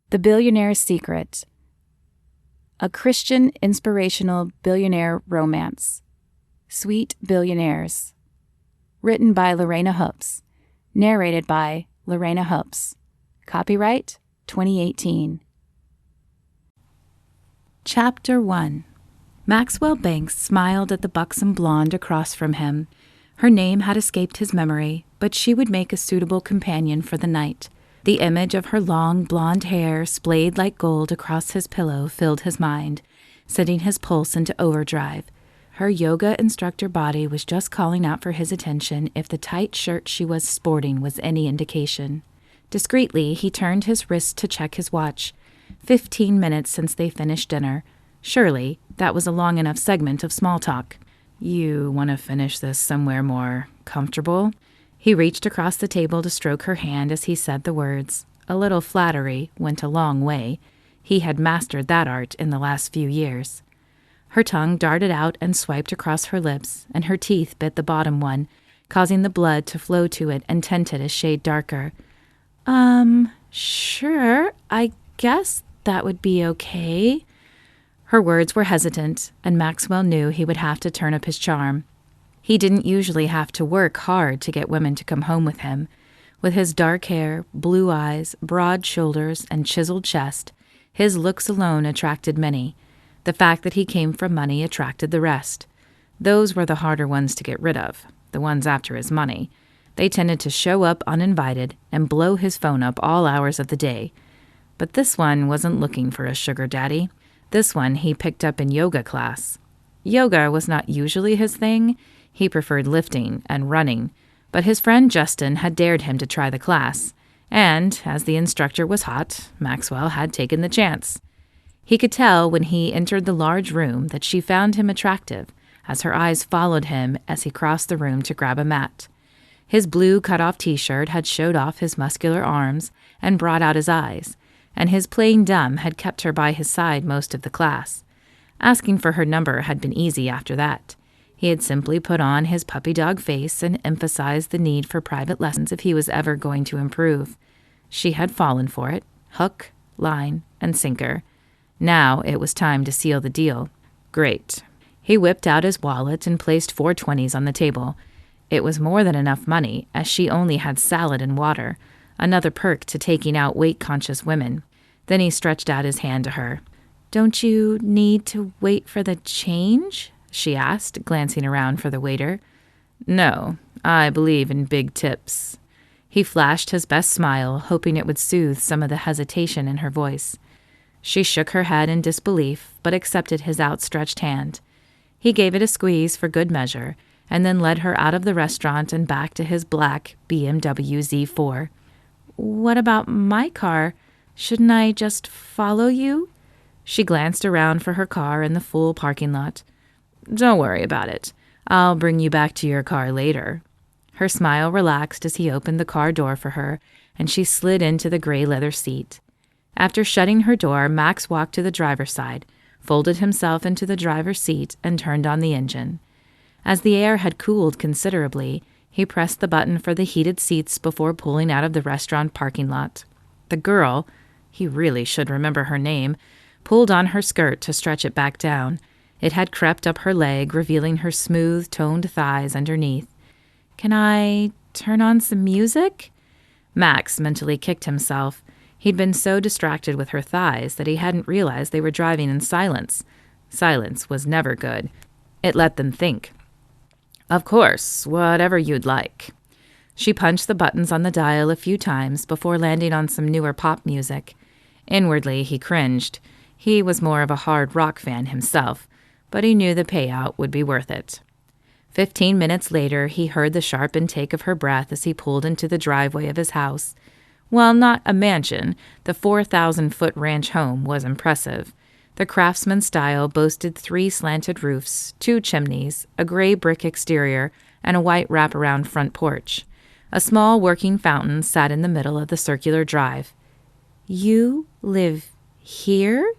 The Billionaire's Secret, a Christian inspirational billionaire romance. Sweet Billionaires. Written by Lorana Hoopes. Narrated by Lorana Hoopes. Copyright 2018. Chapter 1. Maxwell Banks smiled at the buxom blonde across from him. Her name had escaped his memory, but she would make a suitable companion for the night. The image of her long blonde hair splayed like gold across his pillow filled his mind, sending his pulse into overdrive. Her yoga instructor body was just calling out for his attention if the tight shirt she was sporting was any indication. Discreetly, he turned his wrist to check his watch. 15 minutes since they finished dinner. Surely, that was a long enough segment of small talk. You want to finish this somewhere more comfortable? He reached across the table to stroke her hand as he said the words. A little flattery went a long way. He had mastered that art in the last few years. Her tongue darted out and swiped across her lips, and her teeth bit the bottom one, causing the blood to flow to it and tint it a shade darker. Sure, I guess that would be okay. Her words were hesitant, and Maxwell knew he would have to turn up his charm. He didn't usually have to work hard to get women to come home with him. With his dark hair, blue eyes, broad shoulders, and chiseled chest, his looks alone attracted many. The fact that he came from money attracted the rest. Those were the harder ones to get rid of, the ones after his money. They tended to show up uninvited and blow his phone up all hours of the day. But this one wasn't looking for a sugar daddy. This one he picked up in yoga class. Yoga was not usually his thing. He preferred lifting and running, but his friend Justin had dared him to try the class, and, as the instructor was hot, Maxwell had taken the chance. He could tell when he entered the large room that she found him attractive, as her eyes followed him as he crossed the room to grab a mat. His blue cut-off t-shirt had showed off his muscular arms and brought out his eyes, and his plain dumb had kept her by his side most of the class. Asking for her number had been easy after that. He had simply put on his puppy dog face and emphasized the need for private lessons if he was ever going to improve. She had fallen for it, hook, line, and sinker. Now it was time to seal the deal. Great. He whipped out his wallet and placed 4 20s on the table. It was more than enough money, as she only had salad and water, another perk to taking out weight-conscious women. Then he stretched out his hand to her. "Don't you need to wait for the change?" she asked, glancing around for the waiter. "No, I believe in big tips." He flashed his best smile, hoping it would soothe some of the hesitation in her voice. She shook her head in disbelief, but accepted his outstretched hand. He gave it a squeeze for good measure, and then led her out of the restaurant and back to his black BMW Z4. "What about my car? Shouldn't I just follow you?" She glanced around for her car in the full parking lot. "Don't worry about it. I'll bring you back to your car later." Her smile relaxed as he opened the car door for her, and she slid into the gray leather seat. After shutting her door, Max walked to the driver's side, folded himself into the driver's seat, and turned on the engine. As the air had cooled considerably, he pressed the button for the heated seats before pulling out of the restaurant parking lot. The girl, he really should remember her name, pulled on her skirt to stretch it back down. It had crept up her leg, revealing her smooth, toned thighs underneath. "Can I turn on some music?" Max mentally kicked himself. He'd been so distracted with her thighs that he hadn't realized they were driving in silence. Silence was never good. It let them think. "Of course, whatever you'd like." She punched the buttons on the dial a few times before landing on some newer pop music. Inwardly, he cringed. He was more of a hard rock fan himself, but he knew the payout would be worth it. 15 minutes later, he heard the sharp intake of her breath as he pulled into the driveway of his house. While not a mansion, the 4,000-foot ranch home was impressive. The craftsman style boasted 3 slanted roofs, 2 chimneys, a gray brick exterior, and a white wraparound front porch. A small working fountain sat in the middle of the circular drive. "You live here?"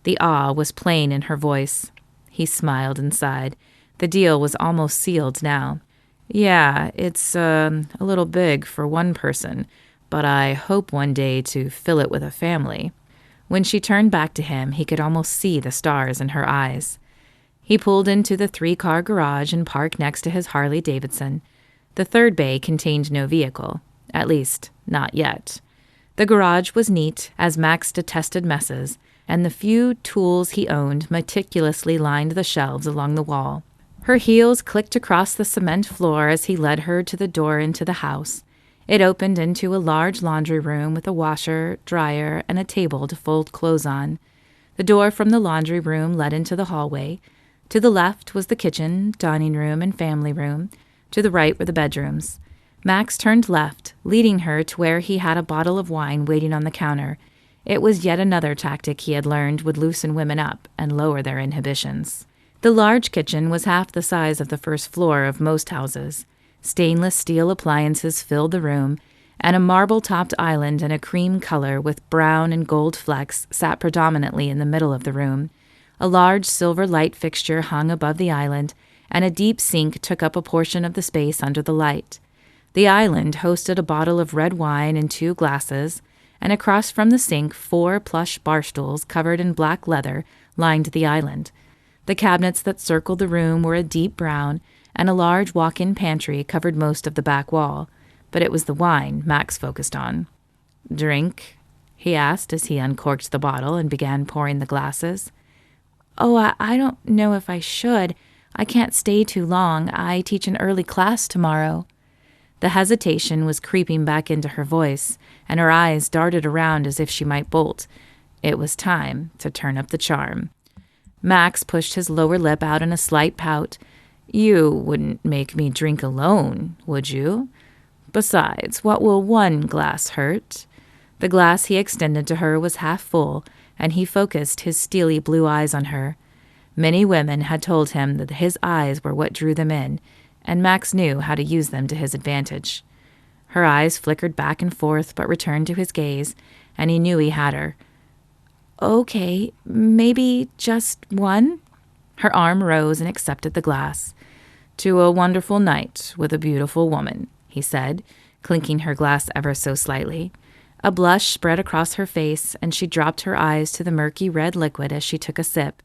The awe was plain in her voice. He smiled and sighed. The deal was almost sealed now. "Yeah, it's a little big for one person, but I hope one day to fill it with a family." When she turned back to him, he could almost see the stars in her eyes. He pulled into the 3-car garage and parked next to his Harley-Davidson. The third bay contained no vehicle, at least not yet. The garage was neat, as Max detested messes, and the few tools he owned meticulously lined the shelves along the wall. Her heels clicked across the cement floor as he led her to the door into the house. It opened into a large laundry room with a washer, dryer, and a table to fold clothes on. The door from the laundry room led into the hallway. To the left was the kitchen, dining room, and family room. To the right were the bedrooms. Max turned left, leading her to where he had a bottle of wine waiting on the counter. It was yet another tactic he had learned would loosen women up and lower their inhibitions. The large kitchen was half the size of the first floor of most houses. Stainless steel appliances filled the room, and a marble-topped island in a cream color with brown and gold flecks sat predominantly in the middle of the room. A large silver light fixture hung above the island, and a deep sink took up a portion of the space under the light. The island hosted a bottle of red wine and 2 glasses, and across from the sink 4 plush bar stools covered in black leather lined the island. The cabinets that circled the room were a deep brown, and a large walk-in pantry covered most of the back wall, but it was the wine Max focused on. "Drink?" he asked as he uncorked the bottle and began pouring the glasses. "Oh, I don't know if I should. I can't stay too long. I teach an early class tomorrow." The hesitation was creeping back into her voice, and her eyes darted around as if she might bolt. It was time to turn up the charm. Max pushed his lower lip out in a slight pout. "You wouldn't make me drink alone, would you? Besides, what will 1 glass hurt?" The glass he extended to her was half full, and he focused his steely blue eyes on her. Many women had told him that his eyes were what drew them in, and Max knew how to use them to his advantage. Her eyes flickered back and forth but returned to his gaze, and he knew he had her. "Okay, maybe just 1?" Her arm rose and accepted the glass. "To a wonderful night with a beautiful woman," he said, clinking her glass ever so slightly. A blush spread across her face, and she dropped her eyes to the murky red liquid as she took a sip.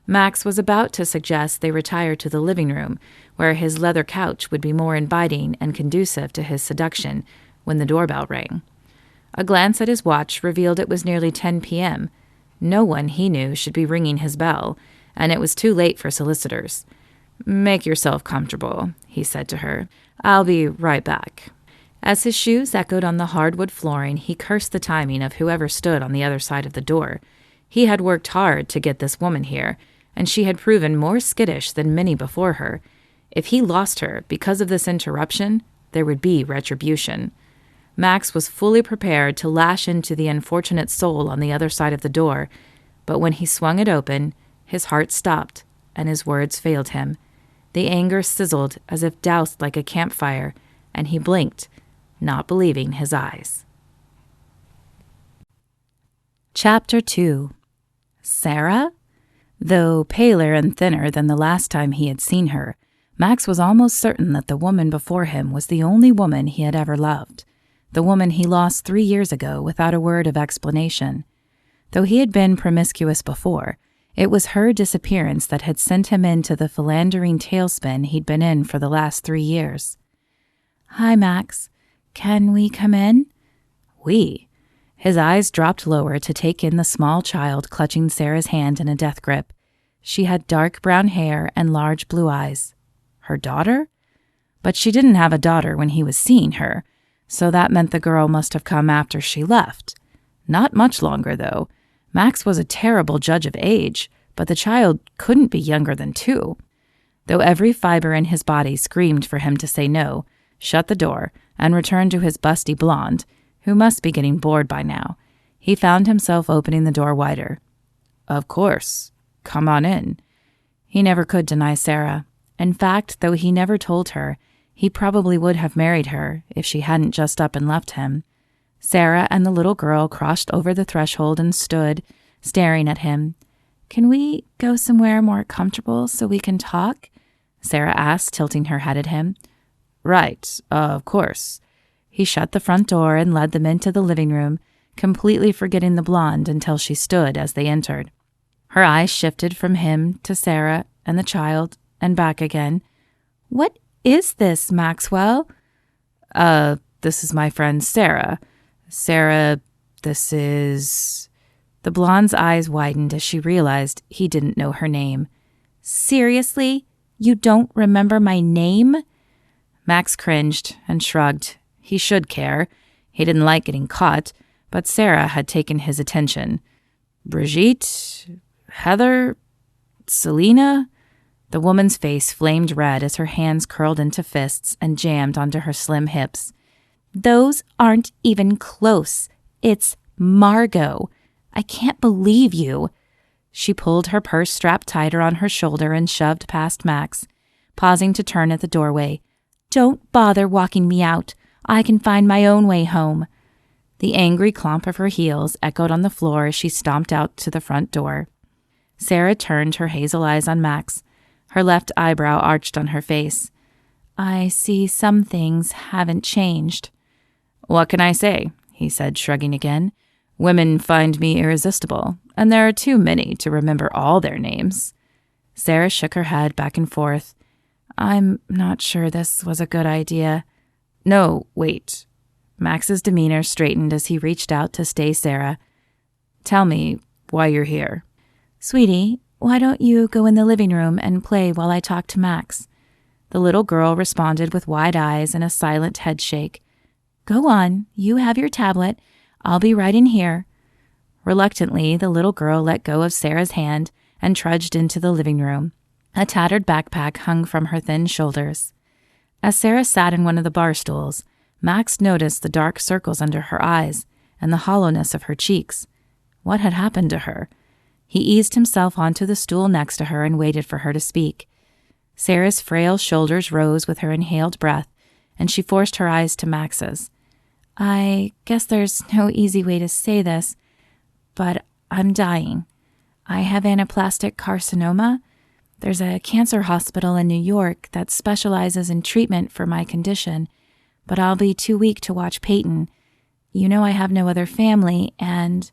Max was about to suggest they retire to the living room, where his leather couch would be more inviting and conducive to his seduction, when the doorbell rang. A glance at his watch revealed it was nearly 10 p.m. No one, he knew, should be ringing his bell, and it was too late for solicitors. "Make yourself comfortable," he said to her. "I'll be right back." As his shoes echoed on the hardwood flooring, he cursed the timing of whoever stood on the other side of the door. He had worked hard to get this woman here, and she had proven more skittish than many before her. If he lost her because of this interruption, there would be retribution. Max was fully prepared to lash into the unfortunate soul on the other side of the door, but when he swung it open, his heart stopped, and his words failed him. The anger sizzled as if doused like a campfire, and he blinked, not believing his eyes. Chapter 2. Sarah? Though paler and thinner than the last time he had seen her, Max was almost certain that the woman before him was the only woman he had ever loved, the woman he lost 3 years ago without a word of explanation. Though he had been promiscuous before, it was her disappearance that had sent him into the philandering tailspin he'd been in for the last 3 years. "Hi, Max. Can we come in?" "We?" His eyes dropped lower to take in the small child clutching Sarah's hand in a death grip. She had dark brown hair and large blue eyes. Her daughter? But she didn't have a daughter when he was seeing her, so that meant the girl must have come after she left. Not much longer, though. Max was a terrible judge of age, but the child couldn't be younger than 2. Though every fiber in his body screamed for him to say no, shut the door, and return to his busty blonde, who must be getting bored by now, he found himself opening the door wider. "Of course. Come on in." He never could deny Sarah. In fact, though he never told her, he probably would have married her if she hadn't just up and left him. Sarah and the little girl crossed over the threshold and stood, staring at him. "Can we go somewhere more comfortable so we can talk?" Sarah asked, tilting her head at him. "Right, of course." He shut the front door and led them into the living room, completely forgetting the blonde until she stood as they entered. Her eyes shifted from him to Sarah and the child and back again. "What is this, Maxwell?" This is my friend Sarah. Sarah, this is..." The blonde's eyes widened as she realized he didn't know her name. "Seriously? You don't remember my name?" Max cringed and shrugged. He should care. He didn't like getting caught, but Sarah had taken his attention. "Brigitte? Heather? Selena?" The woman's face flamed red as her hands curled into fists and jammed onto her slim hips. "Those aren't even close. It's Margot. I can't believe you." She pulled her purse strap tighter on her shoulder and shoved past Max, pausing to turn at the doorway. "Don't bother walking me out. I can find my own way home." The angry clomp of her heels echoed on the floor as she stomped out to the front door. Sarah turned her hazel eyes on Max, her left eyebrow arched on her face. "I see some things haven't changed." "What can I say?" he said, shrugging again. "Women find me irresistible, and there are too many to remember all their names." Sarah shook her head back and forth. "I'm not sure this was a good idea." "No, wait." Max's demeanor straightened as he reached out to stay Sarah. "Tell me why you're here." "Sweetie, why don't you go in the living room and play while I talk to Max?" The little girl responded with wide eyes and a silent head shake. "Go on, you have your tablet. I'll be right in here." Reluctantly, the little girl let go of Sarah's hand and trudged into the living room. A tattered backpack hung from her thin shoulders. As Sarah sat in one of the bar stools, Max noticed the dark circles under her eyes and the hollowness of her cheeks. What had happened to her? He eased himself onto the stool next to her and waited for her to speak. Sarah's frail shoulders rose with her inhaled breath, and she forced her eyes to Max's. "I guess there's no easy way to say this, but I'm dying. I have anaplastic carcinoma. There's a cancer hospital in New York that specializes in treatment for my condition, but I'll be too weak to watch Peyton. You know I have no other family, and..."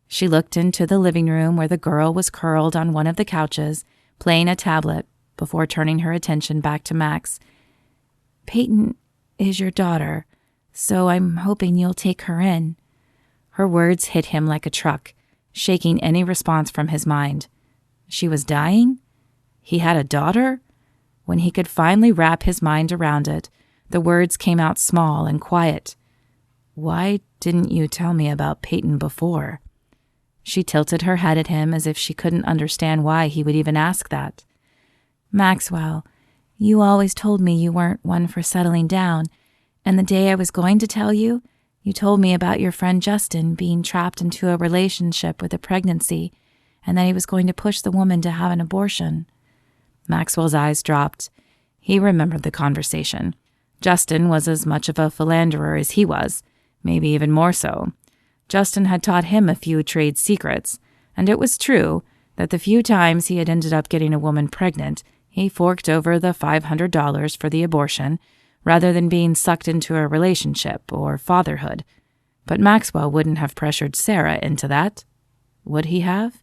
She looked into the living room where the girl was curled on one of the couches, playing a tablet, before turning her attention back to Max. "Peyton is your daughter, so I'm hoping you'll take her in." Her words hit him like a truck, shaking any response from his mind. She was dying? He had a daughter? When he could finally wrap his mind around it, the words came out small and quiet. "Why didn't you tell me about Peyton before?" She tilted her head at him as if she couldn't understand why he would even ask that. "Maxwell, you always told me you weren't one for settling down, and the day I was going to tell you, you told me about your friend Justin being trapped into a relationship with a pregnancy, and that he was going to push the woman to have an abortion." Maxwell's eyes dropped. He remembered the conversation. Justin was as much of a philanderer as he was, maybe even more so. Justin had taught him a few trade secrets, and it was true that the few times he had ended up getting a woman pregnant, he forked over the $500 for the abortion, rather than being sucked into a relationship or fatherhood. But Maxwell wouldn't have pressured Sarah into that. Would he have?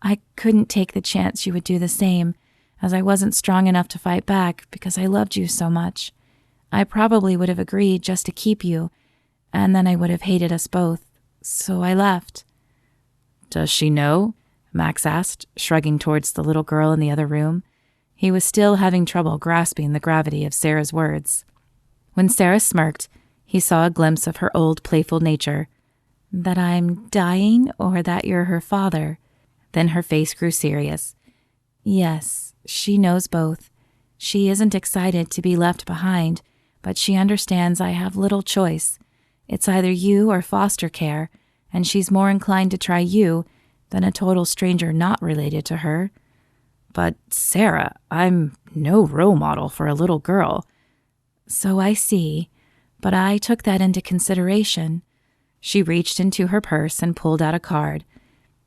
"I couldn't take the chance you would do the same, as I wasn't strong enough to fight back because I loved you so much. I probably would have agreed just to keep you, and then I would have hated us both, so I left." "Does she know?" Max asked, shrugging towards the little girl in the other room. He was still having trouble grasping the gravity of Sarah's words. When Sarah smirked, he saw a glimpse of her old playful nature. "That I'm dying, or that you're her father?" Then her face grew serious. "Yes, she knows both. She isn't excited to be left behind, but she understands I have little choice. It's either you or foster care, and she's more inclined to try you than a total stranger not related to her." "But, Sarah, I'm no role model for a little girl." "So I see, but I took that into consideration." She reached into her purse and pulled out a card.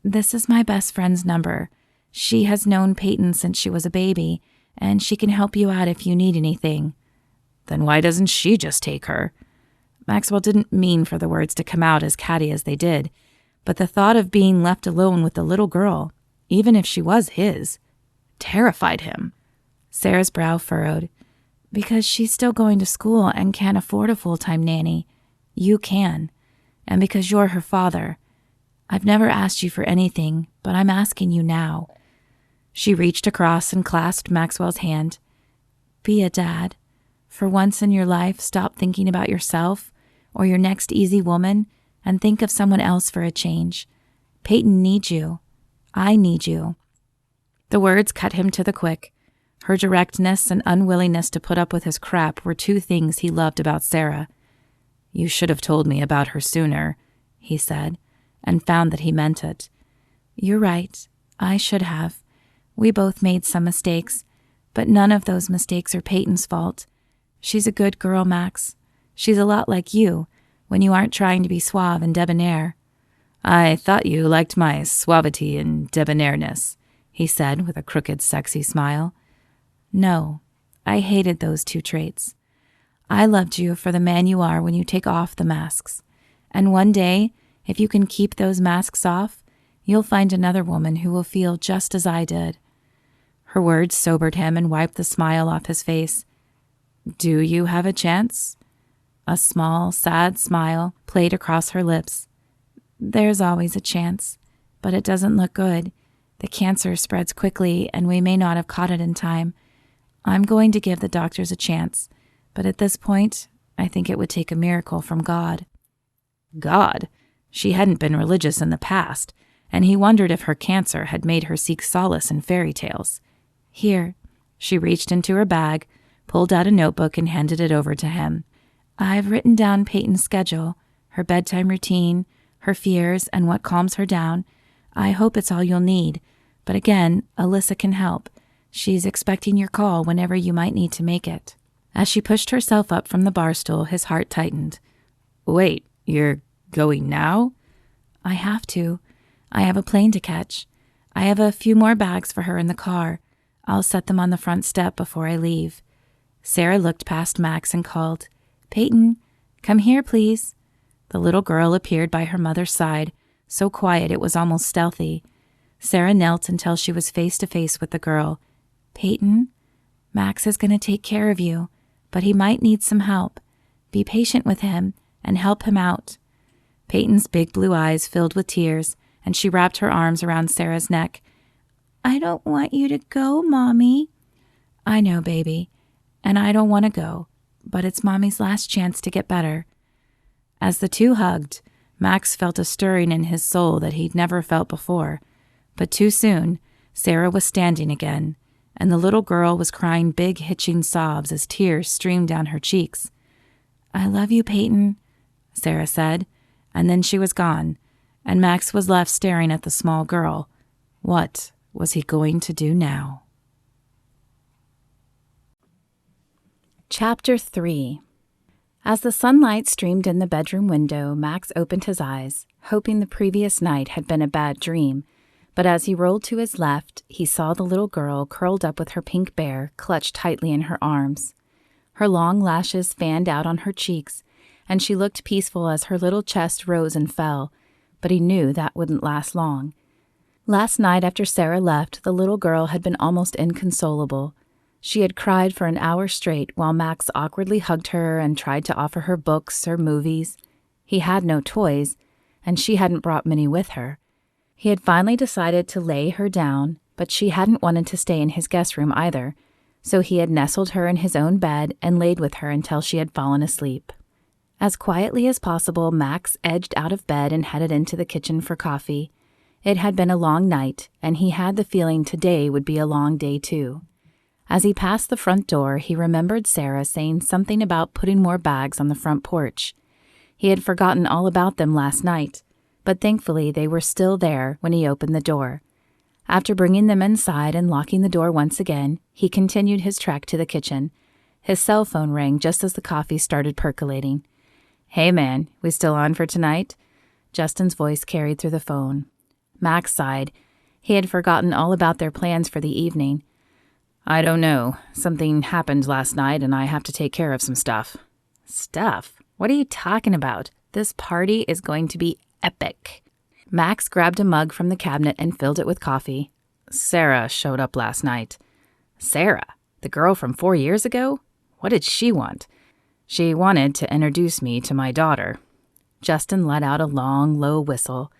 "This is my best friend's number. She has known Peyton since she was a baby, and she can help you out if you need anything." "Then why doesn't she just take her?" Maxwell didn't mean for the words to come out as catty as they did, but the thought of being left alone with the little girl, even if she was his, terrified him. Sarah's brow furrowed. Because she's still going to school and can't afford a full-time nanny. You can. And because you're her father. I've never asked you for anything, but I'm asking you now. She reached across and clasped Maxwell's hand. Be a dad. For once in your life, stop thinking about yourself or your next easy woman and think of someone else for a change. Peyton needs you. I need you. The words cut him to the quick. Her directness and unwillingness to put up with his crap were two things he loved about Sarah. You should have told me about her sooner, he said, and found that he meant it. You're right. I should have. We both made some mistakes, but none of those mistakes are Peyton's fault. She's a good girl, Max. She's a lot like you, when you aren't trying to be suave and debonair. I thought you liked my suavity and debonaireness, he said with a crooked, sexy smile. No, I hated those two traits. I loved you for the man you are when you take off the masks. And one day, if you can keep those masks off, you'll find another woman who will feel just as I did. Her words sobered him and wiped the smile off his face. Do you have a chance? A small, sad smile played across her lips. There's always a chance, but it doesn't look good. The cancer spreads quickly, and we may not have caught it in time. I'm going to give the doctors a chance, but at this point, I think it would take a miracle from God. God? She hadn't been religious in the past, and he wondered if her cancer had made her seek solace in fairy tales. Here, she reached into her bag, pulled out a notebook, and handed it over to him. I've written down Peyton's schedule, her bedtime routine, her fears, and what calms her down. I hope it's all you'll need, but again, Alyssa can help. She's expecting your call whenever you might need to make it. As she pushed herself up from the bar stool, his heart tightened. Wait, you're going now? I have to. I have a plane to catch. I have a few more bags for her in the car. I'll set them on the front step before I leave. Sarah looked past Max and called, Peyton, come here, please. The little girl appeared by her mother's side, so quiet it was almost stealthy. Sarah knelt until she was face to face with the girl. Peyton, Max is going to take care of you, but he might need some help. Be patient with him and help him out. Peyton's big blue eyes filled with tears, and she wrapped her arms around Sarah's neck. I don't want you to go, Mommy. I know, baby, and I don't want to go, but it's Mommy's last chance to get better. As the two hugged, Max felt a stirring in his soul that he'd never felt before. But too soon, Sarah was standing again, and the little girl was crying big, hitching sobs as tears streamed down her cheeks. I love you, Peyton, Sarah said, and then she was gone, and Max was left staring at the small girl. What was he going to do now? Chapter 3. As the sunlight streamed in the bedroom window, Max opened his eyes, hoping the previous night had been a bad dream. But as he rolled to his left, he saw the little girl curled up with her pink bear clutched tightly in her arms. Her long lashes fanned out on her cheeks, and she looked peaceful as her little chest rose and fell, but he knew that wouldn't last long. Last night after Sarah left, the little girl had been almost inconsolable. She had cried for an hour straight while Max awkwardly hugged her and tried to offer her books or movies. He had no toys, and she hadn't brought many with her. He had finally decided to lay her down, but she hadn't wanted to stay in his guest room either, so he had nestled her in his own bed and laid with her until she had fallen asleep. As quietly as possible, Max edged out of bed and headed into the kitchen for coffee. It had been a long night, and he had the feeling today would be a long day too. As he passed the front door, he remembered Sarah saying something about putting more bags on the front porch. He had forgotten all about them last night, but thankfully they were still there when he opened the door. After bringing them inside and locking the door once again, he continued his trek to the kitchen. His cell phone rang just as the coffee started percolating. Hey man, we still on for tonight? Justin's voice carried through the phone. Max sighed. He had forgotten all about their plans for the evening. I don't know. Something happened last night and I have to take care of some stuff. Stuff? What are you talking about? This party is going to be epic. Max grabbed a mug from the cabinet and filled it with coffee. Sarah showed up last night. Sarah? The girl from 4 years ago? What did she want? She wanted to introduce me to my daughter. Justin let out a long, low whistle.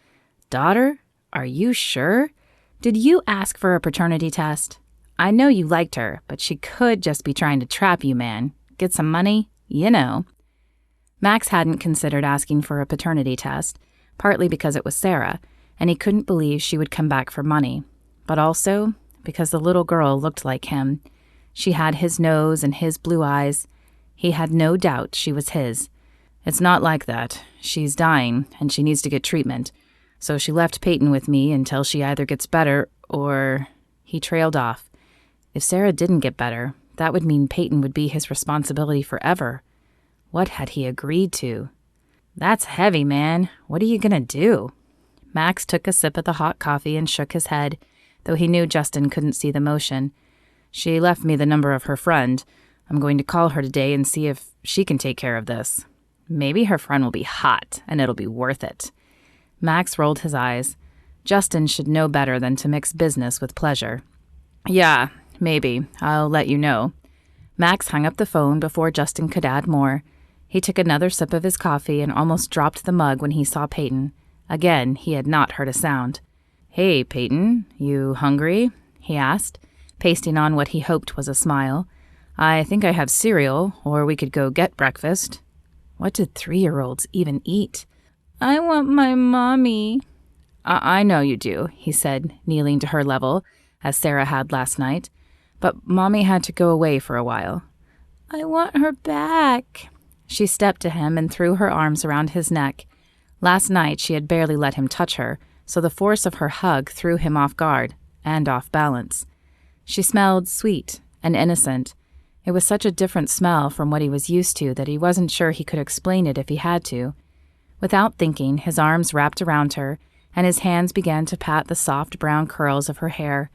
Daughter? Are you sure? Did you ask for a paternity test? I know you liked her, but she could just be trying to trap you, man. Get some money? You know. Max hadn't considered asking for a paternity test, partly because it was Sarah, and he couldn't believe she would come back for money, but also because the little girl looked like him. She had his nose and his blue eyes. He had no doubt she was his. It's not like that. She's dying, and she needs to get treatment. So she left Peyton with me until she either gets better or... He trailed off. If Sarah didn't get better, that would mean Peyton would be his responsibility forever. What had he agreed to? That's heavy, man. What are you gonna do? Max took a sip of the hot coffee and shook his head, though he knew Justin couldn't see the motion. She left me the number of her friend. I'm going to call her today and see if she can take care of this. Maybe her friend will be hot, and it'll be worth it. Max rolled his eyes. Justin should know better than to mix business with pleasure. Yeah, maybe. I'll let you know. Max hung up the phone before Justin could add more. He took another sip of his coffee and almost dropped the mug when he saw Peyton. Again, he had not heard a sound. Hey, Peyton, you hungry? He asked, pasting on what he hoped was a smile. I think I have cereal, or we could go get breakfast. What did 3-year-olds even eat? I want my mommy. I know you do, he said, kneeling to her level, as Sarah had last night. But Mommy had to go away for a while. I want her back. She stepped to him and threw her arms around his neck. Last night she had barely let him touch her, so the force of her hug threw him off guard and off balance. She smelled sweet and innocent. It was such a different smell from what he was used to that he wasn't sure he could explain it if he had to. Without thinking, his arms wrapped around her, and his hands began to pat the soft brown curls of her hair.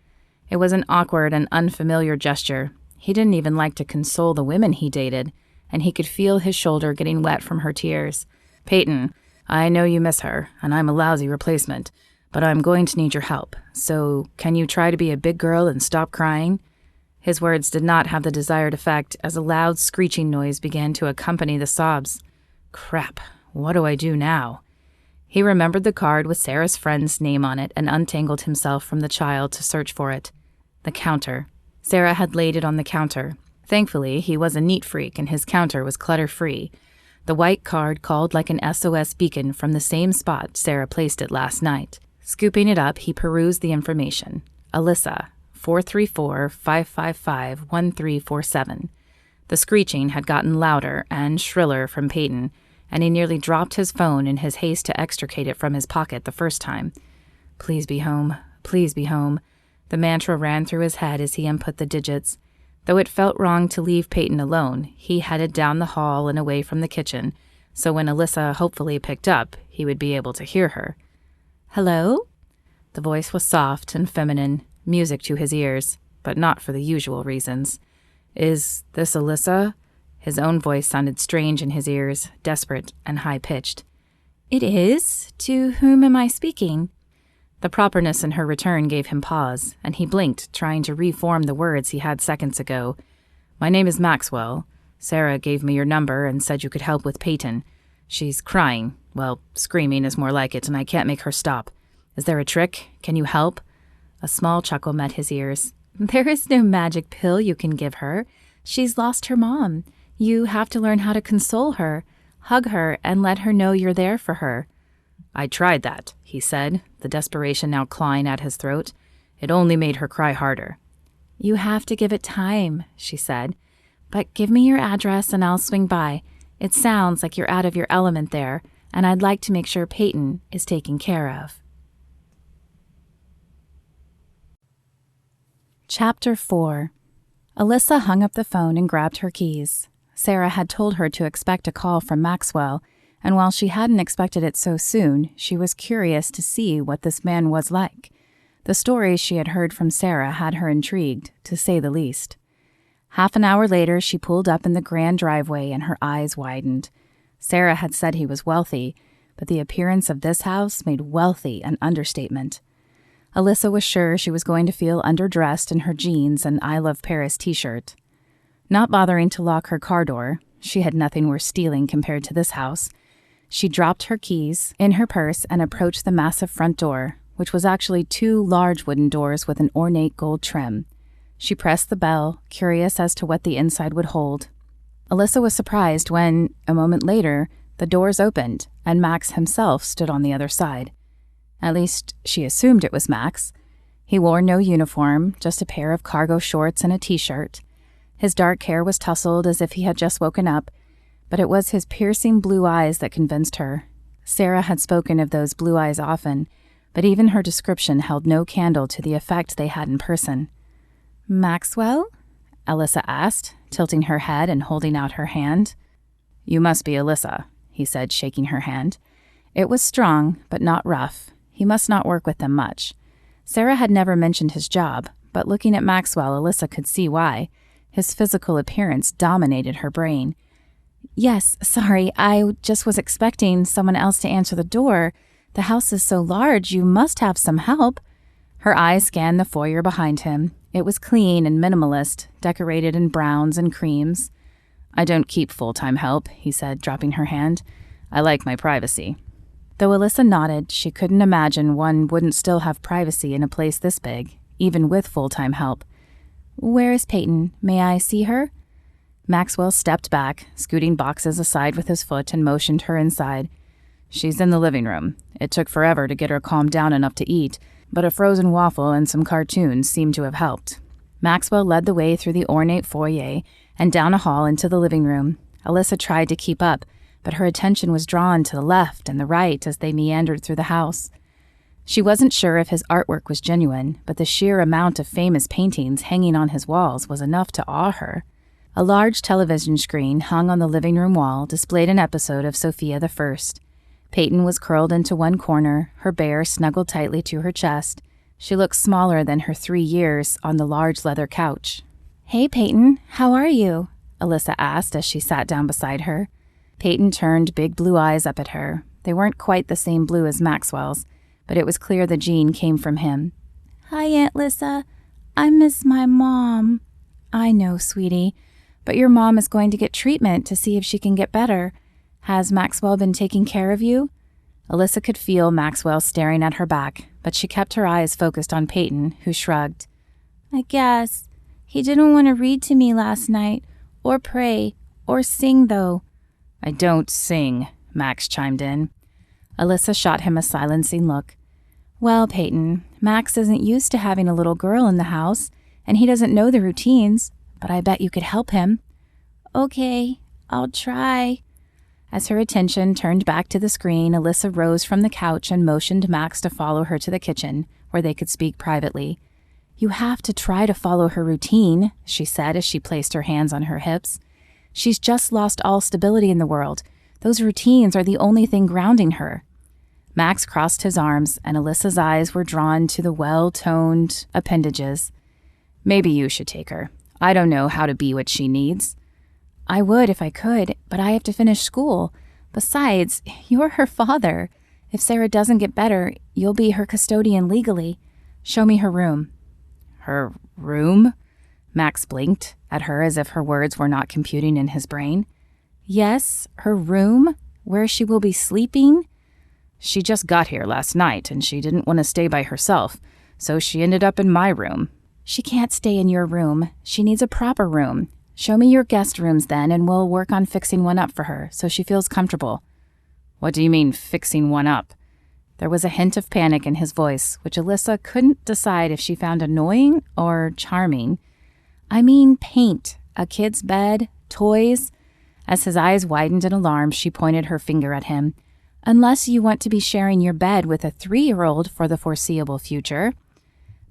It was an awkward and unfamiliar gesture. He didn't even like to console the women he dated, and he could feel his shoulder getting wet from her tears. Peyton, I know you miss her, and I'm a lousy replacement, but I'm going to need your help. So can you try to be a big girl and stop crying? His words did not have the desired effect as a loud screeching noise began to accompany the sobs. Crap, what do I do now? He remembered the card with Sarah's friend's name on it and untangled himself from the child to search for it. The counter. Sarah had laid it on the counter. Thankfully, he was a neat freak and his counter was clutter-free. The white card called like an SOS beacon from the same spot Sarah placed it last night. Scooping it up, he perused the information. Alyssa, 434-555-1347. The screeching had gotten louder and shriller from Peyton, and he nearly dropped his phone in his haste to extricate it from his pocket the first time. Please be home. Please be home. The mantra ran through his head as he input the digits. Though it felt wrong to leave Peyton alone, he headed down the hall and away from the kitchen, so when Alyssa hopefully picked up, he would be able to hear her. Hello? The voice was soft and feminine, music to his ears, but not for the usual reasons. Is this Alyssa? His own voice sounded strange in his ears, desperate and high-pitched. It is? To whom am I speaking? The properness in her return gave him pause, and he blinked, trying to reform the words he had seconds ago. My name is Maxwell. Sarah gave me your number and said you could help with Peyton. She's crying. Well, screaming is more like it, and I can't make her stop. Is there a trick? Can you help? A small chuckle met his ears. There is no magic pill you can give her. She's lost her mom. You have to learn how to console her, hug her, and let her know you're there for her. I tried that, he said, the desperation now clawing at his throat. It only made her cry harder. You have to give it time, she said. But give me your address and I'll swing by. It sounds like you're out of your element there, and I'd like to make sure Peyton is taken care of. Chapter 4. Alyssa hung up the phone and grabbed her keys. Sarah had told her to expect a call from Maxwell, and while she hadn't expected it so soon, she was curious to see what this man was like. The stories she had heard from Sarah had her intrigued, to say the least. Half an hour later, she pulled up in the grand driveway and her eyes widened. Sarah had said he was wealthy, but the appearance of this house made wealthy an understatement. Alyssa was sure she was going to feel underdressed in her jeans and I Love Paris t-shirt. Not bothering to lock her car door, she had nothing worth stealing compared to this house, she dropped her keys in her purse and approached the massive front door, which was actually 2 large wooden doors with an ornate gold trim. She pressed the bell, curious as to what the inside would hold. Alyssa was surprised when, a moment later, the doors opened and Max himself stood on the other side. At least, she assumed it was Max. He wore no uniform, just a pair of cargo shorts and a t-shirt. His dark hair was tousled as if he had just woken up, but it was his piercing blue eyes that convinced her. Sarah had spoken of those blue eyes often, but even her description held no candle to the effect they had in person. "Maxwell?" Alyssa asked, tilting her head and holding out her hand. "You must be Alyssa," he said, shaking her hand. It was strong, but not rough. He must not work with them much. Sarah had never mentioned his job, but looking at Maxwell, Alyssa could see why. His physical appearance dominated her brain. "Yes, sorry, I just was expecting someone else to answer the door. The house is so large, you must have some help." Her eyes scanned the foyer behind him. It was clean and minimalist, decorated in browns and creams. "I don't keep full-time help," he said, dropping her hand. "I like my privacy." Though Alyssa nodded, she couldn't imagine one wouldn't still have privacy in a place this big, even with full-time help. "Where is Peyton? May I see her?" Maxwell stepped back, scooting boxes aside with his foot and motioned her inside. "She's in the living room. It took forever to get her calmed down enough to eat, but a frozen waffle and some cartoons seemed to have helped." Maxwell led the way through the ornate foyer and down a hall into the living room. Alyssa tried to keep up, but her attention was drawn to the left and the right as they meandered through the house. She wasn't sure if his artwork was genuine, but the sheer amount of famous paintings hanging on his walls was enough to awe her. A large television screen hung on the living room wall displayed an episode of Sophia the First. Peyton was curled into one corner, her bear snuggled tightly to her chest. She looked smaller than her 3 years on the large leather couch. "Hey, Peyton, how are you?" Alyssa asked as she sat down beside her. Peyton turned big blue eyes up at her. They weren't quite the same blue as Maxwell's, but it was clear the gene came from him. "Hi, Aunt Lyssa. I miss my mom." "I know, sweetie, but your mom is going to get treatment to see if she can get better. Has Maxwell been taking care of you?" Alyssa could feel Maxwell staring at her back, but she kept her eyes focused on Peyton, who shrugged. "I guess. He didn't want to read to me last night, or pray, or sing, though." "I don't sing," Max chimed in. Alyssa shot him a silencing look. "Well, Peyton, Max isn't used to having a little girl in the house, and he doesn't know the routines, but I bet you could help him." "Okay, I'll try." As her attention turned back to the screen, Alyssa rose from the couch and motioned Max to follow her to the kitchen, where they could speak privately. "You have to try to follow her routine," she said as she placed her hands on her hips. "She's just lost all stability in the world. Those routines are the only thing grounding her." Max crossed his arms, and Alyssa's eyes were drawn to the well-toned appendages. "Maybe you should take her. I don't know how to be what she needs." "I would if I could, but I have to finish school. Besides, you're her father. If Sarah doesn't get better, you'll be her custodian legally. Show me her room." "Her room?" Max blinked at her as if her words were not computing in his brain. "Yes, her room, where she will be sleeping." "She just got here last night, and she didn't want to stay by herself, so she ended up in my room." "She can't stay in your room. She needs a proper room. Show me your guest rooms then, and we'll work on fixing one up for her, so she feels comfortable." "What do you mean, fixing one up?" There was a hint of panic in his voice, which Alyssa couldn't decide if she found annoying or charming. "I mean paint, a kid's bed, toys." As his eyes widened in alarm, she pointed her finger at him. "Unless you want to be sharing your bed with a 3-year-old for the foreseeable future."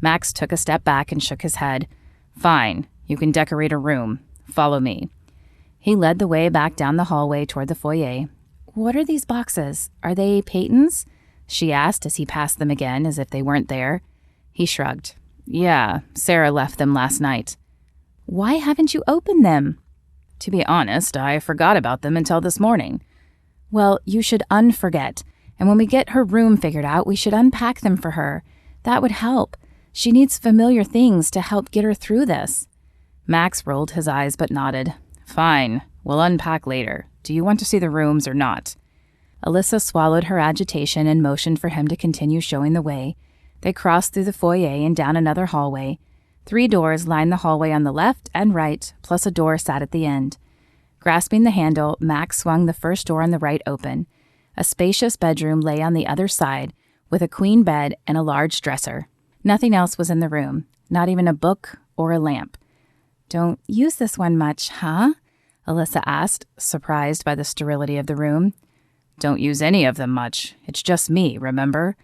Max took a step back and shook his head. "Fine, you can decorate a room. Follow me." He led the way back down the hallway toward the foyer. "What are these boxes? Are they Peyton's?" she asked as he passed them again as if they weren't there. He shrugged. "Yeah, Sarah left them last night." "Why haven't you opened them?" "To be honest, I forgot about them until this morning." Well, you should unforget. And when we get her room figured out, we should unpack them for her. That would help. She needs familiar things to help get her through this. Max rolled his eyes but nodded. Fine, we'll unpack later. Do you want to see the rooms or not? Alyssa swallowed her agitation and motioned for him to continue showing the way. They crossed through the foyer and down another hallway. 3 doors lined the hallway on the left and right, plus a door sat at the end. Grasping the handle, Max swung the first door on the right open. A spacious bedroom lay on the other side, with a queen bed and a large dresser. Nothing else was in the room, not even a book or a lamp. "Don't use this one much, huh?" Alyssa asked, surprised by the sterility of the room. "Don't use any of them much. It's just me, remember?"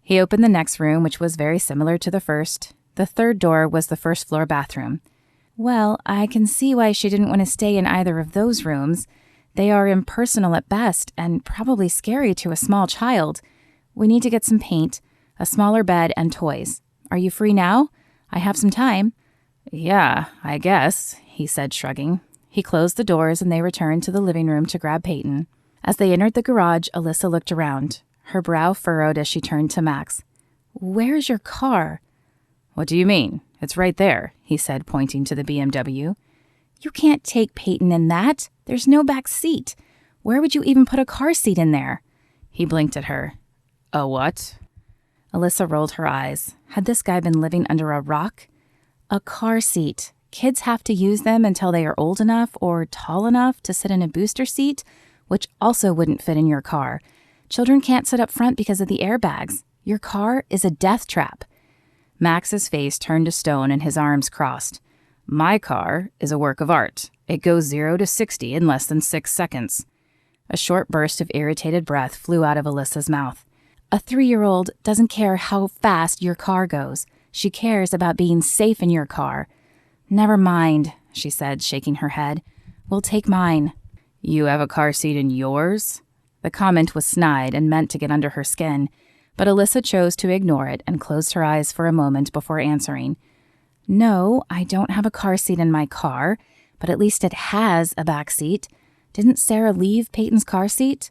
He opened the next room, which was very similar to the first. The third door was the first-floor bathroom. "Well, I can see why she didn't want to stay in either of those rooms. They are impersonal at best and probably scary to a small child. We need to get some paint, a smaller bed, and toys. Are you free now? I have some time." "Yeah, I guess," he said, shrugging. He closed the doors and they returned to the living room to grab Peyton. As they entered the garage, Alyssa looked around. Her brow furrowed as she turned to Max. "Where's your car?" "What do you mean? It's right there," he said, pointing to the BMW. "You can't take Peyton in that. There's no back seat. Where would you even put a car seat in there?" He blinked at her. "A what?" Alyssa rolled her eyes. Had this guy been living under a rock? A car seat. Kids have to use them until they are old enough or tall enough to sit in a booster seat, which also wouldn't fit in your car. Children can't sit up front because of the airbags. Your car is a death trap. Max's face turned to stone and his arms crossed. "My car is a work of art. It goes 0 to 60 in less than 6 seconds. A short burst of irritated breath flew out of Alyssa's mouth. A 3-year-old doesn't care how fast your car goes. She cares about being safe in your car. "Never mind," she said, shaking her head. "We'll take mine." "You have a car seat in yours?" The comment was snide and meant to get under her skin, but Alyssa chose to ignore it and closed her eyes for a moment before answering. "No, I don't have a car seat in my car, but at least it has a back seat. Didn't Sarah leave Peyton's car seat?"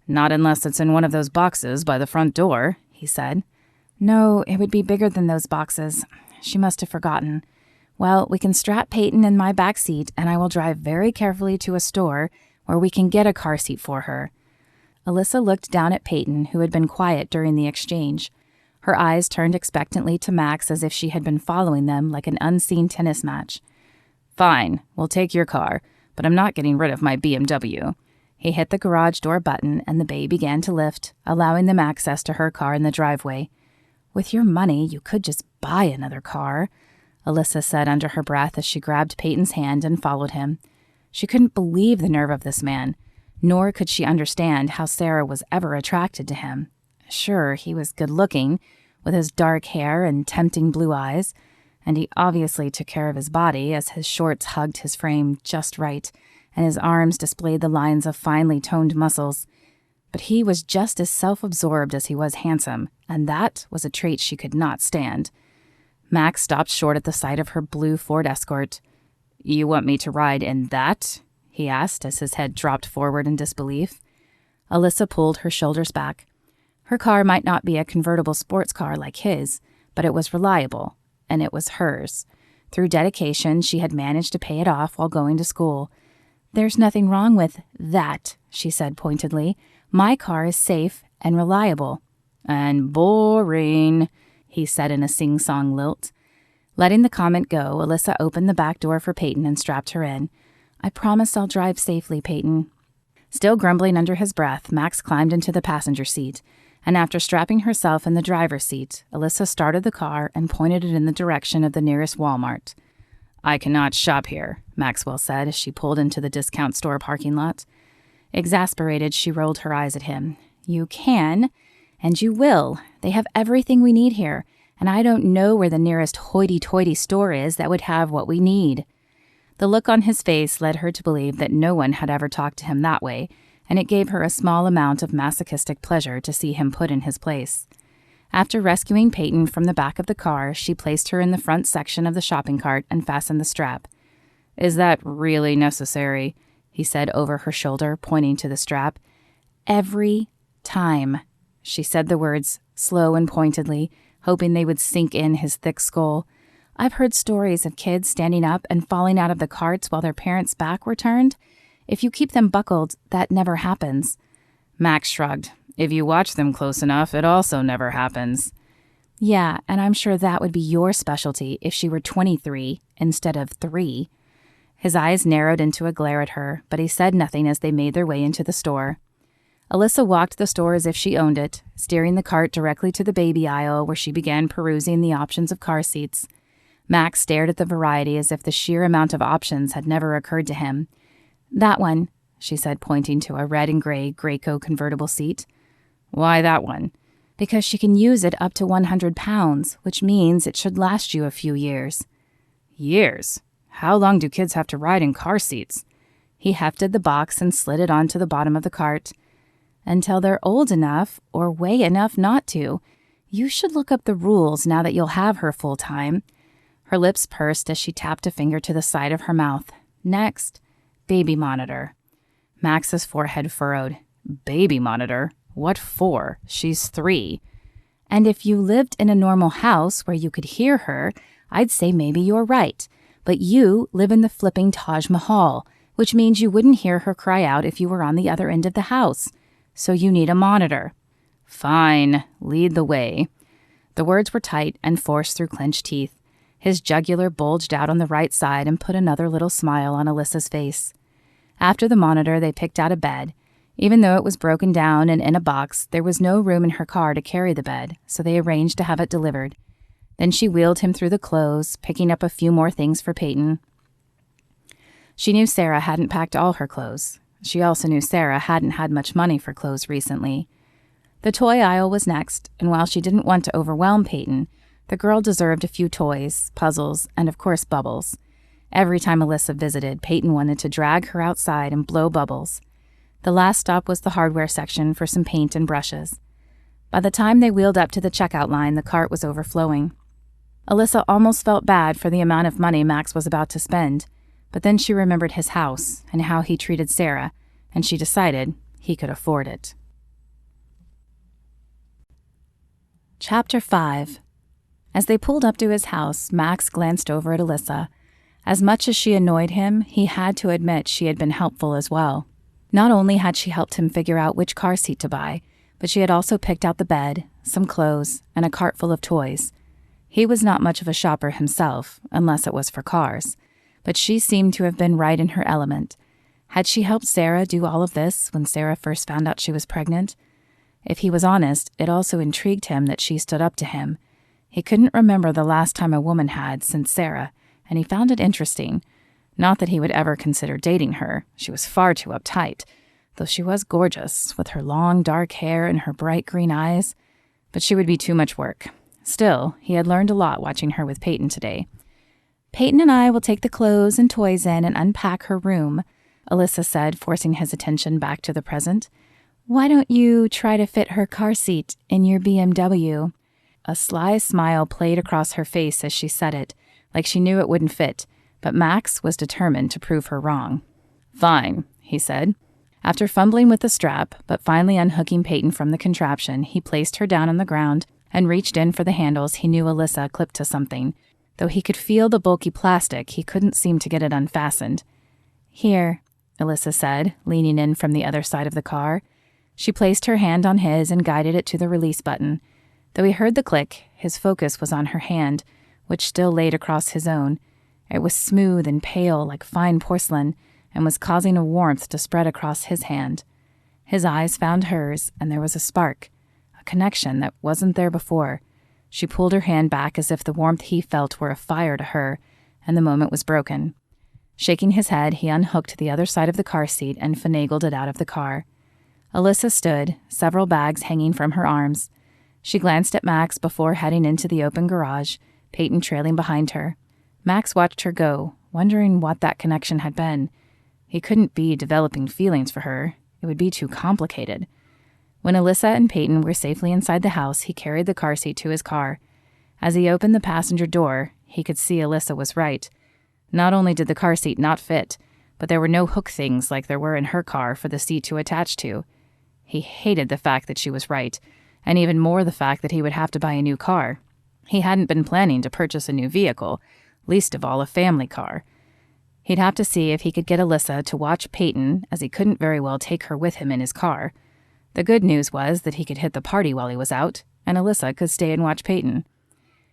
"Not unless it's in one of those boxes by the front door," he said. "No, it would be bigger than those boxes. She must have forgotten. Well, we can strap Peyton in my back seat, and I will drive very carefully to a store where we can get a car seat for her." Alyssa looked down at Peyton, who had been quiet during the exchange. Her eyes turned expectantly to Max as if she had been following them like an unseen tennis match. "Fine, we'll take your car, but I'm not getting rid of my BMW." He hit the garage door button, and the bay began to lift, allowing them access to her car in the driveway. "With your money, you could just buy another car," Alyssa said under her breath as she grabbed Peyton's hand and followed him. She couldn't believe the nerve of this man, nor could she understand how Sarah was ever attracted to him. Sure, he was good-looking, with his dark hair and tempting blue eyes, and he obviously took care of his body as his shorts hugged his frame just right, and his arms displayed the lines of finely toned muscles. But he was just as self-absorbed as he was handsome, and that was a trait she could not stand. Max stopped short at the sight of her blue Ford Escort. "You want me to ride in that?" he asked as his head dropped forward in disbelief. Alyssa pulled her shoulders back. Her car might not be a convertible sports car like his, but it was reliable, and it was hers. Through dedication, she had managed to pay it off while going to school. "There's nothing wrong with that," she said pointedly. "My car is safe and reliable." "And boring," he said in a sing-song lilt. Letting the comment go, Alyssa opened the back door for Peyton and strapped her in. "I promise I'll drive safely, Peyton." Still grumbling under his breath, Max climbed into the passenger seat, and after strapping herself in the driver's seat, Alyssa started the car and pointed it in the direction of the nearest Walmart. "I cannot shop here," Maxwell said as she pulled into the discount store parking lot. Exasperated, she rolled her eyes at him. "You can, and you will. They have everything we need here, and I don't know where the nearest hoity-toity store is that would have what we need." The look on his face led her to believe that no one had ever talked to him that way, and it gave her a small amount of masochistic pleasure to see him put in his place. After rescuing Peyton from the back of the car, she placed her in the front section of the shopping cart and fastened the strap. "Is that really necessary?" he said over her shoulder, pointing to the strap. Every time. She said the words, slow and pointedly, hoping they would sink in his thick skull. I've heard stories of kids standing up and falling out of the carts while their parents' back were turned. If you keep them buckled, that never happens. Max shrugged. If you watch them close enough, it also never happens. Yeah, and I'm sure that would be your specialty if she were 23 instead of 3. His eyes narrowed into a glare at her, but he said nothing as they made their way into the store. Alyssa walked the store as if she owned it, steering the cart directly to the baby aisle where she began perusing the options of car seats. Max stared at the variety as if the sheer amount of options had never occurred to him. That one, she said, pointing to a red and gray Graco convertible seat. Why that one? Because she can use it up to 100 pounds, which means it should last you a few years. Years? How long do kids have to ride in car seats? He hefted the box and slid it onto the bottom of the cart. Until they're old enough or weigh enough not to. You should look up the rules now that you'll have her full time. Her lips pursed as she tapped a finger to the side of her mouth. Next, baby monitor. Max's forehead furrowed. Baby monitor? What for? She's 3. And if you lived in a normal house where you could hear her, I'd say maybe you're right. But you live in the flipping Taj Mahal, which means you wouldn't hear her cry out if you were on the other end of the house. So you need a monitor. Fine, lead the way. The words were tight and forced through clenched teeth. His jugular bulged out on the right side and put another little smile on Alyssa's face. After the monitor, they picked out a bed. Even though it was broken down and in a box, there was no room in her car to carry the bed, so they arranged to have it delivered. Then she wheeled him through the clothes, picking up a few more things for Peyton. She knew Sarah hadn't packed all her clothes. She also knew Sarah hadn't had much money for clothes recently. The toy aisle was next, and while she didn't want to overwhelm Peyton, the girl deserved a few toys, puzzles, and of course bubbles. Every time Alyssa visited, Peyton wanted to drag her outside and blow bubbles. The last stop was the hardware section for some paint and brushes. By the time they wheeled up to the checkout line, the cart was overflowing. Alyssa almost felt bad for the amount of money Max was about to spend, but then she remembered his house and how he treated Sarah, and she decided he could afford it. Chapter 5. As they pulled up to his house, Max glanced over at Alyssa. As much as she annoyed him, he had to admit she had been helpful as well. Not only had she helped him figure out which car seat to buy, but she had also picked out the bed, some clothes, and a cart full of toys. He was not much of a shopper himself, unless it was for cars, but she seemed to have been right in her element. Had she helped Sarah do all of this when Sarah first found out she was pregnant? If he was honest, it also intrigued him that she stood up to him. He couldn't remember the last time a woman had since Sarah, and he found it interesting. Not that he would ever consider dating her. She was far too uptight, though she was gorgeous, with her long dark hair and her bright green eyes. But she would be too much work. Still, he had learned a lot watching her with Peyton today. Peyton and I will take the clothes and toys in and unpack her room, Alyssa said, forcing his attention back to the present. Why don't you try to fit her car seat in your BMW? A sly smile played across her face as she said it, like she knew it wouldn't fit, but Max was determined to prove her wrong. Fine, he said. After fumbling with the strap, but finally unhooking Peyton from the contraption, he placed her down on the ground and reached in for the handles he knew Alyssa clipped to something. Though he could feel the bulky plastic, he couldn't seem to get it unfastened. Here, Alyssa said, leaning in from the other side of the car. She placed her hand on his and guided it to the release button. Though he heard the click, his focus was on her hand, which still laid across his own. It was smooth and pale like fine porcelain, and was causing a warmth to spread across his hand. His eyes found hers, and there was a spark, a connection that wasn't there before. She pulled her hand back as if the warmth he felt were a fire to her, and the moment was broken. Shaking his head, he unhooked the other side of the car seat and finagled it out of the car. Alyssa stood, several bags hanging from her arms. She glanced at Max before heading into the open garage, Peyton trailing behind her. Max watched her go, wondering what that connection had been. He couldn't be developing feelings for her. It would be too complicated. When Alyssa and Peyton were safely inside the house, he carried the car seat to his car. As he opened the passenger door, he could see Alyssa was right. Not only did the car seat not fit, but there were no hook things like there were in her car for the seat to attach to. He hated the fact that she was right, and even more the fact that he would have to buy a new car. He hadn't been planning to purchase a new vehicle, least of all a family car. He'd have to see if he could get Alyssa to watch Peyton, as he couldn't very well take her with him in his car. The good news was that he could hit the party while he was out, and Alyssa could stay and watch Peyton.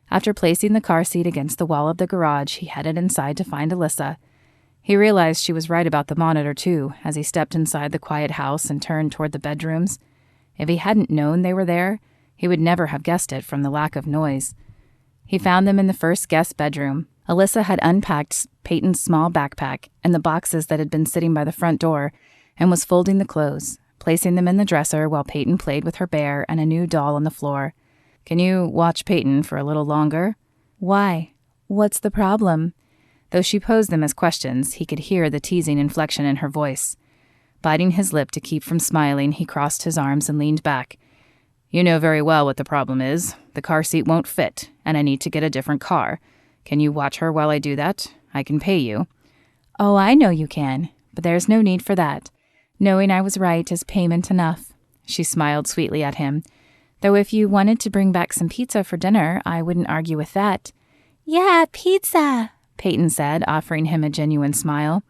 After placing the car seat against the wall of the garage, he headed inside to find Alyssa. He realized she was right about the monitor, too, as he stepped inside the quiet house and turned toward the bedrooms. If he hadn't known they were there, he would never have guessed it from the lack of noise. He found them in the first guest bedroom. Alyssa had unpacked Peyton's small backpack and the boxes that had been sitting by the front door and was folding the clothes, placing them in the dresser while Peyton played with her bear and a new doll on the floor. "Can you watch Peyton for a little longer?" "Why? What's the problem?" Though she posed them as questions, he could hear the teasing inflection in her voice. Biting his lip to keep from smiling, he crossed his arms and leaned back. "You know very well what the problem is. The car seat won't fit, and I need to get a different car. Can you watch her while I do that? I can pay you." "Oh, I know you can, but there's no need for that. Knowing I was right is payment enough." She smiled sweetly at him. "Though if you wanted to bring back some pizza for dinner, I wouldn't argue with that." "Yeah, pizza," Peyton said, offering him a genuine smile.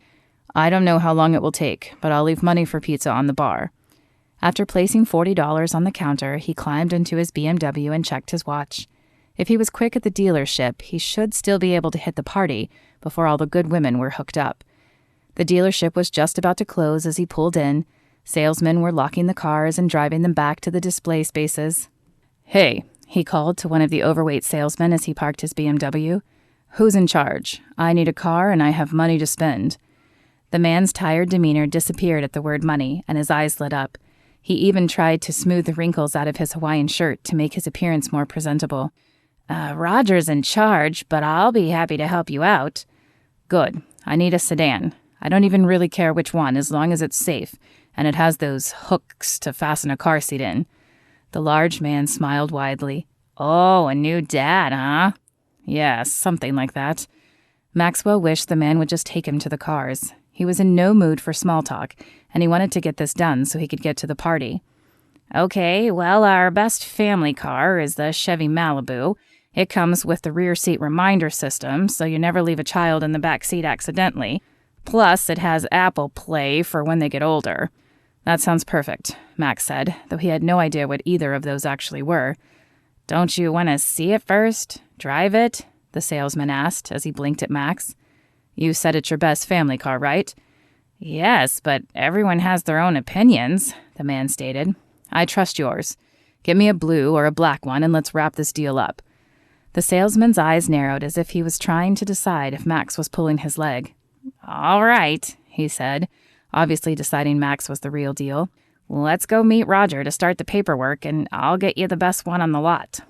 "I don't know how long it will take, but I'll leave money for pizza on the bar." After placing $40 on the counter, he climbed into his BMW and checked his watch. If he was quick at the dealership, he should still be able to hit the party before all the good women were hooked up. The dealership was just about to close as he pulled in. Salesmen were locking the cars and driving them back to the display spaces. "Hey," he called to one of the overweight salesmen as he parked his BMW. "Who's in charge? I need a car and I have money to spend." The man's tired demeanor disappeared at the word money, and his eyes lit up. He even tried to smooth the wrinkles out of his Hawaiian shirt to make his appearance more presentable. "Roger's in charge, but I'll be happy to help you out." "Good. I need a sedan. I don't even really care which one, as long as it's safe, and it has those hooks to fasten a car seat in." The large man smiled widely. "Oh, a new dad, huh?" "Yes, something like that." Maxwell wished the man would just take him to the cars. He was in no mood for small talk, and he wanted to get this done so he could get to the party. "Okay, well, our best family car is the Chevy Malibu. It comes with the rear seat reminder system, so you never leave a child in the back seat accidentally. Plus, it has Apple Play for when they get older." "That sounds perfect," Max said, though he had no idea what either of those actually were. "Don't you want to see it first? Drive it?" the salesman asked as he blinked at Max. "You said it's your best family car, right?" "Yes, but everyone has their own opinions," the man stated. "I trust yours. Get me a blue or a black one and let's wrap this deal up." The salesman's eyes narrowed as if he was trying to decide if Max was pulling his leg. "All right," he said, obviously deciding Max was the real deal. "Let's go meet Roger to start the paperwork, and I'll get you the best one on the lot."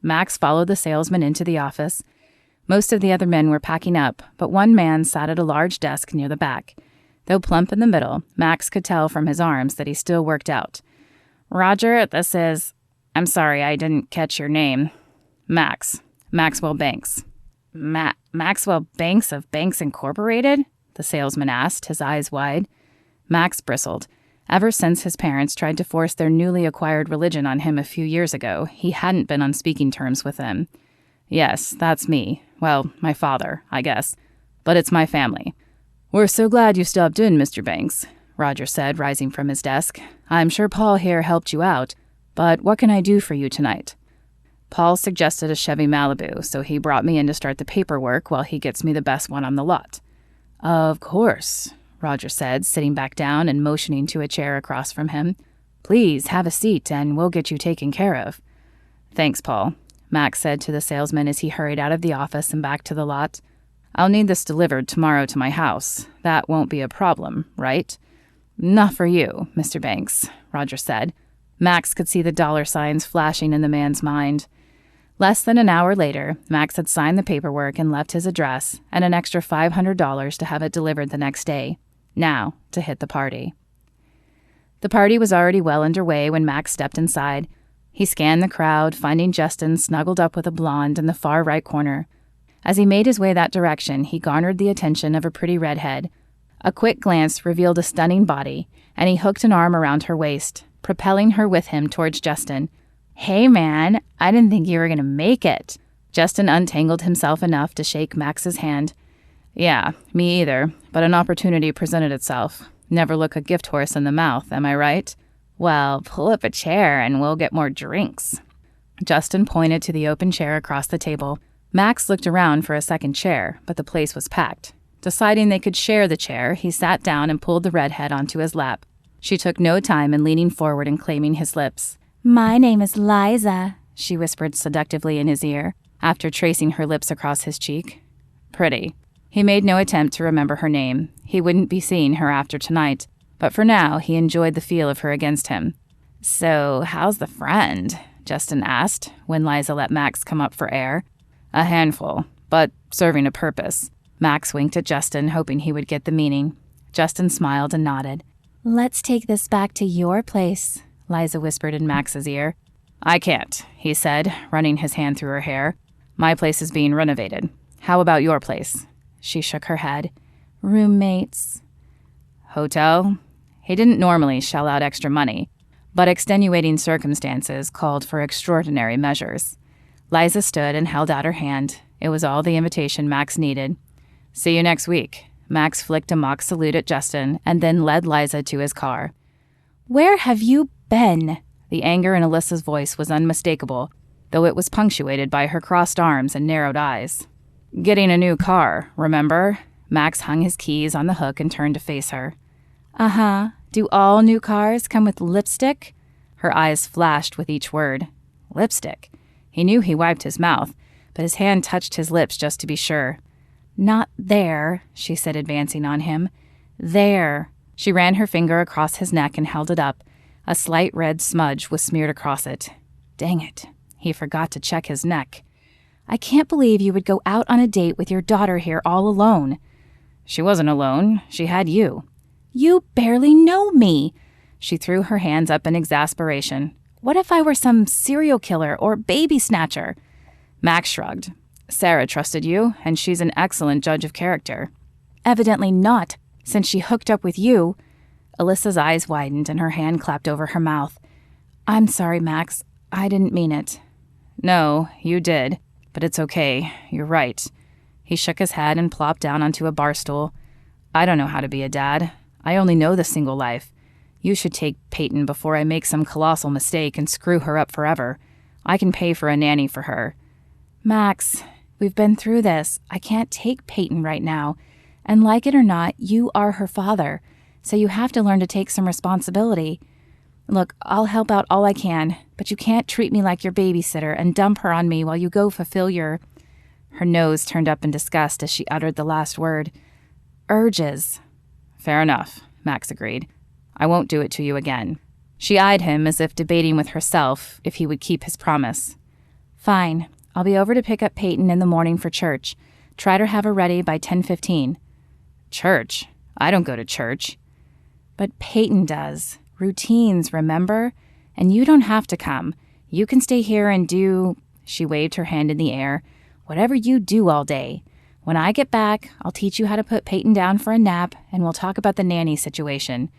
Max followed the salesman into the office. Most of the other men were packing up, but one man sat at a large desk near the back. Though plump in the middle, Max could tell from his arms that he still worked out. "Roger, this is... I'm sorry, I didn't catch your name." Maxwell Banks." Maxwell Banks of Banks Incorporated?" the salesman asked, his eyes wide. Max bristled. Ever since his parents tried to force their newly acquired religion on him a few years ago, he hadn't been on speaking terms with them. "Yes, that's me. Well, my father, I guess. But it's my family." "We're so glad you stopped in, Mr. Banks," Roger said, rising from his desk. "I'm sure Paul here helped you out, but what can I do for you tonight?" "Paul suggested a Chevy Malibu, so he brought me in to start the paperwork while he gets me the best one on the lot." "Of course," Roger said, sitting back down and motioning to a chair across from him. "Please, have a seat, and we'll get you taken care of." "Thanks, Paul," Max said to the salesman as he hurried out of the office and back to the lot. "I'll need this delivered tomorrow to my house. That won't be a problem, right?" "Not for you, Mr. Banks," Roger said. Max could see the dollar signs flashing in the man's mind. Less than an hour later, Max had signed the paperwork and left his address and an extra $500 to have it delivered the next day. Now, to hit the party. The party was already well underway when Max stepped inside. He scanned the crowd, finding Justin snuggled up with a blonde in the far right corner. As he made his way that direction, he garnered the attention of a pretty redhead. A quick glance revealed a stunning body, and he hooked an arm around her waist, propelling her with him towards Justin. "Hey man, I didn't think you were going to make it." Justin untangled himself enough to shake Max's hand. "Yeah, me either, but an opportunity presented itself. Never look a gift horse in the mouth, am I right?" "Well, pull up a chair and we'll get more drinks." Justin pointed to the open chair across the table. Max looked around for a second chair, but the place was packed. Deciding they could share the chair, he sat down and pulled the redhead onto his lap. She took no time in leaning forward and claiming his lips. "My name is Liza," she whispered seductively in his ear, after tracing her lips across his cheek. "Pretty." He made no attempt to remember her name. He wouldn't be seeing her after tonight, but for now he enjoyed the feel of her against him. "So, how's the friend?" Justin asked, when Liza let Max come up for air. "A handful, but serving a purpose." Max winked at Justin, hoping he would get the meaning. Justin smiled and nodded. "Let's take this back to your place," Liza whispered in Max's ear. "I can't," he said, running his hand through her hair. "My place is being renovated. How about your place?" She shook her head. "Roommates." "Hotel?" He didn't normally shell out extra money, but extenuating circumstances called for extraordinary measures. Liza stood and held out her hand. It was all the invitation Max needed. "See you next week." Max flicked a mock salute at Justin and then led Liza to his car. "Where have you been?" The anger in Alyssa's voice was unmistakable, though it was punctuated by her crossed arms and narrowed eyes. "Getting a new car, remember?" Max hung his keys on the hook and turned to face her. "Uh-huh. Do all new cars come with lipstick?" Her eyes flashed with each word. Lipstick. He knew he wiped his mouth, but his hand touched his lips just to be sure. "Not there," she said, advancing on him. "There." She ran her finger across his neck and held it up. A slight red smudge was smeared across it. Dang it. He forgot to check his neck. "I can't believe you would go out on a date with your daughter here all alone." "She wasn't alone. She had you." "You barely know me." She threw her hands up in exasperation. "What if I were some serial killer or baby snatcher?" Max shrugged. "Sarah trusted you, and she's an excellent judge of character." "Evidently not, since she hooked up with you." Alyssa's eyes widened and her hand clapped over her mouth. "I'm sorry, Max. I didn't mean it." "No, you did. But it's okay. You're right." He shook his head and plopped down onto a bar stool. "I don't know how to be a dad. I only know the single life. You should take Peyton before I make some colossal mistake and screw her up forever. I can pay for a nanny for her." "Max, we've been through this. I can't take Peyton right now. And like it or not, you are her father, so you have to learn to take some responsibility. Look, I'll help out all I can, but you can't treat me like your babysitter and dump her on me while you go fulfill your—" Her nose turned up in disgust as she uttered the last word. "Urges." "Fair enough," Max agreed. "I won't do it to you again." She eyed him as if debating with herself if he would keep his promise. "Fine. I'll be over to pick up Peyton in the morning for church. Try to have her ready by 10:15. "Church? I don't go to church." "But Peyton does. Routines, remember? And you don't have to come. You can stay here and do—" She waved her hand in the air. "Whatever you do all day. When I get back, I'll teach you how to put Peyton down for a nap, and we'll talk about the nanny situation."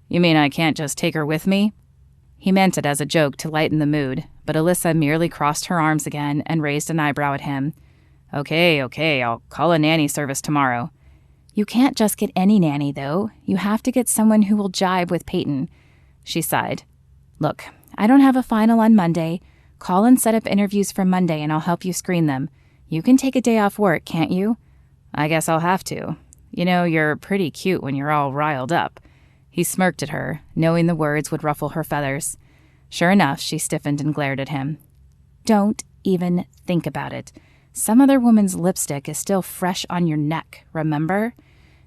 "You mean I can't just take her with me?" He meant it as a joke to lighten the mood, but Alyssa merely crossed her arms again and raised an eyebrow at him. Okay, I'll call a nanny service tomorrow." "You can't just get any nanny, though. You have to get someone who will jibe with Peyton." She sighed. "Look, I don't have a final on Monday. Call and set up interviews for Monday and I'll help you screen them. You can take a day off work, can't you?" "I guess I'll have to. You know, you're pretty cute when you're all riled up." He smirked at her, knowing the words would ruffle her feathers. Sure enough, she stiffened and glared at him. "Don't even think about it. Some other woman's lipstick is still fresh on your neck, remember?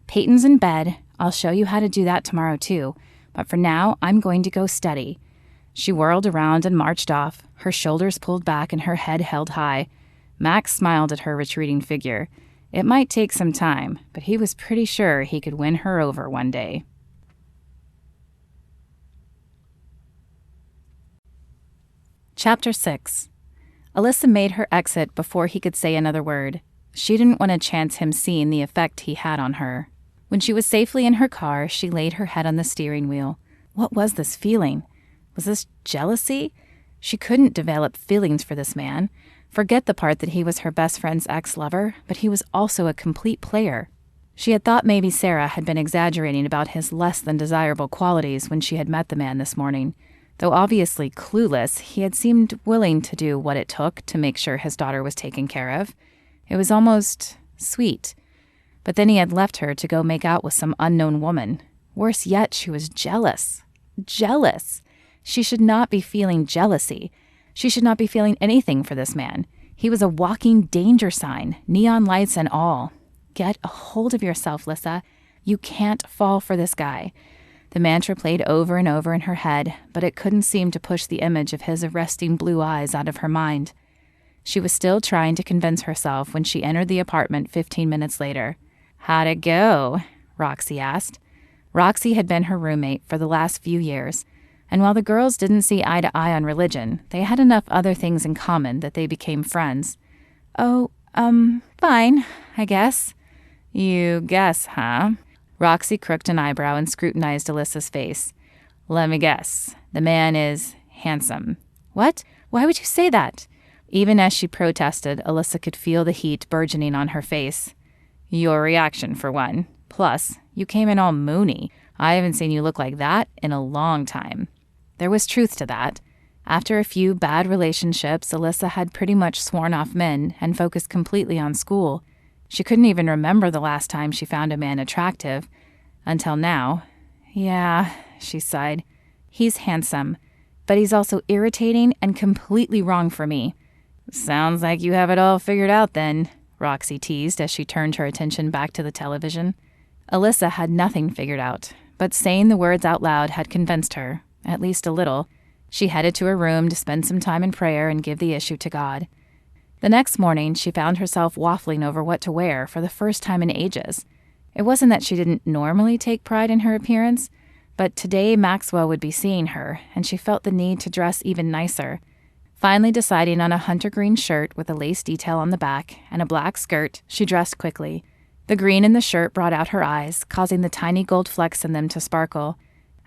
Peyton's in bed. I'll show you how to do that tomorrow, too. But for now, I'm going to go study." She whirled around and marched off, her shoulders pulled back and her head held high. Max smiled at her retreating figure. It might take some time, but he was pretty sure he could win her over one day. Chapter 6. Alyssa made her exit before he could say another word. She didn't want to chance him seeing the effect he had on her. When she was safely in her car, she laid her head on the steering wheel. What was this feeling? Was this jealousy? She couldn't develop feelings for this man. Forget the part that he was her best friend's ex-lover, but he was also a complete player. She had thought maybe Sarah had been exaggerating about his less than desirable qualities when she had met the man this morning. Though obviously clueless, he had seemed willing to do what it took to make sure his daughter was taken care of. It was almost sweet. But then he had left her to go make out with some unknown woman. Worse yet, she was jealous. Jealous. She should not be feeling jealousy. She should not be feeling anything for this man. He was a walking danger sign, neon lights and all. Get a hold of yourself, Lyssa. You can't fall for this guy. The mantra played over and over in her head, but it couldn't seem to push the image of his arresting blue eyes out of her mind. She was still trying to convince herself when she entered the apartment 15 minutes later. "How'd it go?" Roxy asked. Roxy had been her roommate for the last few years, and while the girls didn't see eye to eye on religion, they had enough other things in common that they became friends. "Oh, fine, I guess." "You guess, huh?" Roxy crooked an eyebrow and scrutinized Alyssa's face. "Let me guess. The man is handsome." "What? Why would you say that?" Even as she protested, Alyssa could feel the heat burgeoning on her face. "Your reaction, for one. Plus, you came in all moony. I haven't seen you look like that in a long time." There was truth to that. After a few bad relationships, Alyssa had pretty much sworn off men and focused completely on school. She couldn't even remember the last time she found a man attractive. Until now. "Yeah," she sighed. "He's handsome, but he's also irritating and completely wrong for me." "Sounds like you have it all figured out then," Roxy teased as she turned her attention back to the television. Alyssa had nothing figured out, but saying the words out loud had convinced her, at least a little. She headed to her room to spend some time in prayer and give the issue to God. The next morning, she found herself waffling over what to wear for the first time in ages. It wasn't that she didn't normally take pride in her appearance, but today Maxwell would be seeing her, and she felt the need to dress even nicer. Finally deciding on a hunter green shirt with a lace detail on the back and a black skirt, she dressed quickly. The green in the shirt brought out her eyes, causing the tiny gold flecks in them to sparkle.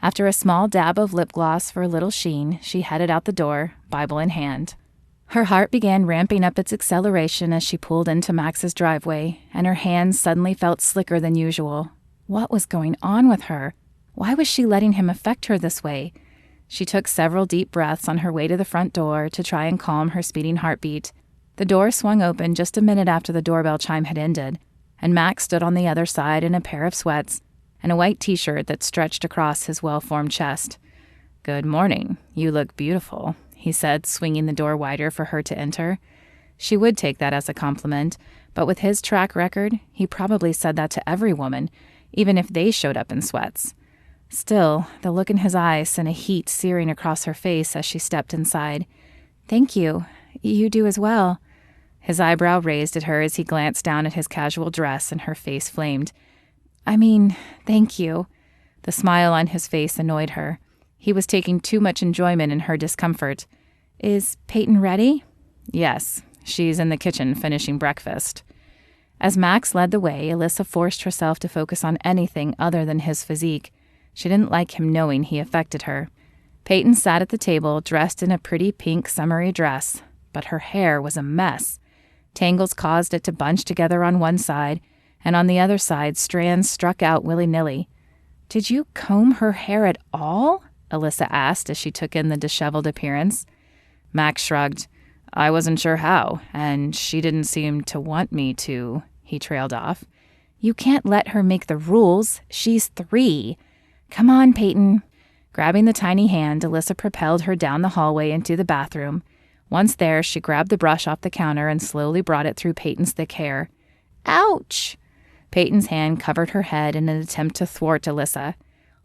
After a small dab of lip gloss for a little sheen, she headed out the door, Bible in hand. Her heart began ramping up its acceleration as she pulled into Max's driveway, and her hands suddenly felt slicker than usual. What was going on with her? Why was she letting him affect her this way? She took several deep breaths on her way to the front door to try and calm her speeding heartbeat. The door swung open just a minute after the doorbell chime had ended, and Max stood on the other side in a pair of sweats and a white t-shirt that stretched across his well-formed chest. "Good morning. You look beautiful," he said, swinging the door wider for her to enter. She would take that as a compliment, but with his track record, he probably said that to every woman, even if they showed up in sweats. Still, the look in his eyes sent a heat searing across her face as she stepped inside. "Thank you. You do as well." His eyebrow raised at her as he glanced down at his casual dress, and her face flamed. Thank you." The smile on his face annoyed her. He was taking too much enjoyment in her discomfort. "Is Peyton ready?" "Yes. She's in the kitchen finishing breakfast." As Max led the way, Alyssa forced herself to focus on anything other than his physique. She didn't like him knowing he affected her. Peyton sat at the table, dressed in a pretty pink summery dress, but her hair was a mess. Tangles caused it to bunch together on one side, and on the other side, strands struck out willy-nilly. "Did you comb her hair at all?" Alyssa asked as she took in the disheveled appearance. Max shrugged. "I wasn't sure how, and she didn't seem to want me to," he trailed off. "You can't let her make the rules. She's 3. Come on, Peyton." Grabbing the tiny hand, Alyssa propelled her down the hallway into the bathroom. Once there, she grabbed the brush off the counter and slowly brought it through Peyton's thick hair. "Ouch!" Peyton's hand covered her head in an attempt to thwart Alyssa.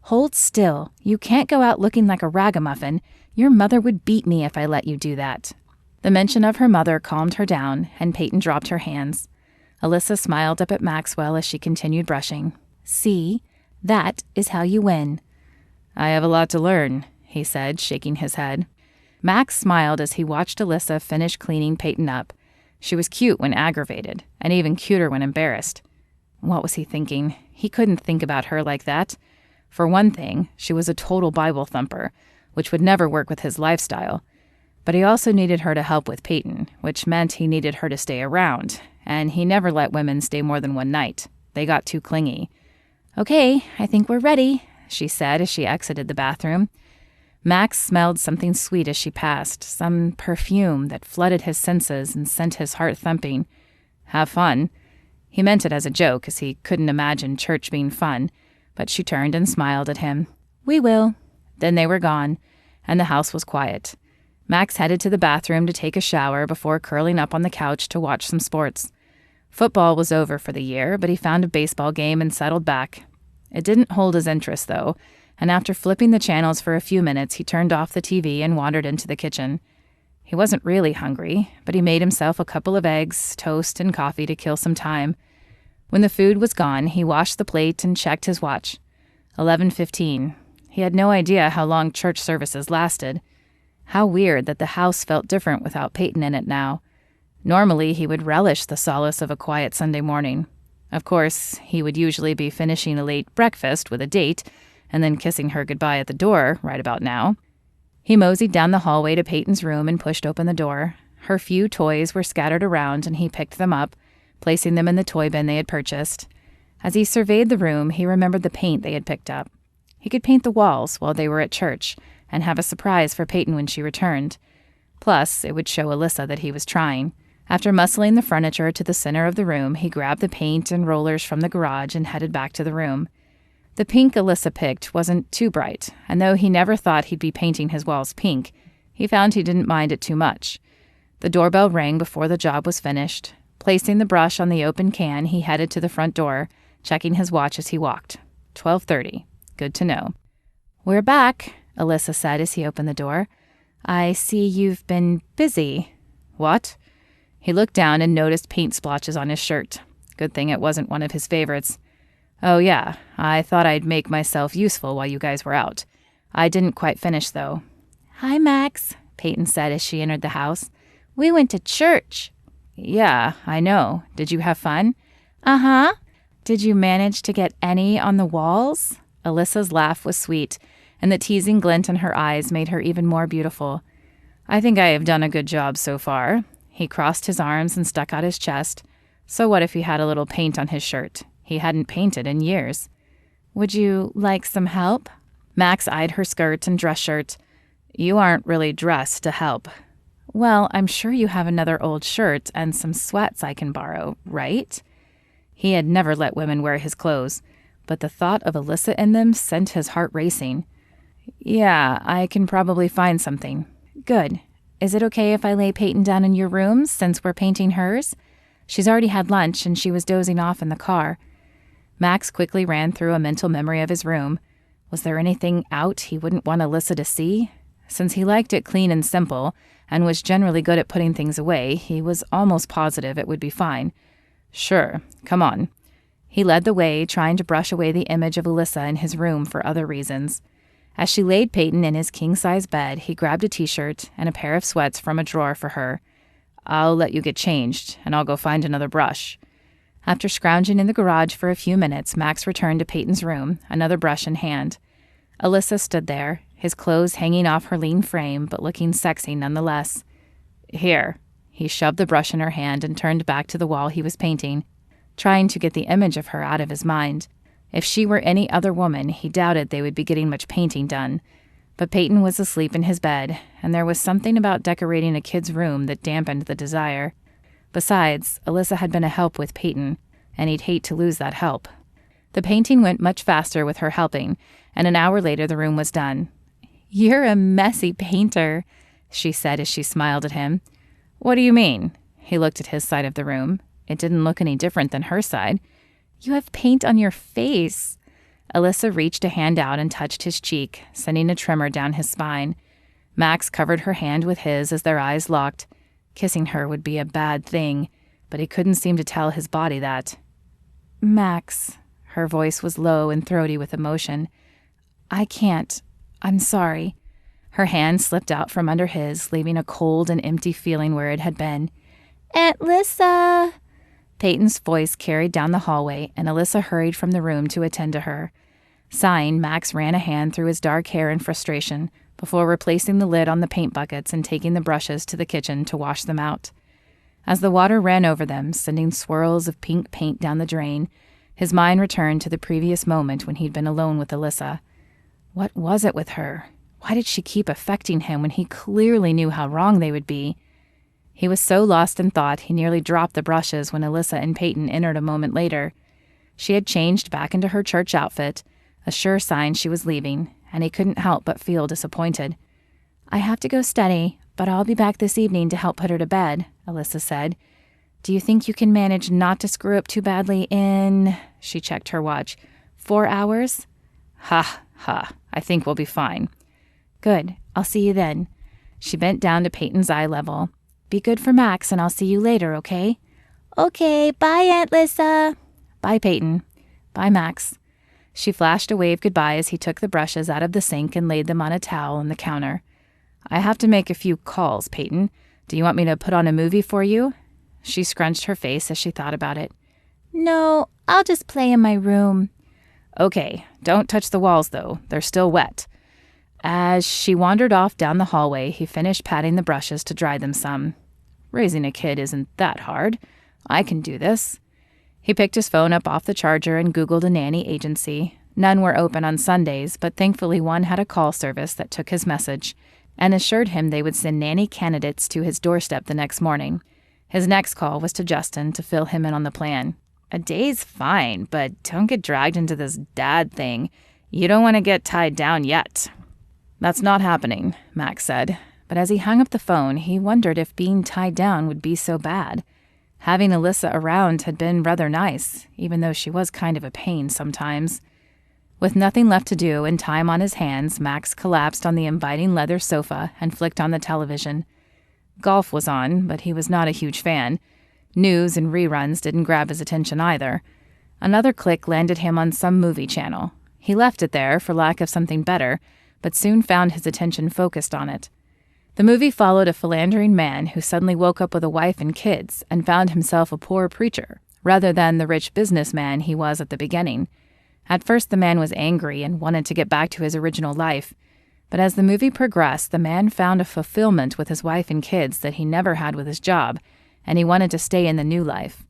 "Hold still. You can't go out looking like a ragamuffin. Your mother would beat me if I let you do that." The mention of her mother calmed her down, and Peyton dropped her hands. Alyssa smiled up at Maxwell as she continued brushing. "See? That is how you win." "I have a lot to learn," he said, shaking his head. Max smiled as he watched Alyssa finish cleaning Peyton up. She was cute when aggravated, and even cuter when embarrassed. What was he thinking? He couldn't think about her like that. For one thing, she was a total Bible thumper. which would never work with his lifestyle. But he also needed her to help with Peyton, which meant he needed her to stay around, and he never let women stay more than one night. They got too clingy. "Okay, I think we're ready," she said as she exited the bathroom. Max smelled something sweet as she passed, some perfume that flooded his senses and sent his heart thumping. "Have fun." He meant it as a joke, as he couldn't imagine church being fun, but she turned and smiled at him. "We will." Then they were gone, and the house was quiet. Max headed to the bathroom to take a shower before curling up on the couch to watch some sports. Football was over for the year, but he found a baseball game and settled back. It didn't hold his interest, though, and after flipping the channels for a few minutes, he turned off the TV and wandered into the kitchen. He wasn't really hungry, but he made himself a couple of eggs, toast, and coffee to kill some time. When the food was gone, he washed the plate and checked his watch. 11:15. He had no idea how long church services lasted. How weird that the house felt different without Peyton in it now. Normally, he would relish the solace of a quiet Sunday morning. Of course, he would usually be finishing a late breakfast with a date and then kissing her goodbye at the door right about now. He moseyed down the hallway to Peyton's room and pushed open the door. Her few toys were scattered around, and he picked them up, placing them in the toy bin they had purchased. As he surveyed the room, he remembered the paint they had picked up. He could paint the walls while they were at church and have a surprise for Peyton when she returned. Plus, it would show Alyssa that he was trying. After muscling the furniture to the center of the room, he grabbed the paint and rollers from the garage and headed back to the room. The pink Alyssa picked wasn't too bright, and though he never thought he'd be painting his walls pink, he found he didn't mind it too much. The doorbell rang before the job was finished. Placing the brush on the open can, he headed to the front door, checking his watch as he walked. 12:30. Good to know. "We're back," Alyssa said as he opened the door. "I see you've been busy." "What?" He looked down and noticed paint splotches on his shirt. Good thing it wasn't one of his favorites. "Oh, yeah, I thought I'd make myself useful while you guys were out. I didn't quite finish, though." "Hi, Max," Peyton said as she entered the house. "We went to church." "Yeah, I know. Did you have fun?" "Uh-huh." "Did you manage to get any on the walls?" Alyssa's laugh was sweet, and the teasing glint in her eyes made her even more beautiful. "I think I have done a good job so far." He crossed his arms and stuck out his chest. So what if he had a little paint on his shirt? He hadn't painted in years. "Would you like some help?" Max eyed her skirt and dress shirt. "You aren't really dressed to help." "Well, I'm sure you have another old shirt and some sweats I can borrow, right?" He had never let women wear his clothes, but the thought of Alyssa in them sent his heart racing. "Yeah, I can probably find something." "Good. Is it okay if I lay Peyton down in your room since we're painting hers? She's already had lunch and she was dozing off in the car." Max quickly ran through a mental memory of his room. Was there anything out he wouldn't want Alyssa to see? Since he liked it clean and simple, and was generally good at putting things away, he was almost positive it would be fine. "Sure, come on." He led the way, trying to brush away the image of Alyssa in his room for other reasons. As she laid Peyton in his king-size bed, he grabbed a t-shirt and a pair of sweats from a drawer for her. "I'll let you get changed, and I'll go find another brush." After scrounging in the garage for a few minutes, Max returned to Peyton's room, another brush in hand. Alyssa stood there, his clothes hanging off her lean frame, but looking sexy nonetheless. "Here." He shoved the brush in her hand and turned back to the wall he was painting, trying to get the image of her out of his mind. If she were any other woman, he doubted they would be getting much painting done. But Peyton was asleep in his bed, and there was something about decorating a kid's room that dampened the desire. Besides, Alyssa had been a help with Peyton, and he'd hate to lose that help. The painting went much faster with her helping, and an hour later the room was done. "You're a messy painter," she said as she smiled at him. "What do you mean?" He looked at his side of the room. It didn't look any different than her side. "You have paint on your face." Alyssa reached a hand out and touched his cheek, sending a tremor down his spine. Max covered her hand with his as their eyes locked. Kissing her would be a bad thing, but he couldn't seem to tell his body that. "Max," her voice was low and throaty with emotion. "I can't. I'm sorry." Her hand slipped out from under his, leaving a cold and empty feeling where it had been. "Aunt Lyssa!" Peyton's voice carried down the hallway, and Alyssa hurried from the room to attend to her. Sighing, Max ran a hand through his dark hair in frustration, before replacing the lid on the paint buckets and taking the brushes to the kitchen to wash them out. As the water ran over them, sending swirls of pink paint down the drain, his mind returned to the previous moment when he'd been alone with Alyssa. What was it with her? Why did she keep affecting him when he clearly knew how wrong they would be? He was so lost in thought he nearly dropped the brushes when Alyssa and Peyton entered a moment later. She had changed back into her church outfit, a sure sign she was leaving, and he couldn't help but feel disappointed. "I have to go study, but I'll be back this evening to help put her to bed," Alyssa said. "Do you think you can manage not to screw up too badly in," she checked her watch, "4 hours? "Ha, ha, I think we'll be fine." "Good, I'll see you then." She bent down to Peyton's eye level. "Be good for Max, and I'll see you later, okay?" "Okay, bye, Aunt Lissa." "Bye, Peyton." "Bye, Max." She flashed a wave goodbye as he took the brushes out of the sink and laid them on a towel on the counter. "I have to make a few calls, Peyton. Do you want me to put on a movie for you?" She scrunched her face as she thought about it. "No, I'll just play in my room." "Okay, don't touch the walls, though. They're still wet." As she wandered off down the hallway, he finished patting the brushes to dry them some. "Raising a kid isn't that hard. I can do this." He picked his phone up off the charger and Googled a nanny agency. None were open on Sundays, but thankfully one had a call service that took his message and assured him they would send nanny candidates to his doorstep the next morning. His next call was to Justin to fill him in on the plan. "A day's fine, but don't get dragged into this dad thing. You don't want to get tied down yet." "That's not happening," Max said. But as he hung up the phone, he wondered if being tied down would be so bad. Having Alyssa around had been rather nice, even though she was kind of a pain sometimes. With nothing left to do and time on his hands, Max collapsed on the inviting leather sofa and flicked on the television. Golf was on, but he was not a huge fan. News and reruns didn't grab his attention either. Another click landed him on some movie channel. He left it there for lack of something better, but soon found his attention focused on it. The movie followed a philandering man who suddenly woke up with a wife and kids and found himself a poor preacher, rather than the rich businessman he was at the beginning. At first the man was angry and wanted to get back to his original life, but as the movie progressed, the man found a fulfillment with his wife and kids that he never had with his job, and he wanted to stay in the new life.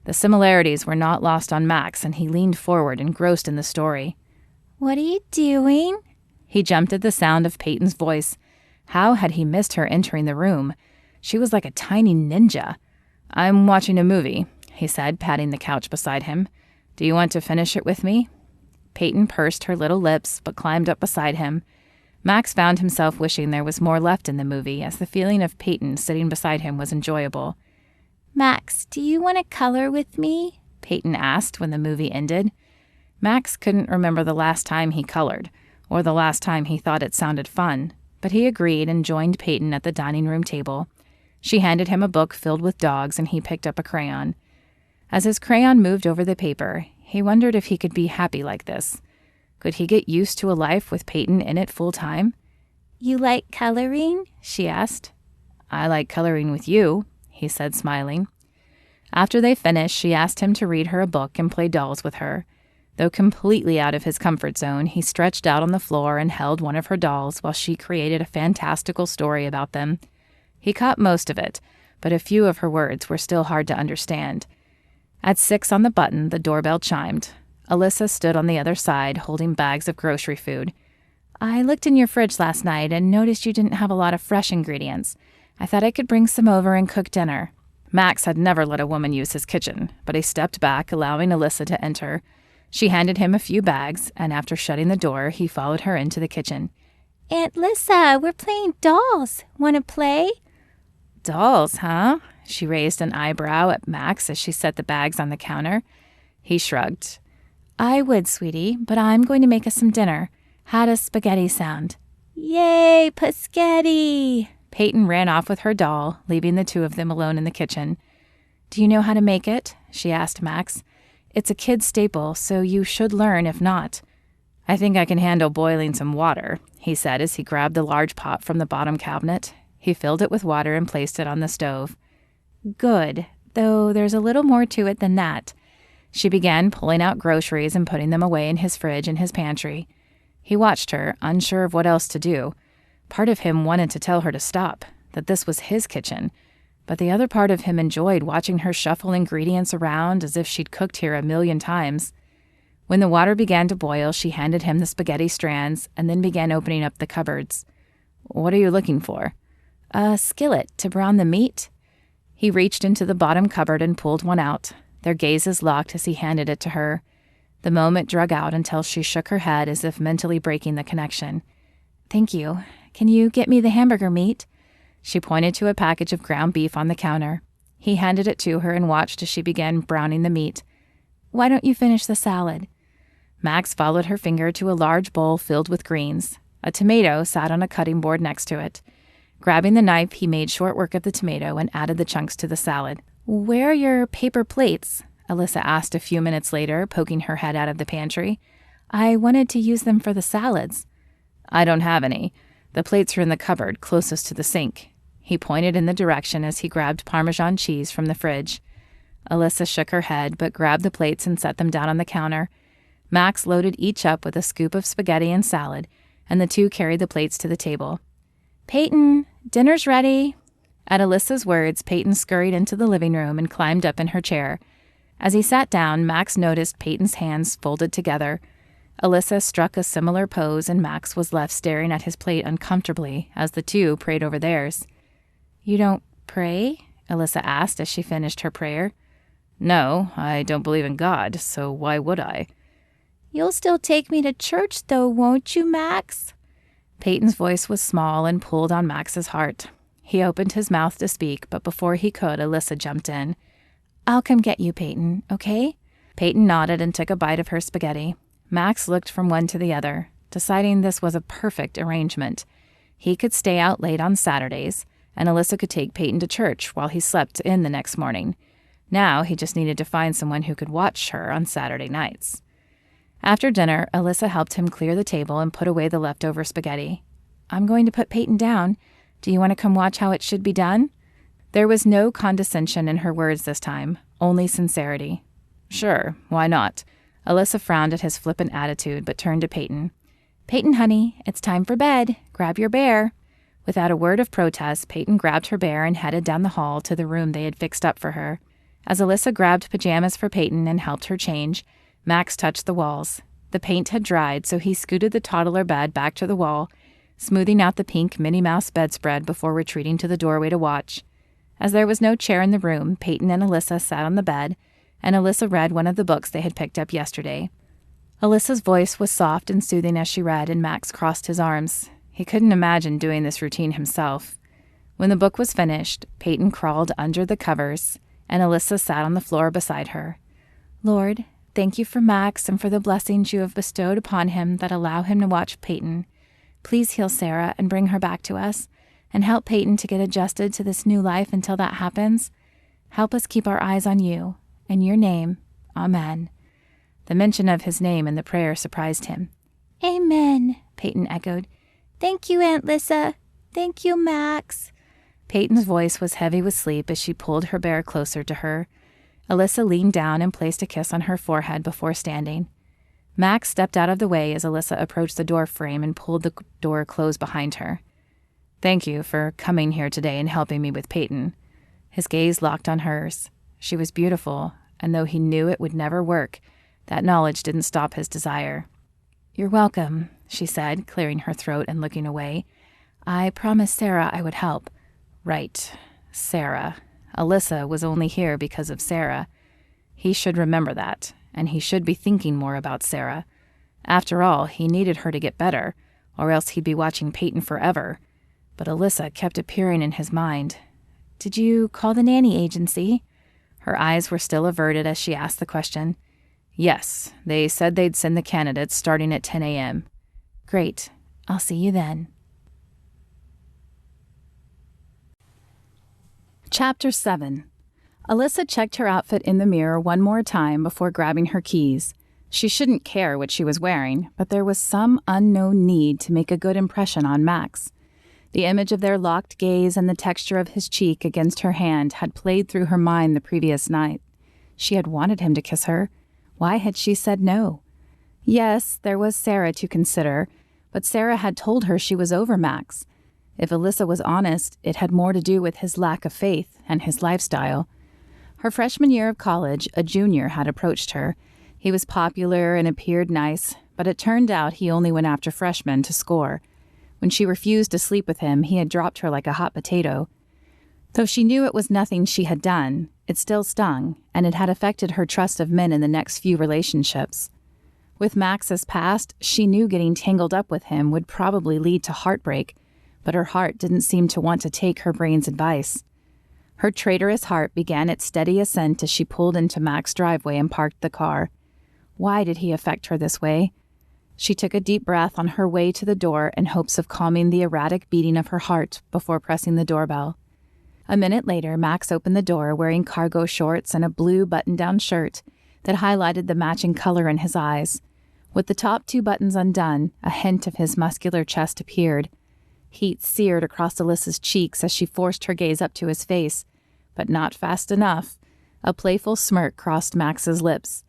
The similarities were not lost on Max, and he leaned forward, engrossed in the story. "What are you doing?" He jumped at the sound of Peyton's voice. How had he missed her entering the room? She was like a tiny ninja. "I'm watching a movie," he said, patting the couch beside him. "Do you want to finish it with me?" Peyton pursed her little lips, but climbed up beside him. Max found himself wishing there was more left in the movie, as the feeling of Peyton sitting beside him was enjoyable. "Max, do you want to color with me?" Peyton asked when the movie ended. Max couldn't remember the last time he colored, or the last time he thought it sounded fun, but he agreed and joined Peyton at the dining room table. She handed him a book filled with dogs, and he picked up a crayon. As his crayon moved over the paper, he wondered if he could be happy like this. Could he get used to a life with Peyton in it full time? "You like coloring?" she asked. "I like coloring with you," he said, smiling. After they finished, she asked him to read her a book and play dolls with her. Though completely out of his comfort zone, he stretched out on the floor and held one of her dolls while she created a fantastical story about them. He caught most of it, but a few of her words were still hard to understand. At 6 on the button, the doorbell chimed. Alyssa stood on the other side, holding bags of grocery food. "I looked in your fridge last night and noticed you didn't have a lot of fresh ingredients. I thought I could bring some over and cook dinner." Max had never let a woman use his kitchen, but he stepped back, allowing Alyssa to enter. She handed him a few bags, and after shutting the door, he followed her into the kitchen. "Aunt Lissa, we're playing dolls. Want to play?" "Dolls, huh?" She raised an eyebrow at Max as she set the bags on the counter. He shrugged. "I would, sweetie, but I'm going to make us some dinner. How does spaghetti sound?" "Yay, paschetti!" Peyton ran off with her doll, leaving the two of them alone in the kitchen. "Do you know how to make it?" she asked Max. "It's a kid's staple, so you should learn if not." "I think I can handle boiling some water," he said as he grabbed the large pot from the bottom cabinet. He filled it with water and placed it on the stove. "Good, though there's a little more to it than that." She began pulling out groceries and putting them away in his fridge and his pantry. He watched her, unsure of what else to do. Part of him wanted to tell her to stop, that this was his kitchen, but the other part of him enjoyed watching her shuffle ingredients around as if she'd cooked here 1,000,000 times. When the water began to boil, she handed him the spaghetti strands and then began opening up the cupboards. "What are you looking for?" "A skillet to brown the meat." He reached into the bottom cupboard and pulled one out. Their gazes locked as he handed it to her. The moment drug out until she shook her head as if mentally breaking the connection. "Thank you. Can you get me the hamburger meat?" She pointed to a package of ground beef on the counter. He handed it to her and watched as she began browning the meat. "Why don't you finish the salad?" Max followed her finger to a large bowl filled with greens. A tomato sat on a cutting board next to it. Grabbing the knife, he made short work of the tomato and added the chunks to the salad. "Where are your paper plates?" Alyssa asked a few minutes later, poking her head out of the pantry. "I wanted to use them for the salads." "I don't have any. The plates are in the cupboard, closest to the sink." He pointed in the direction as he grabbed Parmesan cheese from the fridge. Alyssa shook her head, but grabbed the plates and set them down on the counter. Max loaded each up with a scoop of spaghetti and salad, and the two carried the plates to the table. "Peyton, dinner's ready." At Alyssa's words, Peyton scurried into the living room and climbed up in her chair. As he sat down, Max noticed Peyton's hands folded together. Alyssa struck a similar pose, and Max was left staring at his plate uncomfortably as the two prayed over theirs. "You don't pray?" Alyssa asked as she finished her prayer. "No, I don't believe in God, so why would I?" "You'll still take me to church, though, won't you, Max?" Peyton's voice was small and pulled on Max's heart. He opened his mouth to speak, but before he could, Alyssa jumped in. "I'll come get you, Peyton, okay?" Peyton nodded and took a bite of her spaghetti. Max looked from one to the other, deciding this was a perfect arrangement. He could stay out late on Saturdays, and Alyssa could take Peyton to church while he slept in the next morning. Now he just needed to find someone who could watch her on Saturday nights. After dinner, Alyssa helped him clear the table and put away the leftover spaghetti. "I'm going to put Peyton down. Do you want to come watch how it should be done?" There was no condescension in her words this time, only sincerity. "Sure, why not?" Alyssa frowned at his flippant attitude, but turned to Peyton. "Peyton, honey, it's time for bed. Grab your bear." Without a word of protest, Peyton grabbed her bear and headed down the hall to the room they had fixed up for her. As Alyssa grabbed pajamas for Peyton and helped her change, Max touched the walls. The paint had dried, so he scooted the toddler bed back to the wall, smoothing out the pink Minnie Mouse bedspread before retreating to the doorway to watch. As there was no chair in the room, Peyton and Alyssa sat on the bed, and Alyssa read one of the books they had picked up yesterday. Alyssa's voice was soft and soothing as she read, and Max crossed his arms. He couldn't imagine doing this routine himself. When the book was finished, Peyton crawled under the covers, and Alyssa sat on the floor beside her. "Lord, thank you for Max and for the blessings you have bestowed upon him that allow him to watch Peyton. Please heal Sarah and bring her back to us, and help Peyton to get adjusted to this new life until that happens. Help us keep our eyes on you. In your name, Amen." The mention of his name in the prayer surprised him. "Amen," Peyton echoed. "Thank you, Aunt Lyssa. Thank you, Max." Peyton's voice was heavy with sleep as she pulled her bear closer to her. Alyssa leaned down and placed a kiss on her forehead before standing. Max stepped out of the way as Alyssa approached the door frame and pulled the door closed behind her. "Thank you for coming here today and helping me with Peyton." His gaze locked on hers. She was beautiful, and though he knew it would never work, that knowledge didn't stop his desire. "You're welcome," she said, clearing her throat and looking away. "I promised Sarah I would help." Right, Sarah. Alyssa was only here because of Sarah. He should remember that, and he should be thinking more about Sarah. After all, he needed her to get better, or else he'd be watching Peyton forever. But Alyssa kept appearing in his mind. "Did you call the nanny agency?" Her eyes were still averted as she asked the question. "Yes, they said they'd send the candidates starting at 10 a.m. "Great. I'll see you then." Chapter 7. Alyssa checked her outfit in the mirror one more time before grabbing her keys. She shouldn't care what she was wearing, but there was some unknown need to make a good impression on Max. The image of their locked gaze and the texture of his cheek against her hand had played through her mind the previous night. She had wanted him to kiss her. Why had she said no? Yes, there was Sarah to consider, but Sarah had told her she was over Max. If Alyssa was honest, it had more to do with his lack of faith and his lifestyle. Her freshman year of college, a junior had approached her. He was popular and appeared nice, but it turned out he only went after freshmen to score. When she refused to sleep with him, he had dropped her like a hot potato. Though she knew it was nothing she had done, it still stung, and it had affected her trust of men in the next few relationships. With Max's past, she knew getting tangled up with him would probably lead to heartbreak, but her heart didn't seem to want to take her brain's advice. Her traitorous heart began its steady ascent as she pulled into Max's driveway and parked the car. Why did he affect her this way? She took a deep breath on her way to the door in hopes of calming the erratic beating of her heart before pressing the doorbell. A minute later, Max opened the door wearing cargo shorts and a blue button-down shirt that highlighted the matching color in his eyes. With the top 2 buttons undone, a hint of his muscular chest appeared. Heat seared across Alyssa's cheeks as she forced her gaze up to his face, but not fast enough. A playful smirk crossed Max's lips.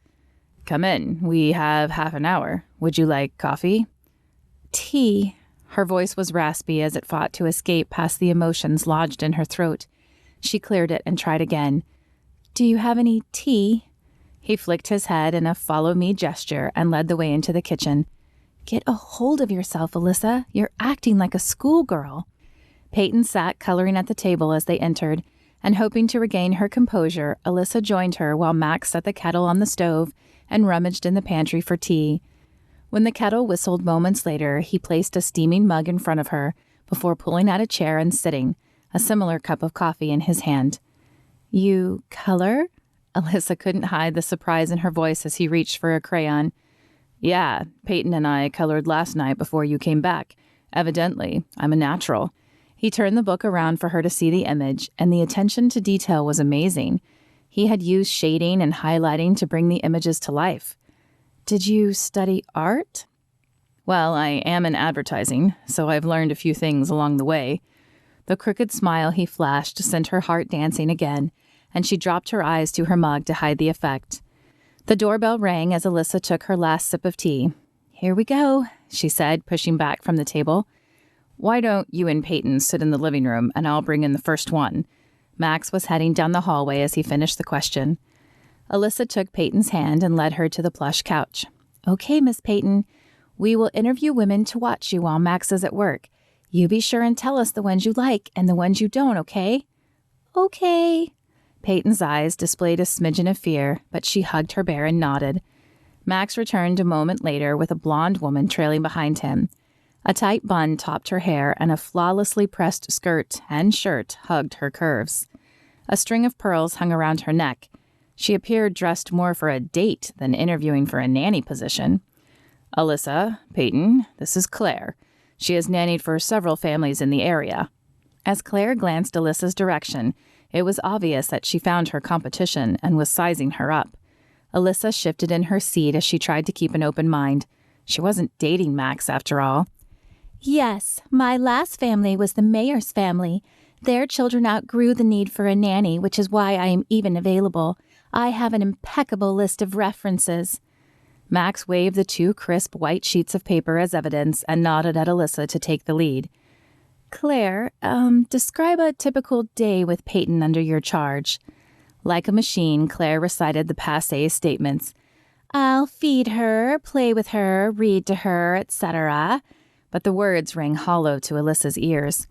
"Come in. We have half an hour. Would you like coffee?" "Tea." Her voice was raspy as it fought to escape past the emotions lodged in her throat. She cleared it and tried again. "Do you have any tea?" He flicked his head in a follow-me gesture and led the way into the kitchen. "Get a hold of yourself, Alyssa. You're acting like a schoolgirl." Peyton sat coloring at the table as they entered, and hoping to regain her composure, Alyssa joined her while Max set the kettle on the stove and rummaged in the pantry for tea. When the kettle whistled moments later, he placed a steaming mug in front of her before pulling out a chair and sitting, a similar cup of coffee in his hand. "You color?" Alyssa couldn't hide the surprise in her voice as he reached for a crayon. "Yeah, Peyton and I colored last night before you came back. Evidently, I'm a natural." He turned the book around for her to see the image, and the attention to detail was amazing. He had used shading and highlighting to bring the images to life. "Did you study art?" "Well, I am in advertising, so I've learned a few things along the way." The crooked smile he flashed sent her heart dancing again, and she dropped her eyes to her mug to hide the effect. The doorbell rang as Alyssa took her last sip of tea. "Here we go," she said, pushing back from the table. "Why don't you and Peyton sit in the living room, and I'll bring in the first one?" Max was heading down the hallway as he finished the question. Alyssa took Peyton's hand and led her to the plush couch. "Okay, Miss Peyton. We will interview women to watch you while Max is at work. You be sure and tell us the ones you like and the ones you don't, okay?" "Okay." Peyton's eyes displayed a smidgen of fear, but she hugged her bear and nodded. Max returned a moment later with a blonde woman trailing behind him. A tight bun topped her hair, and a flawlessly pressed skirt and shirt hugged her curves. A string of pearls hung around her neck. She appeared dressed more for a date than interviewing for a nanny position. "Alyssa, Peyton, this is Claire. She has nannied for several families in the area." As Claire glanced Alyssa's direction, it was obvious that she found her competition and was sizing her up. Alyssa shifted in her seat as she tried to keep an open mind. She wasn't dating Max after all. "Yes, my last family was the mayor's family. Their children outgrew the need for a nanny, which is why I am even available. I have an impeccable list of references." Max waved the 2 crisp white sheets of paper as evidence and nodded at Alyssa to take the lead. "Claire, describe a typical day with Peyton under your charge." Like a machine, Claire recited the passé statements. "I'll feed her, play with her, read to her, etc." But the words rang hollow to Alyssa's ears.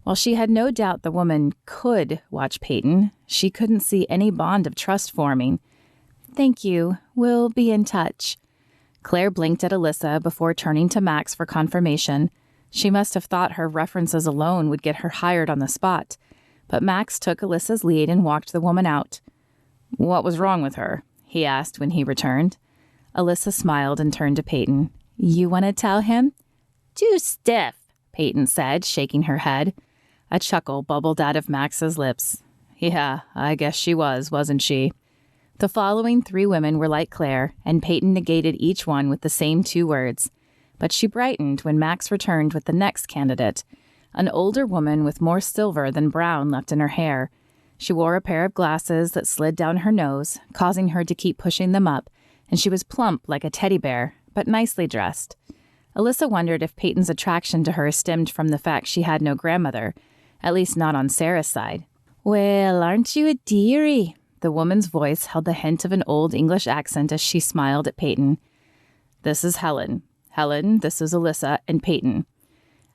While she had no doubt the woman could watch Peyton, she couldn't see any bond of trust forming. "Thank you. We'll be in touch." Claire blinked at Alyssa before turning to Max for confirmation. She must have thought her references alone would get her hired on the spot. But Max took Alyssa's lead and walked the woman out. "What was wrong with her?" he asked when he returned. Alyssa smiled and turned to Peyton. "You want to tell him?" "Too stiff," Peyton said, shaking her head. A chuckle bubbled out of Max's lips. "Yeah, I guess she was, wasn't she?" The following 3 women were like Claire, and Peyton negated each one with the same 2 words. But she brightened when Max returned with the next candidate, an older woman with more silver than brown left in her hair. She wore a pair of glasses that slid down her nose, causing her to keep pushing them up, and she was plump like a teddy bear, but nicely dressed. Alyssa wondered if Peyton's attraction to her stemmed from the fact she had no grandmother, at least not on Sarah's side. "Well, aren't you a dearie?" The woman's voice held the hint of an old English accent as she smiled at Peyton. "This is Helen. Helen, this is Alyssa and Peyton."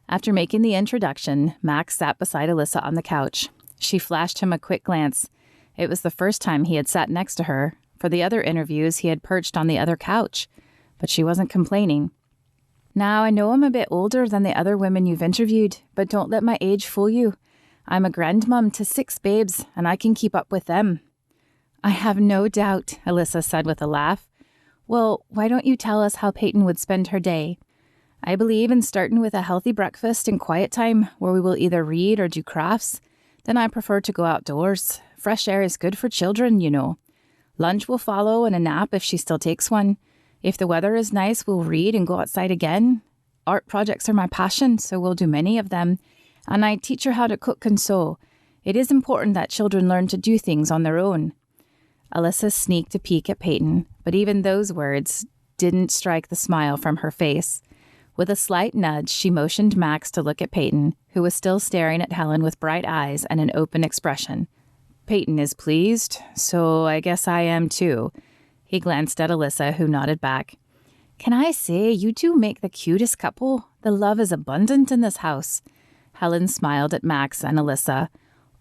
After making the introduction, Max sat beside Alyssa on the couch. She flashed him a quick glance. It was the first time he had sat next to her. For the other interviews, he had perched on the other couch. But she wasn't complaining. "Now, I know I'm a bit older than the other women you've interviewed, but don't let my age fool you. I'm a grandmom to 6 babes, and I can keep up with them." "I have no doubt," Alyssa said with a laugh. "Well, why don't you tell us how Peyton would spend her day?" "I believe in starting with a healthy breakfast and quiet time where we will either read or do crafts. Then I prefer to go outdoors. Fresh air is good for children, you know. Lunch will follow and a nap if she still takes one. If the weather is nice, we'll read and go outside again. Art projects are my passion, so we'll do many of them. And I teach her how to cook and sew. It is important that children learn to do things on their own." Alyssa sneaked a peek at Peyton, but even those words didn't strike the smile from her face. With a slight nudge, she motioned Max to look at Peyton, who was still staring at Helen with bright eyes and an open expression. "Peyton is pleased, so I guess I am too." He glanced at Alyssa, who nodded back. "Can I say, you two make the cutest couple? The love is abundant in this house." Helen smiled at Max and Alyssa.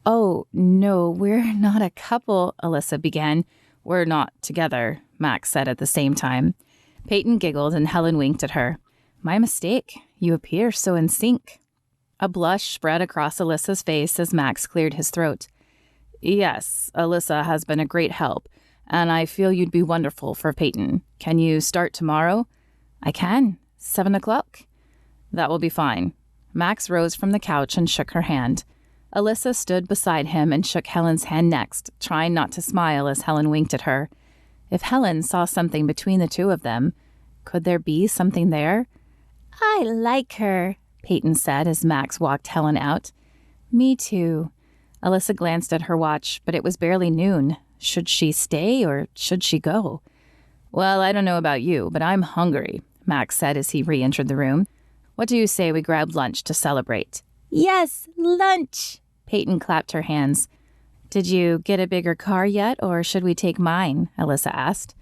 "Oh, no, we're not a couple," Alyssa began. "We're not together," Max said at the same time. Peyton giggled and Helen winked at her. "My mistake. You appear so in sync." A blush spread across Alyssa's face as Max cleared his throat. "Yes, Alyssa has been a great help, and I feel you'd be wonderful for Peyton. Can you start tomorrow?" "I can. 7 o'clock?" "That will be fine." Max rose from the couch and shook her hand. Alyssa stood beside him and shook Helen's hand next, trying not to smile as Helen winked at her. If Helen saw something between the two of them, could there be something there? "I like her," Peyton said as Max walked Helen out. "Me too." Alyssa glanced at her watch, but it was barely noon. Should she stay or should she go? "Well, I don't know about you, but I'm hungry," Max said as he re-entered the room. "What do you say we grab lunch to celebrate?" "Yes, lunch!" Peyton clapped her hands. "Did you get a bigger car yet, or should we take mine?" Alyssa asked.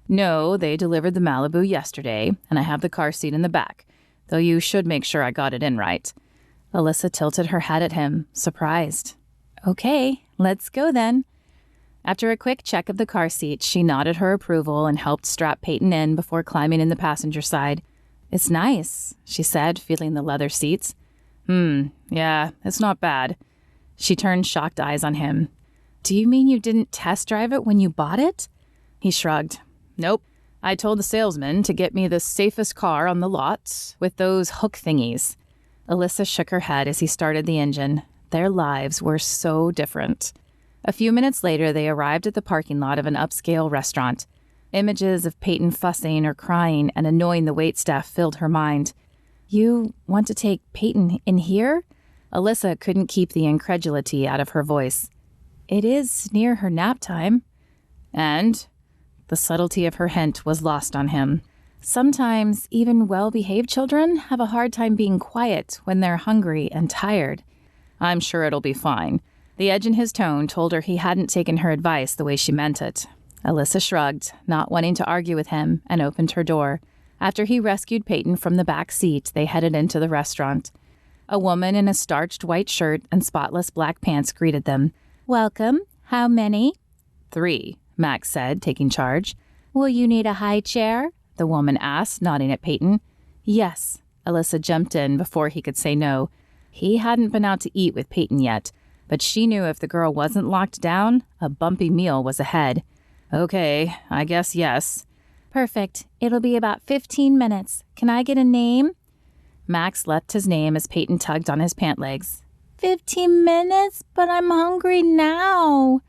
"No, they delivered the Malibu yesterday, and I have the car seat in the back, though you should make sure I got it in right." Alyssa tilted her head at him, surprised. "Okay, let's go then." After a quick check of the car seat, she nodded her approval and helped strap Peyton in before climbing in the passenger side. "It's nice," she said, feeling the leather seats. Yeah, it's not bad." She turned shocked eyes on him. "Do you mean you didn't test drive it when you bought it?" He shrugged. "Nope. I told the salesman to get me the safest car on the lot with those hook thingies." Alyssa shook her head as he started the engine. Their lives were so different. A few minutes later, they arrived at the parking lot of an upscale restaurant. Images of Peyton fussing or crying and annoying the waitstaff filled her mind. "You want to take Peyton in here?" Alyssa couldn't keep the incredulity out of her voice. "It is near her nap time." "And?" The subtlety of her hint was lost on him. "Sometimes even well-behaved children have a hard time being quiet when they're hungry and tired." "I'm sure it'll be fine." The edge in his tone told her he hadn't taken her advice the way she meant it. Alyssa shrugged, not wanting to argue with him, and opened her door. After he rescued Peyton from the back seat, they headed into the restaurant. A woman in a starched white shirt and spotless black pants greeted them. "Welcome. How many?" "3, Max said, taking charge. "Will you need a high chair?" the woman asked, nodding at Peyton. "Yes." Alyssa jumped in before he could say no. He hadn't been out to eat with Peyton yet, but she knew if the girl wasn't locked down, a bumpy meal was ahead. "Okay, I guess yes." "Perfect. It'll be about 15 minutes. Can I get a name?" Max left his name as Peyton tugged on his pant legs. 15 minutes? But I'm hungry now."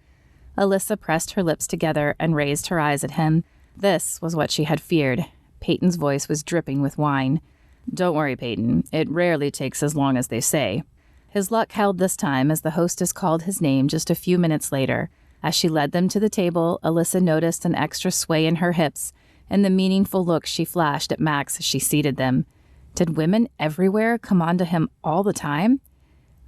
Alyssa pressed her lips together and raised her eyes at him. This was what she had feared. Peyton's voice was dripping with wine. "Don't worry, Peyton. It rarely takes as long as they say." His luck held this time as the hostess called his name just a few minutes later. As she led them to the table, Alyssa noticed an extra sway in her hips and the meaningful look she flashed at Max as she seated them. Did women everywhere come on to him all the time?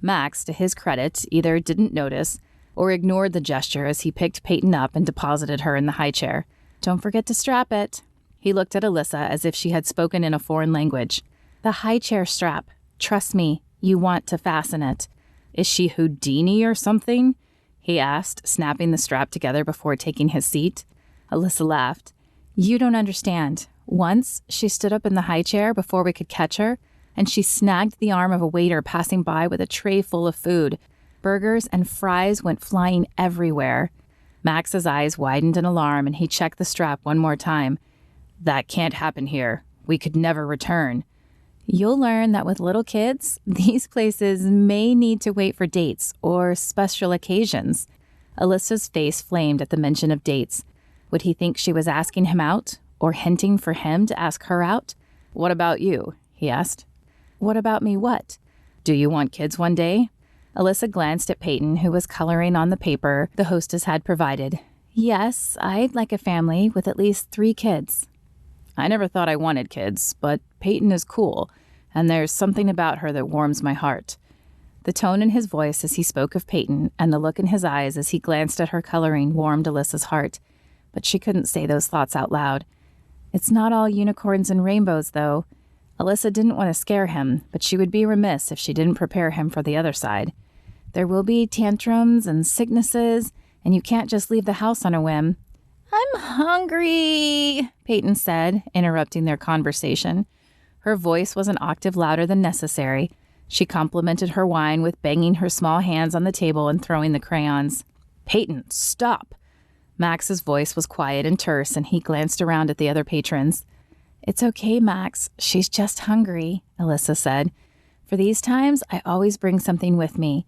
Max, to his credit, either didn't notice or ignored the gesture as he picked Peyton up and deposited her in the high chair. "Don't forget to strap it." He looked at Alyssa as if she had spoken in a foreign language. "The high chair strap. Trust me, you want to fasten it." "Is she Houdini or something?" he asked, snapping the strap together before taking his seat. Alyssa laughed. "You don't understand. Once, she stood up in the high chair before we could catch her, and she snagged the arm of a waiter passing by with a tray full of food. Burgers and fries went flying everywhere." Max's eyes widened in alarm, and he checked the strap one more time. "That can't happen here. We could never return." "You'll learn that with little kids, these places may need to wait for dates or special occasions." Alyssa's face flamed at the mention of dates. Would he think she was asking him out, or hinting for him to ask her out? "What about you?" he asked. "What about me what?" "Do you want kids one day?" Alyssa glanced at Peyton, who was coloring on the paper the hostess had provided. "Yes, I'd like a family with at least 3 kids." "I never thought I wanted kids, but Peyton is cool, and there's something about her that warms my heart." The tone in his voice as he spoke of Peyton and the look in his eyes as he glanced at her coloring warmed Alyssa's heart, but she couldn't say those thoughts out loud. It's not all unicorns and rainbows, though. Alyssa didn't want to scare him, but she would be remiss if she didn't prepare him for the other side. There will be tantrums and sicknesses, and you can't just leave the house on a whim. "I'm hungry," Peyton said, interrupting their conversation. Her voice was an octave louder than necessary. She complimented her wine with banging her small hands on the table and throwing the crayons. "Peyton, stop!" Max's voice was quiet and terse, and he glanced around at the other patrons. "It's okay, Max. She's just hungry," Alyssa said. "For these times, I always bring something with me."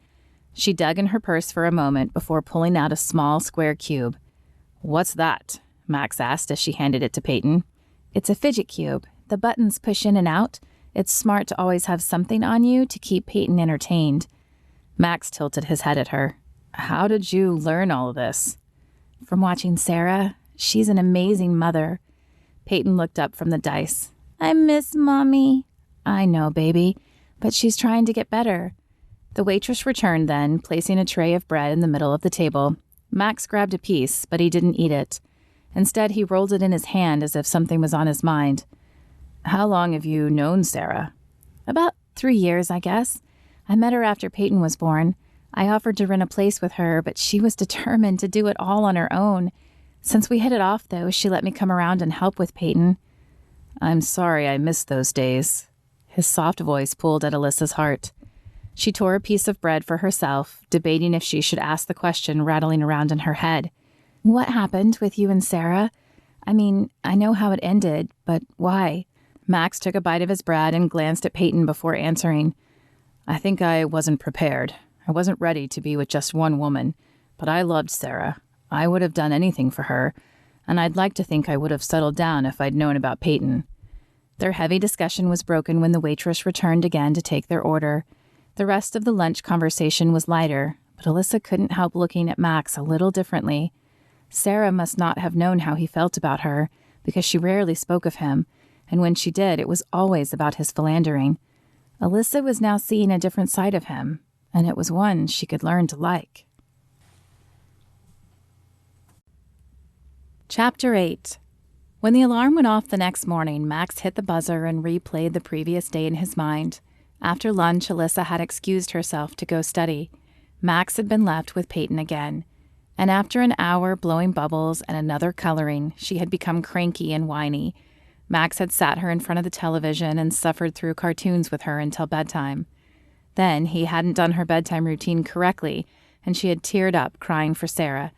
She dug in her purse for a moment before pulling out a small square cube. "What's that?" Max asked as she handed it to Peyton. "It's a fidget cube. The buttons push in and out. It's smart to always have something on you to keep Peyton entertained." Max tilted his head at her. "How did you learn all of this?" "From watching Sarah. She's an amazing mother." Peyton looked up from the dice. "I miss Mommy." "I know, baby, but she's trying to get better." The waitress returned then, placing a tray of bread in the middle of the table. Max grabbed a piece, but he didn't eat it. Instead, he rolled it in his hand as if something was on his mind. "How long have you known Sarah?" "About 3 years, I guess. I met her after Peyton was born. I offered to rent a place with her, but she was determined to do it all on her own. Since we hit it off, though, she let me come around and help with Peyton." "I'm sorry I missed those days." His soft voice pulled at Alyssa's heart. She tore a piece of bread for herself, debating if she should ask the question rattling around in her head. "What happened with you and Sarah? I mean, I know how it ended, but why?" Max took a bite of his bread and glanced at Peyton before answering. "I think I wasn't prepared. I wasn't ready to be with just one woman, but I loved Sarah. I would have done anything for her, and I'd like to think I would have settled down if I'd known about Peyton." Their heavy discussion was broken when the waitress returned again to take their order. The rest of the lunch conversation was lighter, but Alyssa couldn't help looking at Max a little differently. Sarah must not have known how he felt about her, because she rarely spoke of him, and when she did, it was always about his philandering. Alyssa was now seeing a different side of him, and it was one she could learn to like. Chapter 8. When the alarm went off the next morning, Max hit the buzzer and replayed the previous day in his mind. After lunch, Alyssa had excused herself to go study. Max had been left with Peyton again, and after an hour blowing bubbles and another coloring, she had become cranky and whiny. Max had sat her in front of the television and suffered through cartoons with her until bedtime. Then he hadn't done her bedtime routine correctly, and she had teared up, crying for Sarah.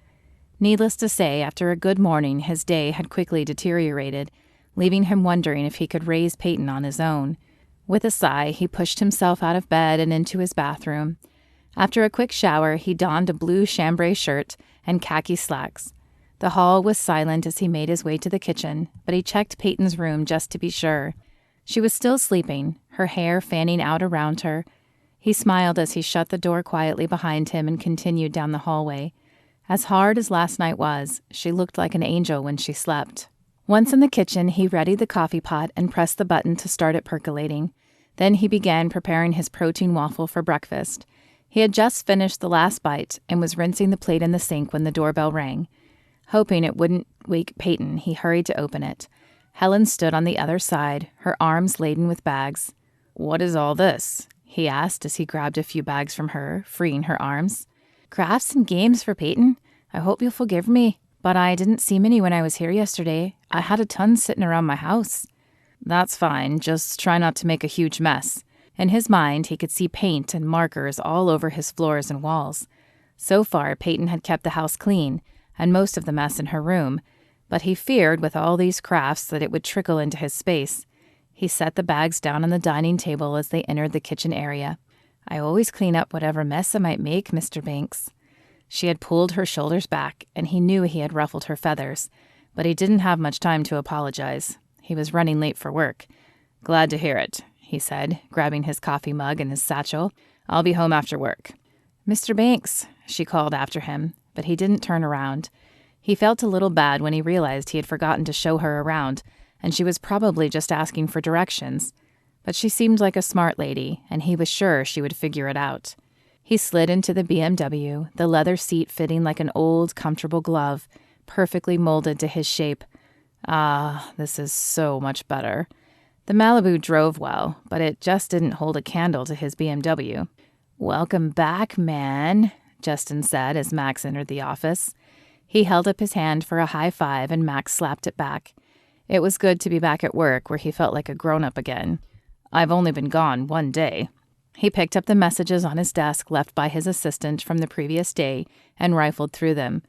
Needless to say, after a good morning, his day had quickly deteriorated, leaving him wondering if he could raise Peyton on his own. With a sigh, he pushed himself out of bed and into his bathroom. After a quick shower, he donned a blue chambray shirt and khaki slacks. The hall was silent as he made his way to the kitchen, but he checked Peyton's room just to be sure. She was still sleeping, her hair fanning out around her. He smiled as he shut the door quietly behind him and continued down the hallway. As hard as last night was, she looked like an angel when she slept. Once in the kitchen, he readied the coffee pot and pressed the button to start it percolating. Then he began preparing his protein waffle for breakfast. He had just finished the last bite and was rinsing the plate in the sink when the doorbell rang. Hoping it wouldn't wake Peyton, he hurried to open it. Helen stood on the other side, her arms laden with bags. "What is all this?" he asked as he grabbed a few bags from her, freeing her arms. "Crafts and games for Peyton. I hope you'll forgive me, but I didn't see many when I was here yesterday. I had a ton sitting around my house." "That's fine, just try not to make a huge mess." In his mind, he could see paint and markers all over his floors and walls. So far, Peyton had kept the house clean, and most of the mess in her room, but he feared with all these crafts that it would trickle into his space. He set the bags down on the dining table as they entered the kitchen area. "I always clean up whatever mess I might make, Mr. Banks." She had pulled her shoulders back, and he knew he had ruffled her feathers, but he didn't have much time to apologize. He was running late for work. "Glad to hear it," he said, grabbing his coffee mug and his satchel. "I'll be home after work." "Mr. Banks," she called after him, but he didn't turn around. He felt a little bad when he realized he had forgotten to show her around, and she was probably just asking for directions. But she seemed like a smart lady, and he was sure she would figure it out. He slid into the BMW, the leather seat fitting like an old, comfortable glove, perfectly molded to his shape. Ah, this is so much better. The Malibu drove well, but it just didn't hold a candle to his BMW. "Welcome back, man," Justin said as Max entered the office. He held up his hand for a high five, and Max slapped it back. It was good to be back at work where he felt like a grown-up again. "I've only been gone 1 day. He picked up the messages on his desk left by his assistant from the previous day and rifled through them.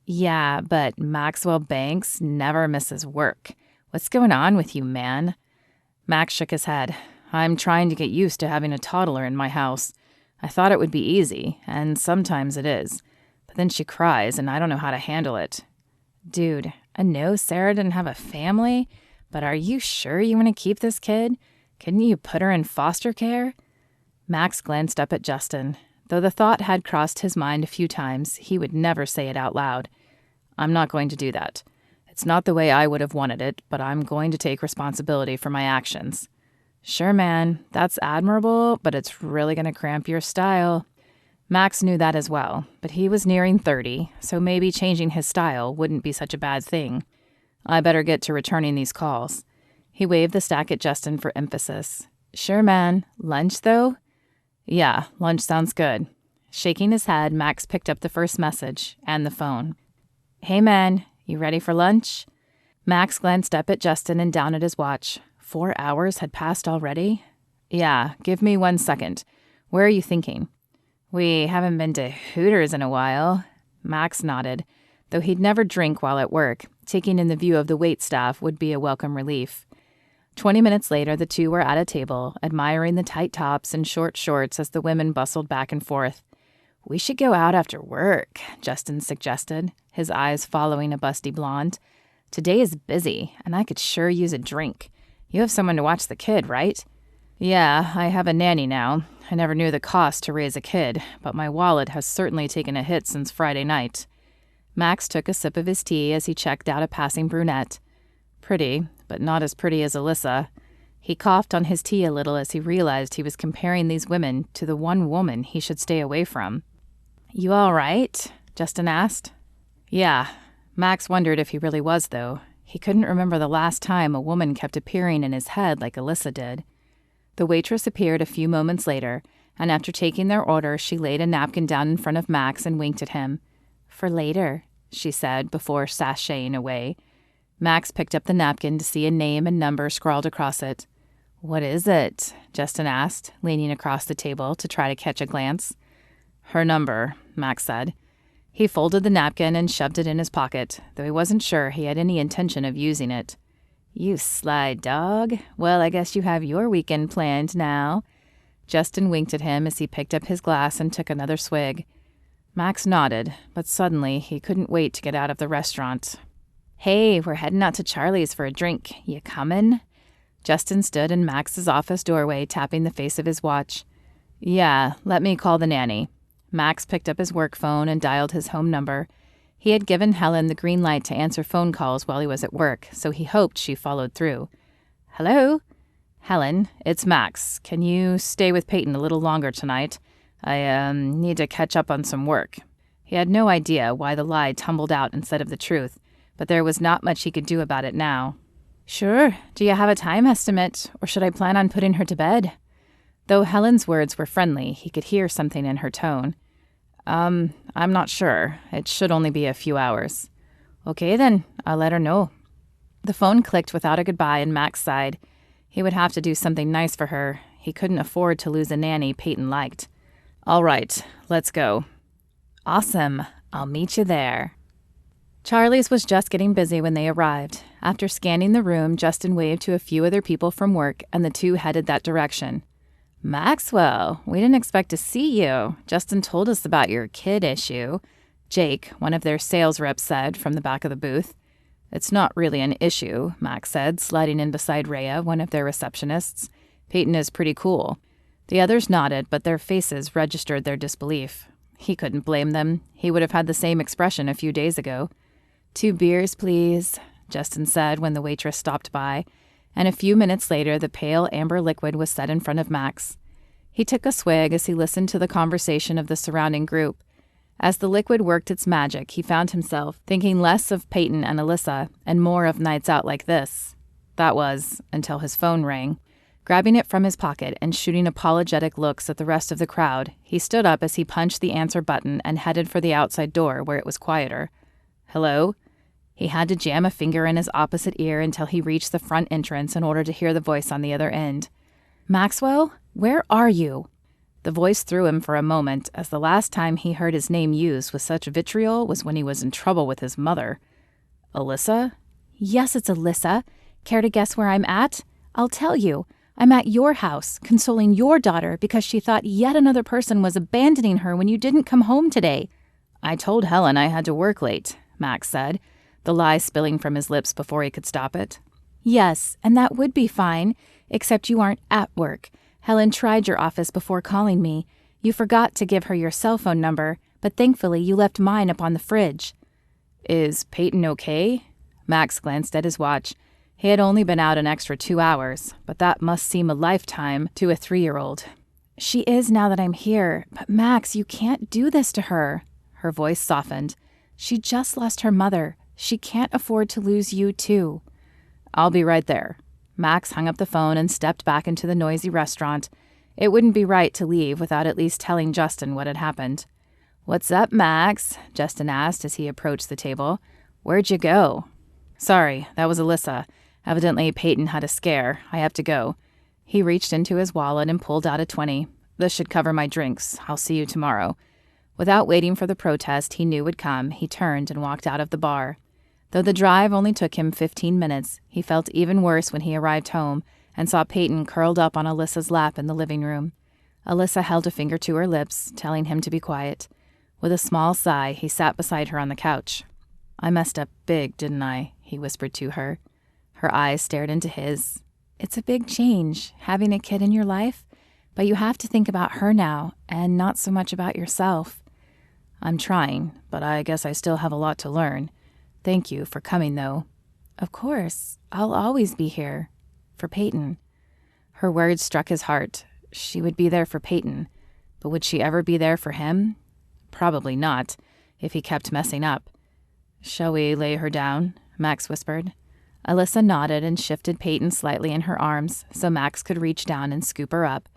"Yeah, but Maxwell Banks never misses work. What's going on with you, man?" Max shook his head. "I'm trying to get used to having a toddler in my house. I thought it would be easy, and sometimes it is. But then she cries, and I don't know how to handle it." "Dude, I know Sarah didn't have a family, but are you sure you want to keep this kid? Couldn't you put her in foster care?" Max glanced up at Justin. Though the thought had crossed his mind a few times, he would never say it out loud. "I'm not going to do that. It's not the way I would have wanted it, but I'm going to take responsibility for my actions." "Sure, man. That's admirable, but it's really going to cramp your style." Max knew that as well, but he was nearing 30, so maybe changing his style wouldn't be such a bad thing. "I better get to returning these calls." He waved the stack at Justin for emphasis. "Sure, man. Lunch, though?" "Yeah, lunch sounds good." Shaking his head, Max picked up the first message and the phone. "Hey, man, you ready for lunch?" Max glanced up at Justin and down at his watch. 4 hours had passed already? "Yeah, give me 1 second. Where are you thinking?" "We haven't been to Hooters in a while." Max nodded. Though he'd never drink while at work, taking in the view of the waitstaff would be a welcome relief. 20 minutes later, the two were at a table, admiring the tight tops and short shorts as the women bustled back and forth. "We should go out after work," Justin suggested, his eyes following a busty blonde. "Today is busy, and I could sure use a drink. You have someone to watch the kid, right?" "Yeah, I have a nanny now. I never knew the cost to raise a kid, but my wallet has certainly taken a hit since Friday night." Max took a sip of his tea as he checked out a passing brunette. Pretty, but not as pretty as Alyssa. He coughed on his tea a little as he realized he was comparing these women to the one woman he should stay away from. "You all right?" Justin asked. "Yeah." Max wondered if he really was, though. He couldn't remember the last time a woman kept appearing in his head like Alyssa did. The waitress appeared a few moments later, and after taking their order, she laid a napkin down in front of Max and winked at him. "For later," she said before sashaying away. Max picked up the napkin to see a name and number scrawled across it. "What is it?" Justin asked, leaning across the table to try to catch a glance. "Her number," Max said. He folded the napkin and shoved it in his pocket, though he wasn't sure he had any intention of using it. "You sly dog. Well, I guess you have your weekend planned now." Justin winked at him as he picked up his glass and took another swig. Max nodded, but suddenly he couldn't wait to get out of the restaurant. "Hey, we're heading out to Charlie's for a drink. You comin'?" Justin stood in Max's office doorway, tapping the face of his watch. "Yeah, let me call the nanny." Max picked up his work phone and dialed his home number. He had given Helen the green light to answer phone calls while he was at work, so he hoped she followed through. "Hello?" "Helen, it's Max. Can you stay with Peyton a little longer tonight? I need to catch up on some work." He had no idea why the lie tumbled out instead of the truth, but there was not much he could do about it now. "Sure. Do you have a time estimate, or should I plan on putting her to bed?" Though Helen's words were friendly, he could hear something in her tone. I'm not sure. It should only be a few hours." "Okay then, I'll let her know." The phone clicked without a goodbye, and Max sighed. He would have to do something nice for her. He couldn't afford to lose a nanny Peyton liked. "All right, let's go." "Awesome. I'll meet you there." Charlie's was just getting busy when they arrived. After scanning the room, Justin waved to a few other people from work, and the two headed that direction. "Maxwell, we didn't expect to see you. Justin told us about your kid issue," Jake, one of their sales reps, said from the back of the booth. "It's not really an issue," Max said, sliding in beside Rhea, one of their receptionists. "Peyton is pretty cool." The others nodded, but their faces registered their disbelief. He couldn't blame them. He would have had the same expression a few days ago. "2 beers, please," Justin said when the waitress stopped by, and a few minutes later the pale amber liquid was set in front of Max. He took a swig as he listened to the conversation of the surrounding group. As the liquid worked its magic, he found himself thinking less of Peyton and Alyssa and more of nights out like this. That was, until his phone rang. Grabbing it from his pocket and shooting apologetic looks at the rest of the crowd, he stood up as he punched the answer button and headed for the outside door where it was quieter. "Hello?" He had to jam a finger in his opposite ear until he reached the front entrance in order to hear the voice on the other end. "Maxwell, where are you?" The voice threw him for a moment, as the last time he heard his name used with such vitriol was when he was in trouble with his mother. "Alyssa?" "Yes, it's Alyssa. Care to guess where I'm at? I'll tell you. I'm at your house, consoling your daughter because she thought yet another person was abandoning her when you didn't come home today." "I told Helen I had to work late," Max said, the lie spilling from his lips before he could stop it. "Yes, and that would be fine, except you aren't at work. Helen tried your office before calling me. You forgot to give her your cell phone number, but thankfully you left mine up on the fridge." "Is Peyton okay?" Max glanced at his watch. He had only been out an extra 2 hours, but that must seem a lifetime to a 3-year-old. "She is now that I'm here, but Max, you can't do this to her." Her voice softened. "She just lost her mother. She can't afford to lose you, too." "I'll be right there." Max hung up the phone and stepped back into the noisy restaurant. It wouldn't be right to leave without at least telling Justin what had happened. "What's up, Max?" Justin asked as he approached the table. "Where'd you go?" "Sorry, that was Alyssa. Evidently Peyton had a scare. I have to go." He reached into his wallet and pulled out a 20. "This should cover my drinks. I'll see you tomorrow." Without waiting for the protest he knew would come, he turned and walked out of the bar. Though the drive only took him 15 minutes, he felt even worse when he arrived home and saw Peyton curled up on Alyssa's lap in the living room. Alyssa held a finger to her lips, telling him to be quiet. With a small sigh, he sat beside her on the couch. "I messed up big, didn't I?" he whispered to her. Her eyes stared into his. "It's a big change, having a kid in your life, but you have to think about her now and not so much about yourself." "I'm trying, but I guess I still have a lot to learn. Thank you for coming, though." "Of course. I'll always be here. For Peyton." Her words struck his heart. She would be there for Peyton, but would she ever be there for him? Probably not, if he kept messing up. "Shall we lay her down?" Max whispered. Alyssa nodded and shifted Peyton slightly in her arms so Max could reach down and scoop her up.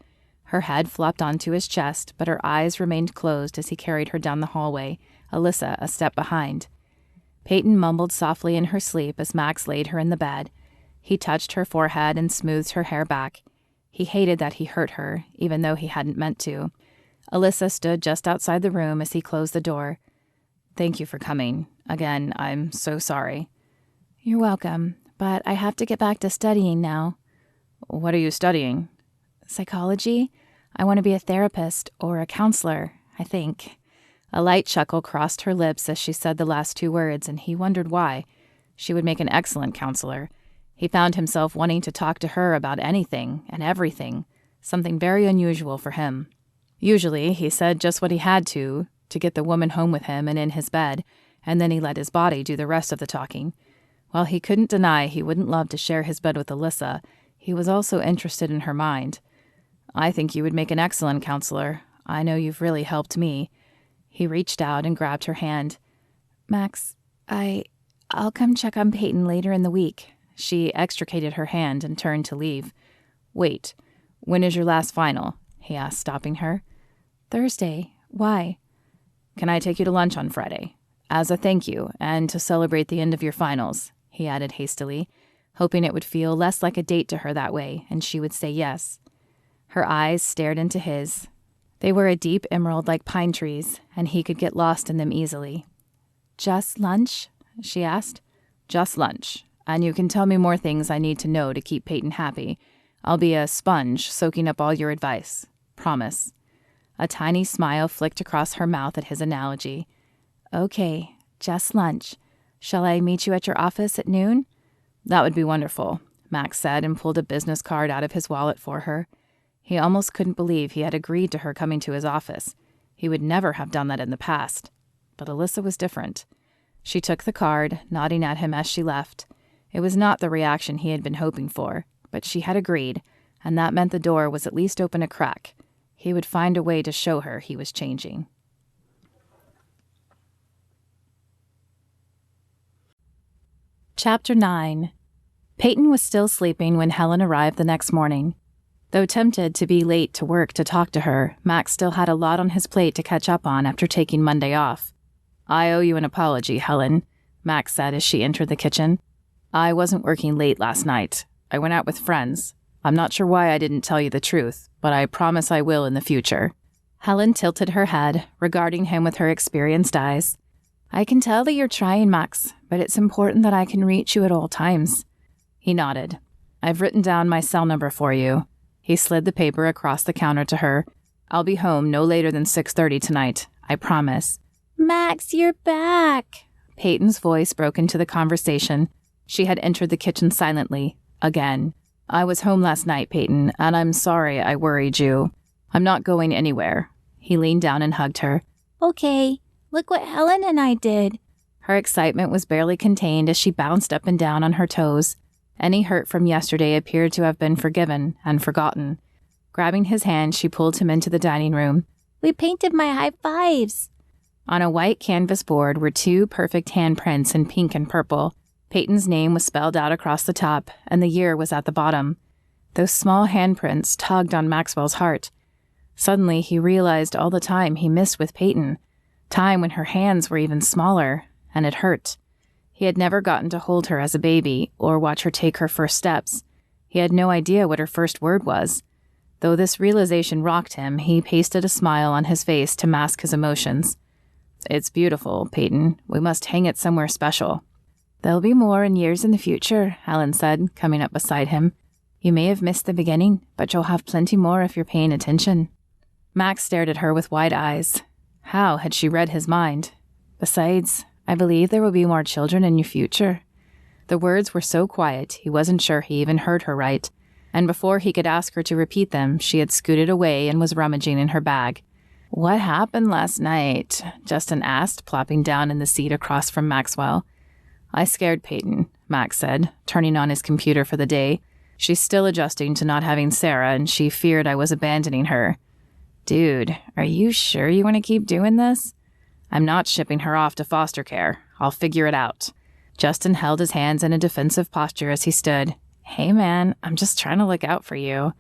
Her head flopped onto his chest, but her eyes remained closed as he carried her down the hallway, Alyssa a step behind. Peyton mumbled softly in her sleep as Max laid her in the bed. He touched her forehead and smoothed her hair back. He hated that he hurt her, even though he hadn't meant to. Alyssa stood just outside the room as he closed the door. "Thank you for coming. Again, I'm so sorry." "You're welcome, but I have to get back to studying now." "What are you studying?" "Psychology. I want to be a therapist or a counselor, I think." A light chuckle crossed her lips as she said the last 2 words, and he wondered why. She would make an excellent counselor. He found himself wanting to talk to her about anything and everything, something very unusual for him. Usually, he said just what he had to get the woman home with him and in his bed, and then he let his body do the rest of the talking. While he couldn't deny he wouldn't love to share his bed with Alyssa, he was also interested in her mind. "I think you would make an excellent counselor. I know you've really helped me." He reached out and grabbed her hand. "Max, I'll come check on Peyton later in the week." She extricated her hand and turned to leave. "Wait, when is your last final?" he asked, stopping her. "Thursday. Why?" "Can I take you to lunch on Friday? As a thank you, and to celebrate the end of your finals," he added hastily, hoping it would feel less like a date to her that way, and she would say yes. Her eyes stared into his. They were a deep emerald like pine trees, and he could get lost in them easily. "Just lunch?" she asked. "Just lunch. And you can tell me more things I need to know to keep Peyton happy. I'll be a sponge soaking up all your advice. Promise." A tiny smile flicked across her mouth at his analogy. "Okay, just lunch. Shall I meet you at your office at noon?" "That would be wonderful," Max said and pulled a business card out of his wallet for her. He almost couldn't believe he had agreed to her coming to his office. He would never have done that in the past. But Alyssa was different. She took the card, nodding at him as she left. It was not the reaction he had been hoping for, but she had agreed, and that meant the door was at least open a crack. He would find a way to show her he was changing. Chapter 9. Peyton was still sleeping when Helen arrived the next morning. Though tempted to be late to work to talk to her, Max still had a lot on his plate to catch up on after taking Monday off. "I owe you an apology, Helen," Max said as she entered the kitchen. "I wasn't working late last night. I went out with friends. I'm not sure why I didn't tell you the truth, but I promise I will in the future." Helen tilted her head, regarding him with her experienced eyes. "I can tell that you're trying, Max, but it's important that I can reach you at all times." He nodded. "I've written down my cell number for you." He slid the paper across the counter to her. "I'll be home no later than 6:30 tonight. I promise." "Max, you're back." Peyton's voice broke into the conversation. She had entered the kitchen silently, again. "I was home last night, Peyton, and I'm sorry I worried you. I'm not going anywhere." He leaned down and hugged her. "Okay, look what Helen and I did." Her excitement was barely contained as she bounced up and down on her toes. Any hurt from yesterday appeared to have been forgiven and forgotten. Grabbing his hand, she pulled him into the dining room. "We painted my high fives." On a white canvas board were 2 perfect handprints in pink and purple. Peyton's name was spelled out across the top, and the year was at the bottom. Those small handprints tugged on Maxwell's heart. Suddenly, he realized all the time he missed with Peyton, time when her hands were even smaller, and it hurt. He had never gotten to hold her as a baby or watch her take her first steps. He had no idea what her first word was. Though this realization rocked him, he pasted a smile on his face to mask his emotions. "It's beautiful, Peyton. We must hang it somewhere special." "There'll be more in years in the future," Helen said, coming up beside him. "You may have missed the beginning, but you'll have plenty more if you're paying attention." Max stared at her with wide eyes. How had she read his mind? "Besides, I believe there will be more children in your future." The words were so quiet, he wasn't sure he even heard her right, and before he could ask her to repeat them, she had scooted away and was rummaging in her bag. "What happened last night?" Justin asked, plopping down in the seat across from Maxwell. "I scared Peyton," Max said, turning on his computer for the day. "She's still adjusting to not having Sarah, and she feared I was abandoning her." "Dude, are you sure you want to keep doing this?" "I'm not shipping her off to foster care. I'll figure it out." Justin held his hands in a defensive posture as he stood. "Hey man, I'm just trying to look out for you."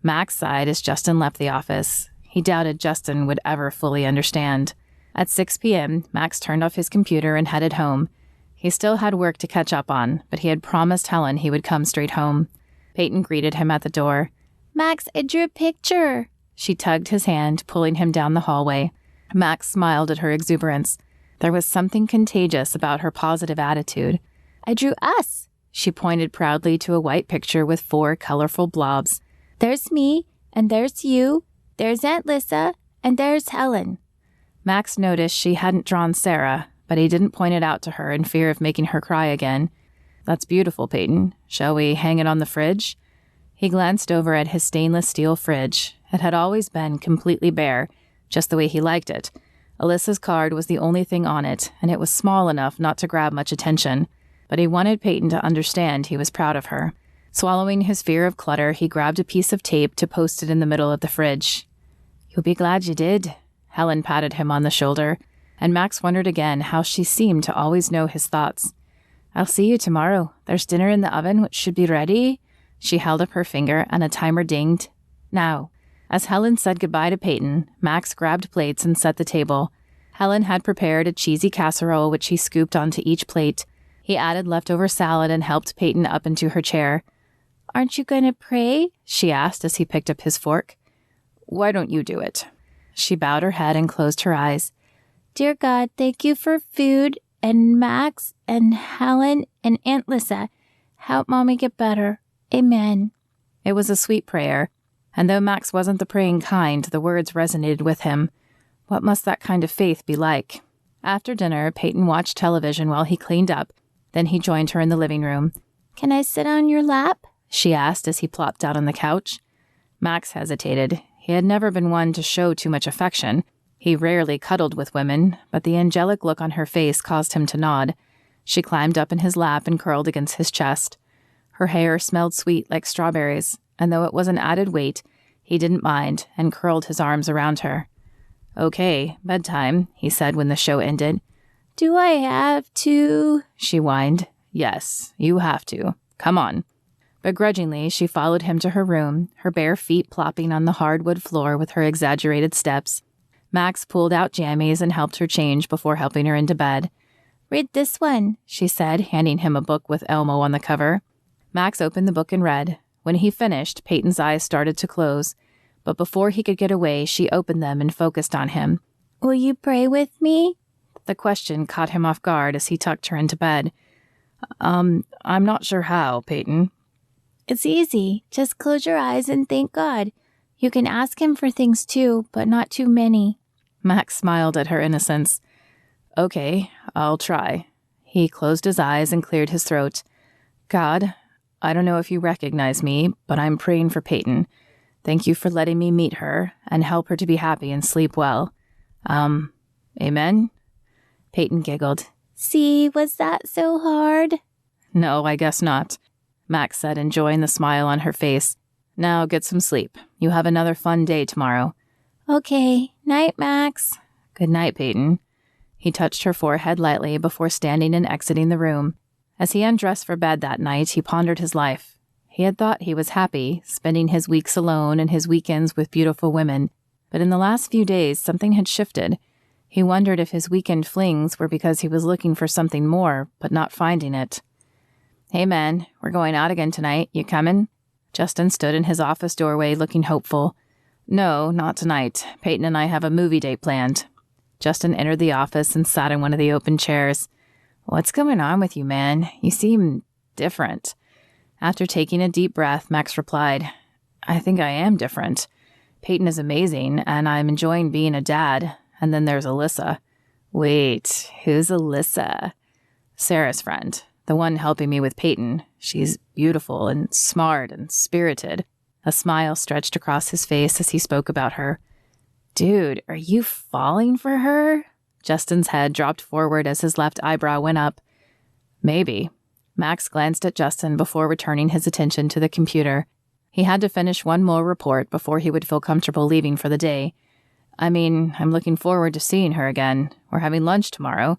Max sighed as Justin left the office. He doubted Justin would ever fully understand. At 6 p.m., Max turned off his computer and headed home. He still had work to catch up on, but he had promised Helen he would come straight home. Peyton greeted him at the door. "Max, I drew a picture." She tugged his hand, pulling him down the hallway. Max smiled at her exuberance. There was something contagious about her positive attitude. "I drew us." She pointed proudly to a white picture with 4 colorful blobs. "There's me, and there's you, there's Aunt Lissa, and there's Helen." Max noticed she hadn't drawn Sarah, but he didn't point it out to her in fear of making her cry again. "That's beautiful, Peyton. Shall we hang it on the fridge?" He glanced over at his stainless steel fridge. It had always been completely bare, just the way he liked it. Alyssa's card was the only thing on it, and it was small enough not to grab much attention, but he wanted Peyton to understand he was proud of her. Swallowing his fear of clutter, he grabbed a piece of tape to post it in the middle of the fridge. "You'll be glad you did." Helen patted him on the shoulder, and Max wondered again how she seemed to always know his thoughts. "I'll see you tomorrow. There's dinner in the oven, which should be ready." She held up her finger, and a timer dinged. "Now." As Helen said goodbye to Peyton, Max grabbed plates and set the table. Helen had prepared a cheesy casserole, which he scooped onto each plate. He added leftover salad and helped Peyton up into her chair. "Aren't you going to pray?" she asked as he picked up his fork. "Why don't you do it?" She bowed her head and closed her eyes. "Dear God, thank you for food and Max and Helen and Aunt Alyssa. Help Mommy get better. Amen." It was a sweet prayer, and though Max wasn't the praying kind, the words resonated with him. What must that kind of faith be like? After dinner, Peyton watched television while he cleaned up. Then he joined her in the living room. "Can I sit on your lap?" she asked as he plopped down on the couch. Max hesitated. He had never been one to show too much affection. He rarely cuddled with women, but the angelic look on her face caused him to nod. She climbed up in his lap and curled against his chest. Her hair smelled sweet like strawberries, and though it was an added weight, he didn't mind and curled his arms around her. "Okay, bedtime," he said when the show ended. "Do I have to?" she whined. "Yes, you have to. Come on." Begrudgingly, she followed him to her room, her bare feet plopping on the hardwood floor with her exaggerated steps. Max pulled out jammies and helped her change before helping her into bed. "Read this one," she said, handing him a book with Elmo on the cover. Max opened the book and read. When he finished, Peyton's eyes started to close, but before he could get away, she opened them and focused on him. "Will you pray with me?" The question caught him off guard as he tucked her into bed. I'm not sure how, Peyton." "It's easy. Just close your eyes and thank God. You can ask him for things too, but not too many." Max smiled at her innocence. "Okay, I'll try." He closed his eyes and cleared his throat. "God, I don't know if you recognize me, but I'm praying for Peyton. Thank you for letting me meet her and help her to be happy and sleep well. Amen?" Peyton giggled. "See, was that so hard?" "No, I guess not," Max said, enjoying the smile on her face. "Now get some sleep. You have another fun day tomorrow." "Okay. Night, Max." "Good night, Peyton." He touched her forehead lightly before standing and exiting the room. As he undressed for bed that night, he pondered his life. He had thought he was happy, spending his weeks alone and his weekends with beautiful women. But in the last few days, something had shifted. He wondered if his weekend flings were because he was looking for something more, but not finding it. "Hey, man, we're going out again tonight. You coming?" Justin stood in his office doorway looking hopeful. "No, not tonight. Peyton and I have a movie date planned." Justin entered the office and sat in one of the open chairs. "What's going on with you, man? You seem different." After taking a deep breath, Max replied, "I think I am different. Peyton is amazing, and I'm enjoying being a dad. And then there's Alyssa." "Wait, who's Alyssa?" "Sarah's friend, the one helping me with Peyton. She's beautiful and smart and spirited." A smile stretched across his face as he spoke about her. "Dude, are you falling for her?" Justin's head dropped forward as his left eyebrow went up. "Maybe." Max glanced at Justin before returning his attention to the computer. He had to finish one more report before he would feel comfortable leaving for the day. I'm looking forward to seeing her again. We're having lunch tomorrow."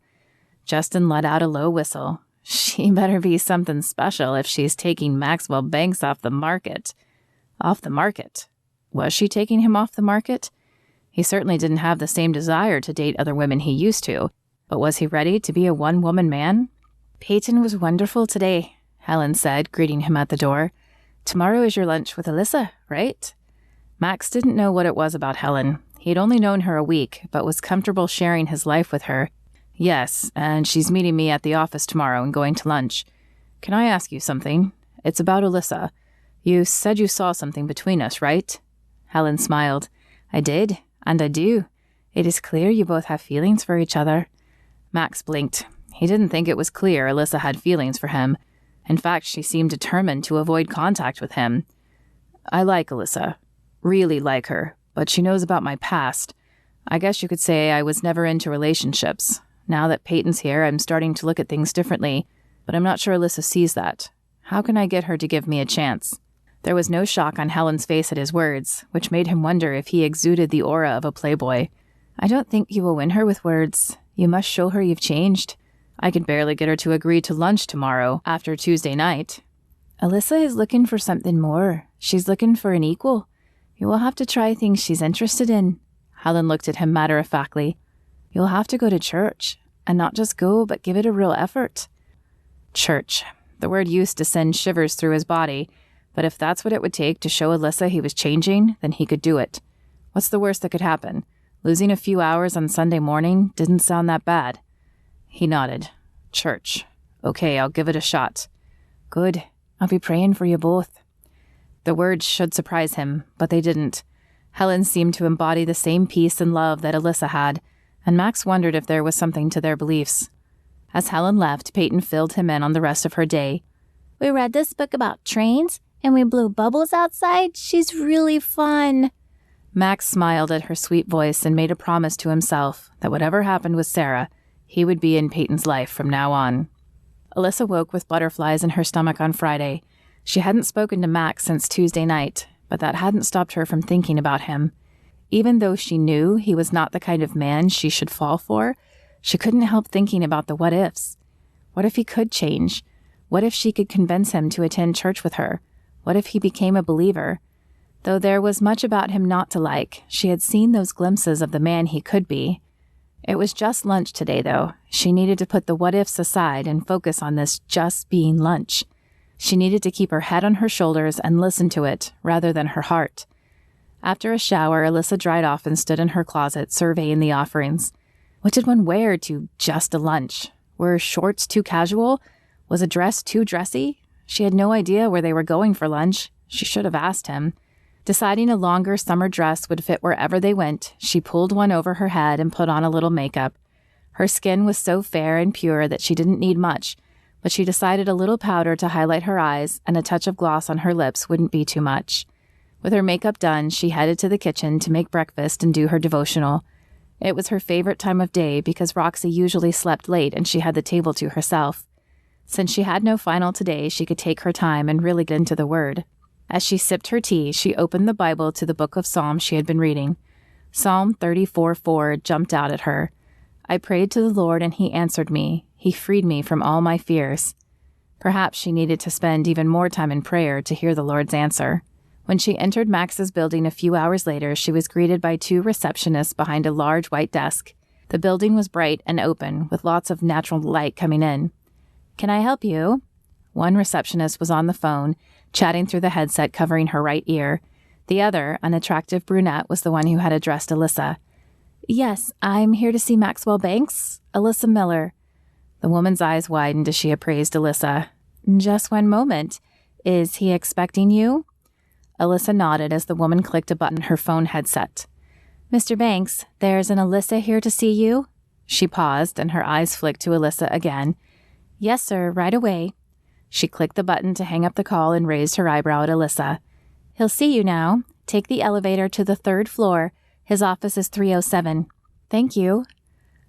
Justin let out a low whistle. She better be something special if she's taking Maxwell Banks off the market. Off the market? Was she taking him off the market? He certainly didn't have the same desire to date other women he used to, but was he ready to be a one-woman man? "Peyton was wonderful today," Helen said, greeting him at the door. "Tomorrow is your lunch with Alyssa, right?" Max didn't know what it was about Helen. He'd only known her a week, but was comfortable sharing his life with her. "Yes, and she's meeting me at the office tomorrow and going to lunch. Can I ask you something? It's about Alyssa. You said you saw something between us, right?" Helen smiled. "I did, and I do. It is clear you both have feelings for each other." Max blinked. He didn't think it was clear Alyssa had feelings for him. In fact, she seemed determined to avoid contact with him. "I like Alyssa. Really like her, but she knows about my past. I guess you could say I was never into relationships. Now that Peyton's here, I'm starting to look at things differently, but I'm not sure Alyssa sees that. How can I get her to give me a chance?" There was no shock on Helen's face at his words, which made him wonder if he exuded the aura of a playboy. "I don't think you will win her with words. You must show her you've changed. I can barely get her to agree to lunch tomorrow after Tuesday night." "Alyssa is looking for something more. She's looking for an equal. You will have to try things she's interested in." Helen looked at him matter-of-factly. "You'll have to go to church, and not just go, but give it a real effort." Church. The word used to send shivers through his body, but if that's what it would take to show Alyssa he was changing, then he could do it. What's the worst that could happen? Losing a few hours on Sunday morning didn't sound that bad. He nodded. "Church. Okay, I'll give it a shot." "Good. I'll be praying for you both." The words should surprise him, but they didn't. Helen seemed to embody the same peace and love that Alyssa had, and Max wondered if there was something to their beliefs. As Helen left, Peyton filled him in on the rest of her day. "We read this book about trains, and we blew bubbles outside. She's really fun." Max smiled at her sweet voice and made a promise to himself that whatever happened with Sarah, he would be in Peyton's life from now on. Alyssa woke with butterflies in her stomach on Friday. She hadn't spoken to Max since Tuesday night, but that hadn't stopped her from thinking about him. Even though she knew he was not the kind of man she should fall for, she couldn't help thinking about the what-ifs. What if he could change? What if she could convince him to attend church with her? What if he became a believer? Though there was much about him not to like, she had seen those glimpses of the man he could be. It was just lunch today, though. She needed to put the what-ifs aside and focus on this just being lunch. She needed to keep her head on her shoulders and listen to it, rather than her heart. After a shower, Alyssa dried off and stood in her closet, surveying the offerings. What did one wear to just a lunch? Were shorts too casual? Was a dress too dressy? She had no idea where they were going for lunch. She should have asked him. Deciding a longer summer dress would fit wherever they went, she pulled one over her head and put on a little makeup. Her skin was so fair and pure that she didn't need much, but she decided a little powder to highlight her eyes and a touch of gloss on her lips wouldn't be too much. With her makeup done, she headed to the kitchen to make breakfast and do her devotional. It was her favorite time of day because Roxy usually slept late and she had the table to herself. Since she had no final today, she could take her time and really get into the Word. As she sipped her tea, she opened the Bible to the book of Psalms she had been reading. Psalm 34:4 jumped out at her. "I prayed to the Lord and he answered me. He freed me from all my fears." Perhaps she needed to spend even more time in prayer to hear the Lord's answer. When she entered Max's building a few hours later, she was greeted by two receptionists behind a large white desk. The building was bright and open, with lots of natural light coming in. "Can I help you?" One receptionist was on the phone, chatting through the headset covering her right ear. The other, an attractive brunette, was the one who had addressed Alyssa. "Yes, I'm here to see Maxwell Banks, Alyssa Miller." The woman's eyes widened as she appraised Alyssa. "Just one moment. Is he expecting you?" Alyssa nodded as the woman clicked a button on her phone headset. "Mr. Banks, there's an Alyssa here to see you." She paused, and her eyes flicked to Alyssa again. "Yes, sir, right away." She clicked the button to hang up the call and raised her eyebrow at Alyssa. "He'll see you now. Take the elevator to the 3rd floor. His office is 307. "Thank you."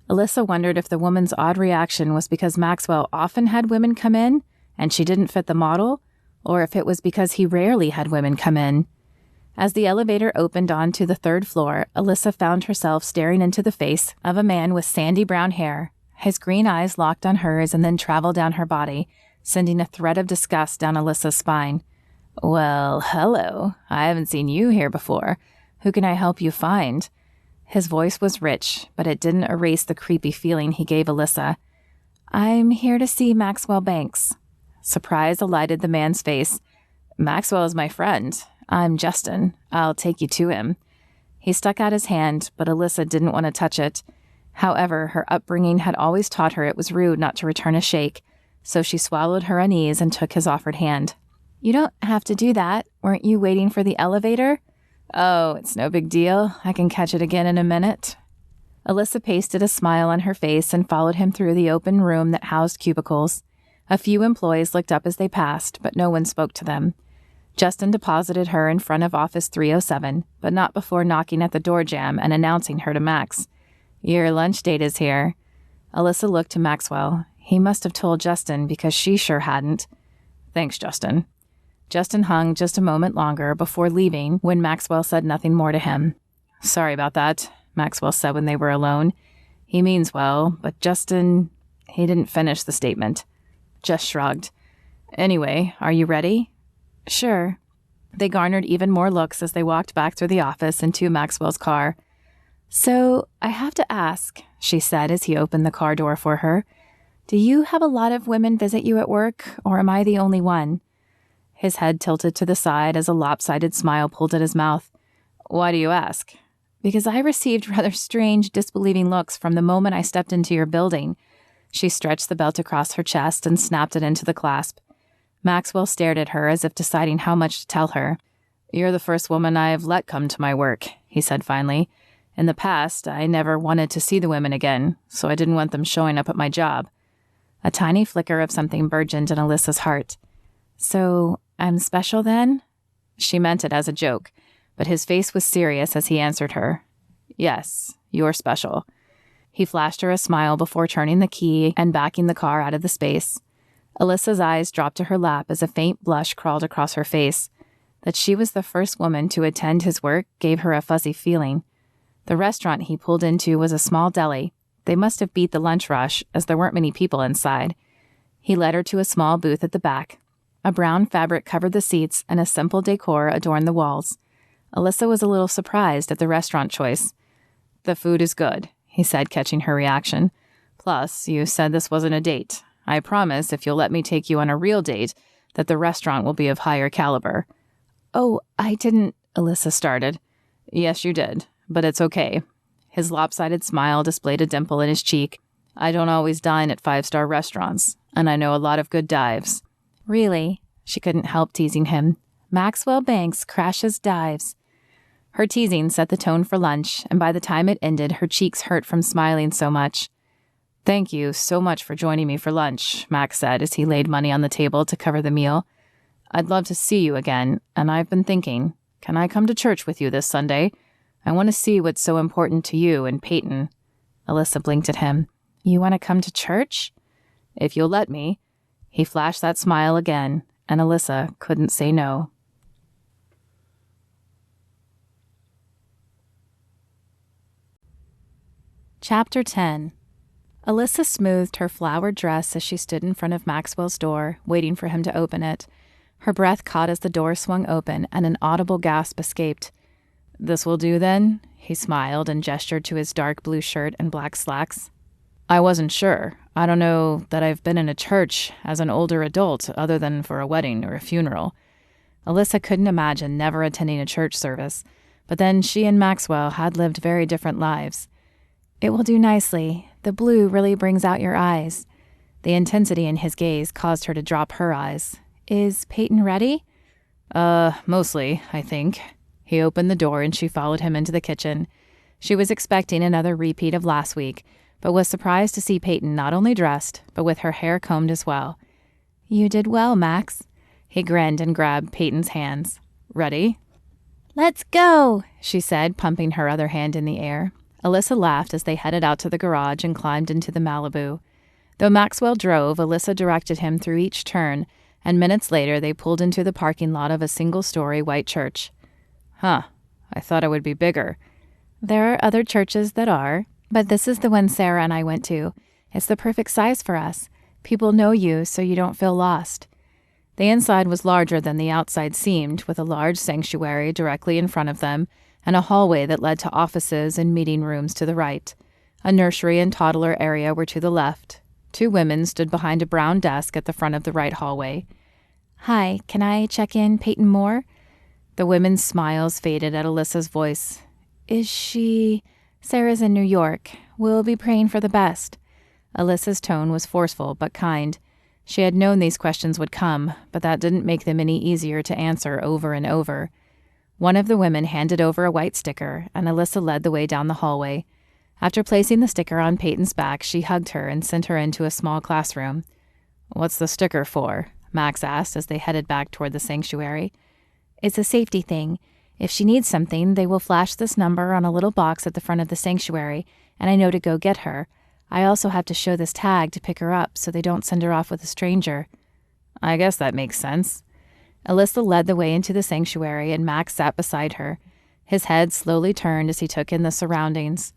Alyssa wondered if the woman's odd reaction was because Maxwell often had women come in and she didn't fit the model, or if it was because he rarely had women come in. As the elevator opened onto the 3rd floor, Alyssa found herself staring into the face of a man with sandy brown hair. His green eyes locked on hers and then traveled down her body, sending a thread of disgust down Alyssa's spine. "Well, hello. I haven't seen you here before. Who can I help you find?" His voice was rich, but it didn't erase the creepy feeling he gave Alyssa. "I'm here to see Maxwell Banks." Surprise alighted the man's face. "Maxwell is my friend. I'm Justin. I'll take you to him." He stuck out his hand, but Alyssa didn't want to touch it. However, her upbringing had always taught her it was rude not to return a shake, so she swallowed her unease and took his offered hand. "You don't have to do that. Weren't you waiting for the elevator?" "Oh, it's no big deal. I can catch it again in a minute." Alyssa pasted a smile on her face and followed him through the open room that housed cubicles. A few employees looked up as they passed, but no one spoke to them. Justin deposited her in front of office 307, but not before knocking at the door jamb and announcing her to Max. "Your lunch date is here." Alyssa looked to Maxwell. He must have told Justin because she sure hadn't. "Thanks, Justin." Justin hung just a moment longer before leaving when Maxwell said nothing more to him. "Sorry about that," Maxwell said when they were alone. "He means well, but Justin..." He didn't finish the statement. Just shrugged. "Anyway, are you ready?" "Sure." They garnered even more looks as they walked back through the office and to Maxwell's car. "So, I have to ask," she said as he opened the car door for her. "Do you have a lot of women visit you at work, or am I the only one?" His head tilted to the side as a lopsided smile pulled at his mouth. "Why do you ask?" "Because I received rather strange, disbelieving looks from the moment I stepped into your building." She stretched the belt across her chest and snapped it into the clasp. Maxwell stared at her as if deciding how much to tell her. "You're the first woman I've let come to my work," he said finally. "In the past, I never wanted to see the women again, so I didn't want them showing up at my job." A tiny flicker of something burgeoned in Alyssa's heart. "So, I'm special then?" She meant it as a joke, but his face was serious as he answered her. "Yes, you're special." He flashed her a smile before turning the key and backing the car out of the space. Alyssa's eyes dropped to her lap as a faint blush crawled across her face. That she was the first woman to attend his work gave her a fuzzy feeling. The restaurant he pulled into was a small deli. They must have beat the lunch rush, as there weren't many people inside. He led her to a small booth at the back. A brown fabric covered the seats, and a simple decor adorned the walls. Alyssa was a little surprised at the restaurant choice. "The food is good," he said, catching her reaction. "Plus, you said this wasn't a date. I promise, if you'll let me take you on a real date, that the restaurant will be of higher caliber." "Oh, I didn't," Alyssa started. "Yes, you did, but it's okay." His lopsided smile displayed a dimple in his cheek. "I don't always dine at 5-star restaurants, and I know a lot of good dives." "Really?" She couldn't help teasing him. "Maxwell Banks crashes dives." Her teasing set the tone for lunch, and by the time it ended, her cheeks hurt from smiling so much. "Thank you so much for joining me for lunch," Max said as he laid money on the table to cover the meal. "I'd love to see you again, and I've been thinking, can I come to church with you this Sunday? I want to see what's so important to you and Peyton." Alyssa blinked at him. "You want to come to church?" "If you'll let me." He flashed that smile again, and Alyssa couldn't say no. Chapter 10. Alyssa smoothed her flowered dress as she stood in front of Maxwell's door, waiting for him to open it. Her breath caught as the door swung open, and an audible gasp escaped. "This will do, then?" He smiled and gestured to his dark blue shirt and black slacks. "I wasn't sure. I don't know that I've been in a church as an older adult other than for a wedding or a funeral." Alyssa couldn't imagine never attending a church service, but then she and Maxwell had lived very different lives. "It will do nicely. The blue really brings out your eyes." The intensity in his gaze caused her to drop her eyes. "Is Peyton ready?" Mostly, I think." He opened the door and she followed him into the kitchen. She was expecting another repeat of last week, but was surprised to see Peyton not only dressed, but with her hair combed as well. "You did well, Max." He grinned and grabbed Peyton's hands. "Ready?" "Let's go," she said, pumping her other hand in the air. Alyssa laughed as they headed out to the garage and climbed into the Malibu. Though Maxwell drove, Alyssa directed him through each turn, and minutes later they pulled into the parking lot of a single-story white church. "Huh, I thought it would be bigger." "There are other churches that are, but this is the one Sarah and I went to. It's the perfect size for us. People know you, so you don't feel lost." The inside was larger than the outside seemed, with a large sanctuary directly in front of them, and a hallway that led to offices and meeting rooms to the right. A nursery and toddler area were to the left. 2 women stood behind a brown desk at the front of the right hallway. "Hi, can I check in Peyton Moore?" The women's smiles faded at Alyssa's voice. "Is she..." "Sarah's in New York. We'll be praying for the best." Alyssa's tone was forceful but kind. She had known these questions would come, but that didn't make them any easier to answer over and over. One of the women handed over a white sticker, and Alyssa led the way down the hallway. After placing the sticker on Peyton's back, she hugged her and sent her into a small classroom. "What's the sticker for?" Max asked as they headed back toward the sanctuary. It's a safety thing. If she needs something, they will flash this number on a little box at the front of the sanctuary, and I know to go get her. I also have to show this tag to pick her up so they don't send her off with a stranger." "I guess that makes sense." Alyssa led the way into the sanctuary, and Max sat beside her. His head slowly turned as he took in the surroundings.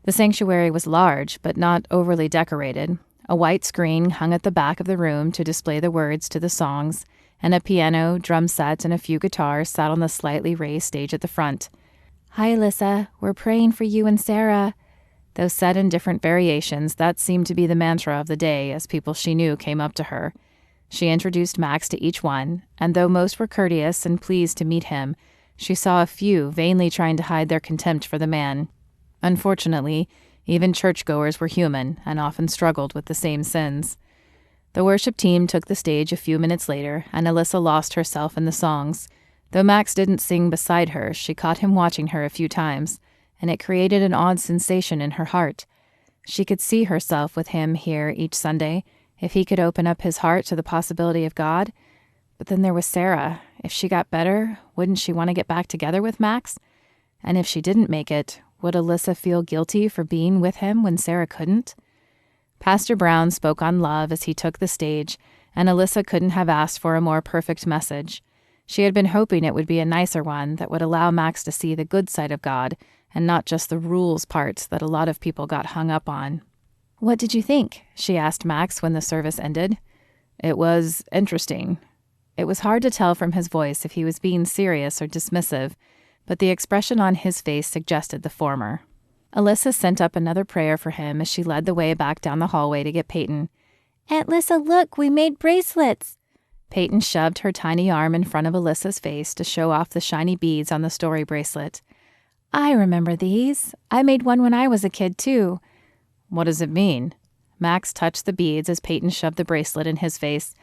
The sanctuary was large, but not overly decorated. A white screen hung at the back of the room to display the words to the songs, and a piano, drum set, and a few guitars sat on the slightly raised stage at the front. "Hi, Alyssa. We're praying for you and Sarah." Though said in different variations, that seemed to be the mantra of the day as people she knew came up to her. She introduced Max to each one, and though most were courteous and pleased to meet him, she saw a few vainly trying to hide their contempt for the man. Unfortunately, even churchgoers were human and often struggled with the same sins. The worship team took the stage a few minutes later, and Alyssa lost herself in the songs. Though Max didn't sing beside her, she caught him watching her a few times, and it created an odd sensation in her heart. She could see herself with him here each Sunday, if he could open up his heart to the possibility of God. But then there was Sarah. If she got better, wouldn't she want to get back together with Max? And if she didn't make it, would Alyssa feel guilty for being with him when Sarah couldn't? Pastor Brown spoke on love as he took the stage, and Alyssa couldn't have asked for a more perfect message. She had been hoping it would be a nicer one that would allow Max to see the good side of God and not just the rules part that a lot of people got hung up on. "What did you think?" she asked Max when the service ended. "It was interesting." It was hard to tell from his voice if he was being serious or dismissive, but the expression on his face suggested the former. Alyssa sent up another prayer for him as she led the way back down the hallway to get Peyton. "Aunt Lyssa, look, we made bracelets." Peyton shoved her tiny arm in front of Alyssa's face to show off the shiny beads on the story bracelet. "I remember these. I made one when I was a kid, too." "What does it mean?" Max touched the beads as Peyton shoved the bracelet in his face.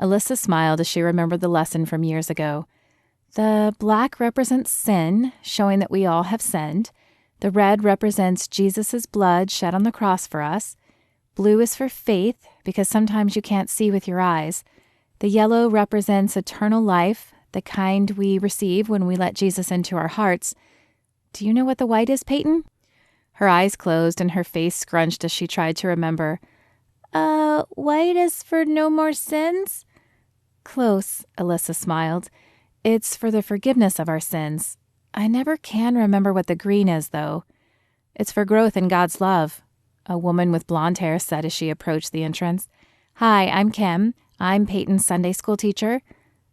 Alyssa smiled as she remembered the lesson from years ago. "The black represents sin, showing that we all have sinned. The red represents Jesus' blood shed on the cross for us. Blue is for faith, because sometimes you can't see with your eyes. The yellow represents eternal life, the kind we receive when we let Jesus into our hearts. Do you know what the white is, Peyton?" Her eyes closed and her face scrunched as she tried to remember. White is for no more sins?" "Close," Alyssa smiled. "It's for the forgiveness of our sins. I never can remember what the green is, though. It's for growth in God's love," a woman with blonde hair said as she approached the entrance. "Hi, I'm Kim. I'm Peyton's Sunday school teacher."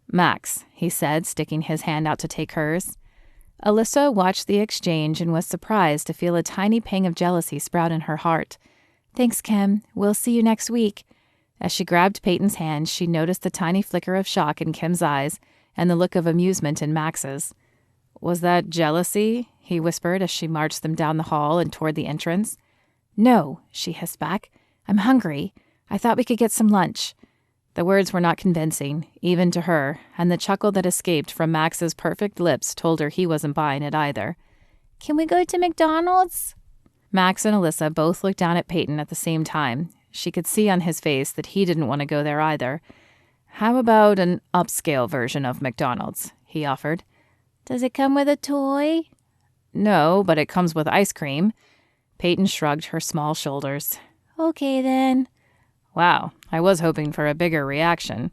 "Max," he said, sticking his hand out to take hers. Alyssa watched the exchange and was surprised to feel a tiny pang of jealousy sprout in her heart. "Thanks, Kim. We'll see you next week." As she grabbed Peyton's hand, she noticed the tiny flicker of shock in Kim's eyes and the look of amusement in Max's. "Was that jealousy?" he whispered as she marched them down the hall and toward the entrance. "No," she hissed back. "I'm hungry. I thought we could get some lunch." The words were not convincing, even to her, and the chuckle that escaped from Max's perfect lips told her he wasn't buying it either. "Can we go to McDonald's?" Max and Alyssa both looked down at Peyton at the same time. She could see on his face that he didn't want to go there either. "How about an upscale version of McDonald's?" he offered. "Does it come with a toy?" "No, but it comes with ice cream." Peyton shrugged her small shoulders. "Okay, then." "Wow, I was hoping for a bigger reaction."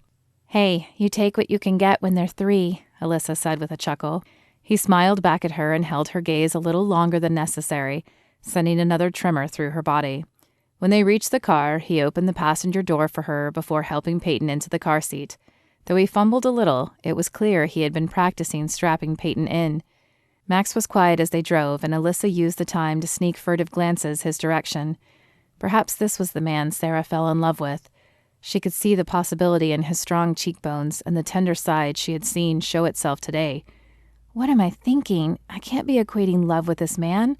"Hey, you take what you can get when they're 3, Alyssa said with a chuckle. He smiled back at her and held her gaze a little longer than necessary, sending another tremor through her body. When they reached the car, he opened the passenger door for her before helping Peyton into the car seat. Though he fumbled a little, it was clear he had been practicing strapping Peyton in. Max was quiet as they drove, and Alyssa used the time to sneak furtive glances his direction. Perhaps this was the man Sarah fell in love with. She could see the possibility in his strong cheekbones and the tender side she had seen show itself today. What am I thinking? I can't be equating love with this man.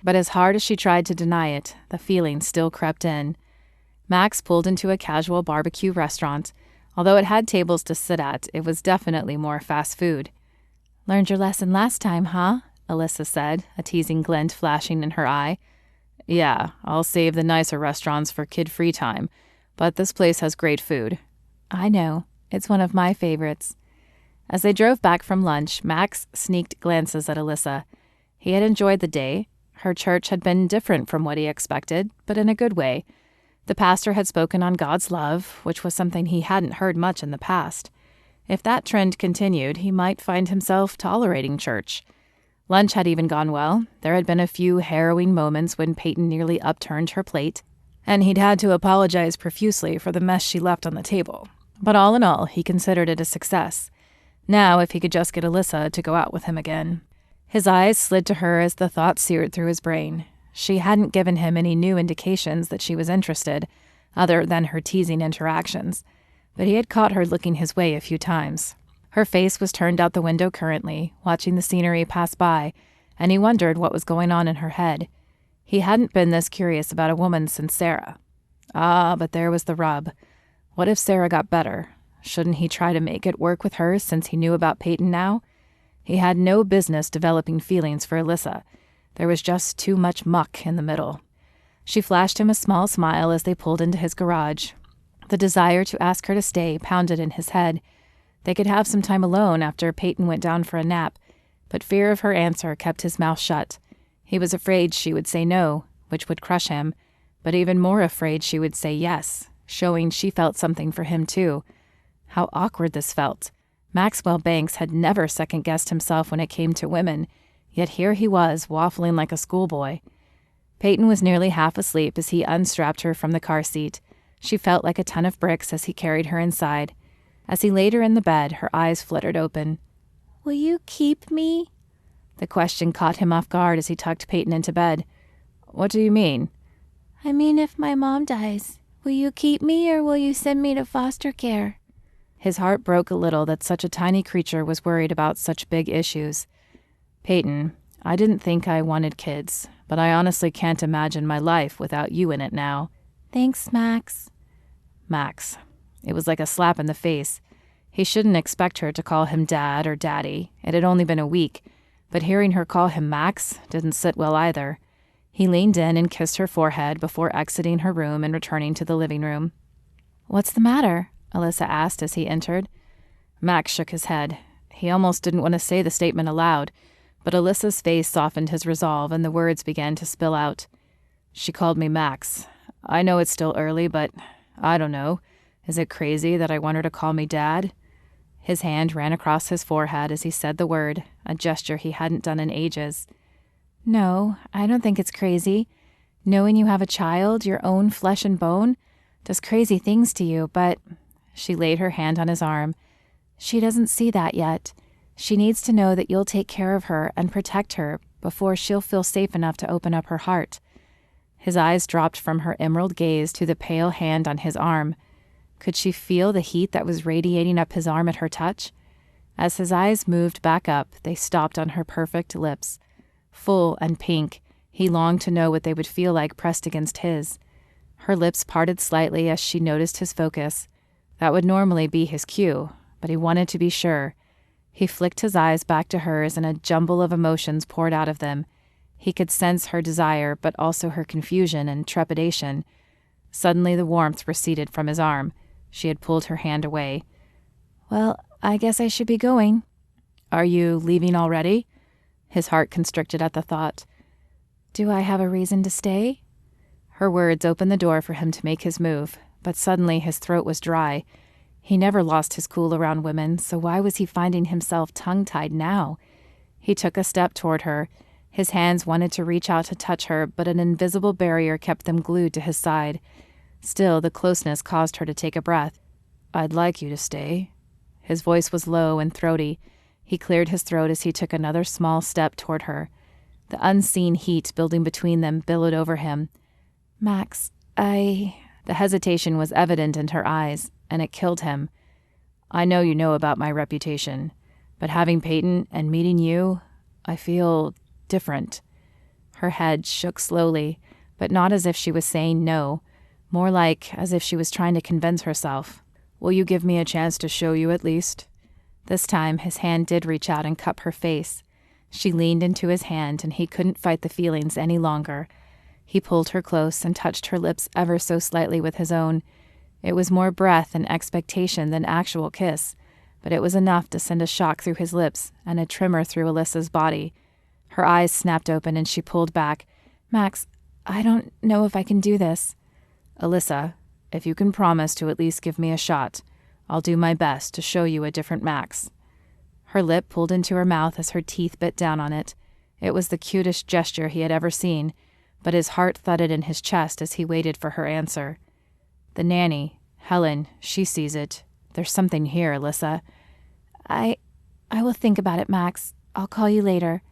But as hard as she tried to deny it, the feeling still crept in. Max pulled into a casual barbecue restaurant. Although it had tables to sit at, it was definitely more fast food. "Learned your lesson last time, huh?" Alyssa said, a teasing glint flashing in her eye. "Yeah, I'll save the nicer restaurants for kid-free time, but this place has great food." "I know. It's one of my favorites." As they drove back from lunch, Max sneaked glances at Alyssa. He had enjoyed the day. Her church had been different from what he expected, but in a good way. The pastor had spoken on God's love, which was something he hadn't heard much in the past. If that trend continued, he might find himself tolerating church. Lunch had even gone well. There had been a few harrowing moments when Peyton nearly upturned her plate, and he'd had to apologize profusely for the mess she left on the table. But all in all, he considered it a success. Now, if he could just get Alyssa to go out with him again. His eyes slid to her as the thought seared through his brain. She hadn't given him any new indications that she was interested, other than her teasing interactions, but he had caught her looking his way a few times. Her face was turned out the window currently, watching the scenery pass by, and he wondered what was going on in her head. He hadn't been this curious about a woman since Sarah. But there was the rub. What if Sarah got better? Shouldn't he try to make it work with her since he knew about Peyton now? He had no business developing feelings for Alyssa. There was just too much muck in the middle. She flashed him a small smile as they pulled into his garage. The desire to ask her to stay pounded in his head. They could have some time alone after Peyton went down for a nap, but fear of her answer kept his mouth shut. He was afraid she would say no, which would crush him, but even more afraid she would say yes, showing she felt something for him too. How awkward this felt. Maxwell Banks had never second-guessed himself when it came to women, yet here he was, waffling like a schoolboy. Peyton was nearly half asleep as he unstrapped her from the car seat. She felt like a ton of bricks as he carried her inside. As he laid her in the bed, her eyes fluttered open. Will you keep me? The question caught him off guard as he tucked Peyton into bed. What do you mean? I mean, if my mom dies, will you keep me or will you send me to foster care? His heart broke a little that such a tiny creature was worried about such big issues. Peyton, I didn't think I wanted kids, but I honestly can't imagine my life without you in it now. Thanks, Max. Max. It was like a slap in the face. He shouldn't expect her to call him Dad or Daddy. It had only been a week, but hearing her call him Max didn't sit well either. He leaned in and kissed her forehead before exiting her room and returning to the living room. What's the matter? Alyssa asked as he entered. Max shook his head. He almost didn't want to say the statement aloud, but Alyssa's face softened his resolve and the words began to spill out. She called me Max. I know it's still early, but I don't know. Is it crazy that I want her to call me Dad? His hand ran across his forehead as he said the word, a gesture he hadn't done in ages. No, I don't think it's crazy. Knowing you have a child, your own flesh and bone, does crazy things to you, but... She laid her hand on his arm. She doesn't see that yet. She needs to know that you'll take care of her and protect her before she'll feel safe enough to open up her heart. His eyes dropped from her emerald gaze to the pale hand on his arm. Could she feel the heat that was radiating up his arm at her touch? As his eyes moved back up, they stopped on her perfect lips. Full and pink, he longed to know what they would feel like pressed against his. Her lips parted slightly as she noticed his focus. That would normally be his cue, but he wanted to be sure. He flicked his eyes back to hers and a jumble of emotions poured out of them. He could sense her desire, but also her confusion and trepidation. Suddenly the warmth receded from his arm. She had pulled her hand away. Well, I guess I should be going. Are you leaving already? His heart constricted at the thought. Do I have a reason to stay? Her words opened the door for him to make his move, but suddenly his throat was dry. He never lost his cool around women, so why was he finding himself tongue-tied now? He took a step toward her. His hands wanted to reach out to touch her, but an invisible barrier kept them glued to his side. Still, the closeness caused her to take a breath. I'd like you to stay. His voice was low and throaty. He cleared his throat as he took another small step toward her. The unseen heat building between them billowed over him. Max, The hesitation was evident in her eyes, and it killed him. I know you know about my reputation, but having Peyton and meeting you, I feel different. Her head shook slowly, but not as if she was saying no, more like as if she was trying to convince herself. Will you give me a chance to show you at least? This time his hand did reach out and cup her face. She leaned into his hand, and he couldn't fight the feelings any longer. He pulled her close and touched her lips ever so slightly with his own. It was more breath and expectation than actual kiss, but it was enough to send a shock through his lips and a tremor through Alyssa's body. Her eyes snapped open and she pulled back. Max, I don't know if I can do this. Alyssa, if you can promise to at least give me a shot, I'll do my best to show you a different Max. Her lip pulled into her mouth as her teeth bit down on it. It was the cutest gesture he had ever seen, but his heart thudded in his chest as he waited for her answer. The nanny, Helen, she sees it. There's something here, Alyssa. I will think about it, Max. I'll call you later.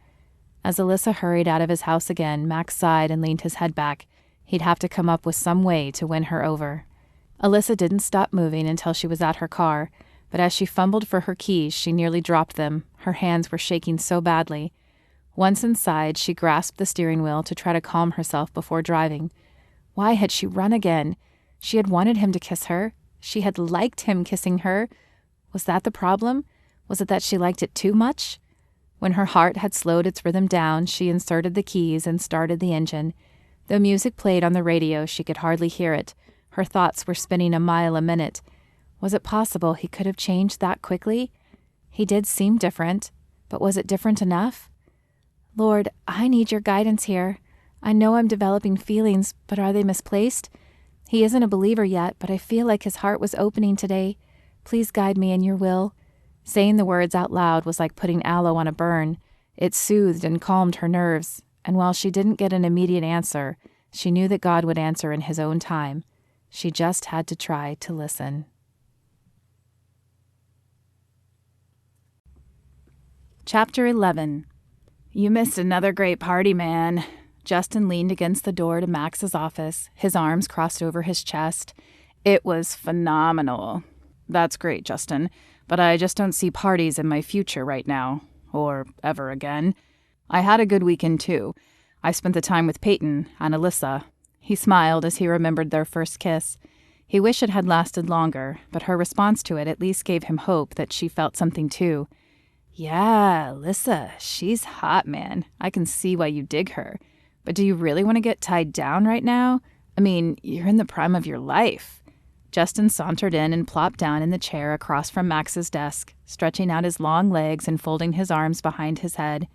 As Alyssa hurried out of his house again, Max sighed and leaned his head back. He'd have to come up with some way to win her over. Alyssa didn't stop moving until she was at her car, but as she fumbled for her keys, she nearly dropped them. Her hands were shaking so badly. Once inside, she grasped the steering wheel to try to calm herself before driving. Why had she run again? She had wanted him to kiss her. She had liked him kissing her. Was that the problem? Was it that she liked it too much? When her heart had slowed its rhythm down, she inserted the keys and started the engine. Though music played on the radio, she could hardly hear it. Her thoughts were spinning a mile a minute. Was it possible he could have changed that quickly? He did seem different, but was it different enough? Lord, I need your guidance here. I know I'm developing feelings, but are they misplaced? He isn't a believer yet, but I feel like his heart was opening today. Please guide me in your will. Saying the words out loud was like putting aloe on a burn. It soothed and calmed her nerves, and while she didn't get an immediate answer, she knew that God would answer in his own time. She just had to try to listen. Chapter 11. You missed another great party, man. Justin leaned against the door to Max's office, his arms crossed over his chest. It was phenomenal. That's great, Justin, but I just don't see parties in my future right now, or ever again. I had a good weekend, too. I spent the time with Peyton and Alyssa. He smiled as he remembered their first kiss. He wished it had lasted longer, but her response to it at least gave him hope that she felt something, too. Yeah, Alyssa, she's hot, man. I can see why you dig her. But do you really want to get tied down right now? I mean, you're in the prime of your life. Justin sauntered in and plopped down in the chair across from Max's desk, stretching out his long legs and folding his arms behind his head.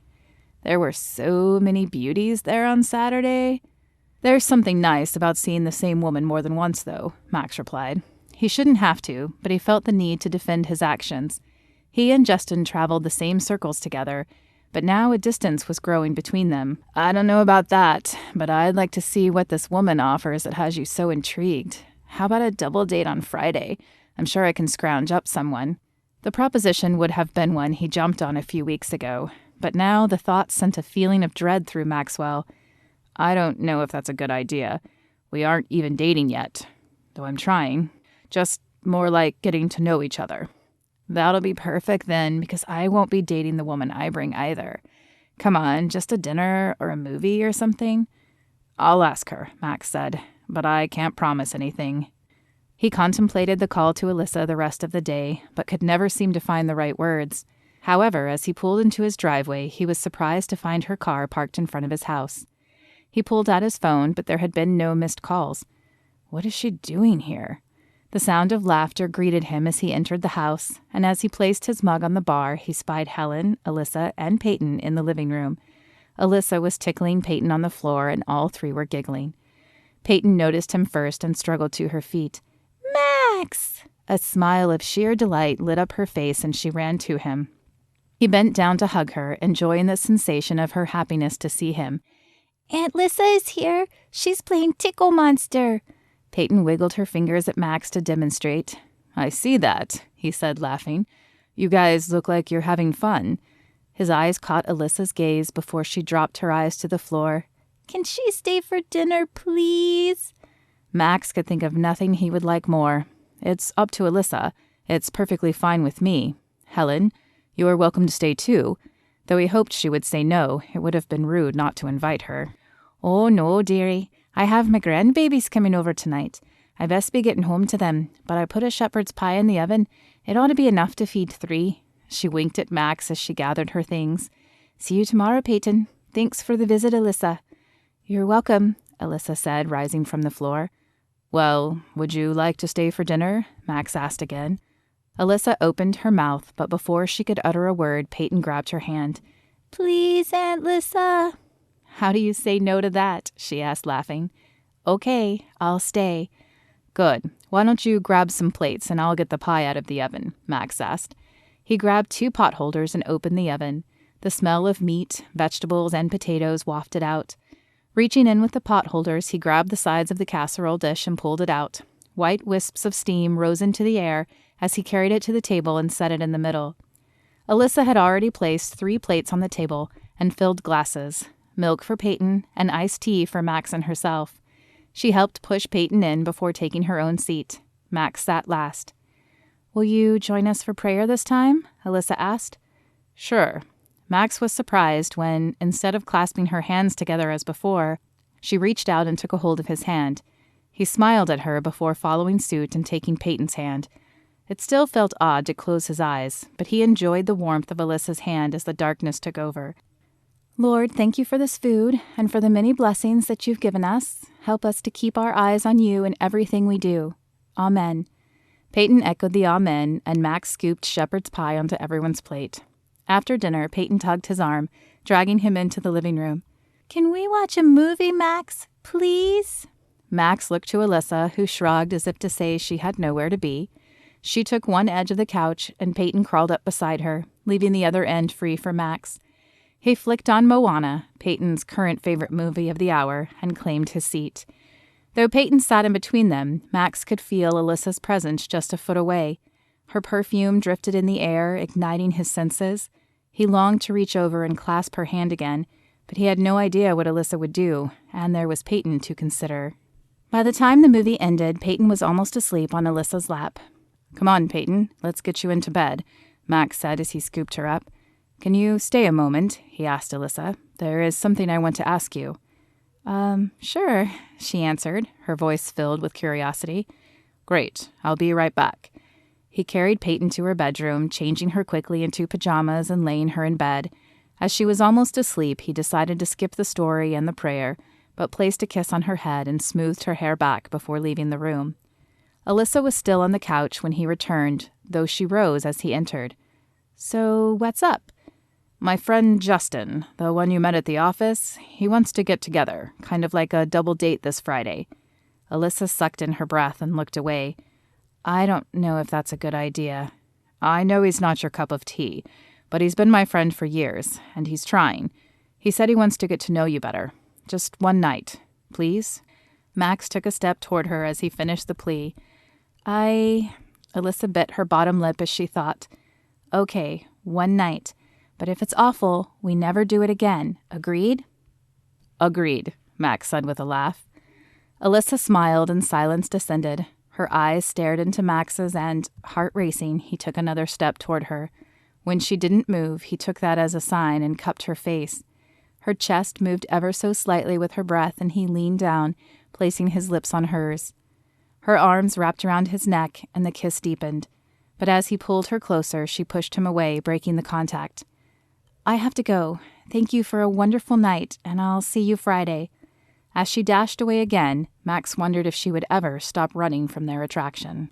There were so many beauties there on Saturday. There's something nice about seeing the same woman more than once, though, Max replied. He shouldn't have to, but he felt the need to defend his actions. He and Justin traveled the same circles together, but now a distance was growing between them. I don't know about that, but I'd like to see what this woman offers that has you so intrigued. How about a double date on Friday? I'm sure I can scrounge up someone. The proposition would have been one he jumped on a few weeks ago, but now the thought sent a feeling of dread through Maxwell. I don't know if that's a good idea. We aren't even dating yet, though I'm trying. Just more like getting to know each other. That'll be perfect then, because I won't be dating the woman I bring either. Come on, just a dinner or a movie or something? I'll ask her, Max said, but I can't promise anything. He contemplated the call to Alyssa the rest of the day, but could never seem to find the right words. However, as he pulled into his driveway, he was surprised to find her car parked in front of his house. He pulled out his phone, but there had been no missed calls. What is she doing here? The sound of laughter greeted him as he entered the house, and as he placed his mug on the bar, he spied Helen, Alyssa, and Peyton in the living room. Alyssa was tickling Peyton on the floor, and all three were giggling. Peyton noticed him first and struggled to her feet. Max! A smile of sheer delight lit up her face, and she ran to him. He bent down to hug her, enjoying the sensation of her happiness to see him. Aunt Alyssa is here. She's playing Tickle Monster. Peyton wiggled her fingers at Max to demonstrate. I see that, he said, laughing. You guys look like you're having fun. His eyes caught Alyssa's gaze before she dropped her eyes to the floor. Can she stay for dinner, please? Max could think of nothing he would like more. It's up to Alyssa. It's perfectly fine with me. Helen, you are welcome to stay too. Though he hoped she would say no, it would have been rude not to invite her. Oh, no, dearie. I have my grandbabies coming over tonight. I best be getting home to them, but I put a shepherd's pie in the oven. It ought to be enough to feed 3. She winked at Max as she gathered her things. See you tomorrow, Peyton. Thanks for the visit, Alyssa. You're welcome, Alyssa said, rising from the floor. Well, would you like to stay for dinner? Max asked again. Alyssa opened her mouth, but before she could utter a word, Peyton grabbed her hand. "Please, Aunt Lyssa." "How do you say no to that?" she asked, laughing. "Okay, I'll stay." "Good. Why don't you grab some plates and I'll get the pie out of the oven?" Max asked. He grabbed 2 pot holders and opened the oven. The smell of meat, vegetables, and potatoes wafted out. Reaching in with the pot holders, he grabbed the sides of the casserole dish and pulled it out. White wisps of steam rose into the air as he carried it to the table and set it in the middle. Alyssa had already placed 3 plates on the table and filled glasses, milk for Peyton and iced tea for Max and herself. She helped push Peyton in before taking her own seat. Max sat last. "Will you join us for prayer this time?" Alyssa asked. "Sure." Max was surprised when, instead of clasping her hands together as before, she reached out and took a hold of his hand. He smiled at her before following suit and taking Peyton's hand. It still felt odd to close his eyes, but he enjoyed the warmth of Alyssa's hand as the darkness took over. "Lord, thank you for this food and for the many blessings that you've given us. Help us to keep our eyes on you in everything we do. Amen." Peyton echoed the amen, and Max scooped shepherd's pie onto everyone's plate. After dinner, Peyton tugged his arm, dragging him into the living room. "Can we watch a movie, Max? Please?" Max looked to Alyssa, who shrugged as if to say she had nowhere to be. She took one edge of the couch, and Peyton crawled up beside her, leaving the other end free for Max. He flicked on Moana, Peyton's current favorite movie of the hour, and claimed his seat. Though Peyton sat in between them, Max could feel Alyssa's presence just a foot away. Her perfume drifted in the air, igniting his senses. He longed to reach over and clasp her hand again, but he had no idea what Alyssa would do, and there was Peyton to consider. By the time the movie ended, Peyton was almost asleep on Alyssa's lap. "Come on, Peyton, let's get you into bed," Max said as he scooped her up. "Can you stay a moment?" he asked Alyssa. "There is something I want to ask you." Sure," she answered, her voice filled with curiosity. "Great, I'll be right back." He carried Peyton to her bedroom, changing her quickly into pajamas and laying her in bed. As she was almost asleep, he decided to skip the story and the prayer, but placed a kiss on her head and smoothed her hair back before leaving the room. Alyssa was still on the couch when he returned, though she rose as he entered. "So, what's up?" "My friend Justin, the one you met at the office, he wants to get together, kind of like a double date this Friday." Alyssa sucked in her breath and looked away. "I don't know if that's a good idea." "I know he's not your cup of tea, but he's been my friend for years, and he's trying. He said he wants to get to know you better. Just one night, please?" Max took a step toward her as he finished the plea. Alyssa bit her bottom lip as she thought. "Okay, one night. But if it's awful, we never do it again. Agreed?" "Agreed," Max said with a laugh. Alyssa smiled and silence descended. Her eyes stared into Max's and, heart racing, he took another step toward her. When she didn't move, he took that as a sign and cupped her face. Her chest moved ever so slightly with her breath, and he leaned down, placing his lips on hers. Her arms wrapped around his neck, and the kiss deepened. But as he pulled her closer, she pushed him away, breaking the contact. "I have to go. Thank you for a wonderful night, and I'll see you Friday." As she dashed away again, Max wondered if she would ever stop running from their attraction.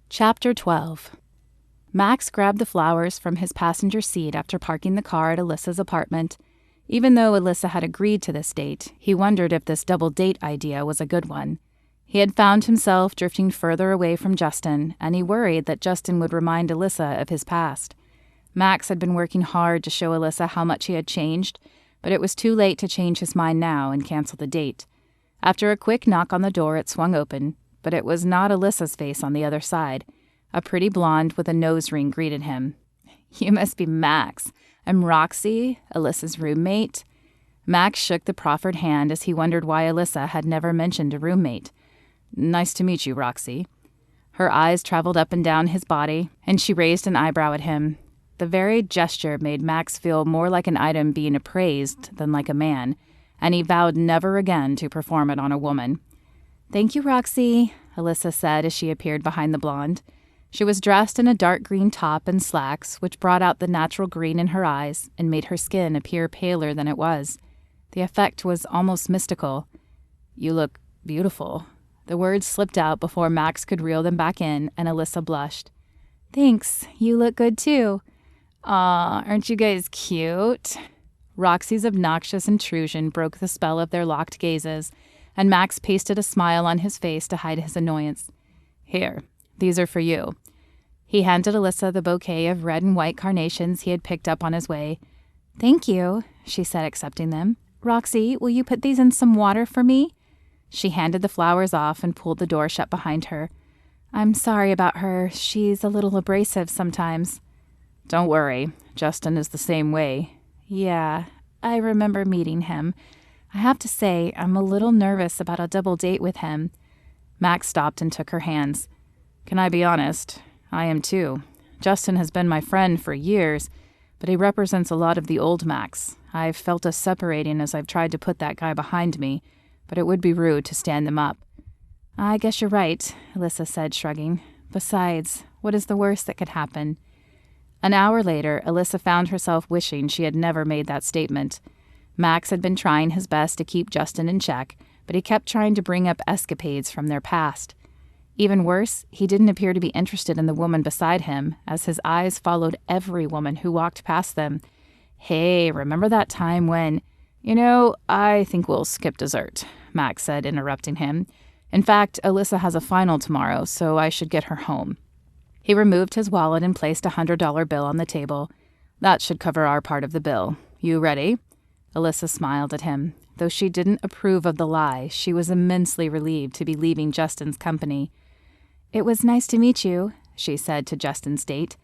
Chapter 12. Max grabbed the flowers from his passenger seat after parking the car at Alyssa's apartment. Even though Alyssa had agreed to this date, he wondered if this double date idea was a good one. He had found himself drifting further away from Justin, and he worried that Justin would remind Alyssa of his past. Max had been working hard to show Alyssa how much he had changed, but it was too late to change his mind now and cancel the date. After a quick knock on the door, it swung open, but it was not Alyssa's face on the other side. A pretty blonde with a nose ring greeted him. "You must be Max. I'm Roxy, Alyssa's roommate." Max shook the proffered hand as he wondered why Alyssa had never mentioned a roommate. "Nice to meet you, Roxy." Her eyes traveled up and down his body, and she raised an eyebrow at him. The very gesture made Max feel more like an item being appraised than like a man, and he vowed never again to perform it on a woman. "Thank you, Roxy," Alyssa said as she appeared behind the blonde. She was dressed in a dark green top and slacks, which brought out the natural green in her eyes and made her skin appear paler than it was. The effect was almost mystical. "You look beautiful," The words slipped out before Max could reel them back in, and Alyssa blushed. Thanks, you look good too. Aw, aren't you guys cute? Roxy's obnoxious intrusion broke the spell of their locked gazes, and Max pasted a smile on his face to hide his annoyance. Here, these are for you. He handed Alyssa the bouquet of red and white carnations he had picked up on his way. Thank you, she said, accepting them. Roxy, will you put these in some water for me? She handed the flowers off and pulled the door shut behind her. I'm sorry about her. She's a little abrasive sometimes. Don't worry. Justin is the same way. Yeah, I remember meeting him. I have to say, I'm a little nervous about a double date with him. Max stopped and took her hands. Can I be honest? I am too. Justin has been my friend for years, but he represents a lot of the old Max. I've felt us separating as I've tried to put that guy behind me, but it would be rude to stand them up. I guess you're right, Alyssa said, shrugging. Besides, what is the worst that could happen? An hour later, Alyssa found herself wishing she had never made that statement. Max had been trying his best to keep Justin in check, but he kept trying to bring up escapades from their past. Even worse, he didn't appear to be interested in the woman beside him, as his eyes followed every woman who walked past them. Hey, remember that time when... I think we'll skip dessert, Max said, interrupting him. In fact, Alyssa has a final tomorrow, so I should get her home. He removed his wallet and placed a $100 bill on the table. That should cover our part of the bill. You ready? Alyssa smiled at him. Though she didn't approve of the lie, she was immensely relieved to be leaving Justin's company. It was nice to meet you, she said to Justin's date,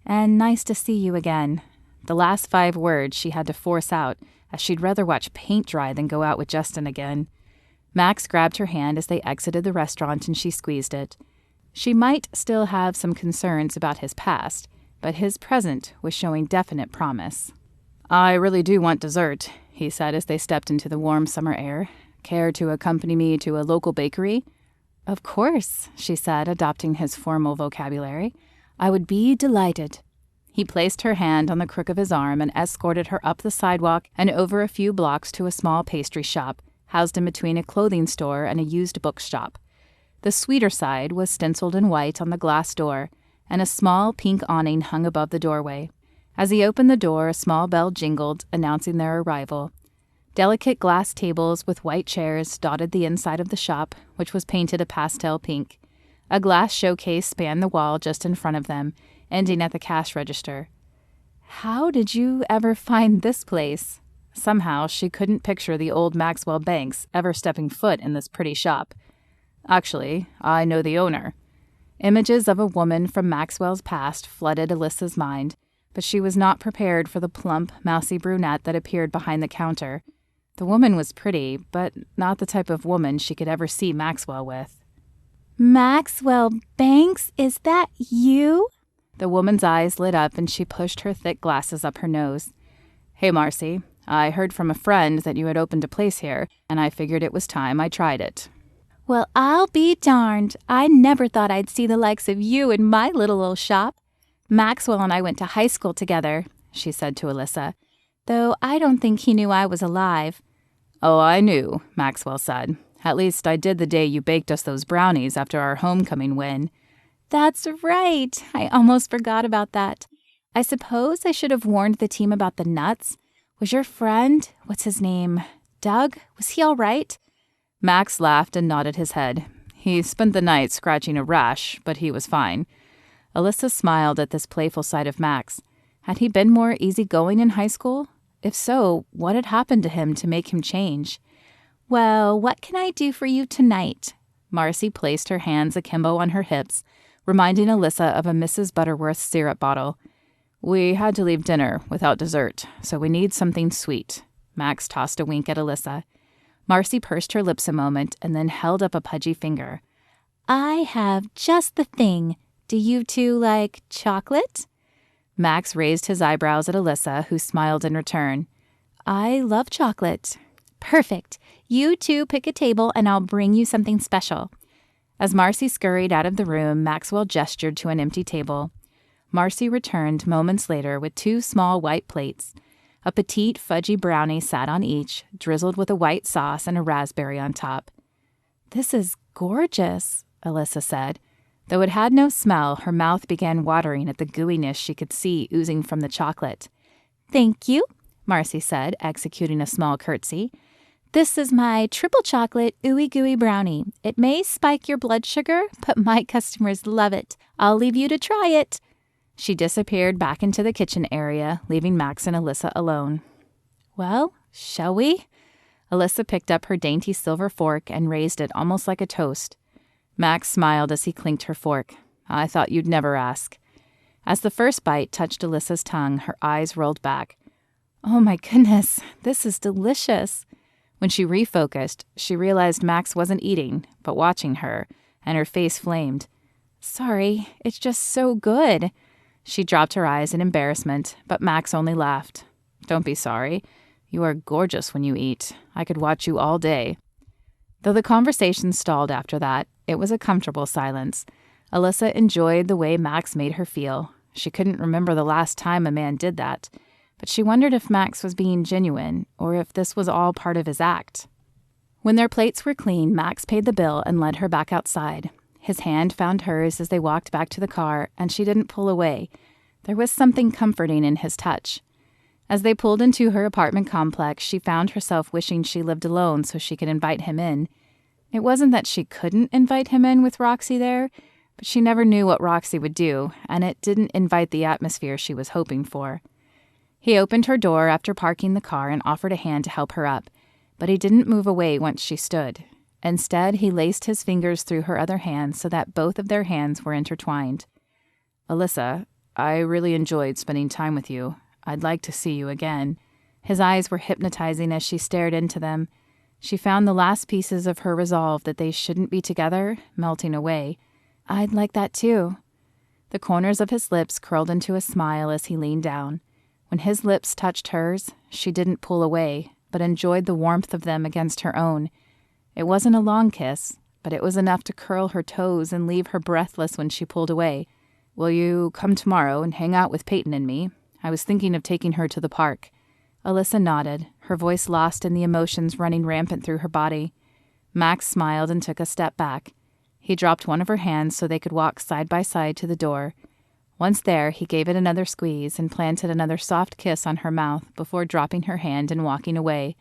and nice to see you again. The last 5 words she had to force out, as she'd rather watch paint dry than go out with Justin again. Max grabbed her hand as they exited the restaurant and she squeezed it. She might still have some concerns about his past, but his present was showing definite promise. I really do want dessert, he said as they stepped into the warm summer air. Care to accompany me to a local bakery? Of course, she said, adopting his formal vocabulary. I would be delighted. He placed her hand on the crook of his arm and escorted her up the sidewalk and over a few blocks to a small pastry shop, housed in between a clothing store and a used bookshop. The sweeter side was stenciled in white on the glass door, and a small pink awning hung above the doorway. As he opened the door, a small bell jingled, announcing their arrival. Delicate glass tables with white chairs dotted the inside of the shop, which was painted a pastel pink. A glass showcase spanned the wall just in front of them, ending at the cash register. How did you ever find this place? Somehow, she couldn't picture the old Maxwell Banks ever stepping foot in this pretty shop. Actually, I know the owner. Images of a woman from Maxwell's past flooded Alyssa's mind, but she was not prepared for the plump, mousy brunette that appeared behind the counter. The woman was pretty, but not the type of woman she could ever see Maxwell with. Maxwell Banks, is that you? The woman's eyes lit up and she pushed her thick glasses up her nose. Hey, Marcy, I heard from a friend that you had opened a place here, and I figured it was time I tried it. Well, I'll be darned. I never thought I'd see the likes of you in my little old shop. Maxwell and I went to high school together, she said to Alyssa, though I don't think he knew I was alive. Oh, I knew, Maxwell said. At least I did the day you baked us those brownies after our homecoming win. That's right. I almost forgot about that. I suppose I should have warned the team about the nuts. Was your friend, what's his name, Doug? Was he all right? Max laughed and nodded his head. He spent the night scratching a rash, but he was fine. Alyssa smiled at this playful side of Max. Had he been more easygoing in high school? If so, what had happened to him to make him change? Well, what can I do for you tonight? Marcy placed her hands akimbo on her hips, reminding Alyssa of a Mrs. Butterworth syrup bottle. We had to leave dinner without dessert, so we need something sweet. Max tossed a wink at Alyssa. Marcy pursed her lips a moment and then held up a pudgy finger. I have just the thing. Do you two like chocolate? Max raised his eyebrows at Alyssa, who smiled in return. I love chocolate. Perfect. You two pick a table and I'll bring you something special. As Marcy scurried out of the room, Maxwell gestured to an empty table. Marcy returned moments later with 2 small white plates. A petite fudgy brownie sat on each, drizzled with a white sauce and a raspberry on top. This is gorgeous," Alyssa said. Though it had no smell, her mouth began watering at the gooiness she could see oozing from the chocolate. "Thank you," Marcy said, executing a small curtsy. "This is my triple chocolate ooey gooey brownie. It may spike your blood sugar, but my customers love it. I'll leave you to try it." She disappeared back into the kitchen area, leaving Max and Alyssa alone. "Well, shall we?" Alyssa picked up her dainty silver fork and raised it almost like a toast. Max smiled as he clinked her fork. "I thought you'd never ask." As the first bite touched Alyssa's tongue, her eyes rolled back. "Oh my goodness, this is delicious." When she refocused, she realized Max wasn't eating, but watching her, and her face flamed. "Sorry, it's just so good." She dropped her eyes in embarrassment, but Max only laughed. "Don't be sorry. You are gorgeous when you eat. I could watch you all day." Though the conversation stalled after that, it was a comfortable silence. Alyssa enjoyed the way Max made her feel. She couldn't remember the last time a man did that, but she wondered if Max was being genuine or if this was all part of his act. When their plates were clean, Max paid the bill and led her back outside. His hand found hers as they walked back to the car, and she didn't pull away. There was something comforting in his touch. As they pulled into her apartment complex, she found herself wishing she lived alone so she could invite him in. It wasn't that she couldn't invite him in with Roxy there, but she never knew what Roxy would do, and it didn't invite the atmosphere she was hoping for. He opened her door after parking the car and offered a hand to help her up, but he didn't move away once she stood. Instead, he laced his fingers through her other hand so that both of their hands were intertwined. "Alyssa, I really enjoyed spending time with you. I'd like to see you again." His eyes were hypnotizing as she stared into them. She found the last pieces of her resolve that they shouldn't be together melting away. "I'd like that too." The corners of his lips curled into a smile as he leaned down. When his lips touched hers, she didn't pull away, but enjoyed the warmth of them against her own. It wasn't a long kiss, but it was enough to curl her toes and leave her breathless when she pulled away. "Will you come tomorrow and hang out with Peyton and me? I was thinking of taking her to the park." Alyssa nodded, her voice lost in the emotions running rampant through her body. Max smiled and took a step back. He dropped one of her hands so they could walk side by side to the door. Once there, he gave it another squeeze and planted another soft kiss on her mouth before dropping her hand and walking away.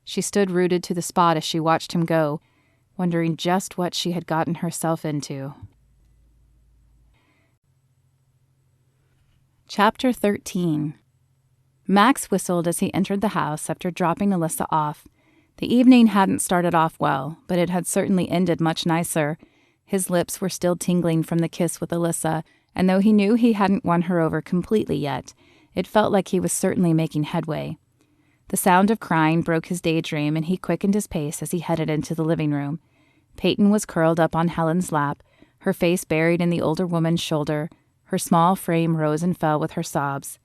She stood rooted to the spot as she watched him go, wondering just what she had gotten herself into. Chapter 13. Max whistled as he entered the house after dropping Alyssa off. The evening hadn't started off well, but it had certainly ended much nicer. His lips were still tingling from the kiss with Alyssa, and though he knew he hadn't won her over completely yet, it felt like he was certainly making headway. The sound of crying broke his daydream, and he quickened his pace as he headed into the living room. Peyton was curled up on Helen's lap, her face buried in the older woman's shoulder. Her small frame rose and fell with her sobs.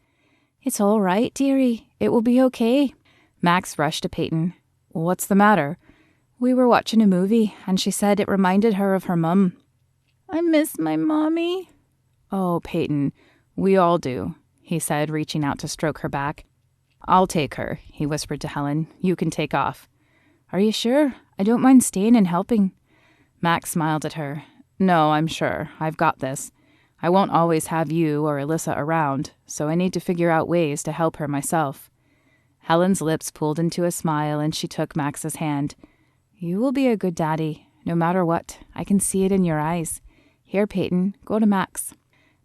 "It's all right, dearie. It will be okay." Max rushed to Peyton. "What's the matter?" "We were watching a movie, and she said it reminded her of her mum." "I miss my mommy." "Oh, Peyton, we all do," he said, reaching out to stroke her back. "I'll take her," he whispered to Helen. "You can take off." "Are you sure? I don't mind staying and helping." Max smiled at her. "No, I'm sure. I've got this. I won't always have you or Alyssa around, so I need to figure out ways to help her myself." Helen's lips pulled into a smile, and she took Max's hand. "You will be a good daddy, no matter what. I can see it in your eyes. Here, Peyton, go to Max."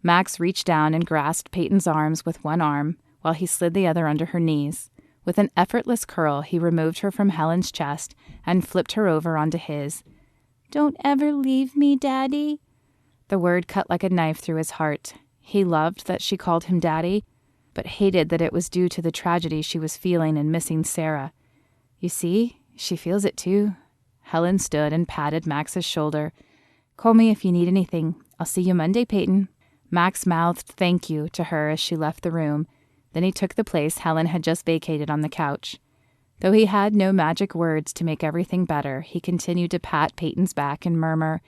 Max reached down and grasped Peyton's arms with one arm, while he slid the other under her knees. With an effortless curl, he removed her from Helen's chest and flipped her over onto his. "Don't ever leave me, Daddy." The word cut like a knife through his heart. He loved that she called him Daddy, but hated that it was due to the tragedy she was feeling in missing Sarah. "You see, she feels it too." Helen stood and patted Max's shoulder. "Call me if you need anything. I'll see you Monday, Peyton." Max mouthed thank you to her as she left the room. Then he took the place Helen had just vacated on the couch. Though he had no magic words to make everything better, he continued to pat Peyton's back and murmur,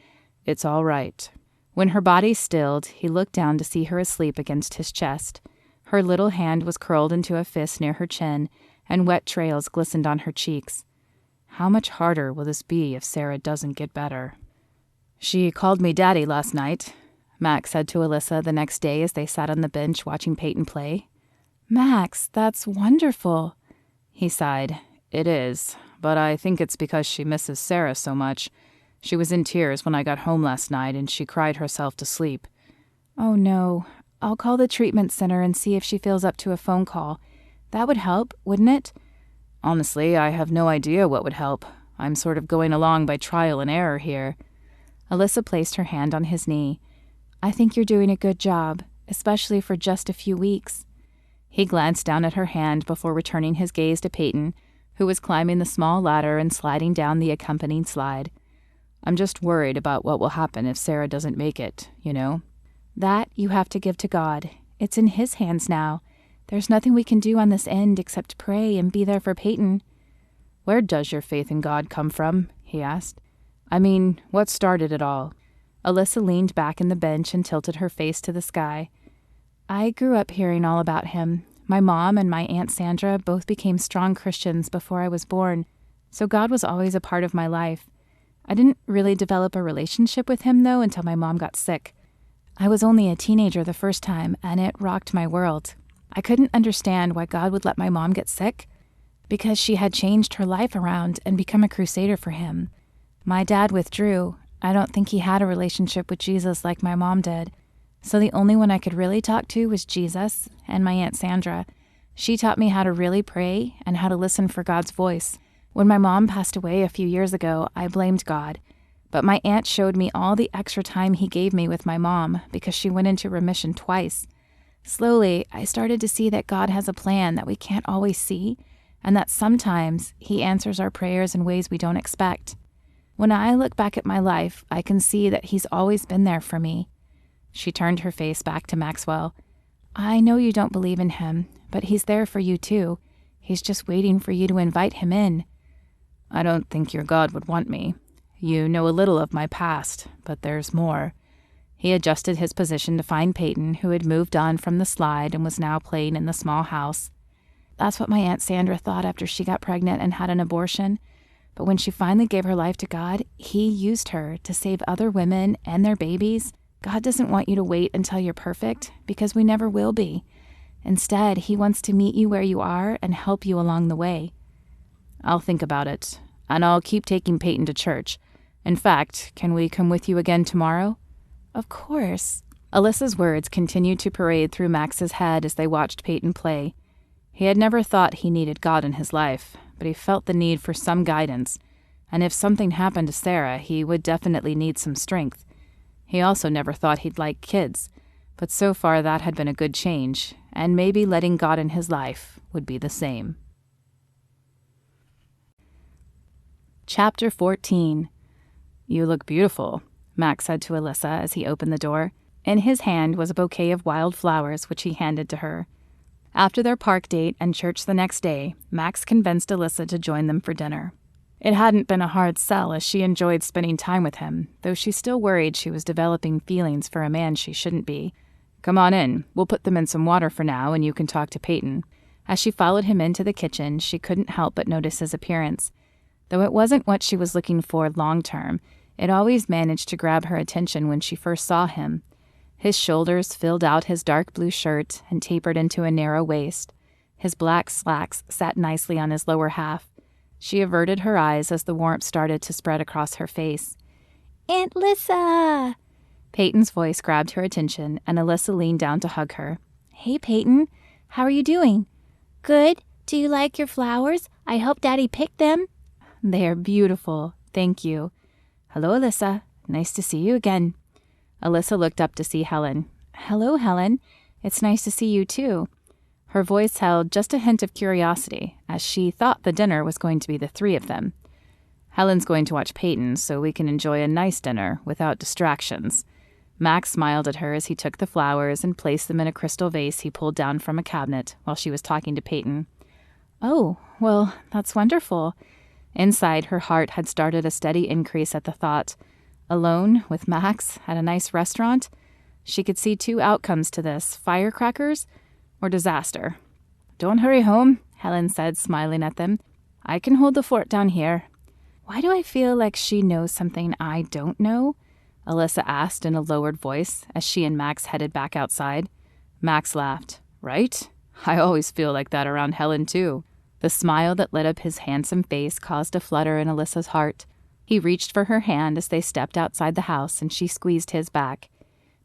"It's all right." When her body stilled, he looked down to see her asleep against his chest. Her little hand was curled into a fist near her chin, and wet trails glistened on her cheeks. How much harder will this be if Sarah doesn't get better? "She called me Daddy last night," Max said to Alyssa the next day as they sat on the bench watching Peyton play. "Max, that's wonderful." He sighed. "It is, but I think it's because she misses Sarah so much. She was in tears when I got home last night, and she cried herself to sleep." "Oh no. I'll call the treatment center and see if she feels up to a phone call. That would help, wouldn't it?" "Honestly, I have no idea what would help. I'm sort of going along by trial and error here." Alyssa placed her hand on his knee. "I think you're doing a good job, especially for just a few weeks." He glanced down at her hand before returning his gaze to Peyton, who was climbing the small ladder and sliding down the accompanying slide. "I'm just worried about what will happen if Sarah doesn't make it, you know?" "That you have to give to God. It's in His hands now. There's nothing we can do on this end except pray and be there for Peyton." "Where does your faith in God come from?" he asked. "I mean, what started it all?" Alyssa leaned back in the bench and tilted her face to the sky. "I grew up hearing all about Him. My mom and my Aunt Sandra both became strong Christians before I was born, so God was always a part of my life. I didn't really develop a relationship with Him, though, until my mom got sick. I was only a teenager the first time, and it rocked my world. I couldn't understand why God would let my mom get sick, because she had changed her life around and become a crusader for Him. My dad withdrew. I don't think he had a relationship with Jesus like my mom did. So the only one I could really talk to was Jesus and my Aunt Sandra. She taught me how to really pray and how to listen for God's voice. When my mom passed away a few years ago, I blamed God. But my aunt showed me all the extra time He gave me with my mom because she went into remission twice. Slowly, I started to see that God has a plan that we can't always see, and that sometimes He answers our prayers in ways we don't expect. When I look back at my life, I can see that He's always been there for me." She turned her face back to Maxwell. "I know you don't believe in Him, but He's there for you too. He's just waiting for you to invite Him in." "I don't think your God would want me. You know a little of my past, but there's more." He adjusted his position to find Peyton, who had moved on from the slide and was now playing in the small house. "That's what my Aunt Sandra thought after she got pregnant and had an abortion. But when she finally gave her life to God, He used her to save other women and their babies. God doesn't want you to wait until you're perfect, because we never will be. Instead, He wants to meet you where you are and help you along the way." "I'll think about it, and I'll keep taking Peyton to church. In fact, can we come with you again tomorrow?" "Of course." Alyssa's words continued to parade through Max's head as they watched Peyton play. He had never thought he needed God in his life, but he felt the need for some guidance, and if something happened to Sarah, he would definitely need some strength. He also never thought he'd like kids, but so far that had been a good change, and maybe letting God in his life would be the same. Chapter 14. "You look beautiful," Max said to Alyssa as he opened the door. In his hand was a bouquet of wild flowers, which he handed to her. After their park date and church the next day, Max convinced Alyssa to join them for dinner. It hadn't been a hard sell, as she enjoyed spending time with him, though she still worried she was developing feelings for a man she shouldn't be. "Come on in. We'll put them in some water for now, and you can talk to Peyton." As she followed him into the kitchen, she couldn't help but notice his appearance. Though it wasn't what she was looking for long-term, it always managed to grab her attention when she first saw him. His shoulders filled out his dark blue shirt and tapered into a narrow waist. His black slacks sat nicely on his lower half. She averted her eyes as the warmth started to spread across her face. "Aunt Lyssa!" Peyton's voice grabbed her attention, and Alyssa leaned down to hug her. "Hey, Peyton. How are you doing?" "Good. Do you like your flowers? I hope Daddy picked them." "They are beautiful. Thank you." "Hello, Alyssa. Nice to see you again." Alyssa looked up to see Helen. "Hello, Helen. It's nice to see you, too." Her voice held just a hint of curiosity, as she thought the dinner was going to be the three of them. "Helen's going to watch Peyton, so we can enjoy a nice dinner without distractions." Max smiled at her as he took the flowers and placed them in a crystal vase he pulled down from a cabinet while she was talking to Peyton. "Oh, well, that's wonderful." Inside, her heart had started a steady increase at the thought. Alone, with Max, at a nice restaurant? She could see two outcomes to this: firecrackers or disaster. "Don't hurry home," Helen said, smiling at them. "I can hold the fort down here." Why do I feel like she knows something I don't know? Alyssa asked in a lowered voice as she and Max headed back outside. Max laughed. Right? I always feel like that around Helen, too. The smile that lit up his handsome face caused a flutter in Alyssa's heart. He reached for her hand as they stepped outside the house, and she squeezed his back.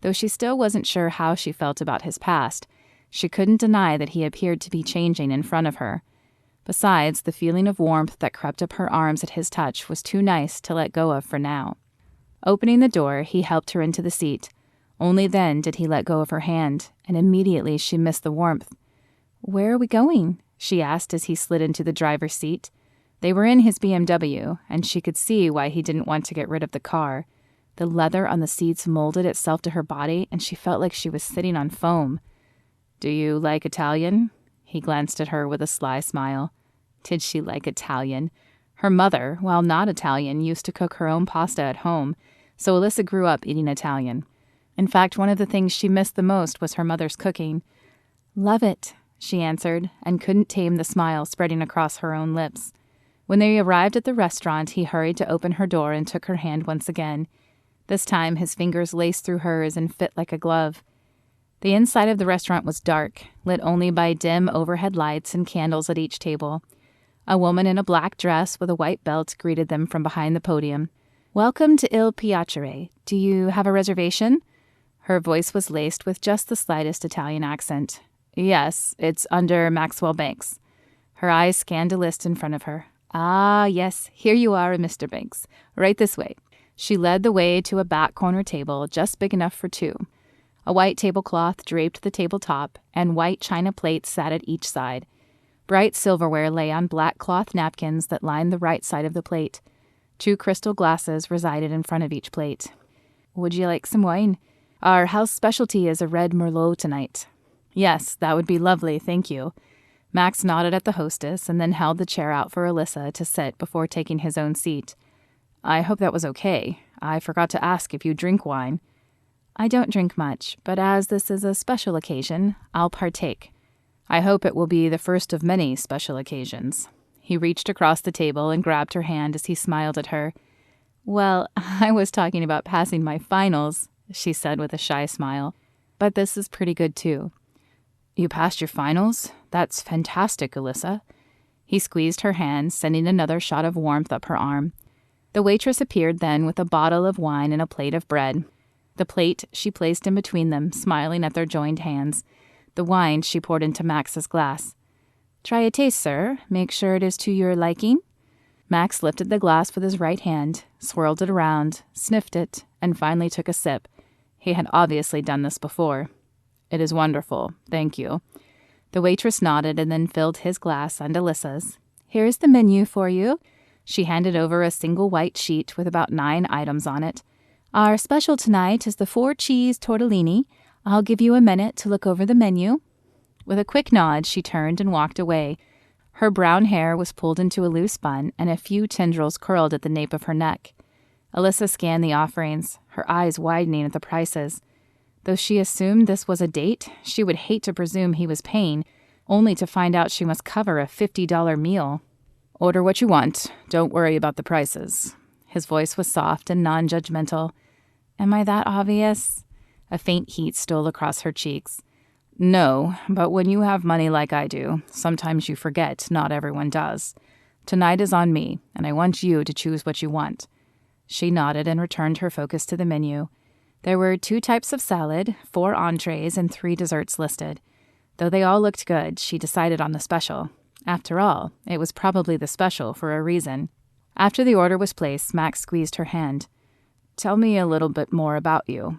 Though she still wasn't sure how she felt about his past, she couldn't deny that he appeared to be changing in front of her. Besides, the feeling of warmth that crept up her arms at his touch was too nice to let go of for now. Opening the door, he helped her into the seat. Only then did he let go of her hand, and immediately she missed the warmth. "Where are we going?" she asked as he slid into the driver's seat. They were in his BMW, and she could see why he didn't want to get rid of the car. The leather on the seats molded itself to her body, and she felt like she was sitting on foam. "Do you like Italian?" He glanced at her with a sly smile. Did she like Italian? Her mother, while not Italian, used to cook her own pasta at home, so Alyssa grew up eating Italian. In fact, one of the things she missed the most was her mother's cooking. "Love it," she answered, and couldn't tame the smile spreading across her own lips. When they arrived at the restaurant, he hurried to open her door and took her hand once again. This time, his fingers laced through hers and fit like a glove. The inside of the restaurant was dark, lit only by dim overhead lights and candles at each table. A woman in a black dress with a white belt greeted them from behind the podium. "Welcome to Il Piacere. Do you have a reservation?" Her voice was laced with just the slightest Italian accent. "Yes, it's under Maxwell Banks." Her eyes scanned a list in front of her. "Ah, yes, here you are, Mr. Banks. Right this way." She led the way to a back corner table just big enough for two. A white tablecloth draped the tabletop, and white china plates sat at each side. Bright silverware lay on black cloth napkins that lined the right side of the plate. 2 crystal glasses resided in front of each plate. "Would you like some wine? Our house specialty is a red Merlot tonight." "Yes, that would be lovely, thank you." Max nodded at the hostess and then held the chair out for Alyssa to sit before taking his own seat. "I hope that was okay. I forgot to ask if you drink wine." "I don't drink much, but as this is a special occasion, I'll partake." "I hope it will be the first of many special occasions." He reached across the table and grabbed her hand as he smiled at her. "Well, I was talking about passing my finals," she said with a shy smile. "But this is pretty good, too." "You passed your finals? That's fantastic, Alyssa." He squeezed her hand, sending another shot of warmth up her arm. The waitress appeared then with a bottle of wine and a plate of bread. The plate she placed in between them, smiling at their joined hands. The wine she poured into Max's glass. "Try a taste, sir. Make sure it is to your liking." Max lifted the glass with his right hand, swirled it around, sniffed it, and finally took a sip. He had obviously done this before. "It is wonderful, thank you." The waitress nodded and then filled his glass and Alyssa's. "Here is the menu for you." She handed over a single white sheet with about 9 items on it. "Our special tonight is the 4-cheese tortellini. I'll give you a minute to look over the menu." With a quick nod, she turned and walked away. Her brown hair was pulled into a loose bun, and a few tendrils curled at the nape of her neck. Alyssa scanned the offerings, her eyes widening at the prices. Though she assumed this was a date, she would hate to presume he was paying, only to find out she must cover a $50 meal. "Order what you want. Don't worry about the prices." His voice was soft and non-judgmental. "Am I that obvious?" A faint heat stole across her cheeks. "No, but when you have money like I do, sometimes you forget not everyone does. Tonight is on me, and I want you to choose what you want." She nodded and returned her focus to the menu. There were 2 types of salad, 4 entrees, and 3 desserts listed. Though they all looked good, she decided on the special. After all, it was probably the special for a reason. After the order was placed, Max squeezed her hand. "Tell me a little bit more about you."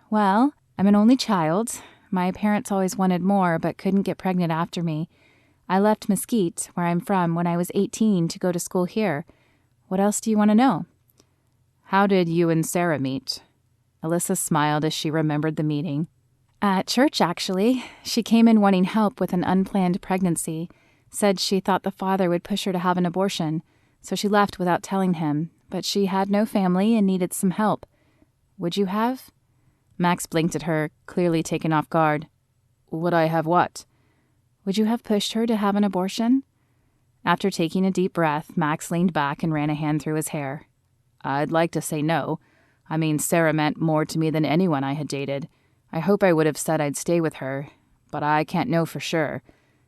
Well, I'm an only child. My parents always wanted more, but couldn't get pregnant after me. I left Mesquite, where I'm from, when I was 18 to go to school here. What else do you want to know?" "How did you and Sarah meet?" Alyssa smiled as she remembered the meeting. "At church, actually. She came in wanting help with an unplanned pregnancy. Said she thought the father would push her to have an abortion, so she left without telling him, but she had no family and needed some help. Would you have?" Max blinked at her, clearly taken off guard. "Would I have what?" "Would you have pushed her to have an abortion?" After taking a deep breath, Max leaned back and ran a hand through his hair. "I'd like to say no. I mean, Sarah meant more to me than anyone I had dated. I hope I would have said I'd stay with her, but I can't know for sure.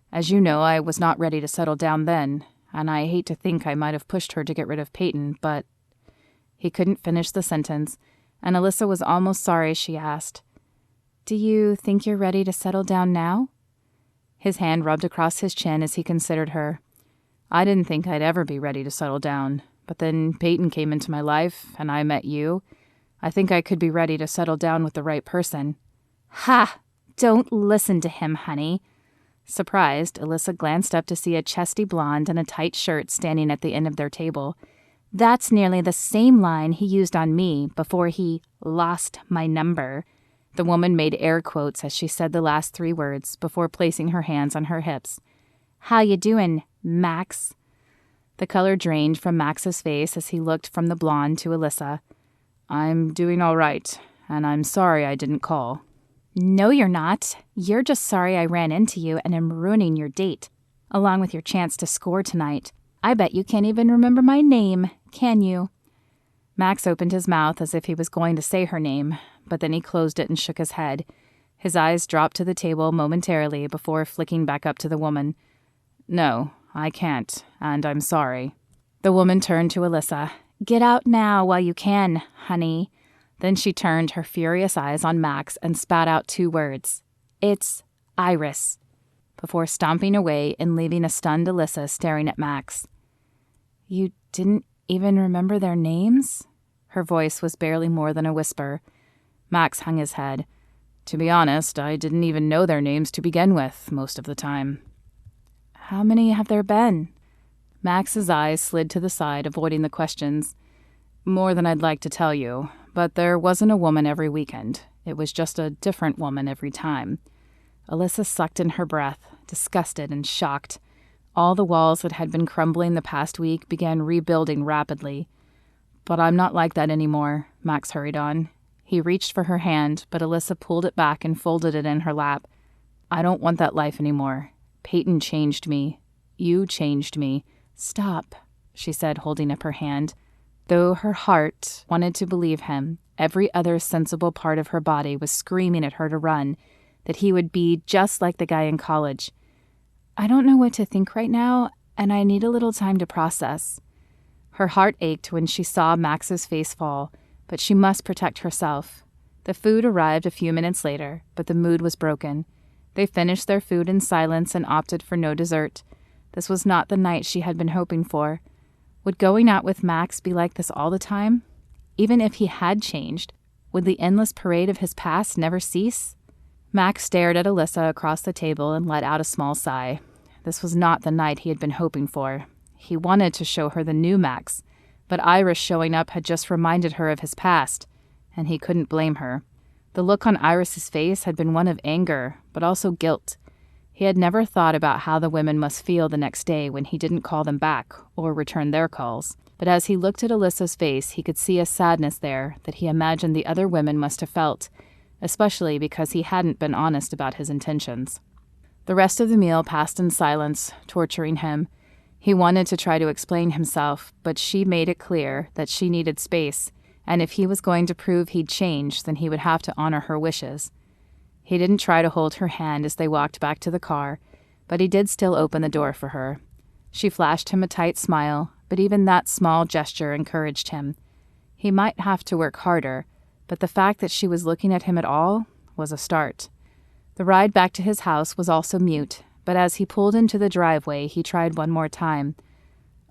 As you know, I was not ready to settle down then, and I hate to think I might have pushed her to get rid of Peyton, but—" He couldn't finish the sentence, and Alyssa was almost sorry she asked, "Do you think you're ready to settle down now?" His hand rubbed across his chin as he considered her. "I didn't think I'd ever be ready to settle down, but then Peyton came into my life, and I met you. I think I could be ready to settle down with the right person." "Ha! Don't listen to him, honey." Surprised, Alyssa glanced up to see a chesty blonde in a tight shirt standing at the end of their table. "That's nearly the same line he used on me before he lost my number." The woman made air quotes as she said the last 3 words before placing her hands on her hips. "How you doing, Max?" The color drained from Max's face as he looked from the blonde to Alyssa. "I'm doing all right, and I'm sorry I didn't call." "No, you're not. You're just sorry I ran into you and am ruining your date, along with your chance to score tonight. I bet you can't even remember my name, can you?" Max opened his mouth as if he was going to say her name, but then he closed it and shook his head. His eyes dropped to the table momentarily before flicking back up to the woman. "No, I can't, and I'm sorry." The woman turned to Alyssa. "Get out now while you can, honey." Then she turned her furious eyes on Max and spat out 2 words. "It's Iris," before stomping away and leaving a stunned Alyssa staring at Max. "You didn't even remember their names?" Her voice was barely more than a whisper. Max hung his head. "To be honest, I didn't even know their names to begin with most of the time." "How many have there been?" Max's eyes slid to the side, avoiding the questions. "More than I'd like to tell you, but there wasn't a woman every weekend. It was just a different woman every time." Alyssa sucked in her breath, disgusted and shocked. All the walls that had been crumbling the past week began rebuilding rapidly. "But I'm not like that anymore," Max hurried on. He reached for her hand, but Alyssa pulled it back and folded it in her lap. "I don't want that life anymore. Peyton changed me. You changed me." "Stop," she said, holding up her hand. Though her heart wanted to believe him, every other sensible part of her body was screaming at her to run, that he would be just like the guy in college. "I don't know what to think right now, and I need a little time to process." Her heart ached when she saw Max's face fall, but she must protect herself. The food arrived a few minutes later, but the mood was broken. They finished their food in silence and opted for no dessert. This was not the night she had been hoping for. Would going out with Max be like this all the time? Even if he had changed, would the endless parade of his past never cease? Max stared at Alyssa across the table and let out a small sigh. This was not the night he had been hoping for. He wanted to show her the new Max, but Iris showing up had just reminded her of his past, and he couldn't blame her. The look on Iris's face had been one of anger, but also guilt. He had never thought about how the women must feel the next day when he didn't call them back or return their calls. But as he looked at Alyssa's face, he could see a sadness there that he imagined the other women must have felt, especially because he hadn't been honest about his intentions. The rest of the meal passed in silence, torturing him. He wanted to try to explain himself, but she made it clear that she needed space, and if he was going to prove he'd changed, then he would have to honor her wishes. He didn't try to hold her hand as they walked back to the car, but he did still open the door for her. She flashed him a tight smile, but even that small gesture encouraged him. He might have to work harder, but the fact that she was looking at him at all was a start. The ride back to his house was also mute, but as he pulled into the driveway, he tried one more time.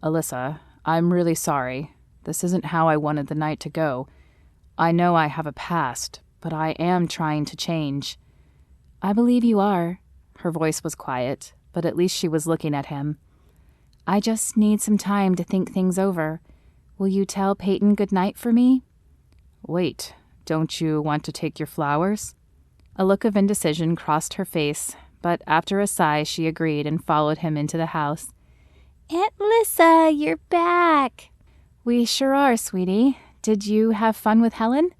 "Alyssa, I'm really sorry. This isn't how I wanted the night to go. I know I have a past, but I am trying to change." "I believe you are." Her voice was quiet, but at least she was looking at him. "I just need some time to think things over. Will you tell Peyton good night for me?" "Wait, don't you want to take your flowers?" A look of indecision crossed her face, but after a sigh she agreed and followed him into the house. "Aunt Alyssa, you're back." "We sure are, sweetie. Did you have fun with Helen?"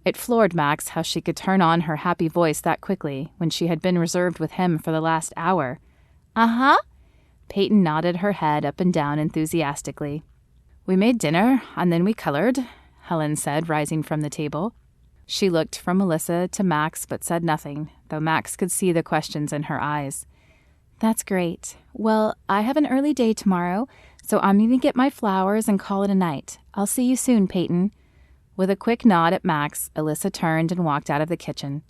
It floored Max how she could turn on her happy voice that quickly when she had been reserved with him for the last hour. "Uh-huh." Peyton nodded her head up and down enthusiastically. "We made dinner, and then we colored. Helen said, rising from the table. She looked from Alyssa to Max but said nothing, though Max could see the questions in her eyes. That's great. Well, I have an early day tomorrow, so I'm going to get my flowers and call it a night. I'll see you soon, Peyton. With a quick nod at Max, Alyssa turned and walked out of the kitchen.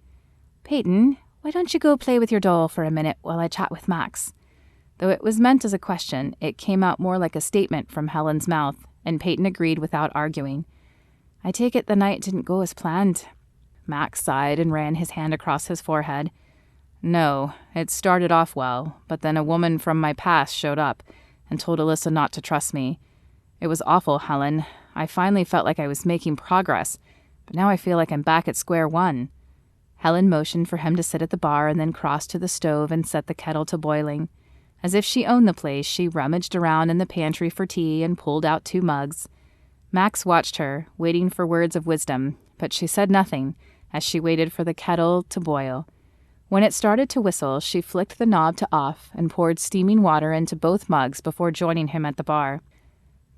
Peyton, why don't you go play with your doll for a minute while I chat with Max? Though it was meant as a question, it came out more like a statement from Helen's mouth, and Peyton agreed without arguing. I take it the night didn't go as planned. Max sighed and ran his hand across his forehead. No, it started off well, but then a woman from my past showed up and told Alyssa not to trust me. It was awful, Helen. I finally felt like I was making progress, but now I feel like I'm back at square one. Helen motioned for him to sit at the bar and then crossed to the stove and set the kettle to boiling. As if she owned the place, she rummaged around in the pantry for tea and pulled out 2 mugs. Max watched her, waiting for words of wisdom, but she said nothing as she waited for the kettle to boil. When it started to whistle, she flicked the knob to off and poured steaming water into both mugs before joining him at the bar.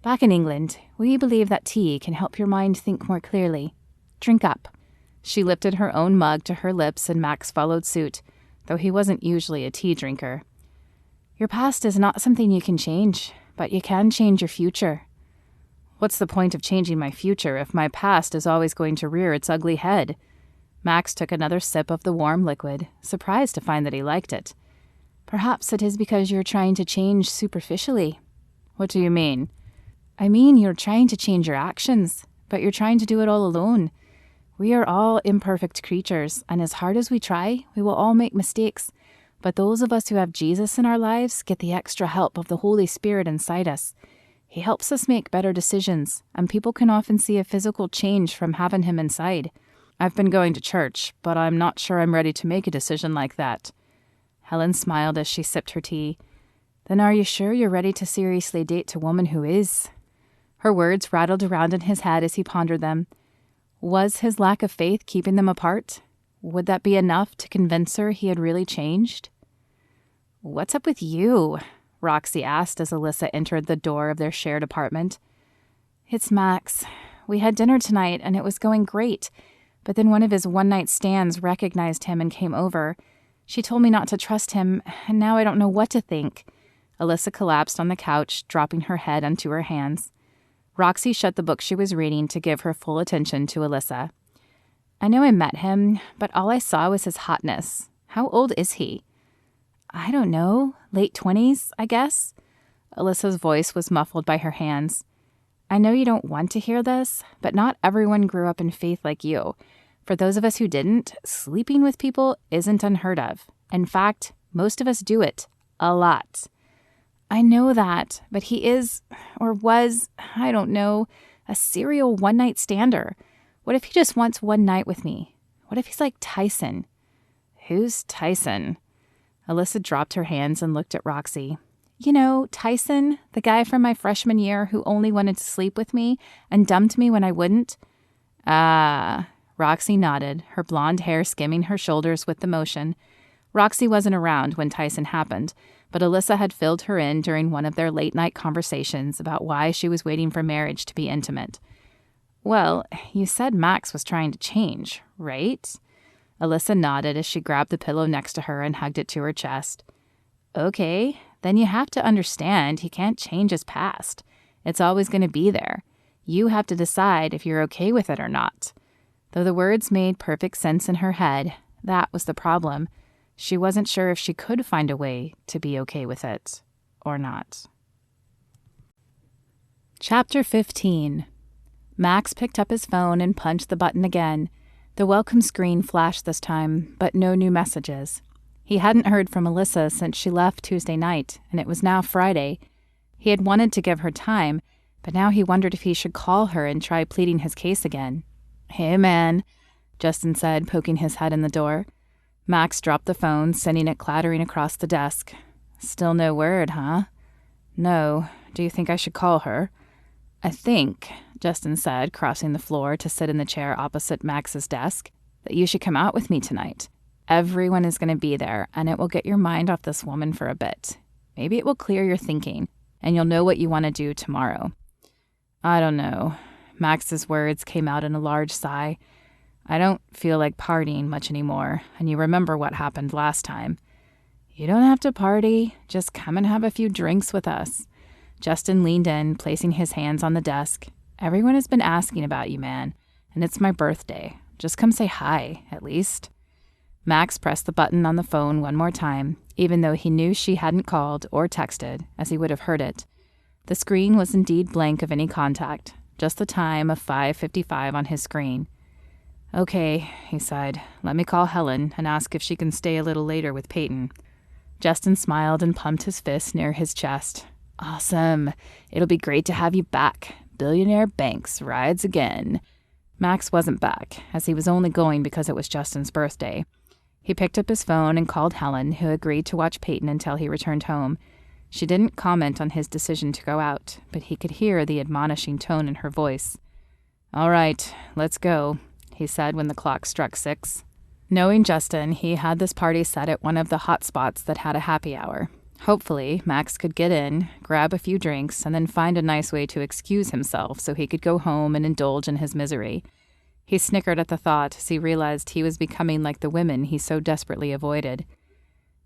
Back in England, we believe that tea can help your mind think more clearly. Drink up. She lifted her own mug to her lips and Max followed suit, though he wasn't usually a tea drinker. Your past is not something you can change, but you can change your future. What's the point of changing my future if my past is always going to rear its ugly head? Max took another sip of the warm liquid, surprised to find that he liked it. Perhaps it is because you're trying to change superficially. What do you mean? I mean you're trying to change your actions, but you're trying to do it all alone. We are all imperfect creatures, and as hard as we try, we will all make mistakes. But those of us who have Jesus in our lives get the extra help of the Holy Spirit inside us. He helps us make better decisions, and people can often see a physical change from having him inside. I've been going to church, but I'm not sure I'm ready to make a decision like that. Helen smiled as she sipped her tea. Then are you sure you're ready to seriously date a woman who is? Her words rattled around in his head as he pondered them. Was his lack of faith keeping them apart? Would that be enough to convince her he had really changed? What's up with you? Roxy asked as Alyssa entered the door of their shared apartment. It's Max. We had dinner tonight and it was going great, but then one of his one-night stands recognized him and came over. She told me not to trust him, and now I don't know what to think. Alyssa collapsed on the couch, dropping her head onto her hands. Roxy shut the book she was reading to give her full attention to Alyssa. I know I met him, but all I saw was his hotness. How old is he? I don't know. Late 20s, I guess. Alyssa's voice was muffled by her hands. I know you don't want to hear this, but not everyone grew up in faith like you. For those of us who didn't, sleeping with people isn't unheard of. In fact, most of us do it. A lot. I know that, but he is, or was, I don't know, a serial one-night stander. What if he just wants one night with me? What if he's like Tyson? Who's Tyson? Alyssa dropped her hands and looked at Roxy. You know, Tyson, the guy from my freshman year who only wanted to sleep with me and dumped me when I wouldn't? Ah, Roxy nodded, her blonde hair skimming her shoulders with the motion. Roxy wasn't around when Tyson happened, but Alyssa had filled her in during one of their late-night conversations about why she was waiting for marriage to be intimate. Well, you said Max was trying to change, right? Alyssa nodded as she grabbed the pillow next to her and hugged it to her chest. Okay, then you have to understand he can't change his past. It's always going to be there. You have to decide if you're okay with it or not. Though the words made perfect sense in her head, that was the problem. She wasn't sure if she could find a way to be okay with it or not. Chapter 15. Max picked up his phone and punched the button again. The welcome screen flashed this time, but no new messages. He hadn't heard from Alyssa since she left Tuesday night, and it was now Friday. He had wanted to give her time, but now he wondered if he should call her and try pleading his case again. Hey, man, Justin said, poking his head in the door. Max dropped the phone, sending it clattering across the desk. Still no word, huh? No. Do you think I should call her? I think, Justin said, crossing the floor to sit in the chair opposite Max's desk, that you should come out with me tonight. Everyone is going to be there, and it will get your mind off this woman for a bit. Maybe it will clear your thinking, and you'll know what you want to do tomorrow. I don't know. Max's words came out in a large sigh. "I don't feel like partying much anymore, and you remember what happened last time." "You don't have to party. Just come and have a few drinks with us." Justin leaned in, placing his hands on the desk. "Everyone has been asking about you, man, and it's my birthday. Just come say hi, at least." Max pressed the button on the phone one more time, even though he knew she hadn't called or texted, as he would have heard it. The screen was indeed blank of any contact, just the time of 5:55 on his screen. "Okay," he sighed. "Let me call Helen and ask if she can stay a little later with Peyton." Justin smiled and pumped his fist near his chest. "Awesome. It'll be great to have you back. Billionaire Banks rides again." Max wasn't back, as he was only going because it was Justin's birthday. He picked up his phone and called Helen, who agreed to watch Peyton until he returned home. She didn't comment on his decision to go out, but he could hear the admonishing tone in her voice. "All right, let's go," he said when the clock struck 6. Knowing Justin, he had this party set at one of the hot spots that had a happy hour. Hopefully, Max could get in, grab a few drinks, and then find a nice way to excuse himself so he could go home and indulge in his misery. He snickered at the thought as he realized he was becoming like the women he so desperately avoided.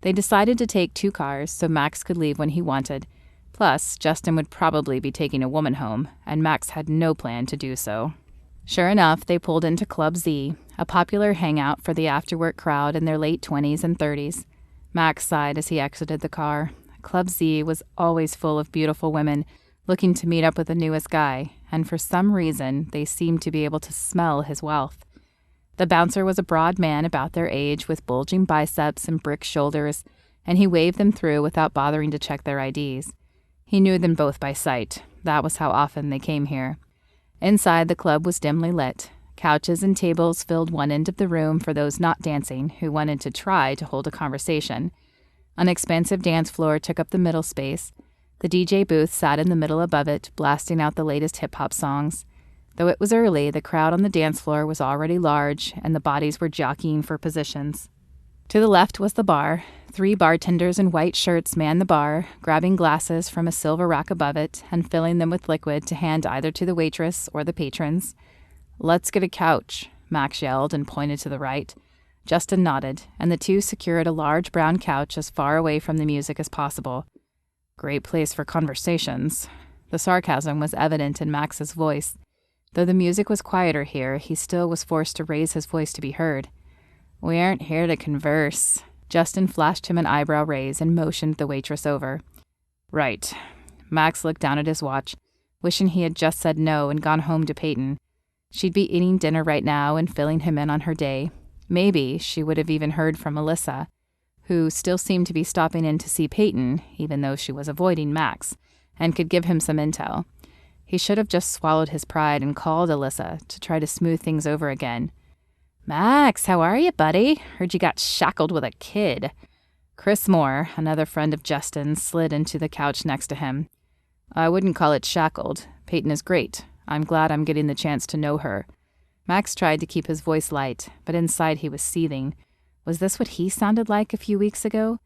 They decided to take 2 cars so Max could leave when he wanted. Plus, Justin would probably be taking a woman home, and Max had no plan to do so. Sure enough, they pulled into Club Z, a popular hangout for the after-work crowd in their late 20s and 30s. Max sighed as he exited the car. Club Z was always full of beautiful women looking to meet up with the newest guy, and for some reason, they seemed to be able to smell his wealth. The bouncer was a broad man about their age with bulging biceps and brick shoulders, and he waved them through without bothering to check their IDs. He knew them both by sight. That was how often they came here. Inside, the club was dimly lit. Couches and tables filled one end of the room for those not dancing who wanted to try to hold a conversation. An expansive dance floor took up the middle space. The DJ booth sat in the middle above it, blasting out the latest hip-hop songs. Though it was early, the crowd on the dance floor was already large, and the bodies were jockeying for positions. To the left was the bar. 3 bartenders in white shirts manned the bar, grabbing glasses from a silver rack above it and filling them with liquid to hand either to the waitress or the patrons. "Let's get a couch," Max yelled and pointed to the right. Justin nodded, and the two secured a large brown couch as far away from the music as possible. "Great place for conversations." The sarcasm was evident in Max's voice. Though the music was quieter here, he still was forced to raise his voice to be heard. "We aren't here to converse." Justin flashed him an eyebrow raise and motioned the waitress over. "Right." Max looked down at his watch, wishing he had just said no and gone home to Peyton. She'd be eating dinner right now and filling him in on her day. Maybe she would have even heard from Alyssa, who still seemed to be stopping in to see Peyton, even though she was avoiding Max, and could give him some intel. He should have just swallowed his pride and called Alyssa to try to smooth things over again. "Max, how are you, buddy? Heard you got shackled with a kid." Chris Moore, another friend of Justin's, slid into the couch next to him. "I wouldn't call it shackled. Peyton is great. I'm glad I'm getting the chance to know her." Max tried to keep his voice light, but inside he was seething. Was this what he sounded like a few weeks ago?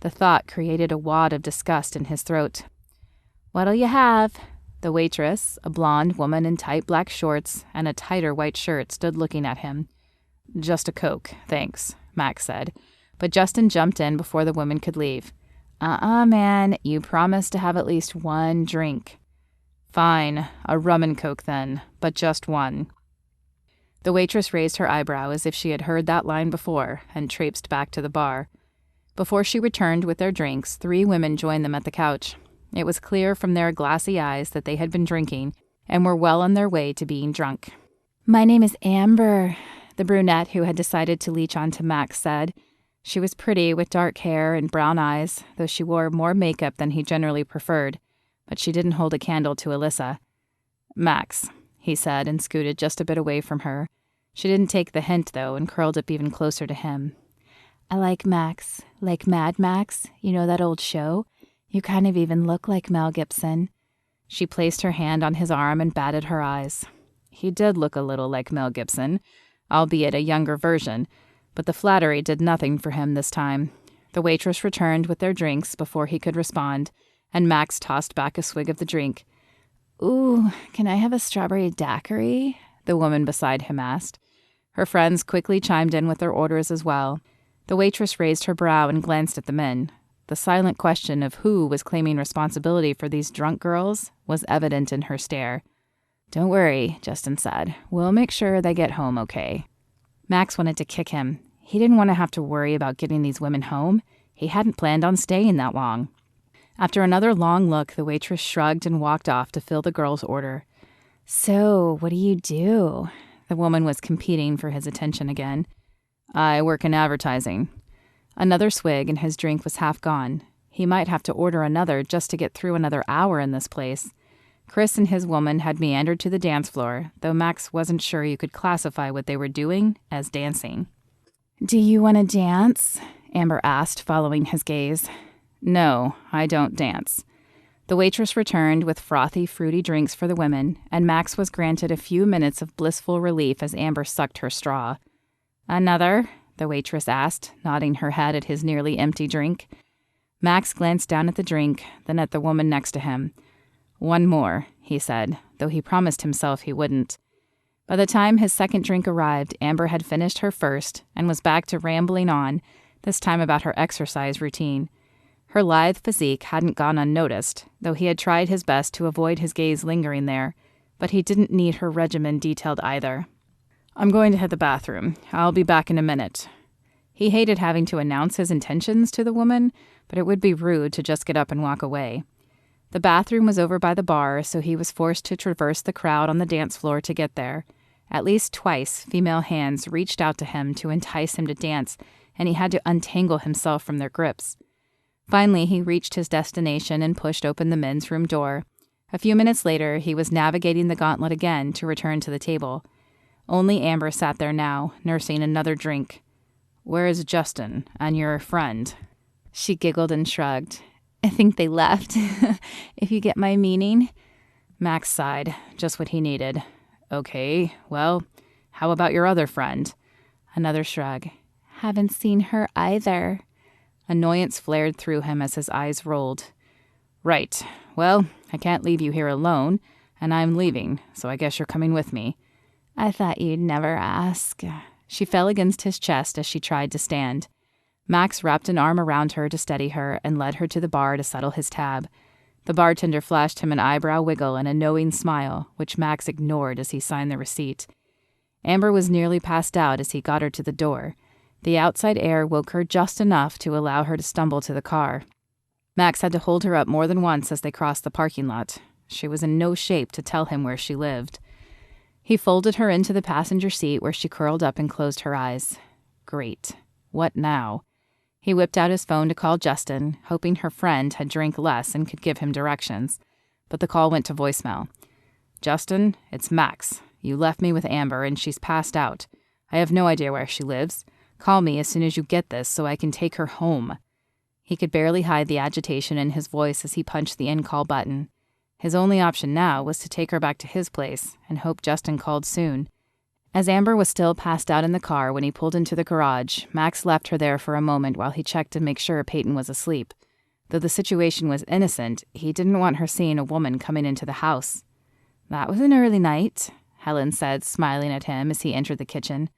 The thought created a wad of disgust in his throat. "What'll you have?" The waitress, a blonde woman in tight black shorts and a tighter white shirt, stood looking at him. "Just a Coke, thanks," Max said, but Justin jumped in before the woman could leave. Man, you promised to have at least 1 drink." "Fine, a rum and Coke then, but just 1. The waitress raised her eyebrow as if she had heard that line before and traipsed back to the bar. Before she returned with their drinks, 3 women joined them at the couch. It was clear from their glassy eyes that they had been drinking and were well on their way to being drunk. "My name is Amber," the brunette who had decided to leech on to Max said. She was pretty with dark hair and brown eyes, though she wore more makeup than he generally preferred, but she didn't hold a candle to Alyssa. "Max," he said, and scooted just a bit away from her. She didn't take the hint, though, and curled up even closer to him. "I like Max, like Mad Max, you know that old show? You kind of even look like Mel Gibson." She placed her hand on his arm and batted her eyes. He did look a little like Mel Gibson, albeit a younger version, but the flattery did nothing for him this time. The waitress returned with their drinks before he could respond, and Max tossed back a swig of the drink. Ooh, can I have a strawberry daiquiri? The woman beside him asked. Her friends quickly chimed in with their orders as well. The waitress raised her brow and glanced at the men. The silent question of who was claiming responsibility for these drunk girls was evident in her stare. Don't worry, Justin said. We'll make sure they get home okay. Max wanted to kick him. He didn't want to have to worry about getting these women home. He hadn't planned on staying that long. After another long look, the waitress shrugged and walked off to fill the girl's order. So, what do you do? The woman was competing for his attention again. I work in advertising. Another swig and his drink was half gone. He might have to order another just to get through another hour in this place. Chris and his woman had meandered to the dance floor, though Max wasn't sure you could classify what they were doing as dancing. Do you want to dance? Amber asked, following his gaze. No, I don't dance. The waitress returned with frothy, fruity drinks for the women, and Max was granted a few minutes of blissful relief as Amber sucked her straw. Another? The waitress asked, nodding her head at his nearly empty drink. Max glanced down at the drink, then at the woman next to him. One more, he said, though he promised himself he wouldn't. By the time his second drink arrived, Amber had finished her first and was back to rambling on, this time about her exercise routine. Her lithe physique hadn't gone unnoticed, though he had tried his best to avoid his gaze lingering there, but he didn't need her regimen detailed either. I'm going to hit the bathroom. I'll be back in a minute. He hated having to announce his intentions to the woman, but it would be rude to just get up and walk away. The bathroom was over by the bar, so he was forced to traverse the crowd on the dance floor to get there. At least twice, female hands reached out to him to entice him to dance, and he had to untangle himself from their grips. Finally, he reached his destination and pushed open the men's room door. A few minutes later, he was navigating the gauntlet again to return to the table. Only Amber sat there now, nursing another drink. Where is Justin and your friend? She giggled and shrugged. I think they left, if you get my meaning. Max sighed, just what he needed. Okay, well, how about your other friend? Another shrug. Haven't seen her either. Annoyance flared through him as his eyes rolled. Right, well, I can't leave you here alone, and I'm leaving, so I guess you're coming with me. I thought you'd never ask. She fell against his chest as she tried to stand. Max wrapped an arm around her to steady her and led her to the bar to settle his tab. The bartender flashed him an eyebrow wiggle and a knowing smile, which Max ignored as he signed the receipt. Amber was nearly passed out as he got her to the door. The outside air woke her just enough to allow her to stumble to the car. Max had to hold her up more than once as they crossed the parking lot. She was in no shape to tell him where she lived. He folded her into the passenger seat where she curled up and closed her eyes. Great. What now? He whipped out his phone to call Justin, hoping her friend had drank less and could give him directions. But the call went to voicemail. Justin, it's Max. You left me with Amber and she's passed out. I have no idea where she lives. Call me as soon as you get this so I can take her home. He could barely hide the agitation in his voice as he punched the in-call button. His only option now was to take her back to his place and hope Justin called soon. As Amber was still passed out in the car when he pulled into the garage, Max left her there for a moment while he checked to make sure Peyton was asleep. Though the situation was innocent, he didn't want her seeing a woman coming into the house. That was an early night, Helen said, smiling at him as he entered the kitchen.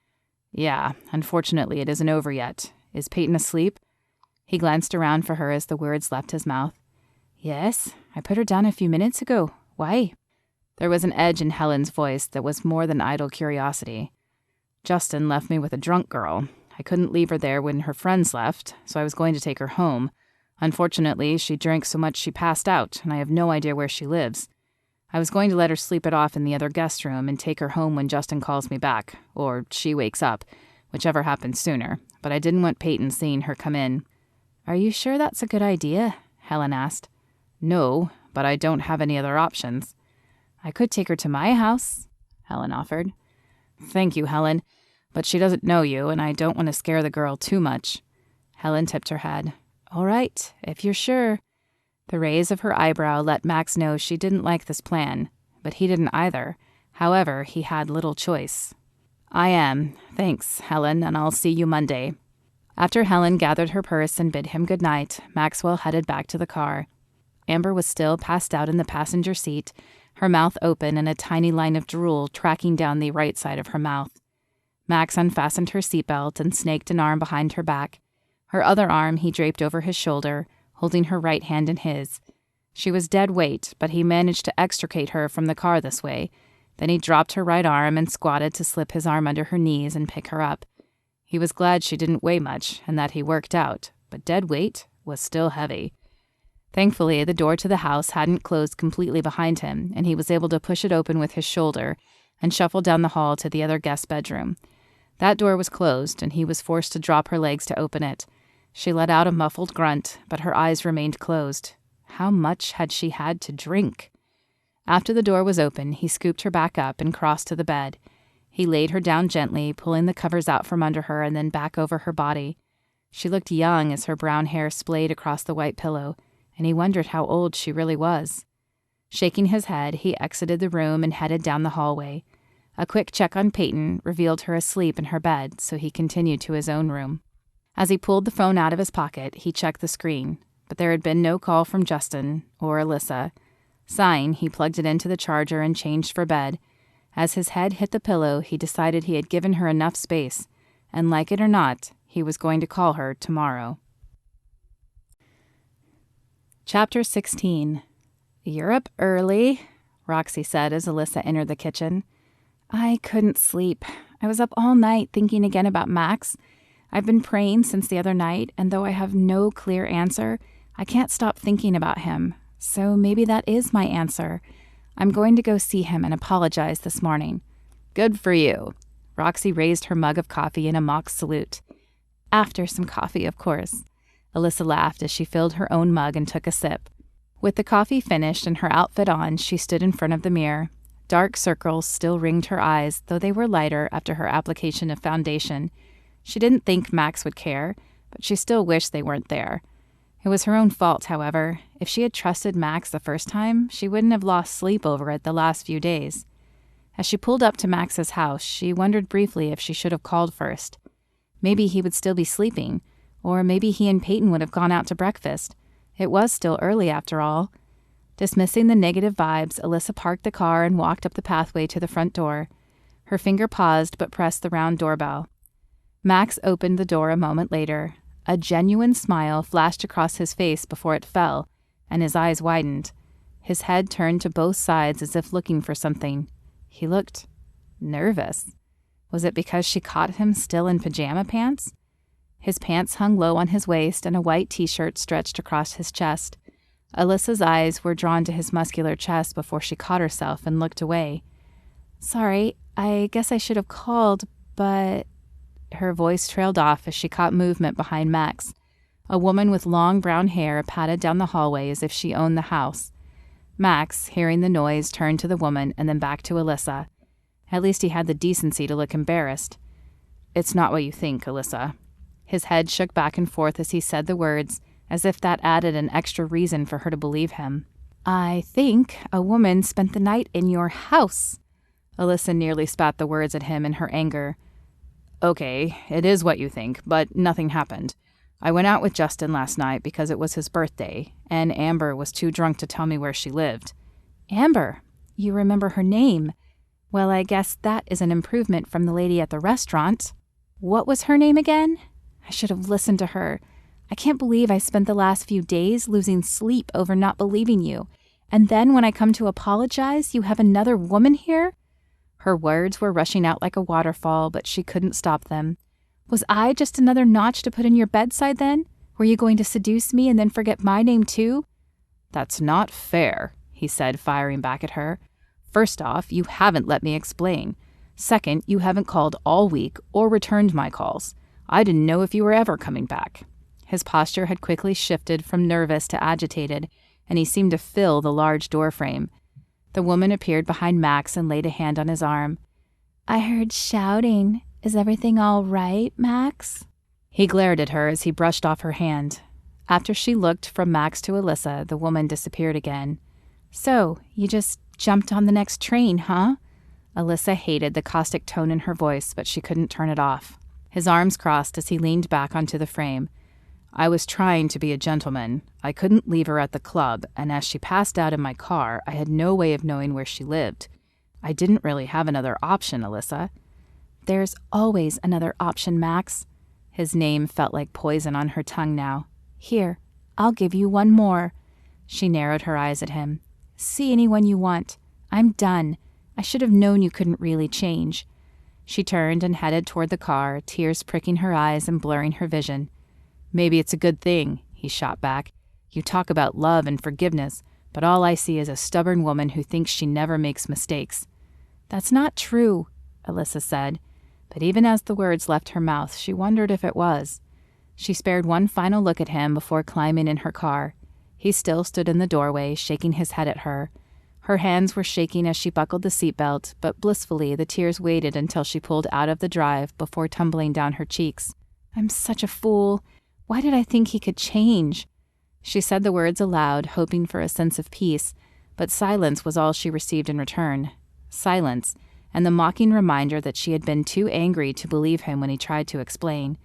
Yeah, unfortunately it isn't over yet. Is Peyton asleep? He glanced around for her as the words left his mouth. Yes, I put her down a few minutes ago. Why? There was an edge in Helen's voice that was more than idle curiosity. Justin left me with a drunk girl. I couldn't leave her there when her friends left, so I was going to take her home. Unfortunately, she drank so much she passed out, and I have no idea where she lives. I was going to let her sleep it off in the other guest room and take her home when Justin calls me back, or she wakes up, whichever happens sooner, but I didn't want Peyton seeing her come in. Are you sure that's a good idea? Helen asked. No, but I don't have any other options. I could take her to my house, Helen offered. Thank you, Helen, but she doesn't know you, and I don't want to scare the girl too much. Helen tipped her head. All right, if you're sure. The raise of her eyebrow let Max know she didn't like this plan, but he didn't either. However, he had little choice. I am. Thanks, Helen, and I'll see you Monday. After Helen gathered her purse and bid him good night, Maxwell headed back to the car. Amber was still passed out in the passenger seat, her mouth open and a tiny line of drool tracking down the right side of her mouth. Max unfastened her seatbelt and snaked an arm behind her back. Her other arm he draped over his shoulder, holding her right hand in his. She was dead weight, but he managed to extricate her from the car this way. Then he dropped her right arm and squatted to slip his arm under her knees and pick her up. He was glad she didn't weigh much and that he worked out, but dead weight was still heavy. Thankfully, the door to the house hadn't closed completely behind him, and he was able to push it open with his shoulder and shuffle down the hall to the other guest bedroom. That door was closed, and he was forced to drop her legs to open it. She let out a muffled grunt, but her eyes remained closed. How much had she had to drink? After the door was open, he scooped her back up and crossed to the bed. He laid her down gently, pulling the covers out from under her and then back over her body. She looked young as her brown hair splayed across the white pillow, and he wondered how old she really was. Shaking his head, he exited the room and headed down the hallway. A quick check on Peyton revealed her asleep in her bed, so he continued to his own room. As he pulled the phone out of his pocket, he checked the screen, but there had been no call from Justin or Alyssa. Sighing, he plugged it into the charger and changed for bed. As his head hit the pillow, he decided he had given her enough space, and like it or not, he was going to call her tomorrow. Chapter 16. "You're up early," Roxy said as Alyssa entered the kitchen. "I couldn't sleep. I was up all night thinking again about Max. I've been praying since the other night, and though I have no clear answer, I can't stop thinking about him. So maybe that is my answer. I'm going to go see him and apologize this morning." "Good for you." Roxy raised her mug of coffee in a mock salute. "After some coffee, of course." Alyssa laughed as she filled her own mug and took a sip. With the coffee finished and her outfit on, she stood in front of the mirror. Dark circles still ringed her eyes, though they were lighter after her application of foundation. She didn't think Max would care, but she still wished they weren't there. It was her own fault, however. If she had trusted Max the first time, she wouldn't have lost sleep over it the last few days. As she pulled up to Max's house, she wondered briefly if she should have called first. Maybe he would still be sleeping, or maybe he and Peyton would have gone out to breakfast. It was still early after all. Dismissing the negative vibes, Alyssa parked the car and walked up the pathway to the front door. Her finger paused but pressed the round doorbell. Max opened the door a moment later. A genuine smile flashed across his face before it fell, and his eyes widened. His head turned to both sides as if looking for something. He looked nervous. Was it because she caught him still in pajama pants? His pants hung low on his waist and a white t-shirt stretched across his chest. Alyssa's eyes were drawn to his muscular chest before she caught herself and looked away. "Sorry, I guess I should have called, but..." Her voice trailed off as she caught movement behind Max. A woman with long brown hair padded down the hallway as if she owned the house. Max, hearing the noise, turned to the woman and then back to Alyssa. At least he had the decency to look embarrassed. "It's not what you think, Alyssa." His head shook back and forth as he said the words, as if that added an extra reason for her to believe him. "I think a woman spent the night in your house." Alyssa nearly spat the words at him in her anger. "Okay, it is what you think, but nothing happened. I went out with Justin last night because it was his birthday, and Amber was too drunk to tell me where she lived." "Amber? You remember her name? Well, I guess that is an improvement from the lady at the restaurant. What was her name again? I should have listened to her. I can't believe I spent the last few days losing sleep over not believing you. And then when I come to apologize, you have another woman here?" Her words were rushing out like a waterfall, but she couldn't stop them. "Was I just another notch to put in your bedside then? Were you going to seduce me and then forget my name too?" "That's not fair," he said, firing back at her. "First off, you haven't let me explain. Second, you haven't called all week or returned my calls. I didn't know if you were ever coming back." His posture had quickly shifted from nervous to agitated, and he seemed to fill the large doorframe. The woman appeared behind Max and laid a hand on his arm. "I heard shouting. Is everything all right, Max?" He glared at her as he brushed off her hand. After she looked from Max to Alyssa, the woman disappeared again. "So, you just jumped on the next train, huh?" Alyssa hated the caustic tone in her voice, but she couldn't turn it off. His arms crossed as he leaned back onto the frame. I was trying to be a gentleman. I couldn't leave her at the club, and as she passed out in my car, I had no way of knowing where she lived. I didn't really have another option, Alyssa. There's always another option, Max. His name felt like poison on her tongue now. Here, I'll give you one more. She narrowed her eyes at him. See anyone you want. I'm done. I should have known you couldn't really change. She turned and headed toward the car, tears pricking her eyes and blurring her vision. Maybe it's a good thing, he shot back. You talk about love and forgiveness, but all I see is a stubborn woman who thinks she never makes mistakes. That's not true, Alyssa said, but even as the words left her mouth, she wondered if it was. She spared one final look at him before climbing in her car. He still stood in the doorway, shaking his head at her. Her hands were shaking as she buckled the seatbelt, but blissfully the tears waited until she pulled out of the drive before tumbling down her cheeks. I'm such a fool. Why did I think he could change? She said the words aloud, hoping for a sense of peace, but silence was all she received in return. Silence, and the mocking reminder that she had been too angry to believe him when he tried to explain.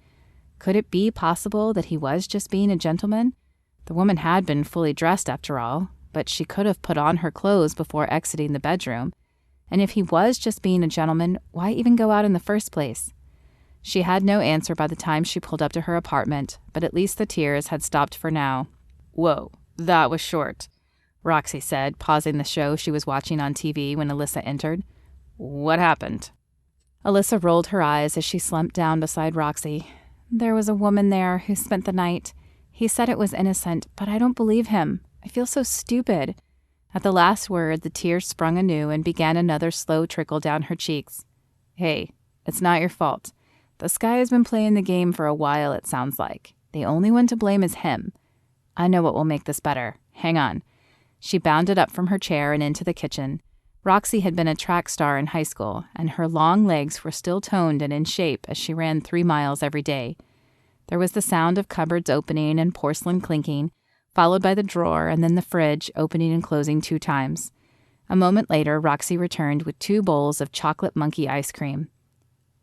Could it be possible that he was just being a gentleman? The woman had been fully dressed after all, but she could have put on her clothes before exiting the bedroom. And if he was just being a gentleman, why even go out in the first place? She had no answer by the time she pulled up to her apartment, but at least the tears had stopped for now. Whoa, that was short, Roxy said, pausing the show she was watching on TV when Alyssa entered. What happened? Alyssa rolled her eyes as she slumped down beside Roxy. There was a woman there who spent the night. He said it was innocent, but I don't believe him. I feel so stupid. At the last word, the tears sprung anew and began another slow trickle down her cheeks. Hey, it's not your fault. This guy has been playing the game for a while, it sounds like. The only one to blame is him. I know what will make this better. Hang on. She bounded up from her chair and into the kitchen. Roxy had been a track star in high school, and her long legs were still toned and in shape as she ran 3 miles every day. There was the sound of cupboards opening and porcelain clinking, followed by the drawer and then the fridge opening and closing 2 times. A moment later, Roxy returned with 2 bowls of chocolate monkey ice cream.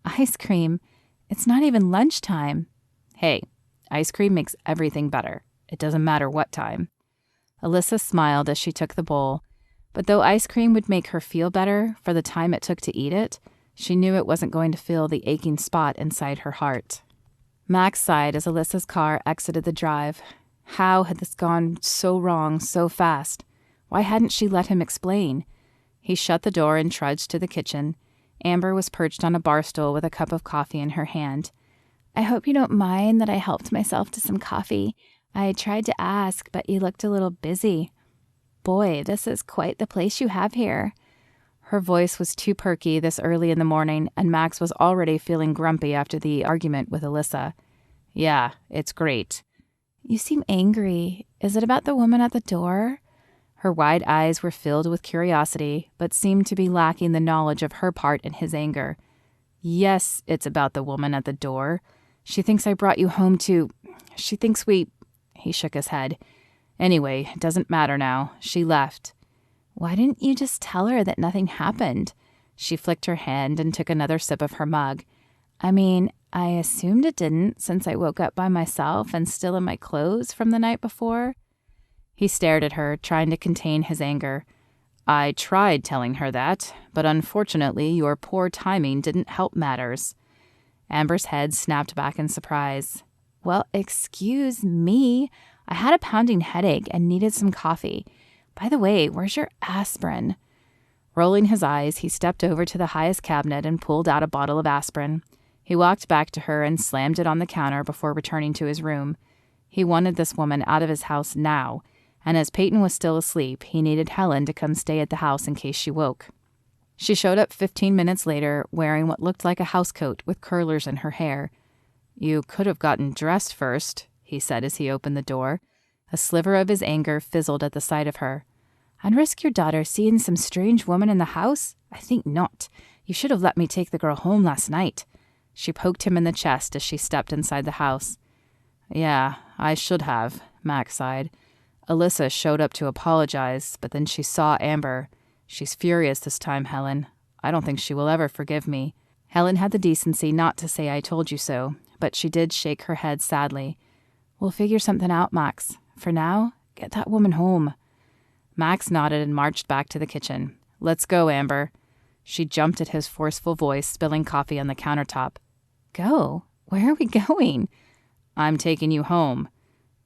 Ice cream? It's not even lunchtime. Hey, ice cream makes everything better. It doesn't matter what time. Alyssa smiled as she took the bowl, but though ice cream would make her feel better for the time it took to eat it, she knew it wasn't going to fill the aching spot inside her heart. Max sighed as Alyssa's car exited the drive. How had this gone so wrong so fast? Why hadn't she let him explain? He shut the door and trudged to the kitchen. Amber was perched on a bar stool with a cup of coffee in her hand. I hope you don't mind that I helped myself to some coffee. I tried to ask, but you looked a little busy. Boy, this is quite the place you have here. Her voice was too perky this early in the morning, and Max was already feeling grumpy after the argument with Alyssa. Yeah, it's great. You seem angry. Is it about the woman at the door? Her wide eyes were filled with curiosity, but seemed to be lacking the knowledge of her part in his anger. Yes, it's about the woman at the door. She thinks I brought you home to... She thinks we... He shook his head. Anyway, it doesn't matter now. She left. Why didn't you just tell her that nothing happened? She flicked her hand and took another sip of her mug. I mean, I assumed it didn't since I woke up by myself and still in my clothes from the night before. He stared at her, trying to contain his anger. I tried telling her that, but unfortunately your poor timing didn't help matters. Amber's head snapped back in surprise. Well, excuse me. I had a pounding headache and needed some coffee. By the way, where's your aspirin? Rolling his eyes, he stepped over to the highest cabinet and pulled out a bottle of aspirin. He walked back to her and slammed it on the counter before returning to his room. He wanted this woman out of his house now, and as Peyton was still asleep, he needed Helen to come stay at the house in case she woke. She showed up 15 minutes later, wearing what looked like a housecoat with curlers in her hair. You could have gotten dressed first, he said as he opened the door. A sliver of his anger fizzled at the sight of her. I'd risk your daughter seeing some strange woman in the house? I think not. You should have let me take the girl home last night. She poked him in the chest as she stepped inside the house. Yeah, I should have, Max sighed. Alyssa showed up to apologize, but then she saw Amber. She's furious this time, Helen. I don't think she will ever forgive me. Helen had the decency not to say I told you so, but she did shake her head sadly. We'll figure something out, Max. For now, get that woman home. Max nodded and marched back to the kitchen. Let's go, Amber. She jumped at his forceful voice, spilling coffee on the countertop. Go? Where are we going? I'm taking you home.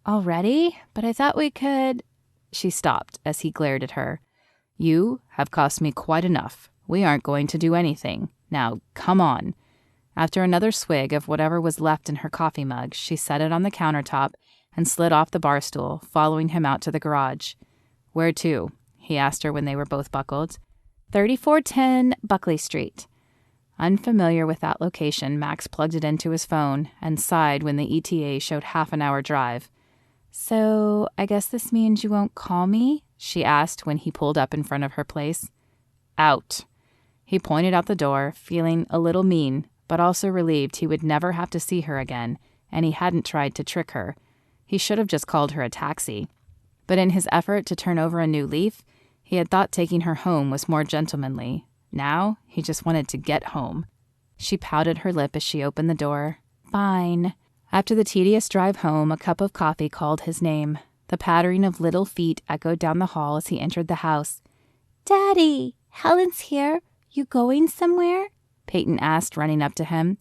Already? But I thought we could... She stopped as he glared at her. You have cost me quite enough. We aren't going to do anything. Now, come on. After another swig of whatever was left in her coffee mug, she set it on the countertop and slid off the bar stool, following him out to the garage. Where to? He asked her when they were both buckled. 3410 Buckley Street. Unfamiliar with that location, Max plugged it into his phone and sighed when the ETA showed half an hour drive. So, I guess this means you won't call me? She asked when he pulled up in front of her place. Out. He pointed out the door, feeling a little mean, but also relieved he would never have to see her again, and he hadn't tried to trick her. He should have just called her a taxi. But in his effort to turn over a new leaf, he had thought taking her home was more gentlemanly. Now, he just wanted to get home. She pouted her lip as she opened the door. Fine. After the tedious drive home, a cup of coffee called his name. The pattering of little feet echoed down the hall as he entered the house. Daddy, Helen's here. You going somewhere? Peyton asked, running up to him.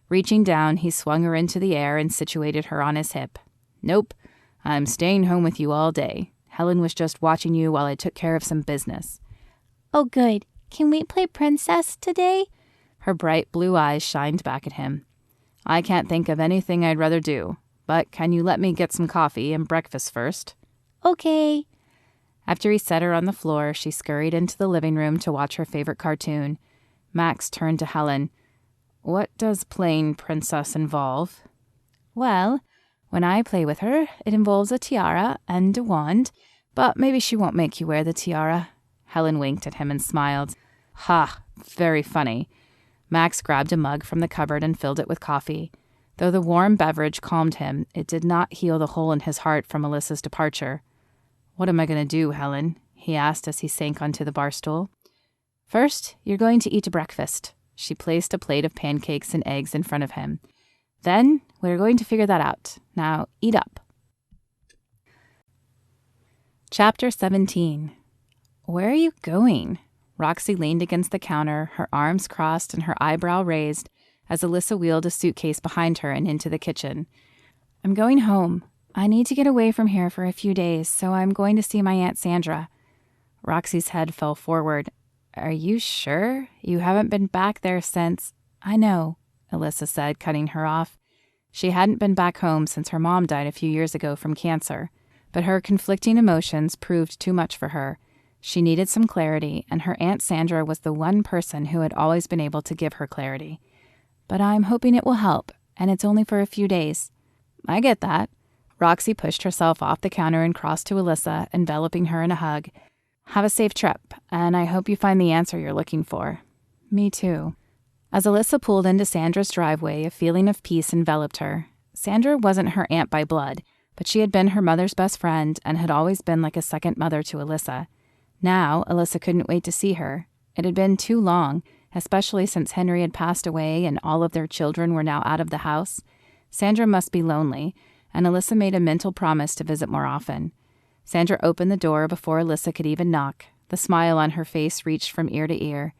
Reaching down, he swung her into the air and situated her on his hip. Nope, I'm staying home with you all day. Helen was just watching you while I took care of some business. Oh, good. Can we play princess today? Her bright blue eyes shined back at him. I can't think of anything I'd rather do, but can you let me get some coffee and breakfast first? Okay. After he set her on the floor, she scurried into the living room to watch her favorite cartoon. Max turned to Helen. What does playing princess involve? Well, when I play with her, it involves a tiara and a wand, but maybe she won't make you wear the tiara. Helen winked at him and smiled. Ha, very funny. Max grabbed a mug from the cupboard and filled it with coffee. Though the warm beverage calmed him, it did not heal the hole in his heart from Alyssa's departure. What am I going to do, Helen? He asked as he sank onto the bar stool. First, you're going to eat a breakfast. She placed a plate of pancakes and eggs in front of him. Then, we're going to figure that out. Now, eat up. Chapter 17. Where are you going? Roxy leaned against the counter, her arms crossed and her eyebrow raised, as Alyssa wheeled a suitcase behind her and into the kitchen. I'm going home. I need to get away from here for a few days, so I'm going to see my Aunt Sandra. Roxy's head fell forward. Are you sure? You haven't been back there since... I know, Alyssa said, cutting her off. She hadn't been back home since her mom died a few years ago from cancer, but her conflicting emotions proved too much for her. She needed some clarity, and her Aunt Sandra was the one person who had always been able to give her clarity. But I'm hoping it will help, and it's only for a few days. I get that. Roxy pushed herself off the counter and crossed to Alyssa, enveloping her in a hug. Have a safe trip, and I hope you find the answer you're looking for. Me too. As Alyssa pulled into Sandra's driveway, a feeling of peace enveloped her. Sandra wasn't her aunt by blood, but she had been her mother's best friend and had always been like a second mother to Alyssa. Now, Alyssa couldn't wait to see her. It had been too long, especially since Henry had passed away and all of their children were now out of the house. Sandra must be lonely, and Alyssa made a mental promise to visit more often. Sandra opened the door before Alyssa could even knock. The smile on her face reached from ear to ear.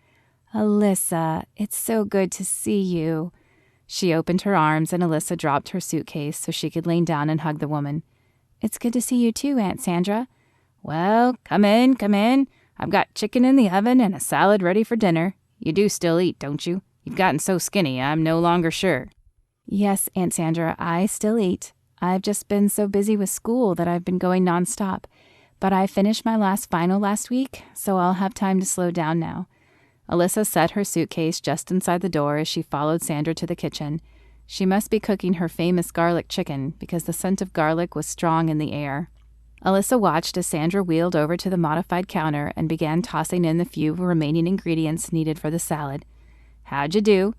Alyssa, it's so good to see you. She opened her arms and Alyssa dropped her suitcase so she could lean down and hug the woman. It's good to see you too, Aunt Sandra. Well, come in, come in. I've got chicken in the oven and a salad ready for dinner. You do still eat, don't you? You've gotten so skinny, I'm no longer sure. Yes, Aunt Sandra, I still eat. I've just been so busy with school that I've been going nonstop. But I finished my last final last week, so I'll have time to slow down now. Alyssa set her suitcase just inside the door as she followed Sandra to the kitchen. She must be cooking her famous garlic chicken because the scent of garlic was strong in the air. Alyssa watched as Sandra wheeled over to the modified counter and began tossing in the few remaining ingredients needed for the salad. How'd you do?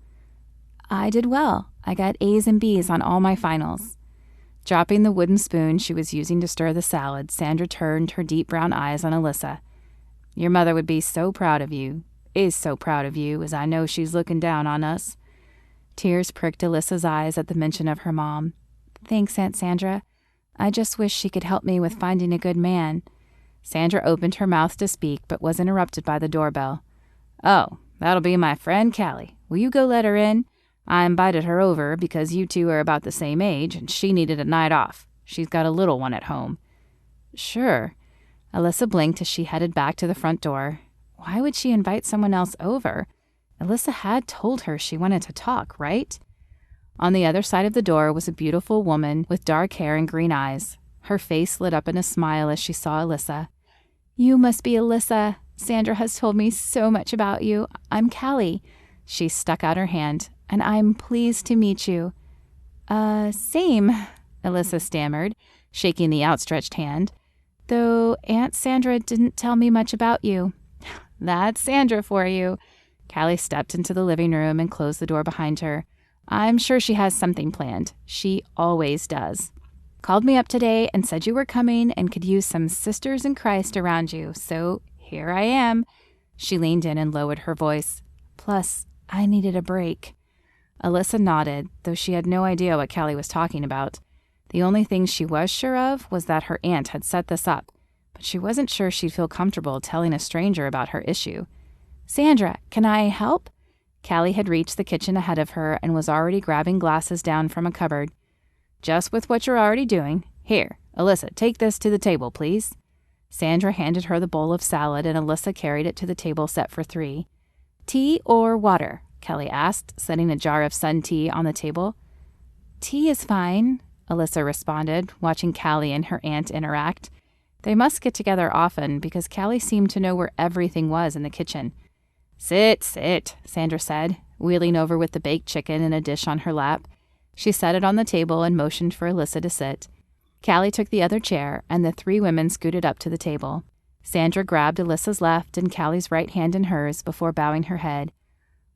I did well. I got A's and B's on all my finals. Dropping the wooden spoon she was using to stir the salad, Sandra turned her deep brown eyes on Alyssa. Your mother would be so proud of you, is so proud of you, as I know she's looking down on us. Tears pricked Alyssa's eyes at the mention of her mom. Thanks, Aunt Sandra. I just wish she could help me with finding a good man." Sandra opened her mouth to speak, but was interrupted by the doorbell. "Oh, that'll be my friend Callie. Will you go let her in? I invited her over because you two are about the same age, and she needed a night off. She's got a little one at home." "Sure." Alyssa blinked as she headed back to the front door. Why would she invite someone else over? Alyssa had told her she wanted to talk, right? On the other side of the door was a beautiful woman with dark hair and green eyes. Her face lit up in a smile as she saw Alyssa. "You must be Alyssa. Sandra has told me so much about you. I'm Callie." She stuck out her hand. "And I'm pleased to meet you." Same," Alyssa stammered, shaking the outstretched hand. "Though Aunt Sandra didn't tell me much about you." "That's Sandra for you." Callie stepped into the living room and closed the door behind her. "I'm sure she has something planned. She always does. Called me up today and said you were coming and could use some sisters in Christ around you, so here I am." She leaned in and lowered her voice. "Plus, I needed a break." Alyssa nodded, though she had no idea what Callie was talking about. The only thing she was sure of was that her aunt had set this up, but she wasn't sure she'd feel comfortable telling a stranger about her issue. "Sandra, can I help?" Callie had reached the kitchen ahead of her and was already grabbing glasses down from a cupboard. "Just with what you're already doing. Here, Alyssa, take this to the table, please." Sandra handed her the bowl of salad, and Alyssa carried it to the table set for 3. "Tea or water?" Callie asked, setting a jar of sun tea on the table. "Tea is fine," Alyssa responded, watching Callie and her aunt interact. They must get together often because Callie seemed to know where everything was in the kitchen. "Sit, sit," Sandra said, wheeling over with the baked chicken in a dish on her lap. She set it on the table and motioned for Alyssa to sit. Callie took the other chair, and the 3 women scooted up to the table. Sandra grabbed Alyssa's left and Callie's right hand in hers before bowing her head.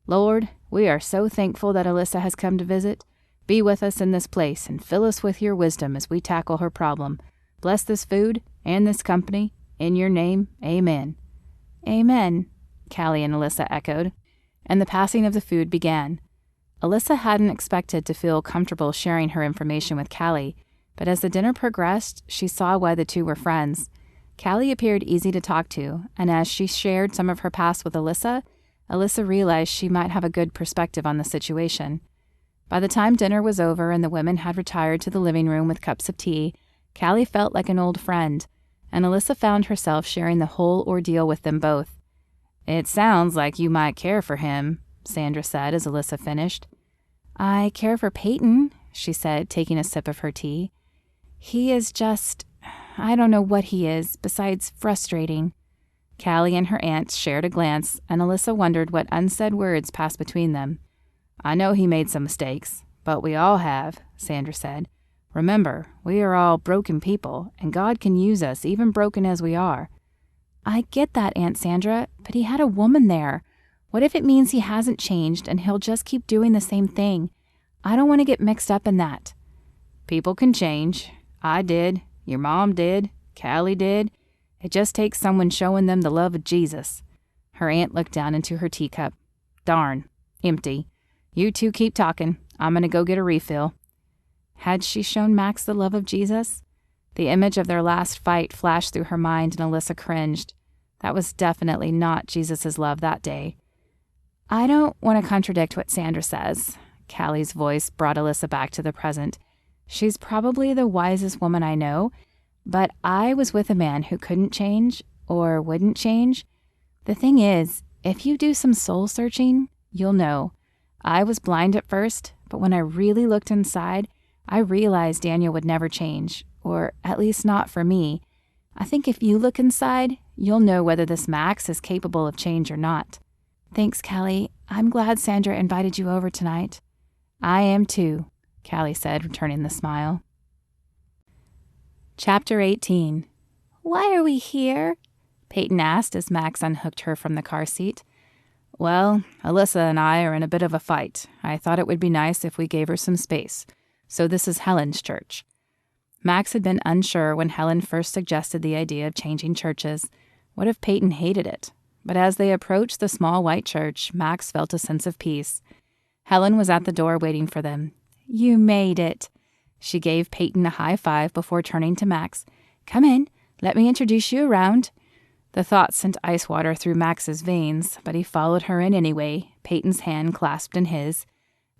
"Lord, we are so thankful that Alyssa has come to visit. Be with us in this place and fill us with your wisdom as we tackle her problem. Bless this food and this company. In your name, amen." "Amen," Callie and Alyssa echoed, and the passing of the food began. Alyssa hadn't expected to feel comfortable sharing her information with Callie, but as the dinner progressed, she saw why the two were friends. Callie appeared easy to talk to, and as she shared some of her past with Alyssa realized she might have a good perspective on the situation. By the time dinner was over and the women had retired to the living room with cups of tea, Callie felt like an old friend, and Alyssa found herself sharing the whole ordeal with them both. "It sounds like you might care for him," Sandra said as Alyssa finished. "I care for Peyton," she said, taking a sip of her tea. "He is just, I don't know what he is, besides frustrating." Callie and her aunt shared a glance, and Alyssa wondered what unsaid words passed between them. "I know he made some mistakes, but we all have," Sandra said. "Remember, we are all broken people, and God can use us, even broken as we are." "I get that, Aunt Sandra, but he had a woman there. What if it means he hasn't changed and he'll just keep doing the same thing? I don't want to get mixed up in that." "People can change. I did. Your mom did. Callie did. It just takes someone showing them the love of Jesus." Her aunt looked down into her teacup. "Darn. Empty. You two keep talking. I'm going to go get a refill." Had she shown Max the love of Jesus? The image of their last fight flashed through her mind, and Alyssa cringed. That was definitely not Jesus' love that day. "I don't want to contradict what Sandra says." Callie's voice brought Alyssa back to the present. "She's probably the wisest woman I know, but I was with a man who couldn't change, or wouldn't change. The thing is, if you do some soul searching, you'll know. I was blind at first, but when I really looked inside, I realized Daniel would never change, or at least not for me. I think if you look inside, you'll know whether this Max is capable of change or not." "Thanks, Callie. I'm glad Sandra invited you over tonight." "I am too," Callie said, returning the smile. Chapter 18. "Why are we here?" Peyton asked as Max unhooked her from the car seat. "Well, Alyssa and I are in a bit of a fight. I thought it would be nice if we gave her some space. So this is Helen's church." Max had been unsure when Helen first suggested the idea of changing churches. What if Peyton hated it? But as they approached the small white church, Max felt a sense of peace. Helen was at the door waiting for them. "You made it." She gave Peyton a high five before turning to Max. "Come in. Let me introduce you around." The thought sent ice water through Max's veins, but he followed her in anyway, Peyton's hand clasped in his.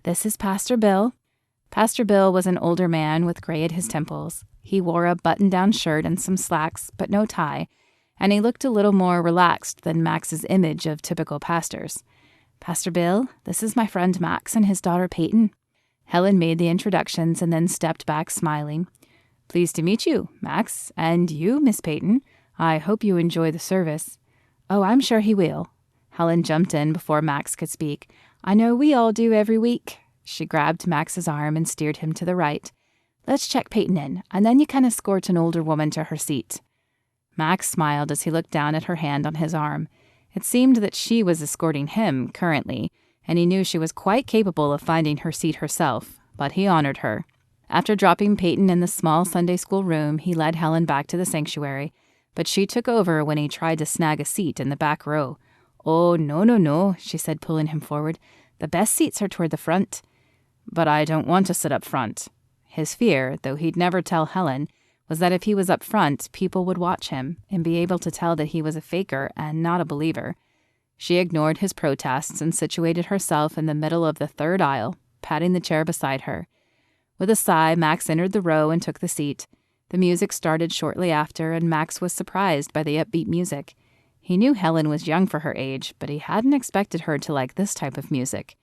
"This is Pastor Bill." Pastor Bill was an older man with gray at his temples. He wore a button-down shirt and some slacks, but no tie, and he looked a little more relaxed than Max's image of typical pastors. "Pastor Bill, this is my friend Max and his daughter Peyton." Helen made the introductions and then stepped back smiling. "Pleased to meet you, Max, and you, Miss Peyton. I hope you enjoy the service." "Oh, I'm sure he will." Helen jumped in before Max could speak. "I know we all do every week." She grabbed Max's arm and steered him to the right. "Let's check Peyton in, and then you can escort an older woman to her seat." Max smiled as he looked down at her hand on his arm. It seemed that she was escorting him, currently, and he knew she was quite capable of finding her seat herself, but he honored her. After dropping Peyton in the small Sunday school room, he led Helen back to the sanctuary, but she took over when he tried to snag a seat in the back row. "Oh, no, she said, pulling him forward. "The best seats are toward the front." "But I don't want to sit up front." His fear, though he'd never tell Helen, was that if he was up front, people would watch him and be able to tell that he was a faker and not a believer. She ignored his protests and situated herself in the middle of the third aisle, patting the chair beside her. With a sigh, Max entered the row and took the seat. The music started shortly after, and Max was surprised by the upbeat music. He knew Helen was young for her age, but he hadn't expected her to like this type of music.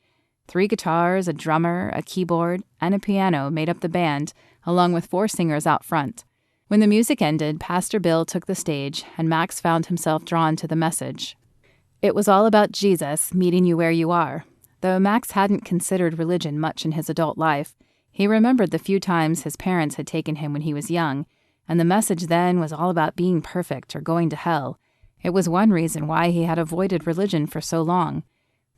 3 guitars, a drummer, a keyboard, and a piano made up the band, along with 4 singers out front. When the music ended, Pastor Bill took the stage, and Max found himself drawn to the message. It was all about Jesus meeting you where you are. Though Max hadn't considered religion much in his adult life, he remembered the few times his parents had taken him when he was young, and the message then was all about being perfect or going to hell. It was one reason why he had avoided religion for so long.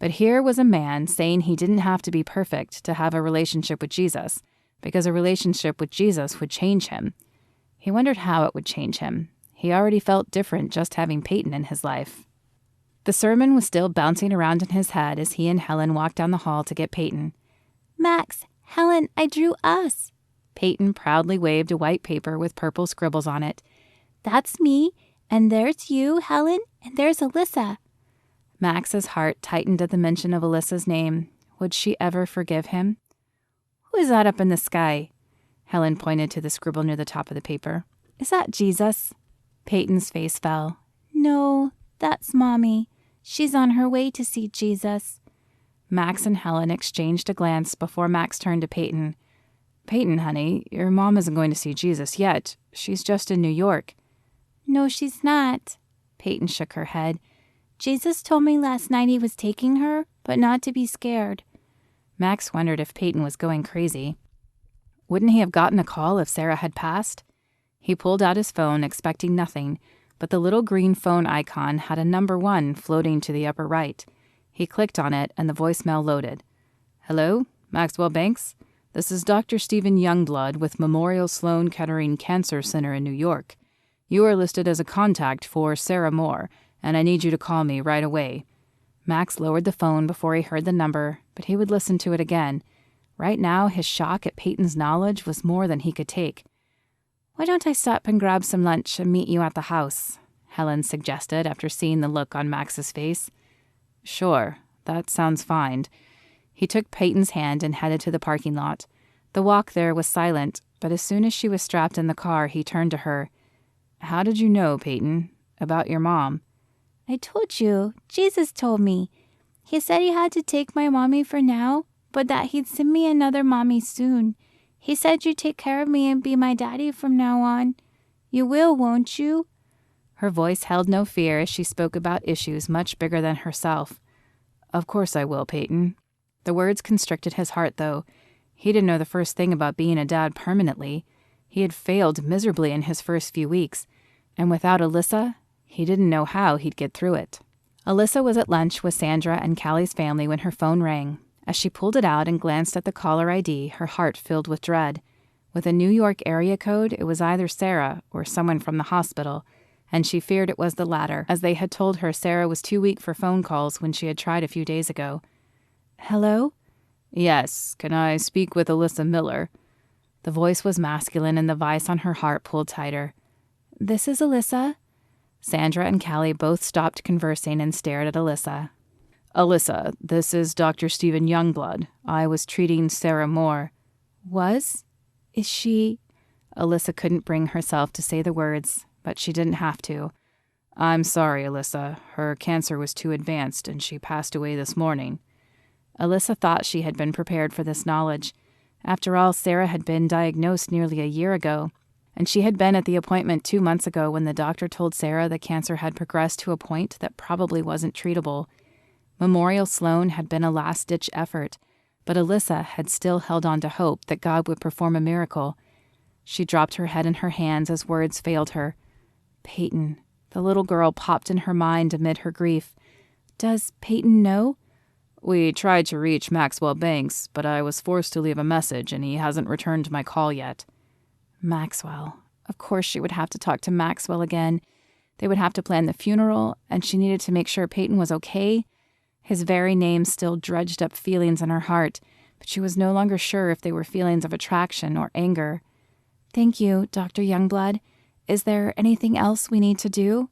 But here was a man saying he didn't have to be perfect to have a relationship with Jesus, because a relationship with Jesus would change him. He wondered how it would change him. He already felt different just having Peyton in his life. The sermon was still bouncing around in his head as he and Helen walked down the hall to get Peyton. "Max, Helen, I drew us." Peyton proudly waved a white paper with purple scribbles on it. "That's me, and there's you, Helen, and there's Alyssa." Max's heart tightened at the mention of Alyssa's name. Would she ever forgive him? "Who is that up in the sky?" Helen pointed to the scribble near the top of the paper. "Is that Jesus?" Peyton's face fell. "No, that's Mommy. She's on her way to see Jesus." Max and Helen exchanged a glance before Max turned to Peyton. "Peyton, honey, your mom isn't going to see Jesus yet. She's just in New York." "No, she's not." Peyton shook her head. "Jesus told me last night he was taking her, but not to be scared." Max wondered if Peyton was going crazy. Wouldn't he have gotten a call if Sarah had passed? He pulled out his phone, expecting nothing, but the little green phone icon had a number 1 floating to the upper right. He clicked on it, and the voicemail loaded. "Hello, Maxwell Banks? This is Dr. Stephen Youngblood with Memorial Sloan Kettering Cancer Center in New York. You are listed as a contact for Sarah Moore, and I need you to call me right away." Max lowered the phone before he heard the number, but he would listen to it again. Right now, his shock at Peyton's knowledge was more than he could take. "Why don't I stop and grab some lunch and meet you at the house?" Helen suggested after seeing the look on Max's face. "Sure, that sounds fine." He took Peyton's hand and headed to the parking lot. The walk there was silent, but as soon as she was strapped in the car, he turned to her. "How did you know, Peyton, about your mom?" "I told you. Jesus told me. He said he had to take my mommy for now, but that he'd send me another mommy soon. He said you'd take care of me and be my daddy from now on. You will, won't you?" Her voice held no fear as she spoke about issues much bigger than herself. "Of course I will, Peyton." The words constricted his heart, though. He didn't know the first thing about being a dad permanently. He had failed miserably in his first few weeks, and without Alyssa, he didn't know how he'd get through it. Alyssa was at lunch with Sandra and Callie's family when her phone rang. As she pulled it out and glanced at the caller ID, her heart filled with dread. With a New York area code, it was either Sarah or someone from the hospital, and she feared it was the latter, as they had told her Sarah was too weak for phone calls when she had tried a few days ago. "Hello?" "Yes, can I speak with Alyssa Miller?" The voice was masculine and the vice on her heart pulled tighter. "This is Alyssa." Sandra and Callie both stopped conversing and stared at Alyssa. "Alyssa, this is Dr. Stephen Youngblood. I was treating Sarah Moore." "Was? Is she—" Alyssa couldn't bring herself to say the words, but she didn't have to. "I'm sorry, Alyssa. Her cancer was too advanced and she passed away this morning." Alyssa thought she had been prepared for this knowledge. After all, Sarah had been diagnosed nearly a year ago, and she had been at the appointment 2 months ago when the doctor told Sarah the cancer had progressed to a point that probably wasn't treatable. Memorial Sloan had been a last-ditch effort, but Alyssa had still held on to hope that God would perform a miracle. She dropped her head in her hands as words failed her. Peyton. The little girl popped in her mind amid her grief. Does Peyton know? "We tried to reach Maxwell Banks, but I was forced to leave a message and he hasn't returned my call yet." Maxwell. Of course she would have to talk to Maxwell again. They would have to plan the funeral, and she needed to make sure Peyton was okay. His very name still dredged up feelings in her heart, but she was no longer sure if they were feelings of attraction or anger. "Thank you, Dr. Youngblood. Is there anything else we need to do?"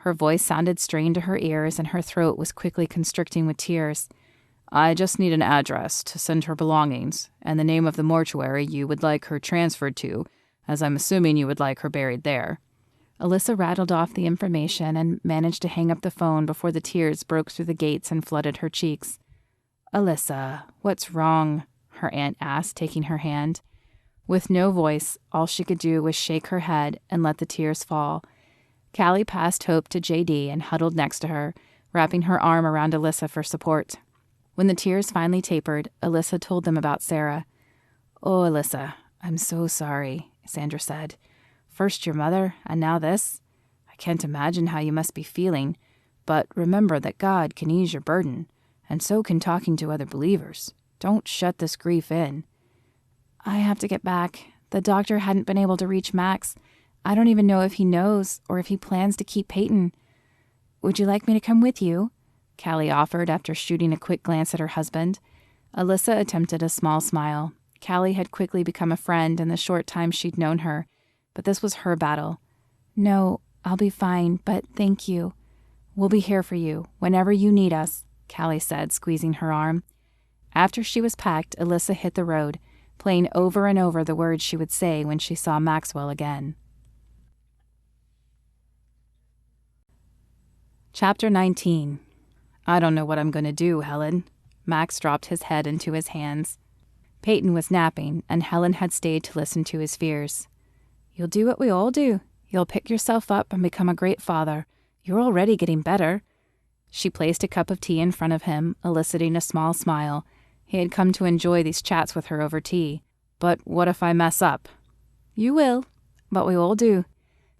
Her voice sounded strained to her ears, and her throat was quickly constricting with tears. "I just need an address to send her belongings, and the name of the mortuary you would like her transferred to, as I'm assuming you would like her buried there." Alyssa rattled off the information and managed to hang up the phone before the tears broke through the gates and flooded her cheeks. "Alyssa, what's wrong?" her aunt asked, taking her hand. With no voice, all she could do was shake her head and let the tears fall. Callie passed Hope to JD and huddled next to her, wrapping her arm around Alyssa for support. When the tears finally tapered, Alyssa told them about Sarah. "Oh, Alyssa, I'm so sorry," Sandra said. "First your mother, and now this. I can't imagine how you must be feeling, but remember that God can ease your burden, and so can talking to other believers. Don't shut this grief in." "I have to get back. The doctor hadn't been able to reach Max. I don't even know if he knows or if he plans to keep Peyton." "Would you like me to come with you?" Callie offered after shooting a quick glance at her husband. Alyssa attempted a small smile. Callie had quickly become a friend in the short time she'd known her, but this was her battle. "No, I'll be fine, but thank you. We'll be here for you whenever you need us," Callie said, squeezing her arm. After she was packed, Alyssa hit the road, playing over and over the words she would say when she saw Maxwell again. Chapter 19. "I don't know what I'm going to do, Helen." Max dropped his head into his hands. Peyton was napping, and Helen had stayed to listen to his fears. "You'll do what we all do. You'll pick yourself up and become a great father. You're already getting better." She placed a cup of tea in front of him, eliciting a small smile. He had come to enjoy these chats with her over tea. "But what if I mess up?" "You will, but we all do."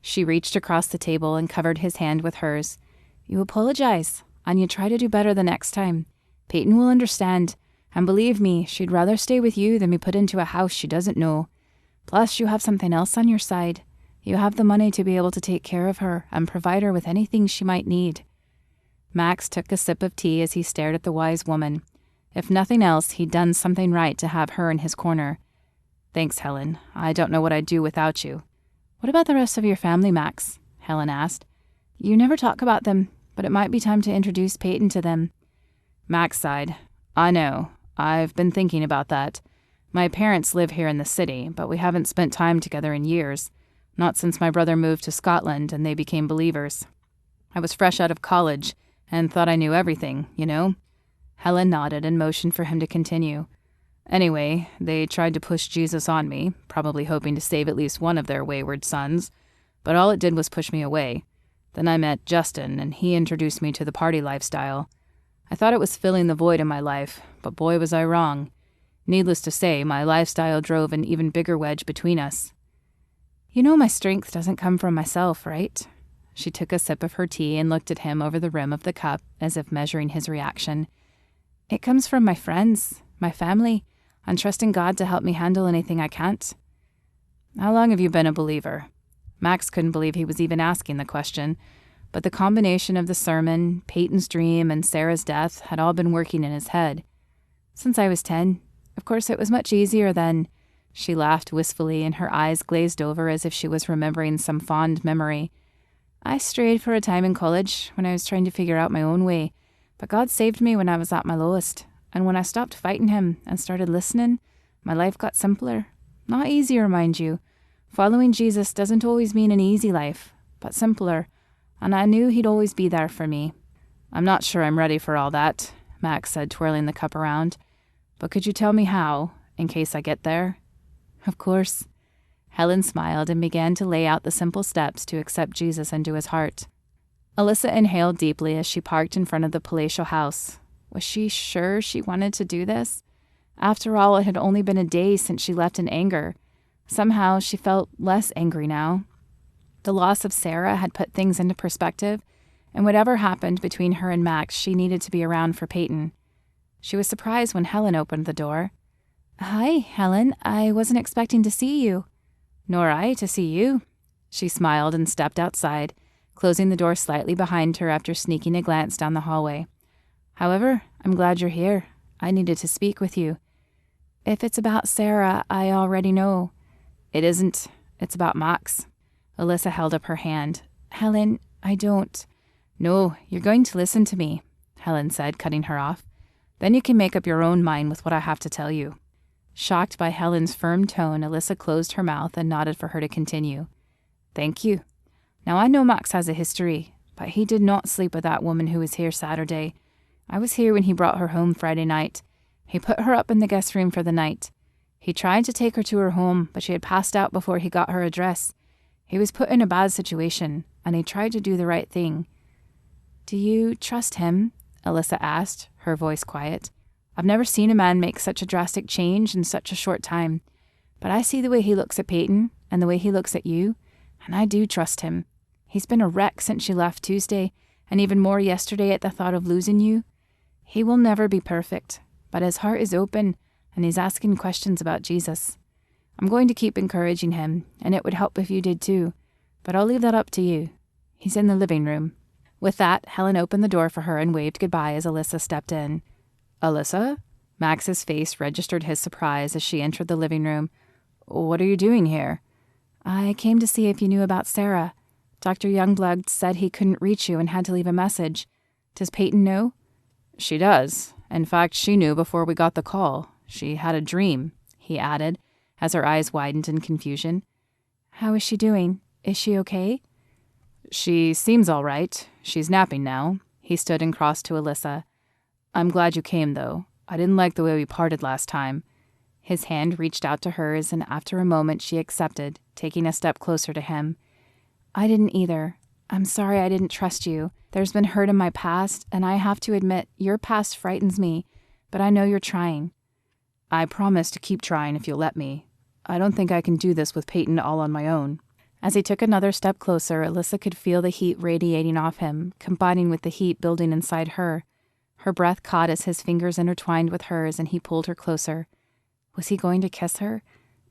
She reached across the table and covered his hand with hers. "You apologize, and you try to do better the next time. Peyton will understand, and believe me, she'd rather stay with you than be put into a house she doesn't know. Plus, you have something else on your side. You have the money to be able to take care of her and provide her with anything she might need." Max took a sip of tea as he stared at the wise woman. If nothing else, he'd done something right to have her in his corner. "Thanks, Helen. I don't know what I'd do without you." "What about the rest of your family, Max?" Helen asked. "You never talk about them, but it might be time to introduce Peyton to them." Max sighed. "I know. I've been thinking about that. My parents live here in the city, but we haven't spent time together in years. Not since my brother moved to Scotland and they became believers. I was fresh out of college and thought I knew everything, you know?" Helen nodded and motioned for him to continue. "Anyway, they tried to push Jesus on me, probably hoping to save at least one of their wayward sons, but all it did was push me away. Then I met Justin, and he introduced me to the party lifestyle. I thought it was filling the void in my life, but boy was I wrong. Needless to say, my lifestyle drove an even bigger wedge between us." "You know my strength doesn't come from myself, right?" She took a sip of her tea and looked at him over the rim of the cup, as if measuring his reaction. "It comes from my friends, my family, and trusting God to help me handle anything I can't." "How long have you been a believer?" Max couldn't believe he was even asking the question, but the combination of the sermon, Peyton's dream, and Sarah's death had all been working in his head. "Since I was 10. Of course, it was much easier then." She laughed wistfully, and her eyes glazed over as if she was remembering some fond memory. I strayed for a time in college when I was trying to figure out my own way, but God saved me when I was at my lowest. And when I stopped fighting him and started listening, my life got simpler. Not easier, mind you. Following Jesus doesn't always mean an easy life, but simpler. And I knew he'd always be there for me. I'm not sure I'm ready for all that, Max said, twirling the cup around. But could you tell me how, in case I get there? Of course. Helen smiled and began to lay out the simple steps to accept Jesus into his heart. Alyssa inhaled deeply as she parked in front of the palatial house. Was she sure she wanted to do this? After all, it had only been a day since she left in anger. Somehow, she felt less angry now. The loss of Sarah had put things into perspective, and whatever happened between her and Max, she needed to be around for Peyton. She was surprised when Helen opened the door. Hi, Helen. I wasn't expecting to see you. Nor I to see you. She smiled and stepped outside, closing the door slightly behind her after sneaking a glance down the hallway. However, I'm glad you're here. I needed to speak with you. If it's about Sarah, I already know. It isn't. It's about Max. Alyssa held up her hand. Helen, I don't. No, you're going to listen to me, Helen said, cutting her off. Then you can make up your own mind with what I have to tell you. Shocked by Helen's firm tone, Alyssa closed her mouth and nodded for her to continue. Thank you. Now I know Max has a history, but he did not sleep with that woman who was here Saturday. I was here when he brought her home Friday night. He put her up in the guest room for the night. He tried to take her to her home, but she had passed out before he got her address. He was put in a bad situation, and he tried to do the right thing. Do you trust him? Alyssa asked, her voice quiet. I've never seen a man make such a drastic change in such a short time, but I see the way he looks at Peyton and the way he looks at you, and I do trust him. He's been a wreck since you left Tuesday, and even more yesterday at the thought of losing you. He will never be perfect, but his heart is open, and he's asking questions about Jesus. I'm going to keep encouraging him, and it would help if you did too, but I'll leave that up to you. He's in the living room. With that, Helen opened the door for her and waved goodbye as Alyssa stepped in. Alyssa? Max's face registered his surprise as she entered the living room. What are you doing here? I came to see if you knew about Sarah. Dr. Youngblood said he couldn't reach you and had to leave a message. Does Peyton know? She does. In fact, she knew before we got the call. She had a dream, he added, as her eyes widened in confusion. How is she doing? Is she okay? She seems all right. She's napping now. He stood and crossed to Alyssa. I'm glad you came, though. I didn't like the way we parted last time. His hand reached out to hers, and after a moment she accepted, taking a step closer to him. I didn't either. I'm sorry I didn't trust you. There's been hurt in my past, and I have to admit, your past frightens me, but I know you're trying. I promise to keep trying if you'll let me. I don't think I can do this with Peyton all on my own. As he took another step closer, Alyssa could feel the heat radiating off him, combining with the heat building inside her. Her breath caught as his fingers intertwined with hers, and he pulled her closer. Was he going to kiss her?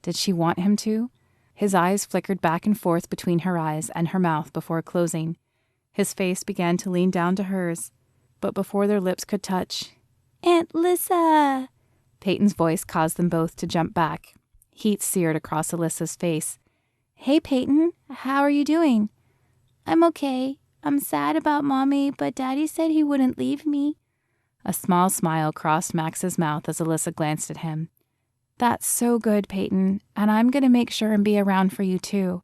Did she want him to? His eyes flickered back and forth between her eyes and her mouth before closing. His face began to lean down to hers, but before their lips could touch, Aunt Lissa! Peyton's voice caused them both to jump back. Heat seared across Alyssa's face. Hey, Peyton, how are you doing? I'm okay. I'm sad about Mommy, but Daddy said he wouldn't leave me. A small smile crossed Max's mouth as Alyssa glanced at him. That's so good, Peyton, and I'm going to make sure and be around for you too.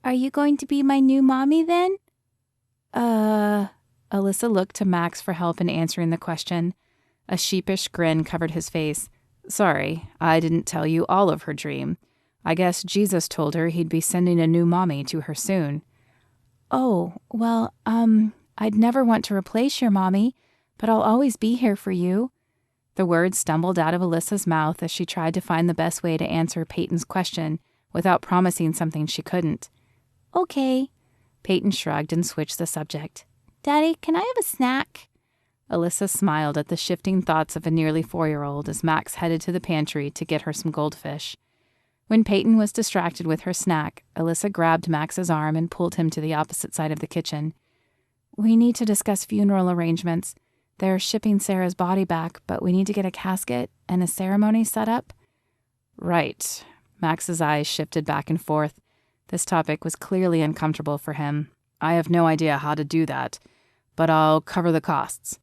Are you going to be my new mommy then? Alyssa looked to Max for help in answering the question. A sheepish grin covered his face. Sorry, I didn't tell you all of her dream. I guess Jesus told her he'd be sending a new mommy to her soon. Oh, well, I'd never want to replace your mommy, but I'll always be here for you. The words stumbled out of Alyssa's mouth as she tried to find the best way to answer Peyton's question without promising something she couldn't. Okay. Peyton shrugged and switched the subject. Daddy, can I have a snack? Alyssa smiled at the shifting thoughts of a nearly 4-year-old as Max headed to the pantry to get her some goldfish. When Peyton was distracted with her snack, Alyssa grabbed Max's arm and pulled him to the opposite side of the kitchen. We need to discuss funeral arrangements. They're shipping Sarah's body back, but we need to get a casket and a ceremony set up. Right. Max's eyes shifted back and forth. This topic was clearly uncomfortable for him. I have no idea how to do that, but I'll cover the costs.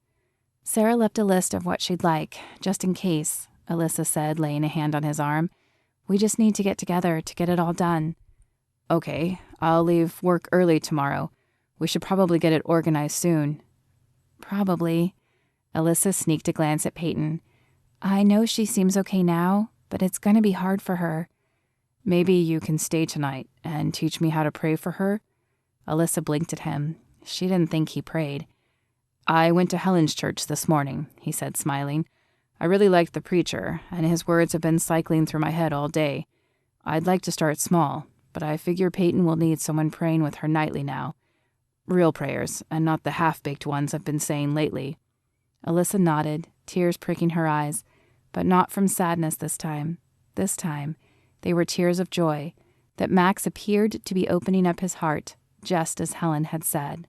Sarah left a list of what she'd like, just in case, Alyssa said, laying a hand on his arm. We just need to get together to get it all done. Okay, I'll leave work early tomorrow. We should probably get it organized soon. Probably. Alyssa sneaked a glance at Peyton. I know she seems okay now, but it's going to be hard for her. Maybe you can stay tonight and teach me how to pray for her? Alyssa blinked at him. She didn't think he prayed. I went to Helen's church this morning, he said, smiling. I really liked the preacher, and his words have been cycling through my head all day. I'd like to start small, but I figure Peyton will need someone praying with her nightly now. Real prayers, and not the half-baked ones I've been saying lately. Alyssa nodded, tears pricking her eyes, but not from sadness this time. This time, they were tears of joy, that Max appeared to be opening up his heart, just as Helen had said.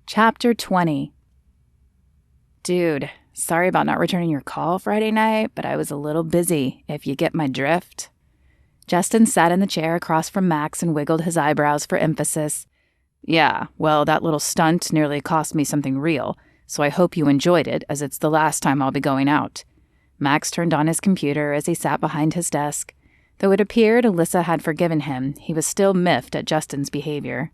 Chapter 20. Dude, sorry about not returning your call Friday night, but I was a little busy, if you get my drift. Justin sat in the chair across from Max and wiggled his eyebrows for emphasis. Yeah, well, that little stunt nearly cost me something real, so I hope you enjoyed it, as it's the last time I'll be going out. Max turned on his computer as he sat behind his desk. Though it appeared Alyssa had forgiven him, he was still miffed at Justin's behavior.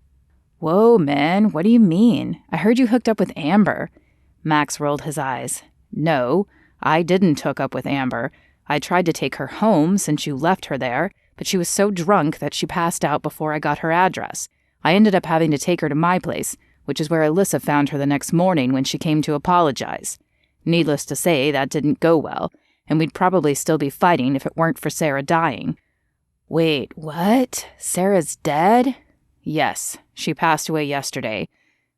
Whoa, man, what do you mean? I heard you hooked up with Amber. Max rolled his eyes. No, I didn't hook up with Amber. I tried to take her home since you left her there, but she was so drunk that she passed out before I got her address. I ended up having to take her to my place, which is where Alyssa found her the next morning when she came to apologize. Needless to say, that didn't go well, and we'd probably still be fighting if it weren't for Sarah dying. Wait, what? Sarah's dead? Yes, she passed away yesterday.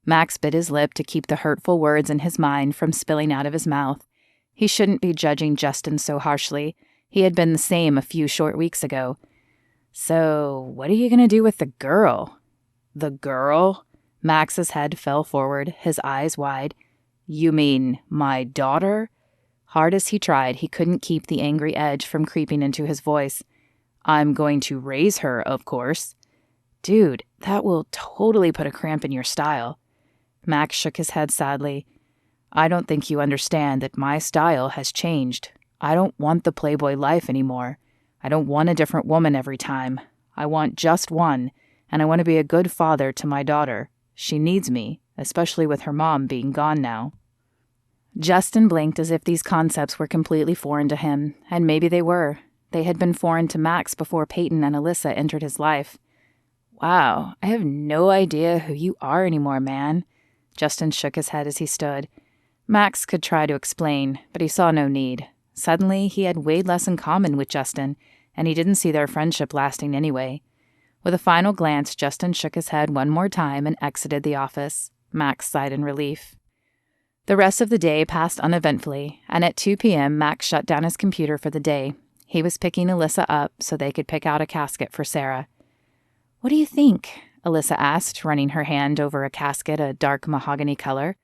Max bit his lip to keep the hurtful words in his mind from spilling out of his mouth. He shouldn't be judging Justin so harshly. He had been the same a few short weeks ago. So, what are you going to do with the girl? The girl? Max's head fell forward, his eyes wide. You mean my daughter? Hard as he tried, he couldn't keep the angry edge from creeping into his voice. I'm going to raise her, of course. Dude, that will totally put a cramp in your style. Max shook his head sadly. I don't think you understand that my style has changed. I don't want the Playboy life anymore. I don't want a different woman every time. I want just one, and I want to be a good father to my daughter. She needs me, especially with her mom being gone now. Justin blinked as if these concepts were completely foreign to him, and maybe they were. They had been foreign to Max before Peyton and Alyssa entered his life. Wow, I have no idea who you are anymore, man. Justin shook his head as he stood. Max could try to explain, but he saw no need. Suddenly, he had way less in common with Justin, and he didn't see their friendship lasting anyway. With a final glance, Justin shook his head one more time and exited the office. Max sighed in relief. The rest of the day passed uneventfully, and at 2 p.m., Max shut down his computer for the day. He was picking Alyssa up so they could pick out a casket for Sarah. What do you think? Alyssa asked, running her hand over a casket a dark mahogany color.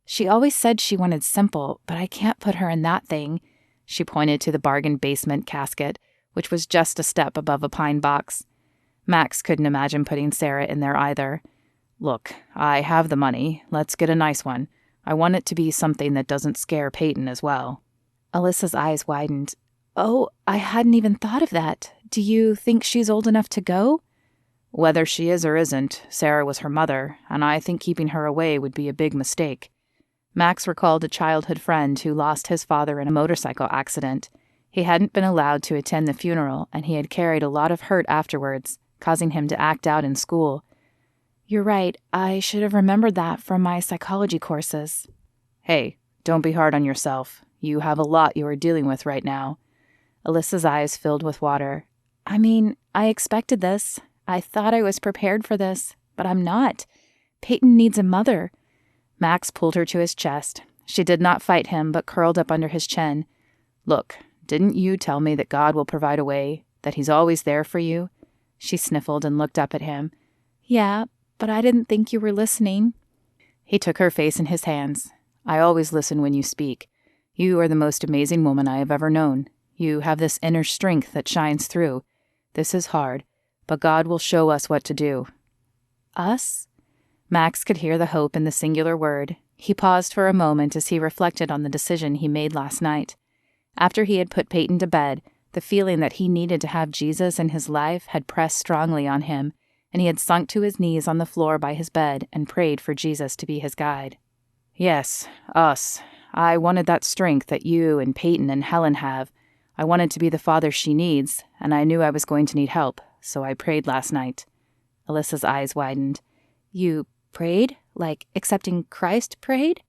She always said she wanted simple, but I can't put her in that thing. She pointed to the bargain basement casket, which was just a step above a pine box. Max couldn't imagine putting Sarah in there either. Look, I have the money. Let's get a nice one. I want it to be something that doesn't scare Peyton as well. Alyssa's eyes widened. Oh, I hadn't even thought of that. Do you think she's old enough to go? Whether she is or isn't, Sarah was her mother, and I think keeping her away would be a big mistake. Max recalled a childhood friend who lost his father in a motorcycle accident. He hadn't been allowed to attend the funeral, and he had carried a lot of hurt afterwards, causing him to act out in school. You're right. I should have remembered that from my psychology courses. Hey, don't be hard on yourself. You have a lot you are dealing with right now. Alyssa's eyes filled with water. I mean, I expected this. I thought I was prepared for this, but I'm not. Peyton needs a mother. Max pulled her to his chest. She did not fight him, but curled up under his chin. Look, didn't you tell me that God will provide a way, that he's always there for you? She sniffled and looked up at him. Yeah, but I didn't think you were listening. He took her face in his hands. I always listen when you speak. You are the most amazing woman I have ever known. You have this inner strength that shines through. This is hard, but God will show us what to do." Us? Max could hear the hope in the singular word. He paused for a moment as he reflected on the decision he made last night. After he had put Peyton to bed, the feeling that he needed to have Jesus in his life had pressed strongly on him, and he had sunk to his knees on the floor by his bed and prayed for Jesus to be his guide. "Yes, us. I wanted that strength that you and Peyton and Helen have. I wanted to be the father she needs, and I knew I was going to need help, so I prayed last night." Alyssa's eyes widened. "You prayed? Like accepting Christ prayed?"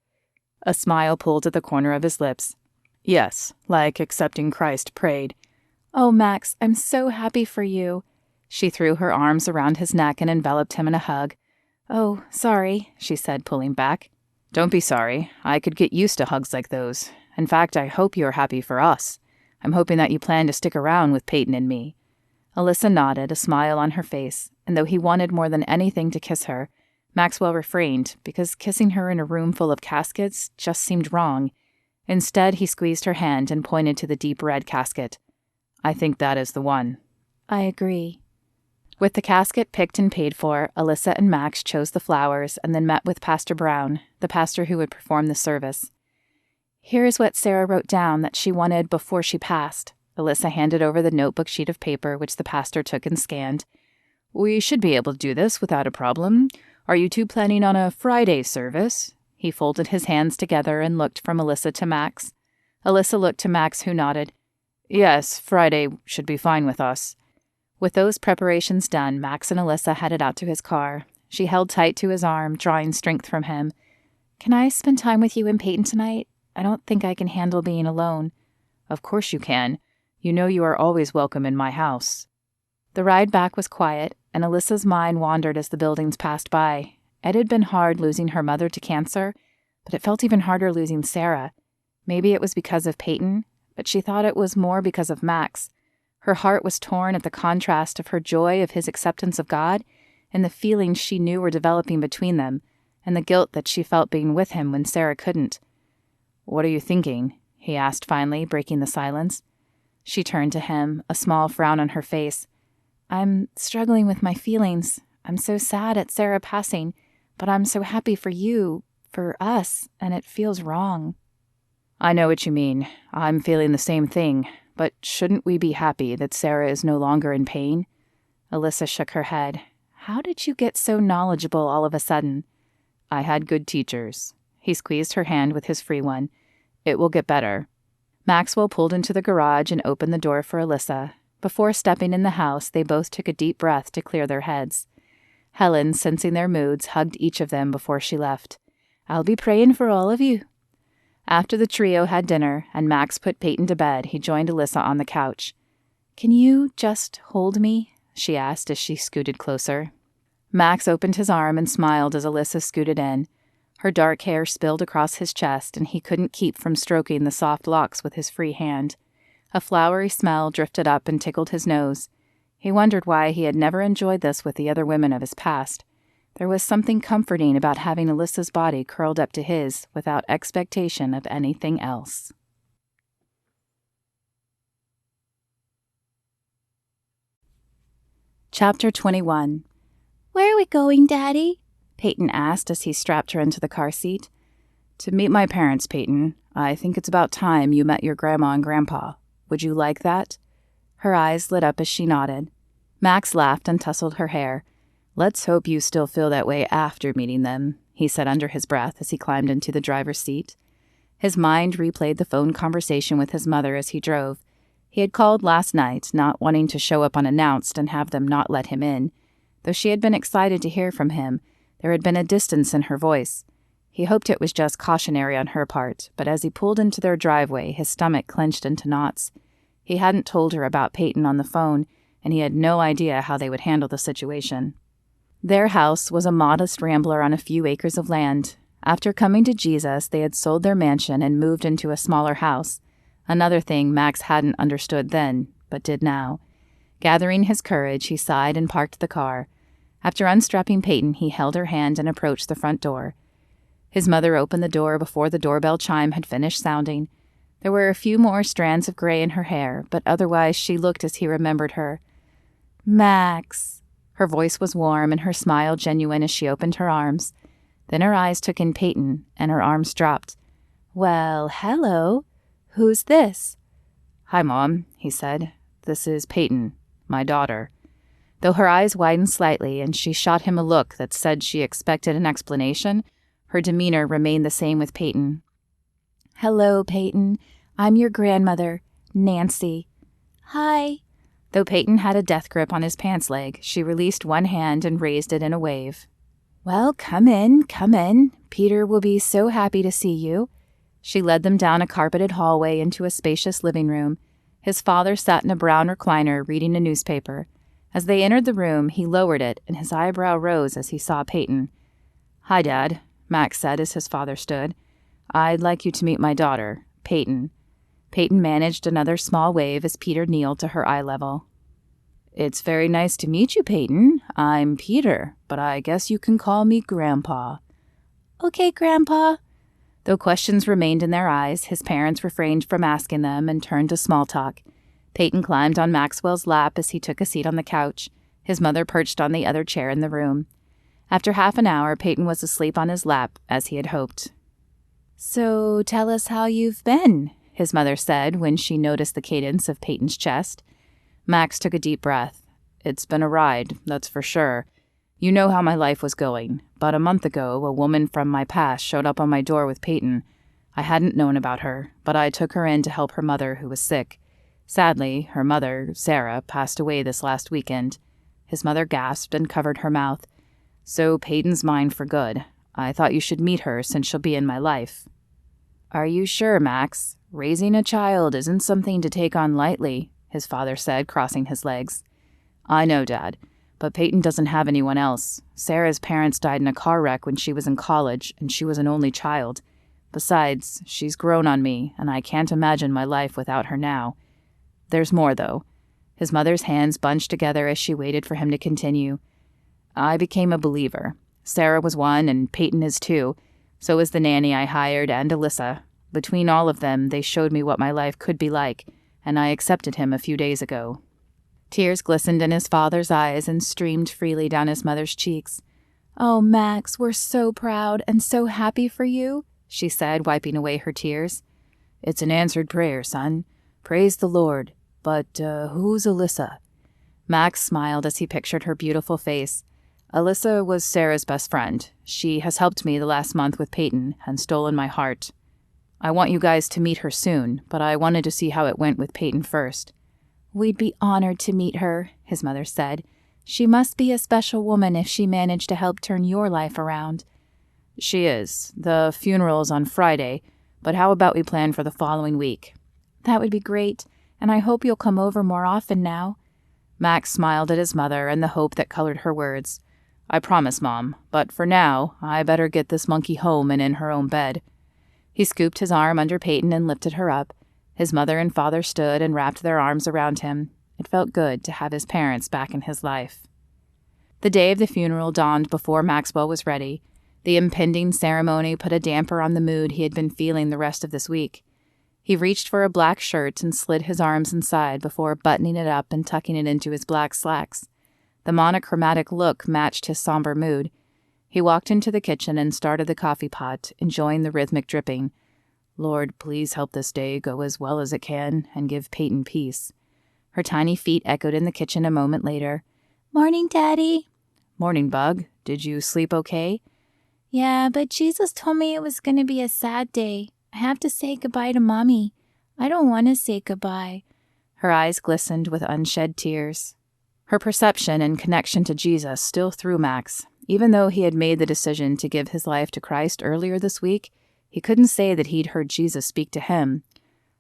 A smile pulled at the corner of his lips. "Yes, like accepting Christ prayed." "Oh, Max, I'm so happy for you." She threw her arms around his neck and enveloped him in a hug. "Oh, sorry," she said, pulling back. "Don't be sorry. I could get used to hugs like those. In fact, I hope you are happy for us. I'm hoping that you plan to stick around with Peyton and me." Alyssa nodded, a smile on her face, and though he wanted more than anything to kiss her, Maxwell refrained because kissing her in a room full of caskets just seemed wrong. Instead, he squeezed her hand and pointed to the deep red casket. "I think that is the one." "I agree." With the casket picked and paid for, Alyssa and Max chose the flowers and then met with Pastor Brown, the pastor who would perform the service. "Here is what Sarah wrote down that she wanted before she passed." Alyssa handed over the notebook sheet of paper, which the pastor took and scanned. "We should be able to do this without a problem. Are you two planning on a Friday service?" He folded his hands together and looked from Alyssa to Max. Alyssa looked to Max, who nodded. "Yes, Friday should be fine with us." With those preparations done, Max and Alyssa headed out to his car. She held tight to his arm, drawing strength from him. "Can I spend time with you and Peyton tonight? I don't think I can handle being alone." "Of course you can. You know you are always welcome in my house." The ride back was quiet, and Alyssa's mind wandered as the buildings passed by. It had been hard losing her mother to cancer, but it felt even harder losing Sarah. Maybe it was because of Peyton, but she thought it was more because of Max. Her heart was torn at the contrast of her joy of his acceptance of God and the feelings she knew were developing between them, and the guilt that she felt being with him when Sarah couldn't. "What are you thinking?" he asked finally, breaking the silence. She turned to him, a small frown on her face. "I'm struggling with my feelings. I'm so sad at Sarah passing, but I'm so happy for you, for us, and it feels wrong." "I know what you mean. I'm feeling the same thing. But shouldn't we be happy that Sarah is no longer in pain?" Alyssa shook her head. "How did you get so knowledgeable all of a sudden?" "I had good teachers." He squeezed her hand with his free one. "It will get better." Maxwell pulled into the garage and opened the door for Alyssa. Before stepping in the house, they both took a deep breath to clear their heads. Helen, sensing their moods, hugged each of them before she left. "I'll be praying for all of you." After the trio had dinner and Max put Peyton to bed, he joined Alyssa on the couch. "Can you just hold me?" she asked as she scooted closer. Max opened his arm and smiled as Alyssa scooted in. Her dark hair spilled across his chest, and he couldn't keep from stroking the soft locks with his free hand. A flowery smell drifted up and tickled his nose. He wondered why he had never enjoyed this with the other women of his past. There was something comforting about having Alyssa's body curled up to his without expectation of anything else. Chapter 21. "Where are we going, Daddy?" Peyton asked as he strapped her into the car seat. "To meet my parents, Peyton. I think it's about time you met your grandma and grandpa. Would you like that?" Her eyes lit up as she nodded. Max laughed and tousled her hair. "Let's hope you still feel that way after meeting them," he said under his breath as he climbed into the driver's seat. His mind replayed the phone conversation with his mother as he drove. He had called last night, not wanting to show up unannounced and have them not let him in. Though she had been excited to hear from him, there had been a distance in her voice. He hoped it was just cautionary on her part, but as he pulled into their driveway, his stomach clenched into knots. He hadn't told her about Peyton on the phone, and he had no idea how they would handle the situation. Their house was a modest rambler on a few acres of land. After coming to Jesus, they had sold their mansion and moved into a smaller house, another thing Max hadn't understood then, but did now. Gathering his courage, he sighed and parked the car. After unstrapping Peyton, he held her hand and approached the front door. His mother opened the door before the doorbell chime had finished sounding. There were a few more strands of gray in her hair, but otherwise she looked as he remembered her. Max. Her voice was warm and her smile genuine as she opened her arms. Then her eyes took in Peyton, and her arms dropped. Well, hello. Who's this? Hi, Mom, he said. This is Peyton, my daughter. Though her eyes widened slightly and she shot him a look that said she expected an explanation, her demeanor remained the same with Peyton. Hello, Peyton. I'm your grandmother, Nancy. Hi. Though Peyton had a death grip on his pants leg, she released one hand and raised it in a wave. Well, come in, come in. Peter will be so happy to see you. She led them down a carpeted hallway into a spacious living room. His father sat in a brown recliner reading a newspaper. As they entered the room, he lowered it, and his eyebrow rose as he saw Peyton. Hi, Dad, Max said as his father stood. I'd like you to meet my daughter, Peyton. Peyton managed another small wave as Peter kneeled to her eye level. It's very nice to meet you, Peyton. I'm Peter, but I guess you can call me Grandpa. Okay, Grandpa. Though questions remained in their eyes, his parents refrained from asking them and turned to small talk. Peyton climbed on Maxwell's lap as he took a seat on the couch. His mother perched on the other chair in the room. After half an hour, Peyton was asleep on his lap, as he had hoped. So tell us how you've been, his mother said when she noticed the cadence of Peyton's chest. Max took a deep breath. It's been a ride, that's for sure. You know how my life was going. But a month ago, a woman from my past showed up on my door with Peyton. I hadn't known about her, but I took her in to help her mother, who was sick. Sadly, her mother, Sarah, passed away this last weekend. His mother gasped and covered her mouth. So Peyton's mine for good. I thought you should meet her since she'll be in my life. Are you sure, Max? Raising a child isn't something to take on lightly, his father said, crossing his legs. I know, Dad, but Peyton doesn't have anyone else. Sarah's parents died in a car wreck when she was in college, and she was an only child. Besides, she's grown on me, and I can't imagine my life without her now. There's more, though. His mother's hands bunched together as she waited for him to continue. I became a believer. Sarah was one, and Peyton is two. So is the nanny I hired and Alyssa. Between all of them, they showed me what my life could be like, and I accepted him a few days ago. Tears glistened in his father's eyes and streamed freely down his mother's cheeks. Oh, Max, we're so proud and so happy for you, she said, wiping away her tears. It's an answered prayer, son. Praise the Lord. But who's Alyssa? Max smiled as he pictured her beautiful face. Alyssa was Sarah's best friend. She has helped me the last month with Peyton and stolen my heart. I want you guys to meet her soon, but I wanted to see how it went with Peyton first. We'd be honored to meet her, his mother said. She must be a special woman if she managed to help turn your life around. She is. The funeral's on Friday, but how about we plan for the following week? That would be great, and I hope you'll come over more often now. Max smiled at his mother and the hope that colored her words. I promise, Mom, but for now, I better get this monkey home and in her own bed. He scooped his arm under Peyton and lifted her up. His mother and father stood and wrapped their arms around him. It felt good to have his parents back in his life. The day of the funeral dawned before Maxwell was ready. The impending ceremony put a damper on the mood he had been feeling the rest of this week. He reached for a black shirt and slid his arms inside before buttoning it up and tucking it into his black slacks. The monochromatic look matched his somber mood. He walked into the kitchen and started the coffee pot, enjoying the rhythmic dripping. Lord, please help this day go as well as it can and give Peyton peace. Her tiny feet echoed in the kitchen a moment later. Morning, Daddy. Morning, Bug. Did you sleep okay? Yeah, but Jesus told me it was going to be a sad day. I have to say goodbye to Mommy. I don't want to say goodbye. Her eyes glistened with unshed tears. Her perception and connection to Jesus still threw Max. Even though he had made the decision to give his life to Christ earlier this week, he couldn't say that he'd heard Jesus speak to him.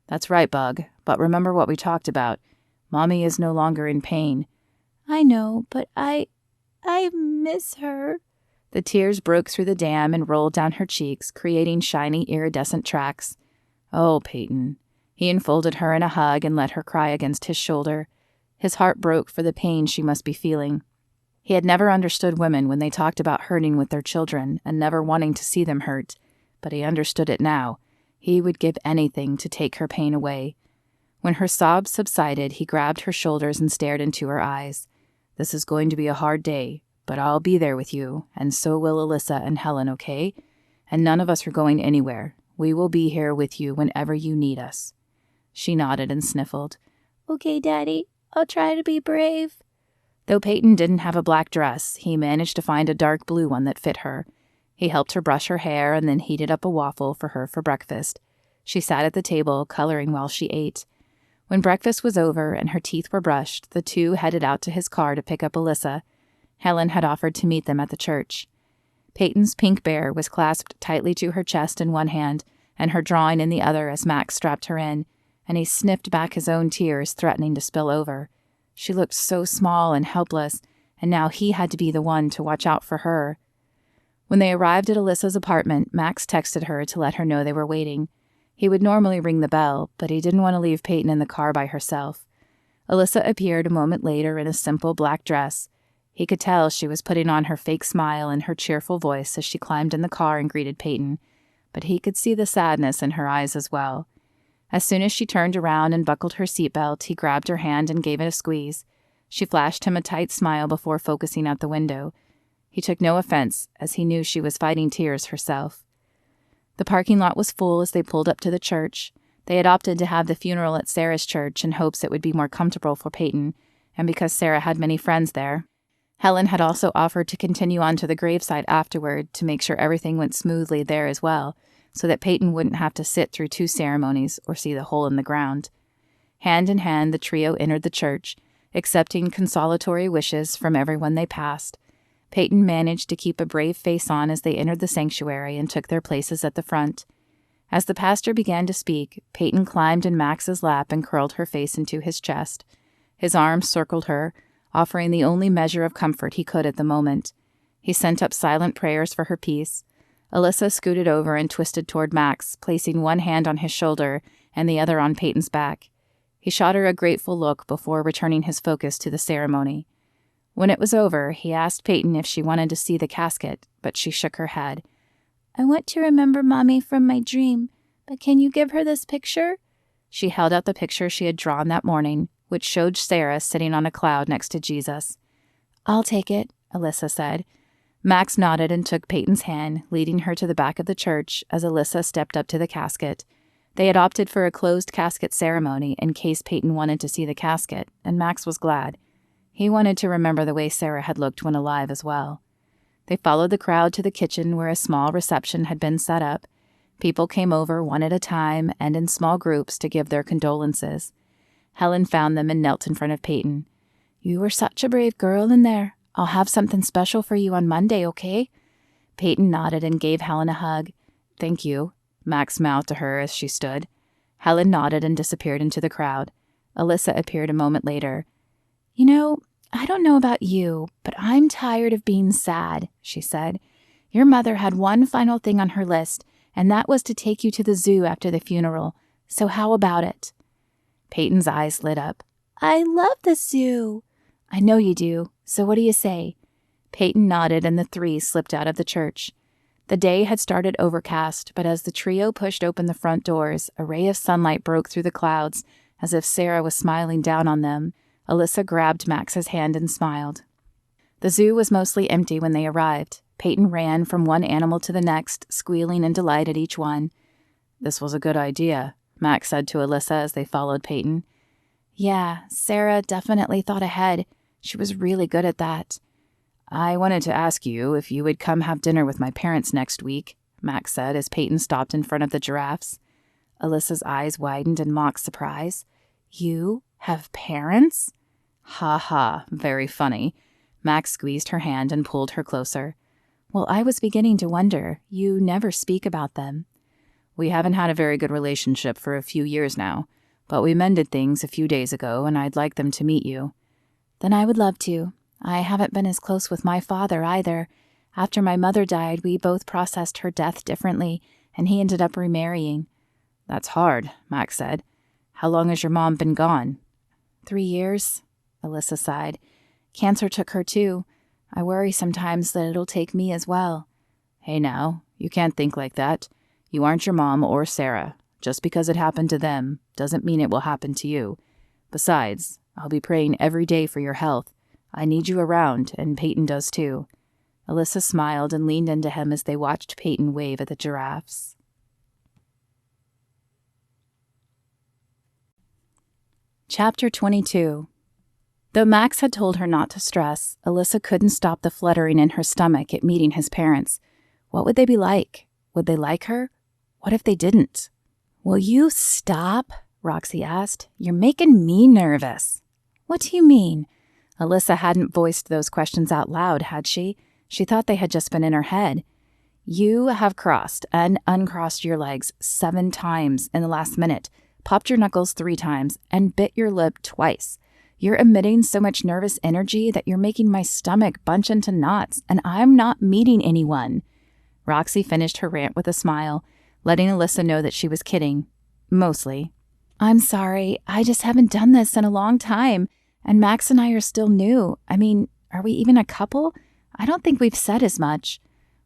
That's right, Bug, but remember what we talked about. Mommy is no longer in pain. I know, but I miss her. The tears broke through the dam and rolled down her cheeks, creating shiny, iridescent tracks. Oh, Peyton. He enfolded her in a hug and let her cry against his shoulder. His heart broke for the pain she must be feeling. He had never understood women when they talked about hurting with their children and never wanting to see them hurt, but he understood it now. He would give anything to take her pain away. When her sobs subsided, he grabbed her shoulders and stared into her eyes. This is going to be a hard day, but I'll be there with you, and so will Alyssa and Helen, okay? And none of us are going anywhere. We will be here with you whenever you need us. She nodded and sniffled. Okay, Daddy. I'll try to be brave. Though Peyton didn't have a black dress, he managed to find a dark blue one that fit her. He helped her brush her hair and then heated up a waffle for her for breakfast. She sat at the table, coloring while she ate. When breakfast was over and her teeth were brushed, the two headed out to his car to pick up Alyssa. Helen had offered to meet them at the church. Peyton's pink bear was clasped tightly to her chest in one hand and her drawing in the other as Max strapped her in, and he sniffed back his own tears, threatening to spill over. She looked so small and helpless, and now he had to be the one to watch out for her. When they arrived at Alyssa's apartment, Max texted her to let her know they were waiting. He would normally ring the bell, but he didn't want to leave Peyton in the car by herself. Alyssa appeared a moment later in a simple black dress. He could tell she was putting on her fake smile and her cheerful voice as she climbed in the car and greeted Peyton, but he could see the sadness in her eyes as well. As soon as she turned around and buckled her seatbelt, he grabbed her hand and gave it a squeeze. She flashed him a tight smile before focusing out the window. He took no offense, as he knew she was fighting tears herself. The parking lot was full as they pulled up to the church. They had opted to have the funeral at Sarah's church in hopes it would be more comfortable for Peyton, and because Sarah had many friends there. Helen had also offered to continue on to the gravesite afterward to make sure everything went smoothly there as well, so that Peyton wouldn't have to sit through 2 ceremonies or see the hole in the ground. Hand in hand, the trio entered the church, accepting consolatory wishes from everyone they passed. Peyton managed to keep a brave face on as they entered the sanctuary and took their places at the front. As the pastor began to speak, Peyton climbed in Max's lap and curled her face into his chest. His arms circled her, offering the only measure of comfort he could at the moment. He sent up silent prayers for her peace. Alyssa scooted over and twisted toward Max, placing one hand on his shoulder and the other on Peyton's back. He shot her a grateful look before returning his focus to the ceremony. When it was over, he asked Peyton if she wanted to see the casket, but she shook her head. I want to remember Mommy from my dream, but can you give her this picture? She held out the picture she had drawn that morning, which showed Sarah sitting on a cloud next to Jesus. I'll take it, Alyssa said. Max nodded and took Peyton's hand, leading her to the back of the church as Alyssa stepped up to the casket. They had opted for a closed casket ceremony in case Peyton wanted to see the casket, and Max was glad. He wanted to remember the way Sarah had looked when alive as well. They followed the crowd to the kitchen where a small reception had been set up. People came over one at a time and in small groups to give their condolences. Helen found them and knelt in front of Peyton. You were such a brave girl in there. I'll have something special for you on Monday, okay? Peyton nodded and gave Helen a hug. Thank you, Max mouthed to her as she stood. Helen nodded and disappeared into the crowd. Alyssa appeared a moment later. You know, I don't know about you, but I'm tired of being sad, she said. Your mother had one final thing on her list, and that was to take you to the zoo after the funeral. So how about it? Peyton's eyes lit up. I love the zoo. I know you do. So what do you say? Peyton nodded and the 3 slipped out of the church. The day had started overcast, but as the trio pushed open the front doors, a ray of sunlight broke through the clouds, as if Sarah was smiling down on them. Alyssa grabbed Max's hand and smiled. The zoo was mostly empty when they arrived. Peyton ran from one animal to the next, squealing in delight at each one. This was a good idea, Max said to Alyssa as they followed Peyton. Yeah, Sarah definitely thought ahead. She was really good at that. I wanted to ask you if you would come have dinner with my parents next week, Max said as Peyton stopped in front of the giraffes. Alyssa's eyes widened in mock surprise. You have parents? Ha ha, very funny. Max squeezed her hand and pulled her closer. Well, I was beginning to wonder. You never speak about them. We haven't had a very good relationship for a few years now, but we mended things a few days ago and I'd like them to meet you. Then I would love to. I haven't been as close with my father either. After my mother died, we both processed her death differently, and he ended up remarrying. That's hard, Max said. How long has your mom been gone? 3 years, Alyssa sighed. Cancer took her too. I worry sometimes that it'll take me as well. Hey now, you can't think like that. You aren't your mom or Sarah. Just because it happened to them doesn't mean it will happen to you. Besides, I'll be praying every day for your health. I need you around, and Peyton does too." Alyssa smiled and leaned into him as they watched Peyton wave at the giraffes. Chapter 22. Though Max had told her not to stress, Alyssa couldn't stop the fluttering in her stomach at meeting his parents. What would they be like? Would they like her? What if they didn't? "Will you stop?" Roxy asked. "You're making me nervous." "What do you mean?" Alyssa hadn't voiced those questions out loud, had she? She thought they had just been in her head. "You have crossed and uncrossed your legs 7 times in the last minute, popped your knuckles 3 times, and bit your lip twice. You're emitting so much nervous energy that you're making my stomach bunch into knots, and I'm not meeting anyone." Roxy finished her rant with a smile, letting Alyssa know that she was kidding. Mostly. "I'm sorry, I just haven't done this in a long time, and Max and I are still new. I mean, are we even a couple? I don't think we've said as much."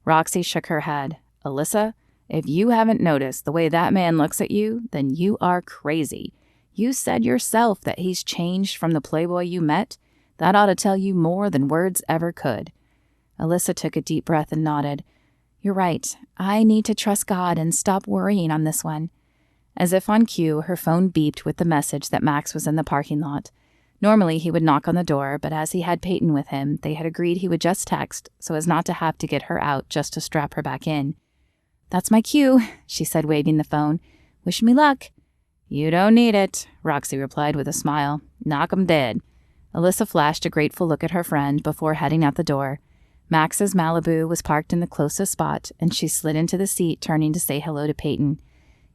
Roxy shook her head. "Alyssa, if you haven't noticed the way that man looks at you, then you are crazy. You said yourself that he's changed from the playboy you met. That ought to tell you more than words ever could." Alyssa took a deep breath and nodded. "You're right. I need to trust God and stop worrying on this one." As if on cue, her phone beeped with the message that Max was in the parking lot. Normally, he would knock on the door, but as he had Peyton with him, they had agreed he would just text so as not to have to get her out just to strap her back in. "That's my cue," she said, waving the phone. "Wish me luck." "You don't need it," Roxy replied with a smile. "Knock 'em dead." Alyssa flashed a grateful look at her friend before heading out the door. Max's Malibu was parked in the closest spot, and she slid into the seat, turning to say hello to Peyton.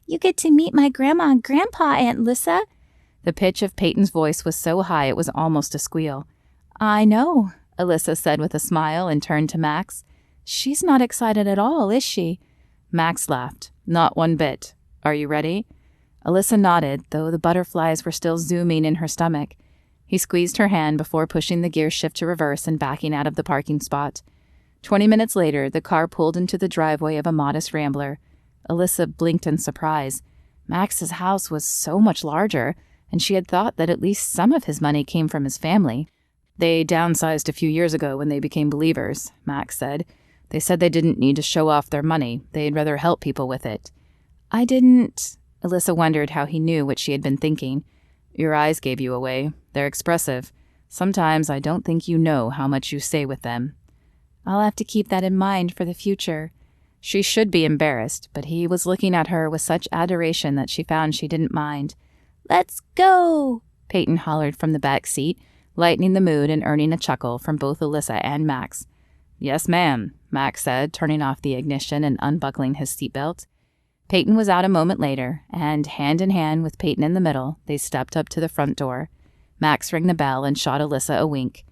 "You get to meet my grandma and grandpa, Aunt Alyssa." The pitch of Peyton's voice was so high it was almost a squeal. "I know," Alyssa said with a smile and turned to Max. "She's not excited at all, is she?" Max laughed. "Not one bit. Are you ready?" Alyssa nodded, though the butterflies were still zooming in her stomach. He squeezed her hand before pushing the gear shift to reverse and backing out of the parking spot. 20 minutes later, the car pulled into the driveway of a modest rambler. Alyssa blinked in surprise. Max's house was so much larger, and she had thought that at least some of his money came from his family. "They downsized a few years ago when they became believers," Max said. "They said they didn't need to show off their money. They'd rather help people with it." "I didn't..." Alyssa wondered how he knew what she had been thinking. "Your eyes gave you away. They're expressive. Sometimes I don't think you know how much you say with them." "I'll have to keep that in mind for the future." She should be embarrassed, but he was looking at her with such adoration that she found she didn't mind. "Let's go!" Peyton hollered from the back seat, lightening the mood and earning a chuckle from both Alyssa and Max. "Yes, ma'am," Max said, turning off the ignition and unbuckling his seatbelt. Peyton was out a moment later, and hand in hand with Peyton in the middle, they stepped up to the front door. Max rang the bell and shot Alyssa a wink.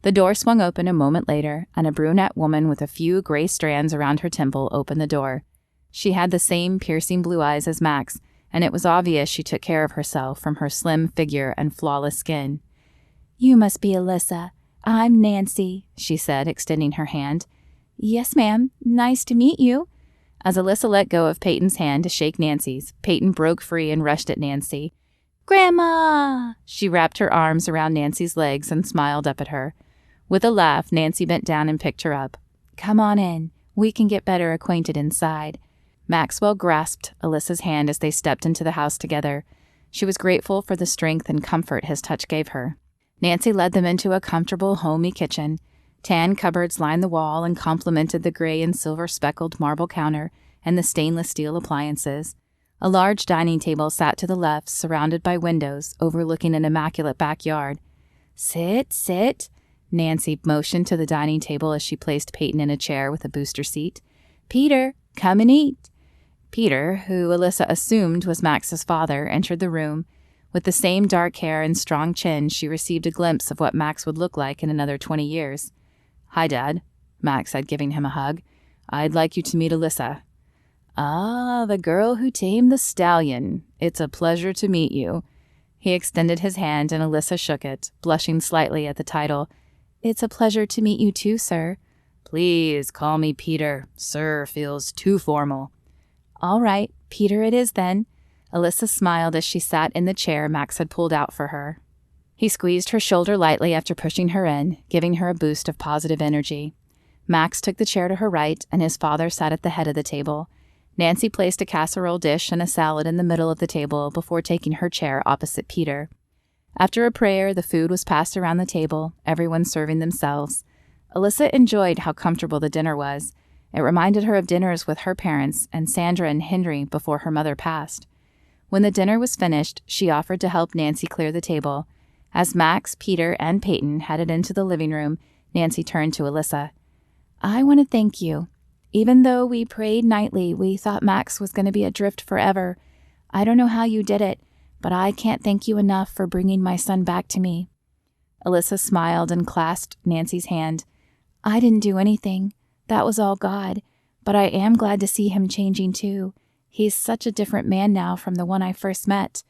The door swung open a moment later, and a brunette woman with a few gray strands around her temple opened the door. She had the same piercing blue eyes as Max, and it was obvious she took care of herself from her slim figure and flawless skin. "You must be Alyssa. I'm Nancy," she said, extending her hand. "Yes, ma'am. Nice to meet you." As Alyssa let go of Peyton's hand to shake Nancy's, Peyton broke free and rushed at Nancy. "Grandma!" She wrapped her arms around Nancy's legs and smiled up at her. With a laugh, Nancy bent down and picked her up. "Come on in. We can get better acquainted inside." Maxwell grasped Alyssa's hand as they stepped into the house together. She was grateful for the strength and comfort his touch gave her. Nancy led them into a comfortable, homey kitchen. Tan cupboards lined the wall and complemented the gray and silver speckled marble counter and the stainless steel appliances. A large dining table sat to the left, surrounded by windows, overlooking an immaculate backyard. "Sit, sit." Nancy motioned to the dining table as she placed Peyton in a chair with a booster seat. "Peter, come and eat." Peter, who Alyssa assumed was Max's father, entered the room. With the same dark hair and strong chin, she received a glimpse of what Max would look like in another 20 years. "Hi, Dad," Max said, giving him a hug. "I'd like you to meet Alyssa." "Ah, the girl who tamed the stallion. It's a pleasure to meet you." He extended his hand and Alyssa shook it, blushing slightly at the title. "It's a pleasure to meet you too, sir." "Please call me Peter. Sir feels too formal." All right, Peter it is then. Alyssa smiled as she sat in the chair Max had pulled out for her. He squeezed her shoulder lightly after pushing her in, giving her a boost of positive energy. Max took the chair to her right, and his father sat at the head of the table. Nancy placed a casserole dish and a salad in the middle of the table before taking her chair opposite Peter. After a prayer, the food was passed around the table, everyone serving themselves. Alyssa enjoyed how comfortable the dinner was. It reminded her of dinners with her parents and Sandra and Henry before her mother passed. When the dinner was finished, she offered to help Nancy clear the table. As Max, Peter, and Peyton headed into the living room, Nancy turned to Alyssa. I want to thank you. Even though we prayed nightly, we thought Max was going to be adrift forever. I don't know how you did it, but I can't thank you enough for bringing my son back to me. Alyssa smiled and clasped Nancy's hand. I didn't do anything. That was all God. But I am glad to see him changing too. He's such a different man now from the one I first met.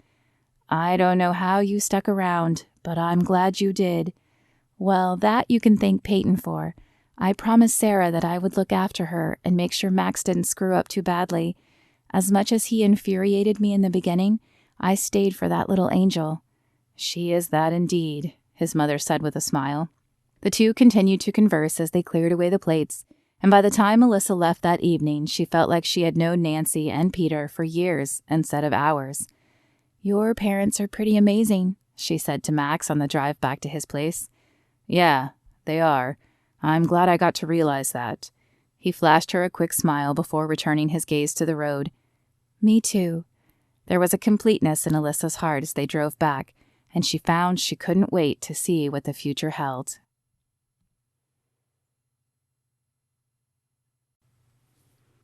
I don't know how you stuck around, but I'm glad you did. Well, that you can thank Peyton for. I promised Sarah that I would look after her and make sure Max didn't screw up too badly. As much as he infuriated me in the beginning, I stayed for that little angel. She is that indeed, his mother said with a smile. The two continued to converse as they cleared away the plates, and by the time Alyssa left that evening, she felt like she had known Nancy and Peter for years instead of hours. Your parents are pretty amazing, she said to Max on the drive back to his place. Yeah, they are. I'm glad I got to realize that. He flashed her a quick smile before returning his gaze to the road. Me too. There was a completeness in Alyssa's heart as they drove back, and she found she couldn't wait to see what the future held.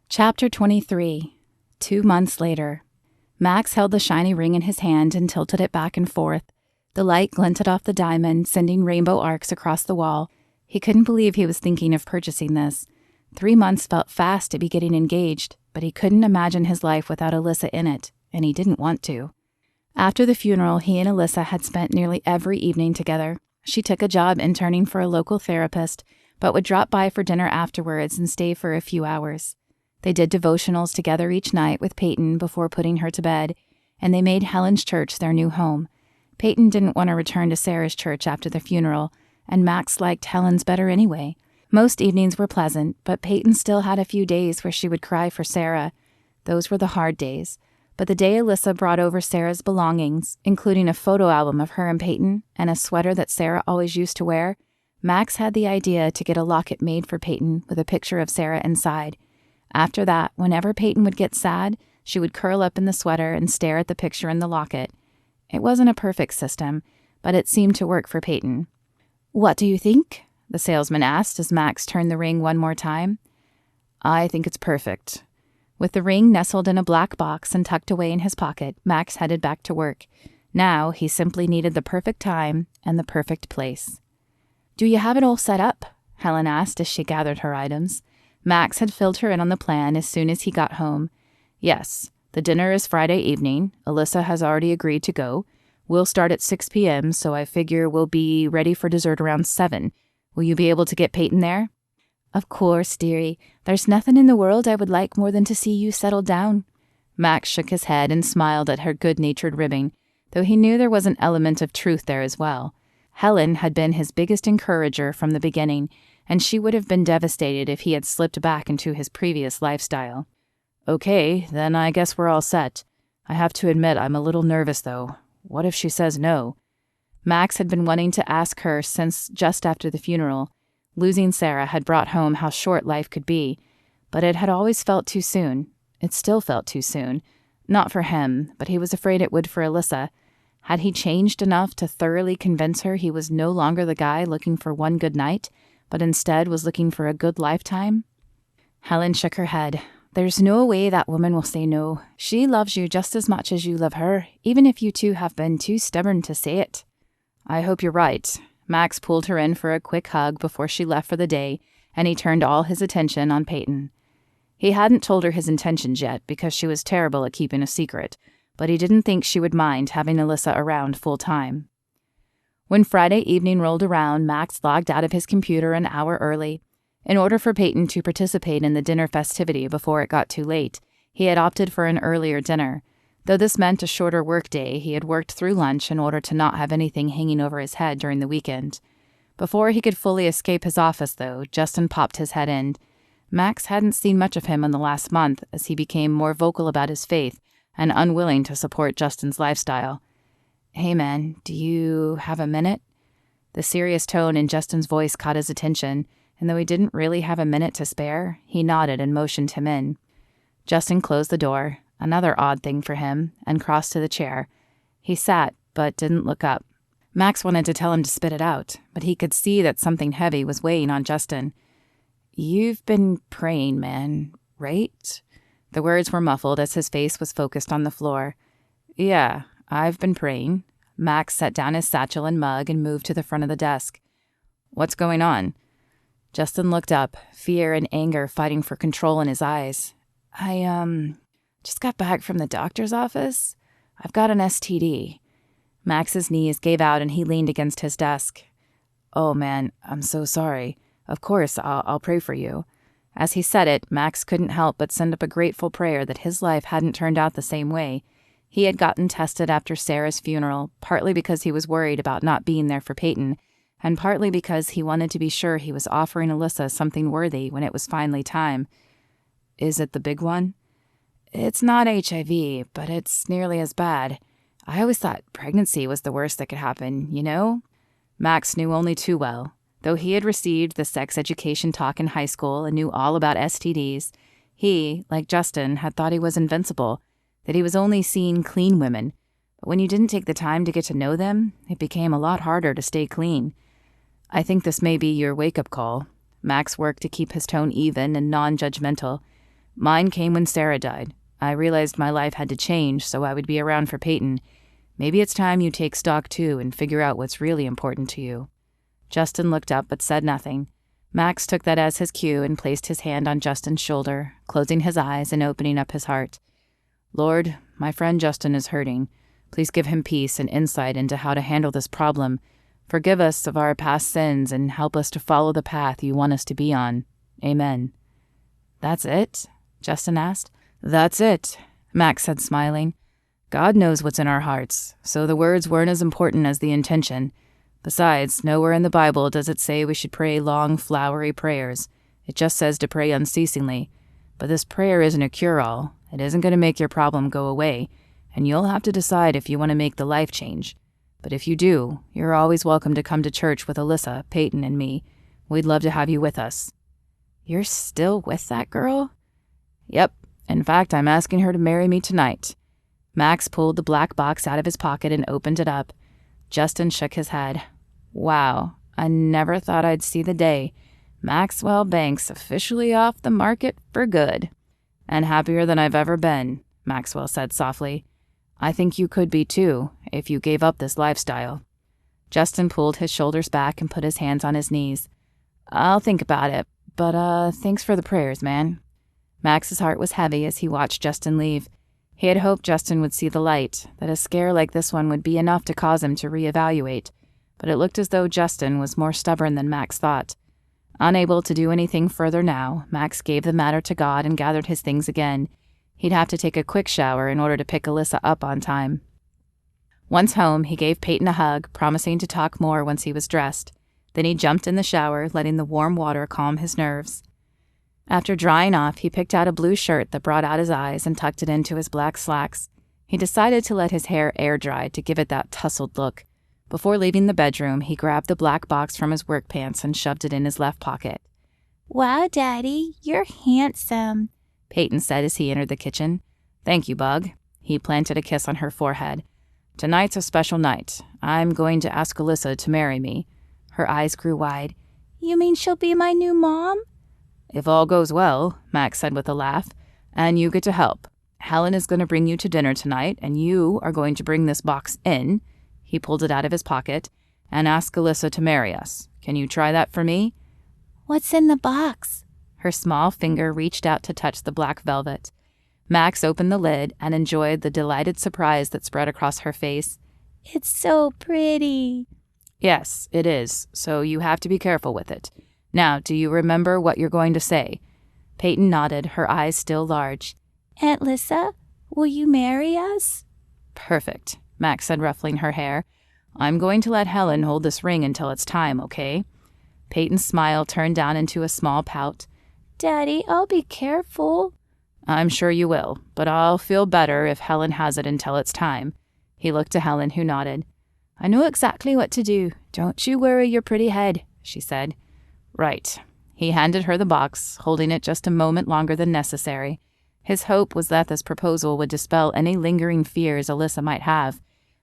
Chapter 23. 2 months later. Max held the shiny ring in his hand and tilted it back and forth. The light glinted off the diamond, sending rainbow arcs across the wall. He couldn't believe he was thinking of purchasing this. 3 months felt fast to be getting engaged, but he couldn't imagine his life without Alyssa in it, and he didn't want to. After the funeral, he and Alyssa had spent nearly every evening together. She took a job interning for a local therapist, but would drop by for dinner afterwards and stay for a few hours. They did devotionals together each night with Peyton before putting her to bed, and they made Helen's church their new home. Peyton didn't want to return to Sarah's church after the funeral, and Max liked Helen's better anyway. Most evenings were pleasant, but Peyton still had a few days where she would cry for Sarah. Those were the hard days. But the day Alyssa brought over Sarah's belongings, including a photo album of her and Peyton and a sweater that Sarah always used to wear, Max had the idea to get a locket made for Peyton with a picture of Sarah inside. After that, whenever Peyton would get sad, she would curl up in the sweater and stare at the picture in the locket. It wasn't a perfect system, but it seemed to work for Peyton. What do you think? The salesman asked as Max turned the ring one more time. I think it's perfect. With the ring nestled in a black box and tucked away in his pocket, Max headed back to work. Now he simply needed the perfect time and the perfect place. Do you have it all set up? Helen asked as she gathered her items. Max had filled her in on the plan as soon as he got home. Yes, the dinner is Friday evening. Alyssa has already agreed to go. We'll start at 6 p.m., so I figure we'll be ready for dessert around 7. Will you be able to get Peyton there? Of course, dearie. There's nothing in the world I would like more than to see you settle down. Max shook his head and smiled at her good-natured ribbing, though he knew there was an element of truth there as well. Helen had been his biggest encourager from the beginning, and she would have been devastated if he had slipped back into his previous lifestyle. Okay, then I guess we're all set. I have to admit I'm a little nervous, though. What if she says no? Max had been wanting to ask her since just after the funeral. Losing Sarah had brought home how short life could be, but it had always felt too soon. It still felt too soon. Not for him, but he was afraid it would for Alyssa. Had he changed enough to thoroughly convince her he was no longer the guy looking for one good night, but instead was looking for a good lifetime? Helen shook her head. There's no way that woman will say no. She loves you just as much as you love her, even if you two have been too stubborn to say it. I hope you're right. Max pulled her in for a quick hug before she left for the day, and he turned all his attention on Peyton. He hadn't told her his intentions yet because she was terrible at keeping a secret, but he didn't think she would mind having Alyssa around full time. When Friday evening rolled around, Max logged out of his computer an hour early. In order for Peyton to participate in the dinner festivity before it got too late, He had opted for an earlier dinner. Though this meant a shorter workday, he had worked through lunch in order to not have anything hanging over his head during the weekend. Before he could fully escape his office, though, Justin popped his head in. Max hadn't seen much of him in the last month as he became more vocal about his faith and unwilling to support Justin's lifestyle. "Hey man, do you have a minute?" The serious tone in Justin's voice caught his attention, and though he didn't really have a minute to spare, he nodded and motioned him in. Justin closed the door, another odd thing for him, and crossed to the chair. He sat, but didn't look up. Max wanted to tell him to spit it out, but he could see that something heavy was weighing on Justin. "You've been praying, man, right?" The words were muffled as his face was focused on the floor. "Yeah, I've been praying." Max set down his satchel and mug and moved to the front of the desk. "What's going on?" Justin looked up, fear and anger fighting for control in his eyes. I just got back from the doctor's office. I've got an STD." Max's knees gave out and he leaned against his desk. "Oh man, I'm so sorry. Of course, I'll pray for you." As he said it, Max couldn't help but send up a grateful prayer that his life hadn't turned out the same way. He had gotten tested after Sarah's funeral, partly because he was worried about not being there for Peyton, and partly because he wanted to be sure he was offering Alyssa something worthy when it was finally time. "Is it the big one?" "It's not HIV, but it's nearly as bad. I always thought pregnancy was the worst that could happen, you know?" Max knew only too well. Though he had received the sex education talk in high school and knew all about STDs, he, like Justin, had thought he was invincible, that he was only seeing clean women. But when you didn't take the time to get to know them, it became a lot harder to stay clean. "I think this may be your wake-up call." Max worked to keep his tone even and non-judgmental. "Mine came when Sarah died. I realized my life had to change so I would be around for Peyton. Maybe it's time you take stock too and figure out what's really important to you." Justin looked up but said nothing. Max took that as his cue and placed his hand on Justin's shoulder, closing his eyes and opening up his heart. "Lord, my friend Justin is hurting. Please give him peace and insight into how to handle this problem. Forgive us of our past sins and help us to follow the path you want us to be on. Amen." "That's it?" Justin asked. "That's it," Max said, smiling. "God knows what's in our hearts, so the words weren't as important as the intention. Besides, nowhere in the Bible does it say we should pray long, flowery prayers. It just says to pray unceasingly. But this prayer isn't a cure-all. It isn't going to make your problem go away, and you'll have to decide if you want to make the life change. But if you do, you're always welcome to come to church with Alyssa, Peyton, and me. We'd love to have you with us." "You're still with that girl?" "Yep. In fact, I'm asking her to marry me tonight." Max pulled the black box out of his pocket and opened it up. Justin shook his head. "Wow, I never thought I'd see the day. Maxwell Banks officially off the market for good." "And happier than I've ever been," Maxwell said softly. "I think you could be too, if you gave up this lifestyle." Justin pulled his shoulders back and put his hands on his knees. "I'll think about it, but thanks for the prayers, man." Max's heart was heavy as he watched Justin leave. He had hoped Justin would see the light, that a scare like this one would be enough to cause him to reevaluate, but it looked as though Justin was more stubborn than Max thought. Unable to do anything further now, Max gave the matter to God and gathered his things again. He'd have to take a quick shower in order to pick Alyssa up on time. Once home, he gave Peyton a hug, promising to talk more once he was dressed. Then he jumped in the shower, letting the warm water calm his nerves. After drying off, he picked out a blue shirt that brought out his eyes and tucked it into his black slacks. He decided to let his hair air dry to give it that tousled look. Before leaving the bedroom, he grabbed the black box from his work pants and shoved it in his left pocket. "Wow, Daddy, you're handsome," Peyton said as he entered the kitchen. "Thank you, Bug." He planted a kiss on her forehead. "Tonight's a special night. I'm going to ask Alyssa to marry me." Her eyes grew wide. "You mean she'll be my new mom?" "If all goes well," Max said with a laugh, "and you get to help. Helen is going to bring you to dinner tonight, and you are going to bring this box in," he pulled it out of his pocket, "and ask Alyssa to marry us. Can you try that for me?" "What's in the box?" Her small finger reached out to touch the black velvet. Max opened the lid and enjoyed the delighted surprise that spread across her face. "It's so pretty." "Yes, it is, so you have to be careful with it. Now, do you remember what you're going to say?" Peyton nodded, her eyes still large. Aunt Alyssa, will you marry us? Perfect, Max said, ruffling her hair. I'm going to let Helen hold this ring until it's time, okay? Peyton's smile turned down into a small pout. Daddy, I'll be careful. I'm sure you will, but I'll feel better if Helen has it until it's time. He looked to Helen, who nodded. I know exactly what to do. Don't you worry your pretty head, she said. Right. He handed her the box, holding it just a moment longer than necessary. His hope was that this proposal would dispel any lingering fears Alyssa might have,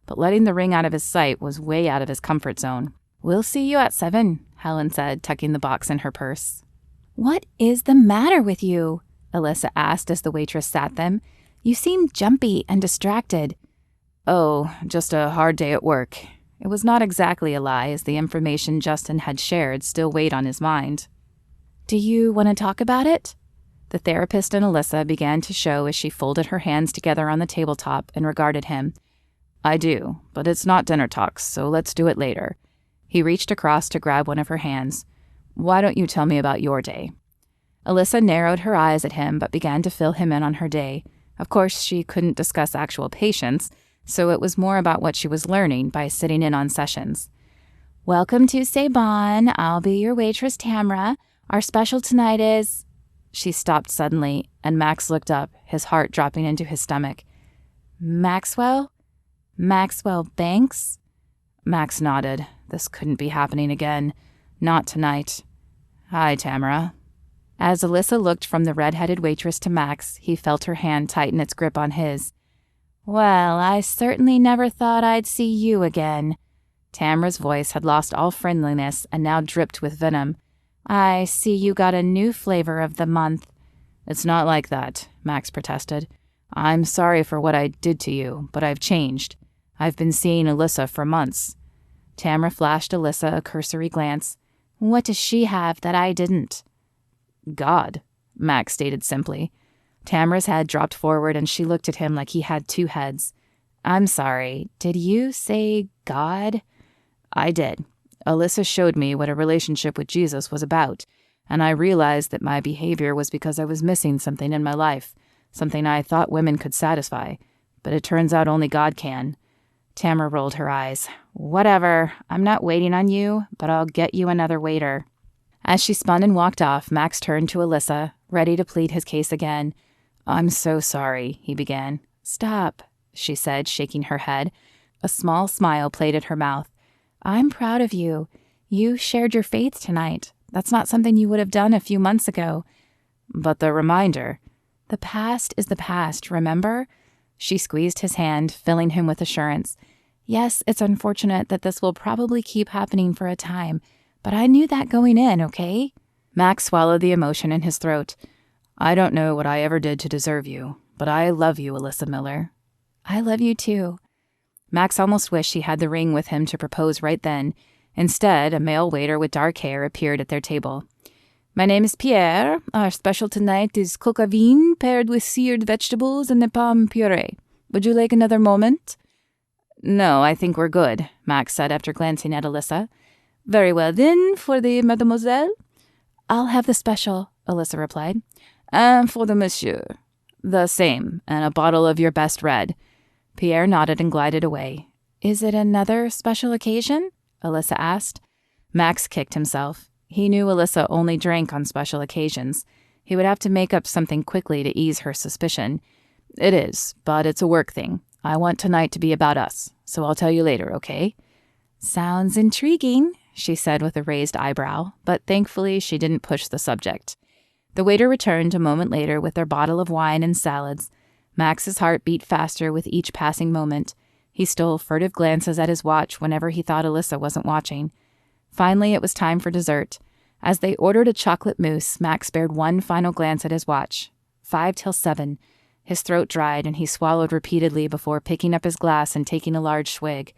but letting the ring out of his sight was way out of his comfort zone. We'll see you at 7, Helen said, tucking the box in her purse. What is the matter with you? Alyssa asked as the waitress sat them. You seem jumpy and distracted. Oh, just a hard day at work. It was not exactly a lie, as the information Justin had shared still weighed on his mind. Do you want to talk about it? The therapist in Alyssa began to show as she folded her hands together on the tabletop and regarded him. I do, but it's not dinner talks, so let's do it later. He reached across to grab one of her hands. Why don't you tell me about your day? Alyssa narrowed her eyes at him but began to fill him in on her day. Of course, she couldn't discuss actual patients, so it was more about what she was learning by sitting in on sessions. Welcome to Sabon. I'll be your waitress, Tamra. Our special tonight is... She stopped suddenly, and Max looked up, his heart dropping into his stomach. Maxwell? Maxwell Banks? Max nodded. This couldn't be happening again. Not tonight. Hi, Tamara. As Alyssa looked from the red-headed waitress to Max, he felt her hand tighten its grip on his. Well, I certainly never thought I'd see you again. Tamara's voice had lost all friendliness and now dripped with venom. I see you got a new flavor of the month. It's not like that, Max protested. I'm sorry for what I did to you, but I've changed. I've been seeing Alyssa for months. Tamara flashed Alyssa a cursory glance. What does she have that I didn't? God, Max stated simply. Tamara's head dropped forward and she looked at him like he had two heads. I'm sorry, did you say God? I did. Alyssa showed me what a relationship with Jesus was about, and I realized that my behavior was because I was missing something in my life, something I thought women could satisfy, but it turns out only God can. Tamara rolled her eyes. Whatever, I'm not waiting on you, but I'll get you another waiter. As she spun and walked off, Max turned to Alyssa, ready to plead his case again. I'm so sorry, he began. Stop, she said, shaking her head. A small smile played at her mouth. I'm proud of you. You shared your faith tonight. That's not something you would have done a few months ago. But the reminder. The past is the past, remember? She squeezed his hand, filling him with assurance. Yes, it's unfortunate that this will probably keep happening for a time, but I knew that going in, okay? Max swallowed the emotion in his throat. I don't know what I ever did to deserve you, but I love you, Alyssa Miller. I love you too. Max almost wished he had the ring with him to propose right then. Instead, a male waiter with dark hair appeared at their table. My name is Pierre. Our special tonight is coq à vin paired with seared vegetables and a pomme puree. Would you like another moment? No, I think we're good, Max said after glancing at Alyssa. Very well then, for the mademoiselle? I'll have the special, Alyssa replied. And for the monsieur? The same, and a bottle of your best red. Pierre nodded and glided away. Is it another special occasion? Alyssa asked. Max kicked himself. He knew Alyssa only drank on special occasions. He would have to make up something quickly to ease her suspicion. It is, but it's a work thing. I want tonight to be about us, so I'll tell you later, okay? Sounds intriguing, she said with a raised eyebrow, but thankfully she didn't push the subject. The waiter returned a moment later with their bottle of wine and salads. Max's heart beat faster with each passing moment. He stole furtive glances at his watch whenever he thought Alyssa wasn't watching. Finally, it was time for dessert. As they ordered a chocolate mousse, Max spared one final glance at his watch. 5 till 7. His throat dried and he swallowed repeatedly before picking up his glass and taking a large swig.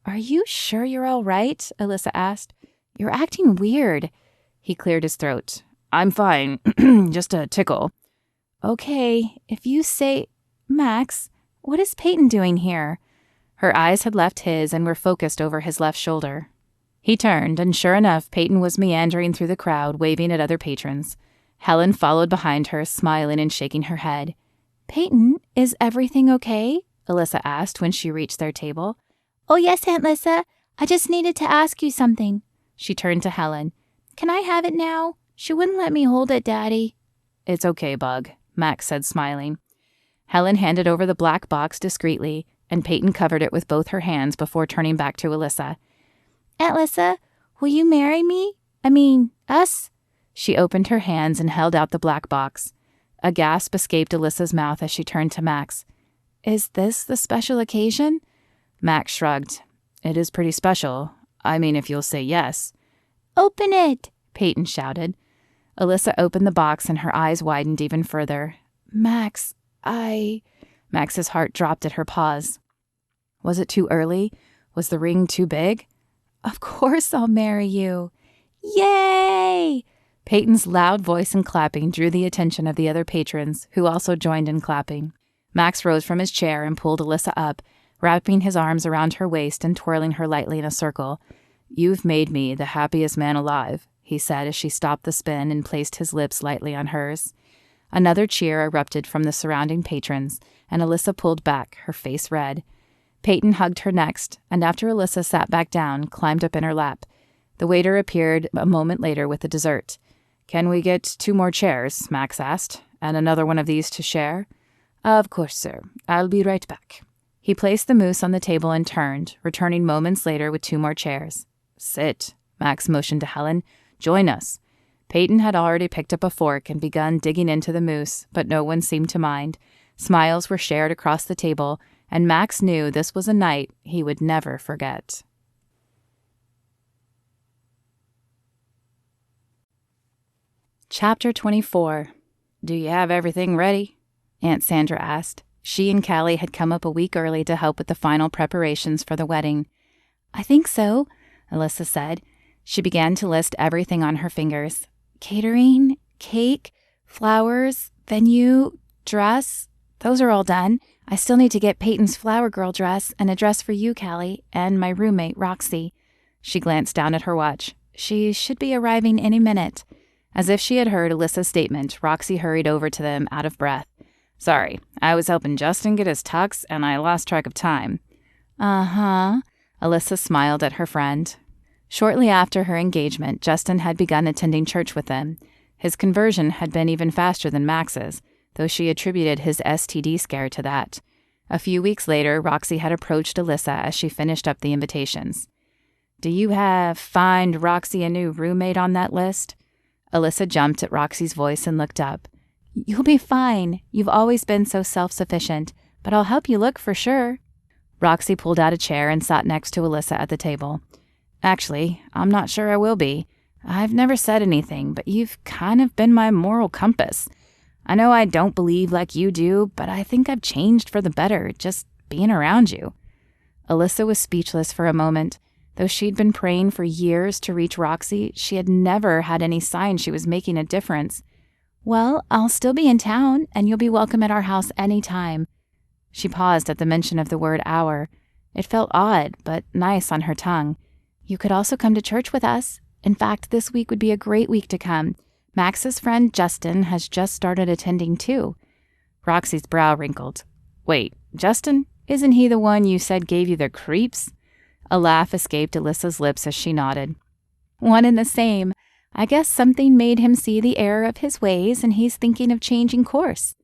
Are you sure you're all right? Alyssa asked. You're acting weird. He cleared his throat. I'm fine. Just a tickle. Okay, if you say... Max, what is Peyton doing here? Her eyes had left his and were focused over his left shoulder. He turned, and sure enough, Peyton was meandering through the crowd, waving at other patrons. Helen followed behind her, smiling and shaking her head. Peyton, is everything okay? Alyssa asked when she reached their table. Oh, yes, Aunt Alyssa. I just needed to ask you something. She turned to Helen. Can I have it now? She wouldn't let me hold it, Daddy. It's okay, Bug, Max said, smiling. Helen handed over the black box discreetly, and Peyton covered it with both her hands before turning back to Alyssa. Aunt Alyssa, will you marry me? Us? She opened her hands and held out the black box. A gasp escaped Alyssa's mouth as she turned to Max. Is this the special occasion? Max shrugged. It is pretty special. If you'll say yes. Open it, Peyton shouted. Alyssa opened the box and her eyes widened even further. Max's heart dropped at her pause. Was it too early? Was the ring too big? Of course I'll marry you. Yay! Peyton's loud voice and clapping drew the attention of the other patrons, who also joined in clapping. Max rose from his chair and pulled Alyssa up, wrapping his arms around her waist and twirling her lightly in a circle. You've made me the happiest man alive, he said as she stopped the spin and placed his lips lightly on hers. Another cheer erupted from the surrounding patrons, and Alyssa pulled back, her face red. Peyton hugged her next, and after Alyssa sat back down, climbed up in her lap. The waiter appeared a moment later with the dessert. Can we get 2 more chairs? Max asked. And another one of these to share? Of course, sir. I'll be right back. He placed the mousse on the table and turned, returning moments later with 2 more chairs. Sit, Max motioned to Helen. Join us. Peyton had already picked up a fork and begun digging into the mousse, but no one seemed to mind. Smiles were shared across the table, and Max knew this was a night he would never forget. Chapter 24. Do you have everything ready? Aunt Sandra asked. She and Callie had come up a week early to help with the final preparations for the wedding. I think so, Alyssa said. She began to list everything on her fingers. Catering, cake, flowers, venue, dress. Those are all done. I still need to get Peyton's flower girl dress and a dress for you, Callie, and my roommate, Roxy. She glanced down at her watch. She should be arriving any minute. As if she had heard Alyssa's statement, Roxy hurried over to them, out of breath. Sorry, I was helping Justin get his tux, and I lost track of time. Uh-huh. Alyssa smiled at her friend. Shortly after her engagement, Justin had begun attending church with them. His conversion had been even faster than Max's, though she attributed his STD scare to that. A few weeks later, Roxy had approached Alyssa as she finished up the invitations. Do you have find Roxy a new roommate on that list? Alyssa jumped at Roxy's voice and looked up. You'll be fine. You've always been so self-sufficient, but I'll help you look for sure. Roxy pulled out a chair and sat next to Alyssa at the table. Actually, I'm not sure I will be. I've never said anything, but you've kind of been my moral compass. I know I don't believe like you do, but I think I've changed for the better, just being around you. Alyssa was speechless for a moment. Though she'd been praying for years to reach Roxy, she had never had any sign she was making a difference. Well, I'll still be in town, and you'll be welcome at our house any time. She paused at the mention of the word hour. It felt odd, but nice on her tongue. You could also come to church with us. In fact, this week would be a great week to come. Max's friend Justin has just started attending too. Roxy's brow wrinkled. Wait, Justin? Isn't he the one you said gave you the creeps? A laugh escaped Alyssa's lips as she nodded. One and the same. I guess something made him see the error of his ways, and he's thinking of changing course.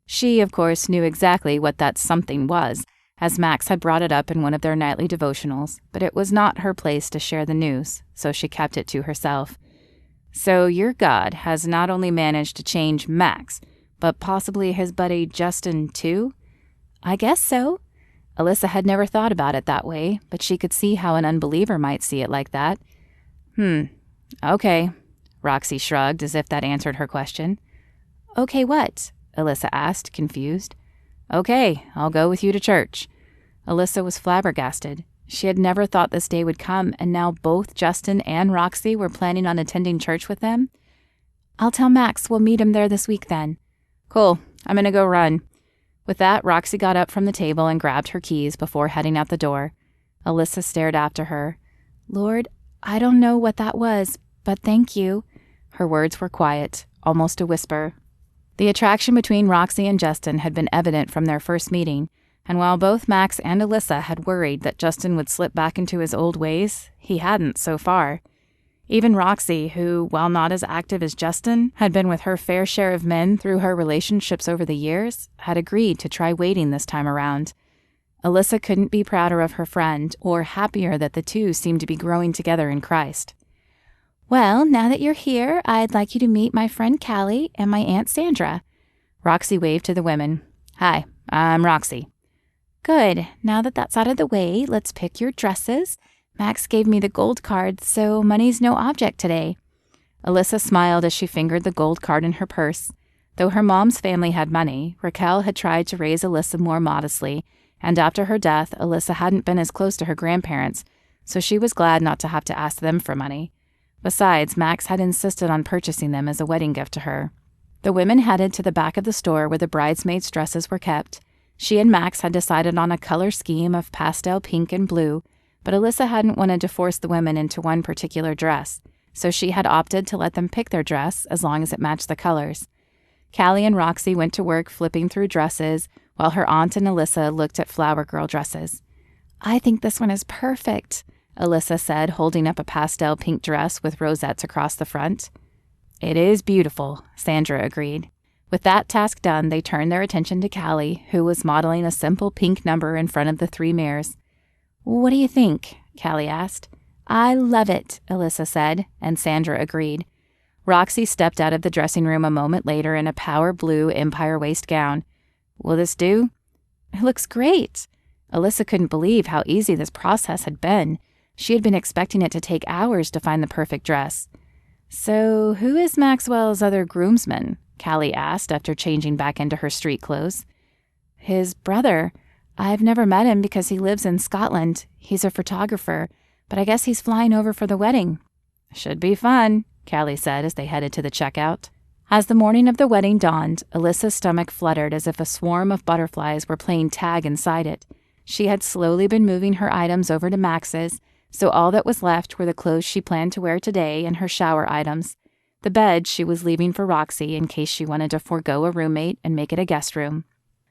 She, of course, knew exactly what that something was, as Max had brought it up in one of their nightly devotionals, but it was not her place to share the news, so she kept it to herself. So your God has not only managed to change Max, but possibly his buddy Justin too? I guess so. Alyssa had never thought about it that way, but she could see how an unbeliever might see it like that. Okay. Roxy shrugged as if that answered her question. Okay, what? Alyssa asked, confused. Okay, I'll go with you to church. Alyssa was flabbergasted. She had never thought this day would come, and now both Justin and Roxy were planning on attending church with them. I'll tell Max we'll meet him there this week then. Cool, I'm gonna go run. With that, Roxy got up from the table and grabbed her keys before heading out the door. Alyssa stared after her. Lord, I don't know what that was, but thank you. Her words were quiet, almost a whisper. The attraction between Roxy and Justin had been evident from their first meeting, and while both Max and Alyssa had worried that Justin would slip back into his old ways, he hadn't so far. Even Roxy, who, while not as active as Justin, had been with her fair share of men through her relationships over the years, had agreed to try waiting this time around. Alyssa couldn't be prouder of her friend, or happier that the two seemed to be growing together in Christ. Well, now that you're here, I'd like you to meet my friend Callie and my Aunt Sandra. Roxy waved to the women. Hi, I'm Roxy. Good. Now that that's out of the way, let's pick your dresses. Max gave me the gold card, so money's no object today. Alyssa smiled as she fingered the gold card in her purse. Though her mom's family had money, Raquel had tried to raise Alyssa more modestly, and after her death, Alyssa hadn't been as close to her grandparents, so she was glad not to have to ask them for money. Besides, Max had insisted on purchasing them as a wedding gift to her. The women headed to the back of the store where the bridesmaids' dresses were kept. She and Max had decided on a color scheme of pastel pink and blue, but Alyssa hadn't wanted to force the women into one particular dress, so she had opted to let them pick their dress as long as it matched the colors. Callie and Roxy went to work flipping through dresses, while her aunt and Alyssa looked at flower girl dresses. I think this one is perfect, Alyssa said, holding up a pastel pink dress with rosettes across the front. It is beautiful, Sandra agreed. With that task done, they turned their attention to Callie, who was modeling a simple pink number in front of the 3 mirrors. What do you think? Callie asked. I love it, Alyssa said, and Sandra agreed. Roxy stepped out of the dressing room a moment later in a power blue empire waist gown. Will this do? It looks great. Alyssa couldn't believe how easy this process had been. She had been expecting it to take hours to find the perfect dress. So, who is Maxwell's other groomsman? Callie asked after changing back into her street clothes. His brother. I've never met him because he lives in Scotland. He's a photographer, but I guess he's flying over for the wedding. Should be fun, Callie said as they headed to the checkout. As the morning of the wedding dawned, Alyssa's stomach fluttered as if a swarm of butterflies were playing tag inside it. She had slowly been moving her items over to Max's, so all that was left were the clothes she planned to wear today and her shower items. The bed she was leaving for Roxy in case she wanted to forego a roommate and make it a guest room.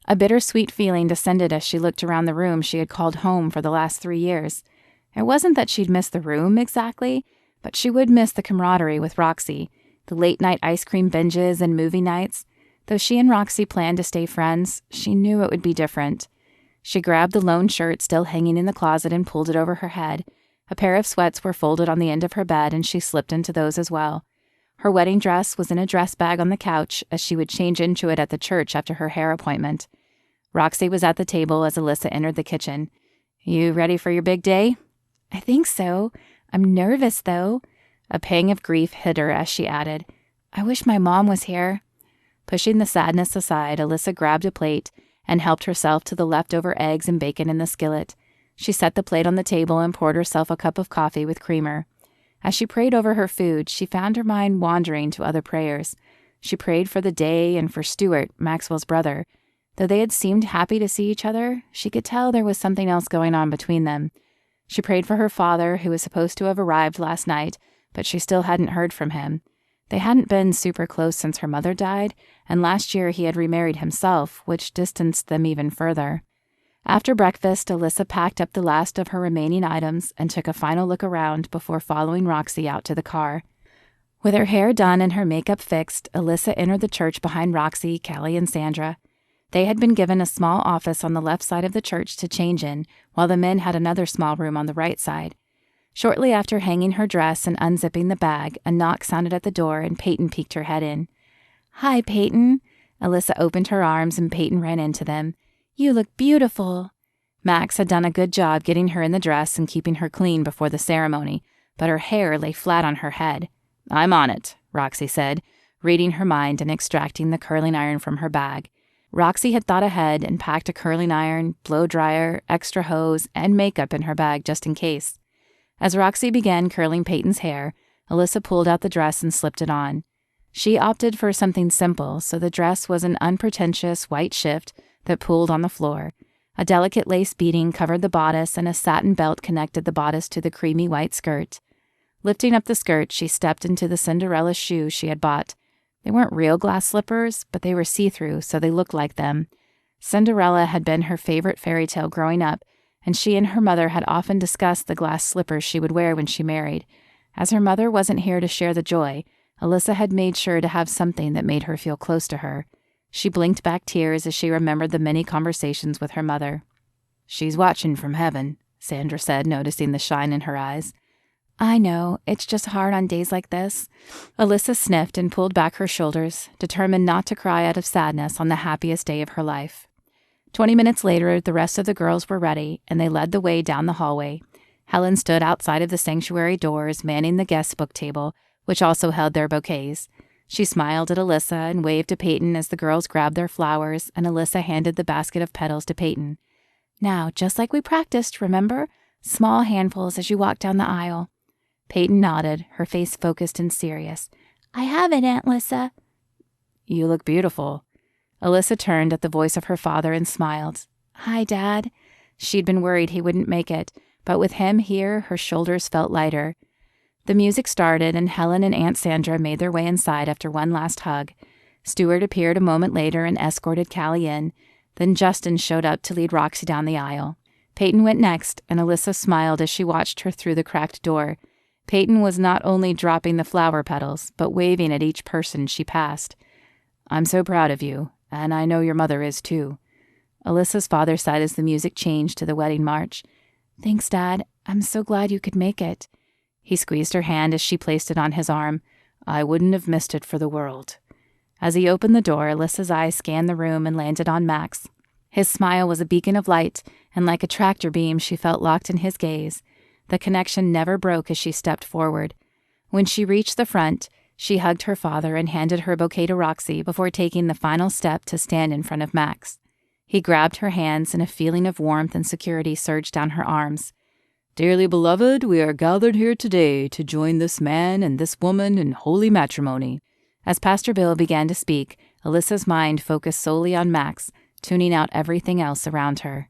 A bittersweet feeling descended as she looked around the room she had called home for the last 3 years. It wasn't that she'd miss the room exactly, but she would miss the camaraderie with Roxy, the late-night ice cream binges and movie nights. Though she and Roxy planned to stay friends, she knew it would be different. She grabbed the lone shirt still hanging in the closet and pulled it over her head. A pair of sweats were folded on the end of her bed, and she slipped into those as well. Her wedding dress was in a dress bag on the couch, as she would change into it at the church after her hair appointment. Roxy was at the table as Alyssa entered the kitchen. You ready for your big day? I think so. I'm nervous, though. A pang of grief hit her as she added, I wish my mom was here. Pushing the sadness aside, Alyssa grabbed a plate and helped herself to the leftover eggs and bacon in the skillet. She set the plate on the table and poured herself a cup of coffee with creamer. As she prayed over her food, she found her mind wandering to other prayers. She prayed for the day and for Stuart, Maxwell's brother. Though they had seemed happy to see each other, she could tell there was something else going on between them. She prayed for her father, who was supposed to have arrived last night, but she still hadn't heard from him. They hadn't been super close since her mother died, and last year he had remarried himself, which distanced them even further. After breakfast, Alyssa packed up the last of her remaining items and took a final look around before following Roxy out to the car. With her hair done and her makeup fixed, Alyssa entered the church behind Roxy, Callie, and Sandra. They had been given a small office on the left side of the church to change in, while the men had another small room on the right side. Shortly after hanging her dress and unzipping the bag, a knock sounded at the door and Peyton peeked her head in. Hi, Peyton. Alyssa opened her arms and Peyton ran into them. You look beautiful. Max had done a good job getting her in the dress and keeping her clean before the ceremony, but her hair lay flat on her head. I'm on it, Roxy said, reading her mind and extracting the curling iron from her bag. Roxy had thought ahead and packed a curling iron, blow dryer, extra hose, and makeup in her bag just in case. As Roxy began curling Peyton's hair, Alyssa pulled out the dress and slipped it on. She opted for something simple, so the dress was an unpretentious white shift that pulled on the floor. A delicate lace beading covered the bodice, and a satin belt connected the bodice to the creamy white skirt. Lifting up the skirt, she stepped into the Cinderella shoe she had bought. They weren't real glass slippers, but they were see-through, so they looked like them. Cinderella had been her favorite fairy tale growing up, and she and her mother had often discussed the glass slippers she would wear when she married. As her mother wasn't here to share the joy, Alyssa had made sure to have something that made her feel close to her. She blinked back tears as she remembered the many conversations with her mother. "She's watching from heaven," Sandra said, noticing the shine in her eyes. "I know, it's just hard on days like this." Alyssa sniffed and pulled back her shoulders, determined not to cry out of sadness on the happiest day of her life. 20 minutes later, the rest of the girls were ready, and they led the way down the hallway. Helen stood outside of the sanctuary doors, manning the guest book table, which also held their bouquets. She smiled at Alyssa and waved to Peyton as the girls grabbed their flowers, and Alyssa handed the basket of petals to Peyton. "Now, just like we practiced, remember? Small handfuls as you walk down the aisle." Peyton nodded, her face focused and serious. "I have it, Aunt Alyssa." "You look beautiful." Alyssa turned at the voice of her father and smiled. "Hi, Dad." She'd been worried he wouldn't make it, but with him here, her shoulders felt lighter. The music started, and Helen and Aunt Sandra made their way inside after one last hug. Stuart appeared a moment later and escorted Callie in. Then Justin showed up to lead Roxy down the aisle. Peyton went next, and Alyssa smiled as she watched her through the cracked door. Peyton was not only dropping the flower petals, but waving at each person she passed. "I'm so proud of you, and I know your mother is too." Alyssa's father sighed as the music changed to the wedding march. "Thanks, Dad. I'm so glad you could make it." He squeezed her hand as she placed it on his arm. "I wouldn't have missed it for the world." As he opened the door, Alyssa's eyes scanned the room and landed on Max. His smile was a beacon of light, and like a tractor beam, she felt locked in his gaze. The connection never broke as she stepped forward. When she reached the front, she hugged her father and handed her bouquet to Roxy before taking the final step to stand in front of Max. He grabbed her hands, and a feeling of warmth and security surged down her arms. "Dearly beloved, we are gathered here today to join this man and this woman in holy matrimony." As Pastor Bill began to speak, Alyssa's mind focused solely on Max, tuning out everything else around her.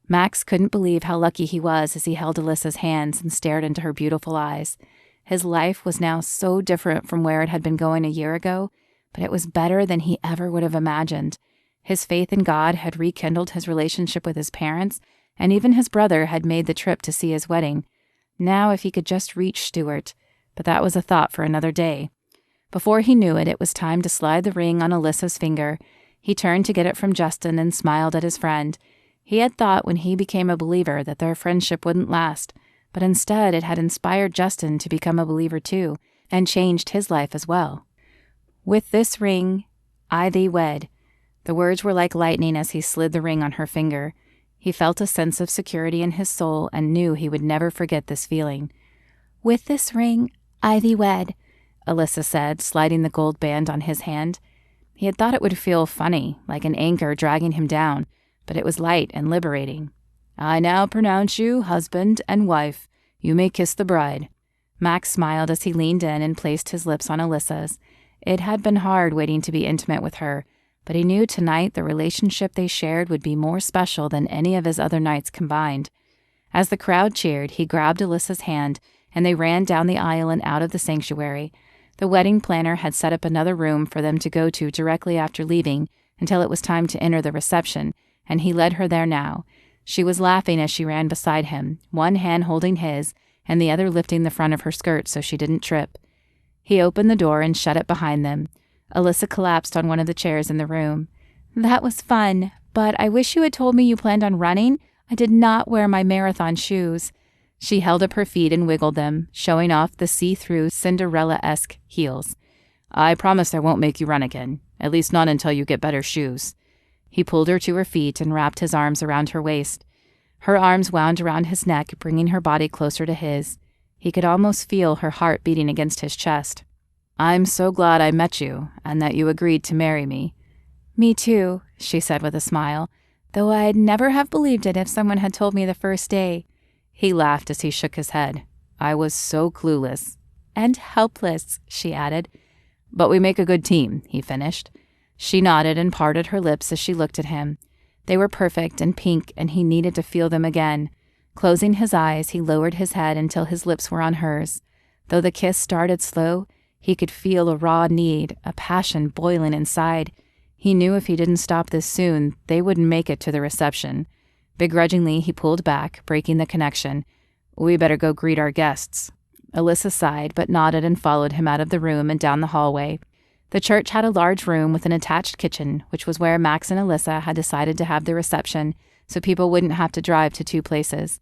Max couldn't believe how lucky he was as he held Alyssa's hands and stared into her beautiful eyes. His life was now so different from where it had been going a year ago, but it was better than he ever would have imagined. His faith in God had rekindled his relationship with his parents, and even his brother had made the trip to see his wedding. Now if he could just reach Stuart, but that was a thought for another day. Before he knew it, it was time to slide the ring on Alyssa's finger. He turned to get it from Justin and smiled at his friend. He had thought when he became a believer that their friendship wouldn't last, but instead it had inspired Justin to become a believer too, and changed his life as well. "With this ring, I thee wed." The words were like lightning as he slid the ring on her finger. He felt a sense of security in his soul and knew he would never forget this feeling. "With this ring, I thee wed," Alyssa said, sliding the gold band on his hand. He had thought it would feel funny, like an anchor dragging him down, but it was light and liberating. "I now pronounce you husband and wife. You may kiss the bride." Max smiled as he leaned in and placed his lips on Alyssa's. It had been hard waiting to be intimate with her, but he knew tonight the relationship they shared would be more special than any of his other nights combined. As the crowd cheered, he grabbed Alyssa's hand, and they ran down the aisle and out of the sanctuary. The wedding planner had set up another room for them to go to directly after leaving until it was time to enter the reception, and he led her there now. She was laughing as she ran beside him, one hand holding his, and the other lifting the front of her skirt so she didn't trip. He opened the door and shut it behind them. Alyssa collapsed on one of the chairs in the room. "That was fun, but I wish you had told me you planned on running. I did not wear my marathon shoes." She held up her feet and wiggled them, showing off the see-through Cinderella-esque heels. "I promise I won't make you run again, at least not until you get better shoes." He pulled her to her feet and wrapped his arms around her waist. Her arms wound around his neck, bringing her body closer to his. He could almost feel her heart beating against his chest. "I'm so glad I met you, and that you agreed to marry me." "Me too," she said with a smile, "though I'd never have believed it if someone had told me the first day." He laughed as he shook his head. "I was so clueless." "And helpless," she added. "But we make a good team," he finished. She nodded and parted her lips as she looked at him. They were perfect and pink, and he needed to feel them again. Closing his eyes, he lowered his head until his lips were on hers. Though the kiss started slow, He could feel a raw need, a passion boiling inside. He knew if he didn't stop this soon, they wouldn't make it to the reception. Begrudgingly, he pulled back, breaking the connection. "We better go greet our guests." Alyssa sighed, but nodded and followed him out of the room and down the hallway. The church had a large room with an attached kitchen, which was where Max and Alyssa had decided to have the reception, so people wouldn't have to drive to two places.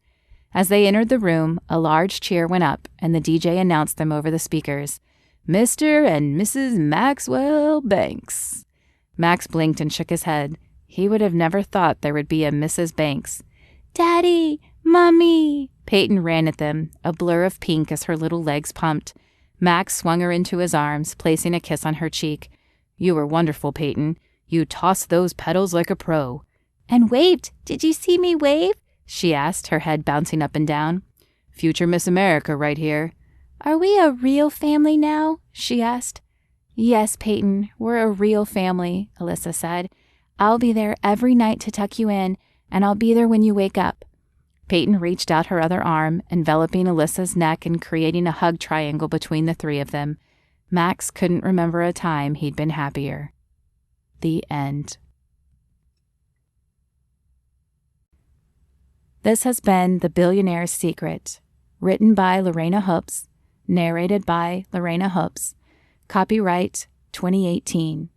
As they entered the room, a large cheer went up, and the DJ announced them over the speakers. "Mr. and Mrs. Maxwell Banks." Max blinked and shook his head. He would have never thought there would be a Mrs. Banks. Daddy! Mommy! Peyton ran at them, a blur of pink as her little legs pumped. Max swung her into his arms, placing a kiss on her cheek. "You were wonderful, Peyton. You tossed those pedals like a pro." "And waved. Did you see me wave?" she asked, her head bouncing up and down. "Future Miss America right here." "Are we a real family now?" she asked. "Yes, Peyton, we're a real family," Alyssa said. "I'll be there every night to tuck you in, and I'll be there when you wake up." Peyton reached out her other arm, enveloping Alyssa's neck and creating a hug triangle between the three of them. Max couldn't remember a time he'd been happier. The end. This has been The Billionaire's Secret, written by Lorana Hoopes, narrated by Lorana Hoopes. Copyright 2018.